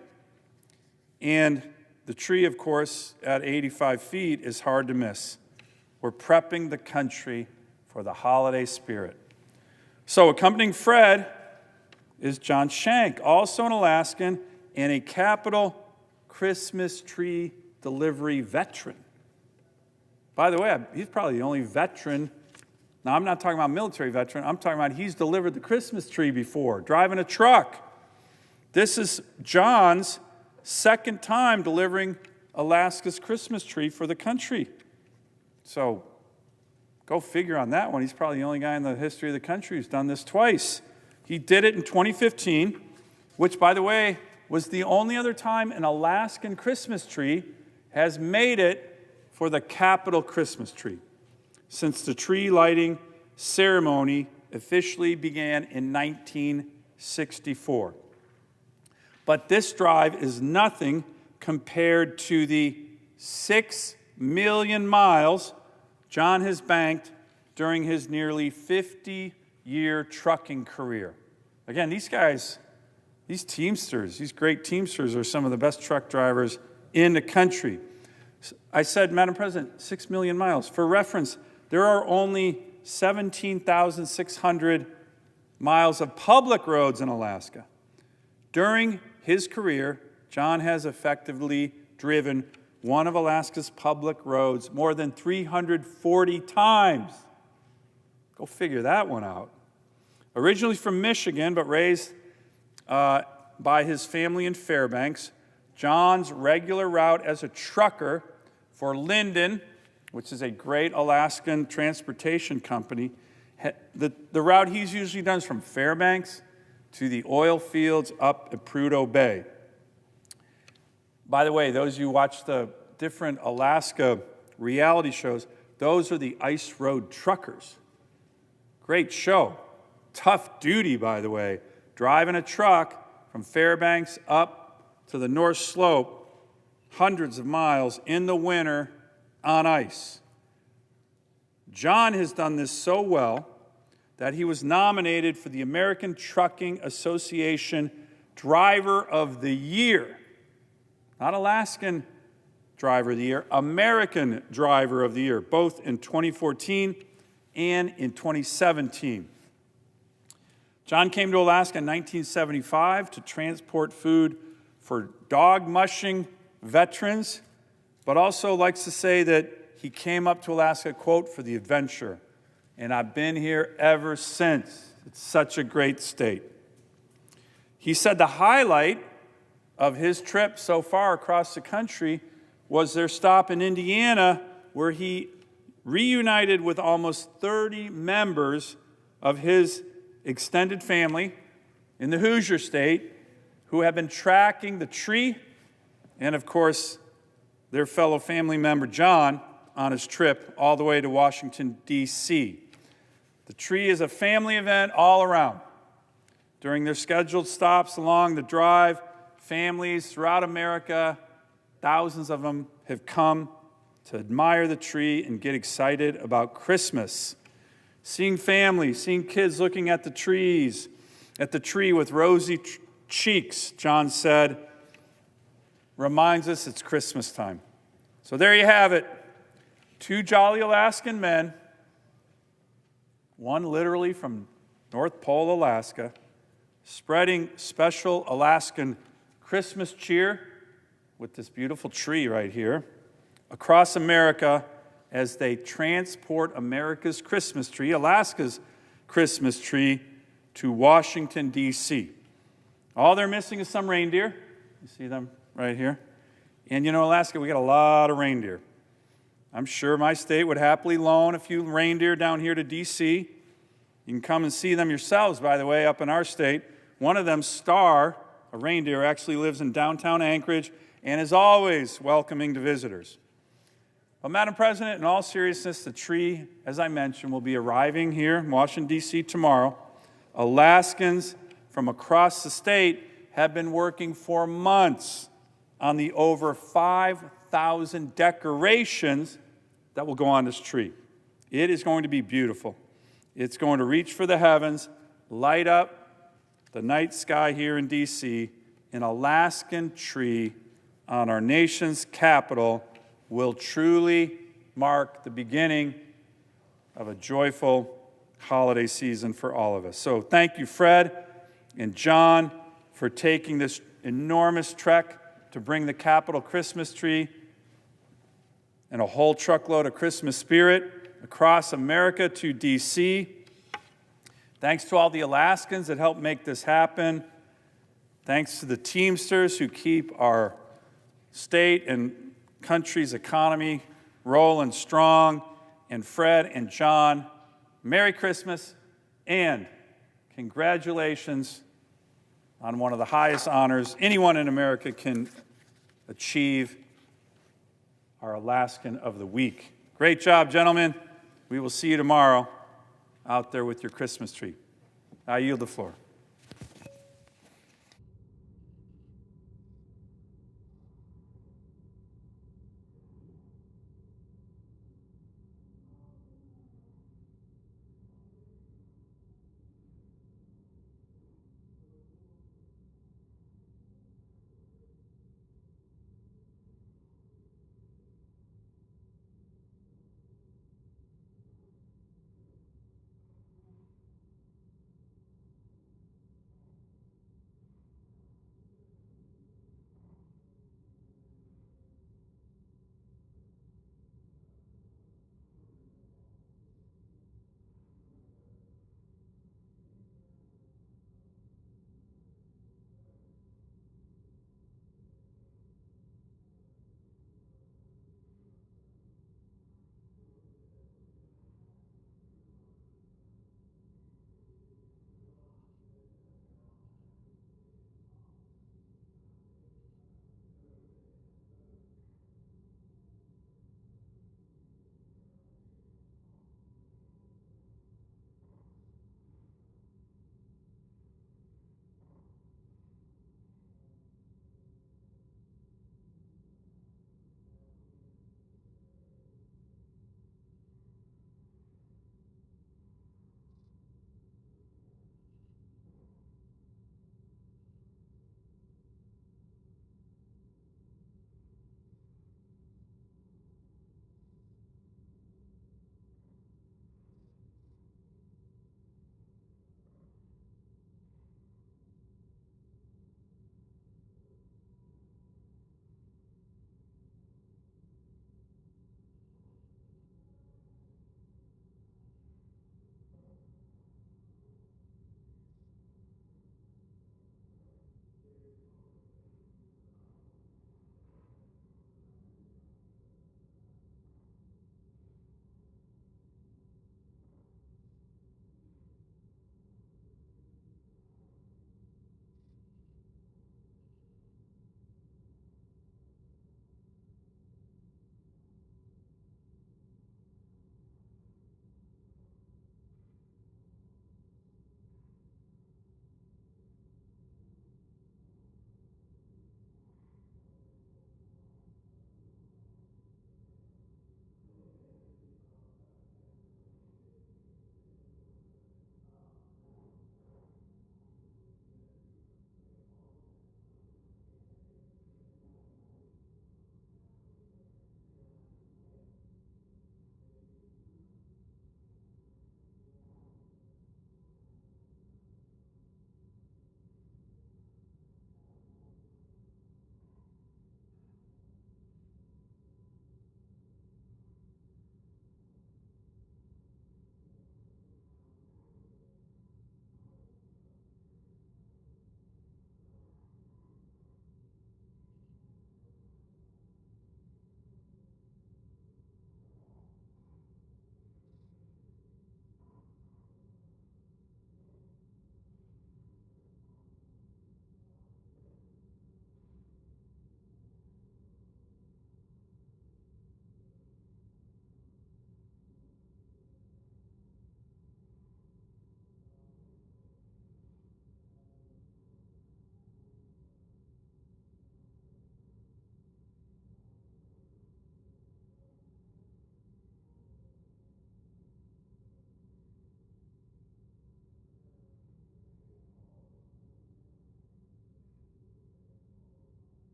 And the tree, of course, at 85 feet is hard to miss. We're prepping the country for the holiday spirit. So accompanying Fred is John Shank, also an Alaskan and a Capitol Christmas tree delivery veteran. By the way, he's probably the only veteran. Now, I'm not talking about military veteran. I'm talking about he's delivered the Christmas tree before, driving a truck. This is John's second time delivering Alaska's Christmas tree for the country. So go figure on that one. He's probably the only guy in the history of the country who's done this twice. He did it in 2015, which, by the way, was the only other time an Alaskan Christmas tree has made it for the Capitol Christmas tree, since the tree lighting ceremony officially began in 1964. But this drive is nothing compared to the 6 million miles John has banked during his nearly 50-year trucking career. Again, these guys, these Teamsters, these great Teamsters are some of the best truck drivers in the country. I said, Madam President, 6 million miles. For reference, there are only 17,600 miles of public roads in Alaska. During his career, John has effectively driven one of Alaska's public roads more than 340 times. Go figure that one out. Originally from Michigan, but raised by his family in Fairbanks, John's regular route as a trucker for Linden, which is a great Alaskan transportation company, the route he's usually done is from Fairbanks to the oil fields up at Prudhoe Bay. By the way, those of you who watch the different Alaska reality shows, those are the Ice Road Truckers. Great show. Tough duty, by the way, driving a truck from Fairbanks up to the North Slope, hundreds of miles in the winter on ice. John has done this so well that he was nominated for the American Trucking Association Driver of the Year. Not Alaskan Driver of the Year, American Driver of the Year, both in 2014 and in 2017. John came to Alaska in 1975 to transport food for dog mushing veterans, but also likes to say that he came up to Alaska, quote, for the adventure. And I've been here ever since. It's such a great state. He said the highlight of his trip so far across the country was their stop in Indiana, where he reunited with almost 30 members of his extended family in the Hoosier State who have been tracking the tree and, of course, their fellow family member John on his trip all the way to Washington, D.C. The tree is a family event all around. During their scheduled stops along the drive, families throughout America, thousands of them, have come to admire the tree and get excited about Christmas. Seeing families, seeing kids looking at the tree with rosy cheeks, John said, reminds us it's Christmas time. So there you have it. Two jolly Alaskan men, one literally from North Pole, Alaska, spreading special Alaskan Christmas cheer with this beautiful tree right here across America as they transport America's Christmas tree, Alaska's Christmas tree, to Washington, D.C. All they're missing is some reindeer. You see them right here? And you know, Alaska, we got a lot of reindeer. I'm sure my state would happily loan a few reindeer down here to D.C. You can come and see them yourselves, by the way, up in our state. One of them, Star, a reindeer, actually lives in downtown Anchorage and is always welcoming to visitors. But, Madam President, in all seriousness, the tree, as I mentioned, will be arriving here in Washington, D.C. tomorrow. Alaskans from across the state have been working for months on the over 5,000 decorations that will go on this tree. It is going to be beautiful. It's going to reach for the heavens, light up the night sky here in D.C. An Alaskan tree on our nation's capital will truly mark the beginning of a joyful holiday season for all of us. So thank you, Fred and John, for taking this enormous trek to bring the Capitol Christmas tree and a whole truckload of Christmas spirit across America to D.C. Thanks to all the Alaskans that helped make this happen. Thanks to the Teamsters who keep our state and country's economy rolling strong. And Fred and John, Merry Christmas and congratulations on one of the highest honors anyone in America can achieve, our Alaskan of the Week. Great job, gentlemen. We will see you tomorrow out there with your Christmas tree. I yield the floor.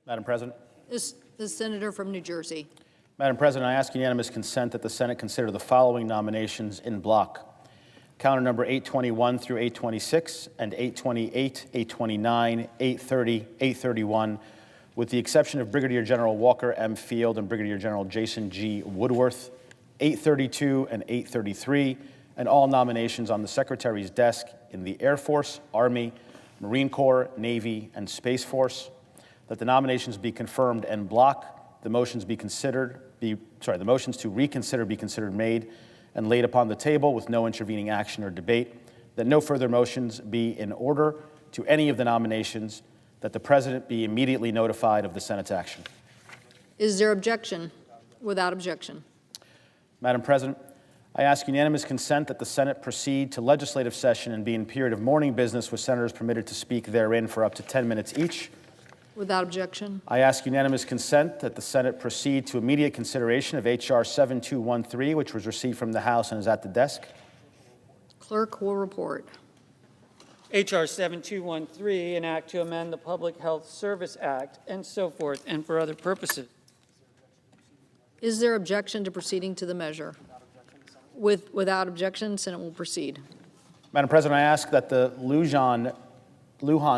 Madam President. The senator from New Jersey. Madam President, I ask unanimous consent that the Senate consider the following nominations in block. Calendar number 821 through 826 and 828, 829, 830, 831, with the exception of Brigadier General Walker M. Field and Brigadier General Jason G. Woodworth, 832 and 833, and all nominations on the Secretary's desk in the Air Force, Army, Marine Corps, Navy, and Space Force. That the nominations be confirmed en bloc, the motions the motions to reconsider be considered made and laid upon the table with no intervening action or debate, that no further motions be in order to any of the nominations, that the President be immediately notified of the Senate's action. Is there objection? Without objection. Madam President, I ask unanimous consent that the Senate proceed to legislative session and be in period of morning business with senators permitted to speak therein for up to 10 minutes each. Without objection. I ask unanimous consent that the Senate proceed to immediate consideration of H.R. 7213, which was received from the House and is at the desk. Clerk will report. H.R. 7213, an act to amend the Public Health Service Act, and so forth, and for other purposes. Is there objection to proceeding to the measure? Without objection, Senate will proceed. Madam President, I ask that the Lujan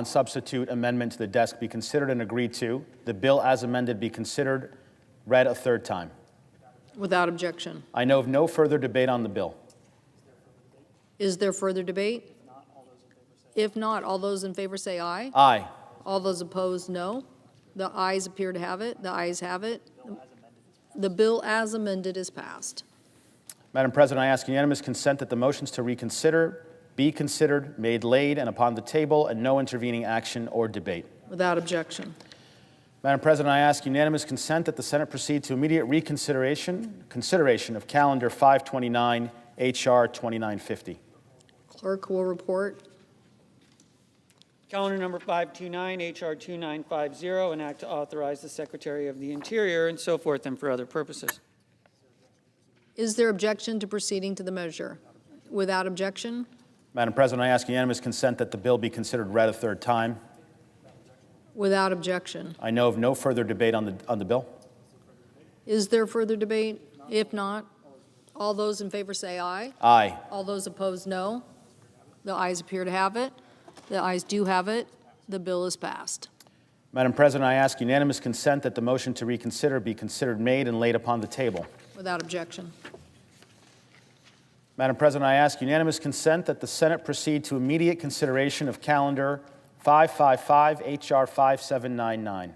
substitute amendment to the desk be considered and agreed to. The bill as amended be considered, read a third time. Without objection. I know of no further debate on the bill. Is there further debate? If not, all those in favor say aye. Aye. All those opposed, no. The ayes appear to have it. The ayes have it. The bill as amended is passed. Madam President, I ask unanimous consent that the motions to reconsider be considered, made, laid, and upon the table, and no intervening action or debate. Without objection. Madam President, I ask unanimous consent that the Senate proceed to immediate consideration of Calendar 529, H.R. 2950. Clerk will report. Calendar number 529, H.R. 2950, an act to authorize the Secretary of the Interior, and so forth, and for other purposes. Is there objection to proceeding to the measure? Without objection. Madam President, I ask unanimous consent that the bill be considered read a third time. Without objection. I know of no further debate on the bill. Is there further debate? If not, all those in favor say aye. Aye. All those opposed, no. The ayes appear to have it. The ayes do have it. The bill is passed. Madam President, I ask unanimous consent that the motion to reconsider be considered made and laid upon the table. Without objection. Madam President, I ask unanimous consent that the Senate proceed to immediate consideration of Calendar 555, H.R. 5799.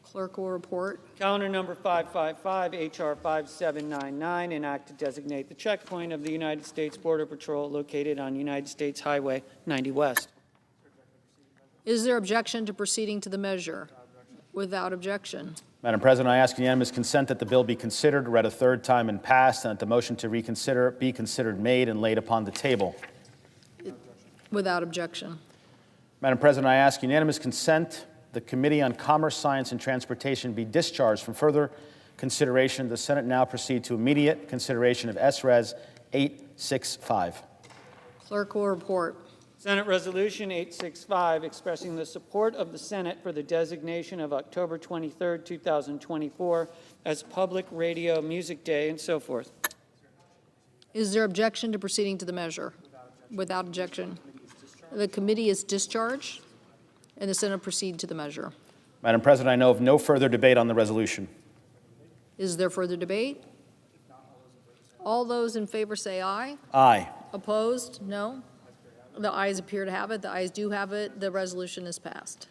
Clerk will report. Calendar number 555, H.R. 5799, an act to designate the checkpoint of the United States Border Patrol located on United States Highway 90 West. Is there objection to proceeding to the measure? Without objection. Madam President, I ask unanimous consent that the bill be considered, read a third time, and passed, and that the motion to reconsider be considered made and laid upon the table. Without objection. Madam President, I ask unanimous consent the Committee on Commerce, Science, and Transportation be discharged from further consideration. The Senate now proceed to immediate consideration of S.Res. 865. Clerk will report. Senate Resolution 865, expressing the support of the Senate for the designation of October 23, 2024 as Public Radio Music Day, and so forth. Is there objection to proceeding to the measure? Without objection. The committee is discharged, and the Senate proceed to the measure. Madam President, I know of no further debate on the resolution. Is there further debate? All those in favor say aye. Aye. Opposed? No. The ayes appear to have it. The ayes do have it. The resolution is passed.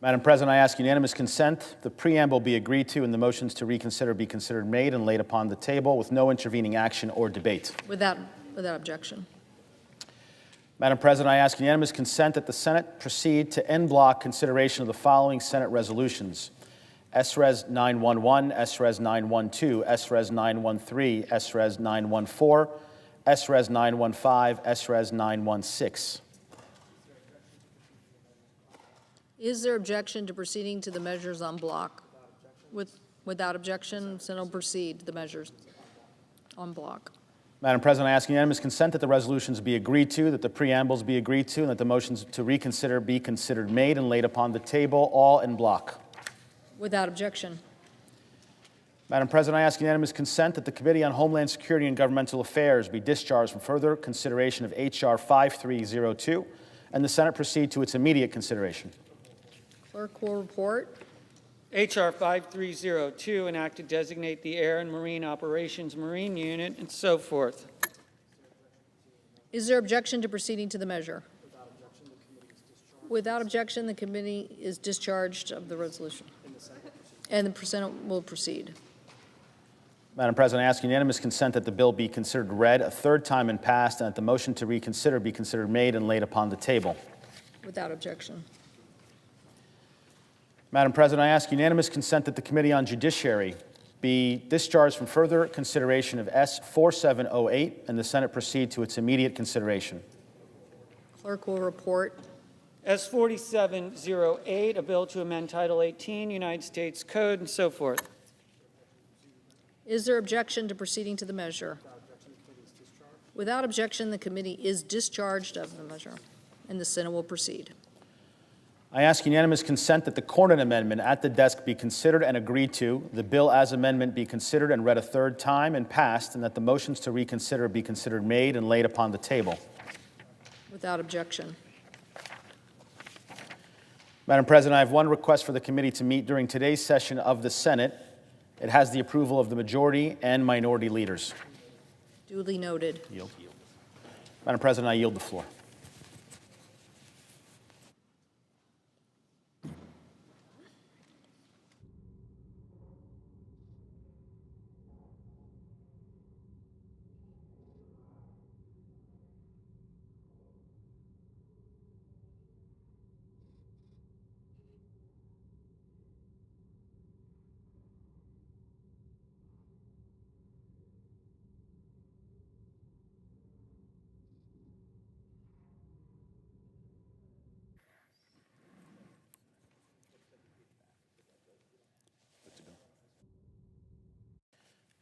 Madam President, I ask unanimous consent the preamble be agreed to and the motions to reconsider be considered made and laid upon the table with no intervening action or debate. Without objection. Madam President, I ask unanimous consent that the Senate proceed to en bloc consideration of the following Senate resolutions: S.Res. 911, S.Res. 912, S.Res. 913, S.Res. 914, S.Res. 915, S.Res. 916. Is there objection to proceeding to the measures on block? Without objection, Senate will proceed to the measures on block. Madam President, I ask unanimous consent that the resolutions be agreed to, that the preambles be agreed to, and that the motions to reconsider be considered made and laid upon the table, all en bloc. Without objection. Madam President, I ask unanimous consent that the Committee on Homeland Security and Governmental Affairs be discharged from further consideration of H.R. 5302 and the Senate proceed to its immediate consideration. Clerk will report. H.R. 5302, an act to designate the Air and Marine Operations Marine Unit, and so forth. Is there objection to proceeding to the measure? Without objection, the committee is discharged of the resolution. And the Senate will proceed. Madam President, I ask unanimous consent that the bill be considered read a third time and passed, and that the motion to reconsider be considered made and laid upon the table. Without objection. Madam President, I ask unanimous consent that the Committee on Judiciary be discharged from further consideration of S. 4708 and the Senate proceed to its immediate consideration. Clerk will report. S. 4708, a bill to amend Title 18, United States Code, and so forth. Is there objection to proceeding to the measure? Without objection, the committee is discharged of the measure, and the Senate will proceed. I ask unanimous consent that the Cornyn Amendment at the desk be considered and agreed to, the bill as amendment be considered and read a third time and passed, and that the motions to reconsider be considered made and laid upon the table. Without objection. Madam President, I have one request for the committee to meet during today's session of the Senate. It has the approval of the majority and minority leaders. Duly noted. Yield. Madam President, I yield the floor.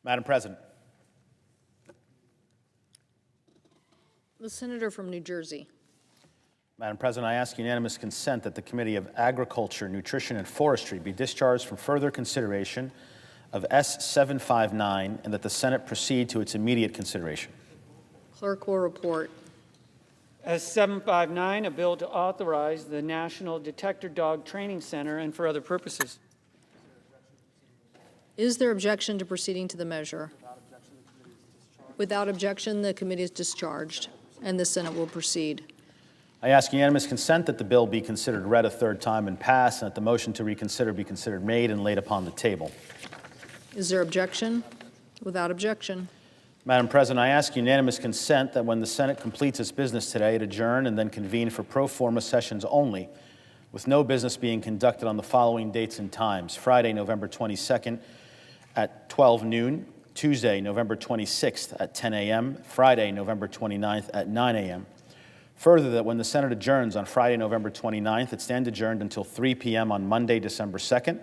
Madam President. The senator from New Jersey. Madam President, I ask unanimous consent that the Committee of Agriculture, Nutrition, and Forestry be discharged from further consideration of S-759 and that the Senate proceed to its immediate consideration. Clerk will report. S-759, a bill to authorize the National Detector Dog Training Center and for other purposes. Is there objection to proceeding to the measure? Without objection, the committee is discharged, and the Senate will proceed. I ask unanimous consent that the bill be considered read a third time and passed, and that the motion to reconsider be considered made and laid upon the table. Is there objection? Without objection. Madam President, I ask unanimous consent that when the Senate completes its business today, it adjourn and then convene for pro forma sessions only, with no business being conducted on the following dates and times: Friday, November 22nd at 12 noon, Tuesday, November 26th at 10 a.m., Friday, November 29th at 9 a.m. Further, that when the Senate adjourns on Friday, November 29th, it stand adjourned until 3 p.m. on Monday, December 2nd,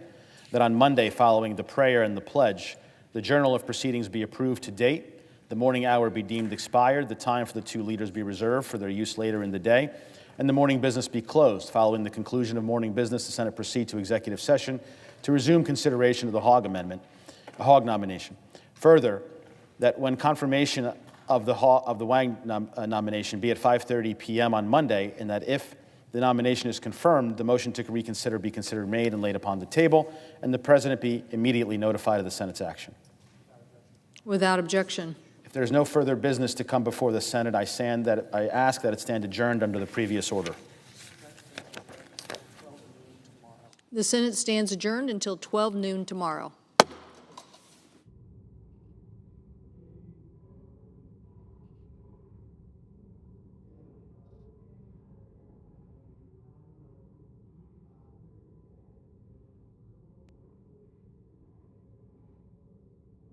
that on Monday, following the prayer and the pledge, the journal of proceedings be approved to date, the morning hour be deemed expired, the time for the two leaders be reserved for their use later in the day, and the morning business be closed. Following the conclusion of morning business, the Senate proceed to executive session to resume consideration of the Hogg Amendment, a Hogg nomination. Further, that when confirmation of the Wang nomination be at 5:30 p.m. on Monday, and that if the nomination is confirmed, the motion to reconsider be considered made and laid upon the table, and the President be immediately notified of the Senate's action. Without objection. If there is no further business to come before the Senate, I ask that it stand adjourned under the previous order. The Senate stands adjourned until 12 noon tomorrow.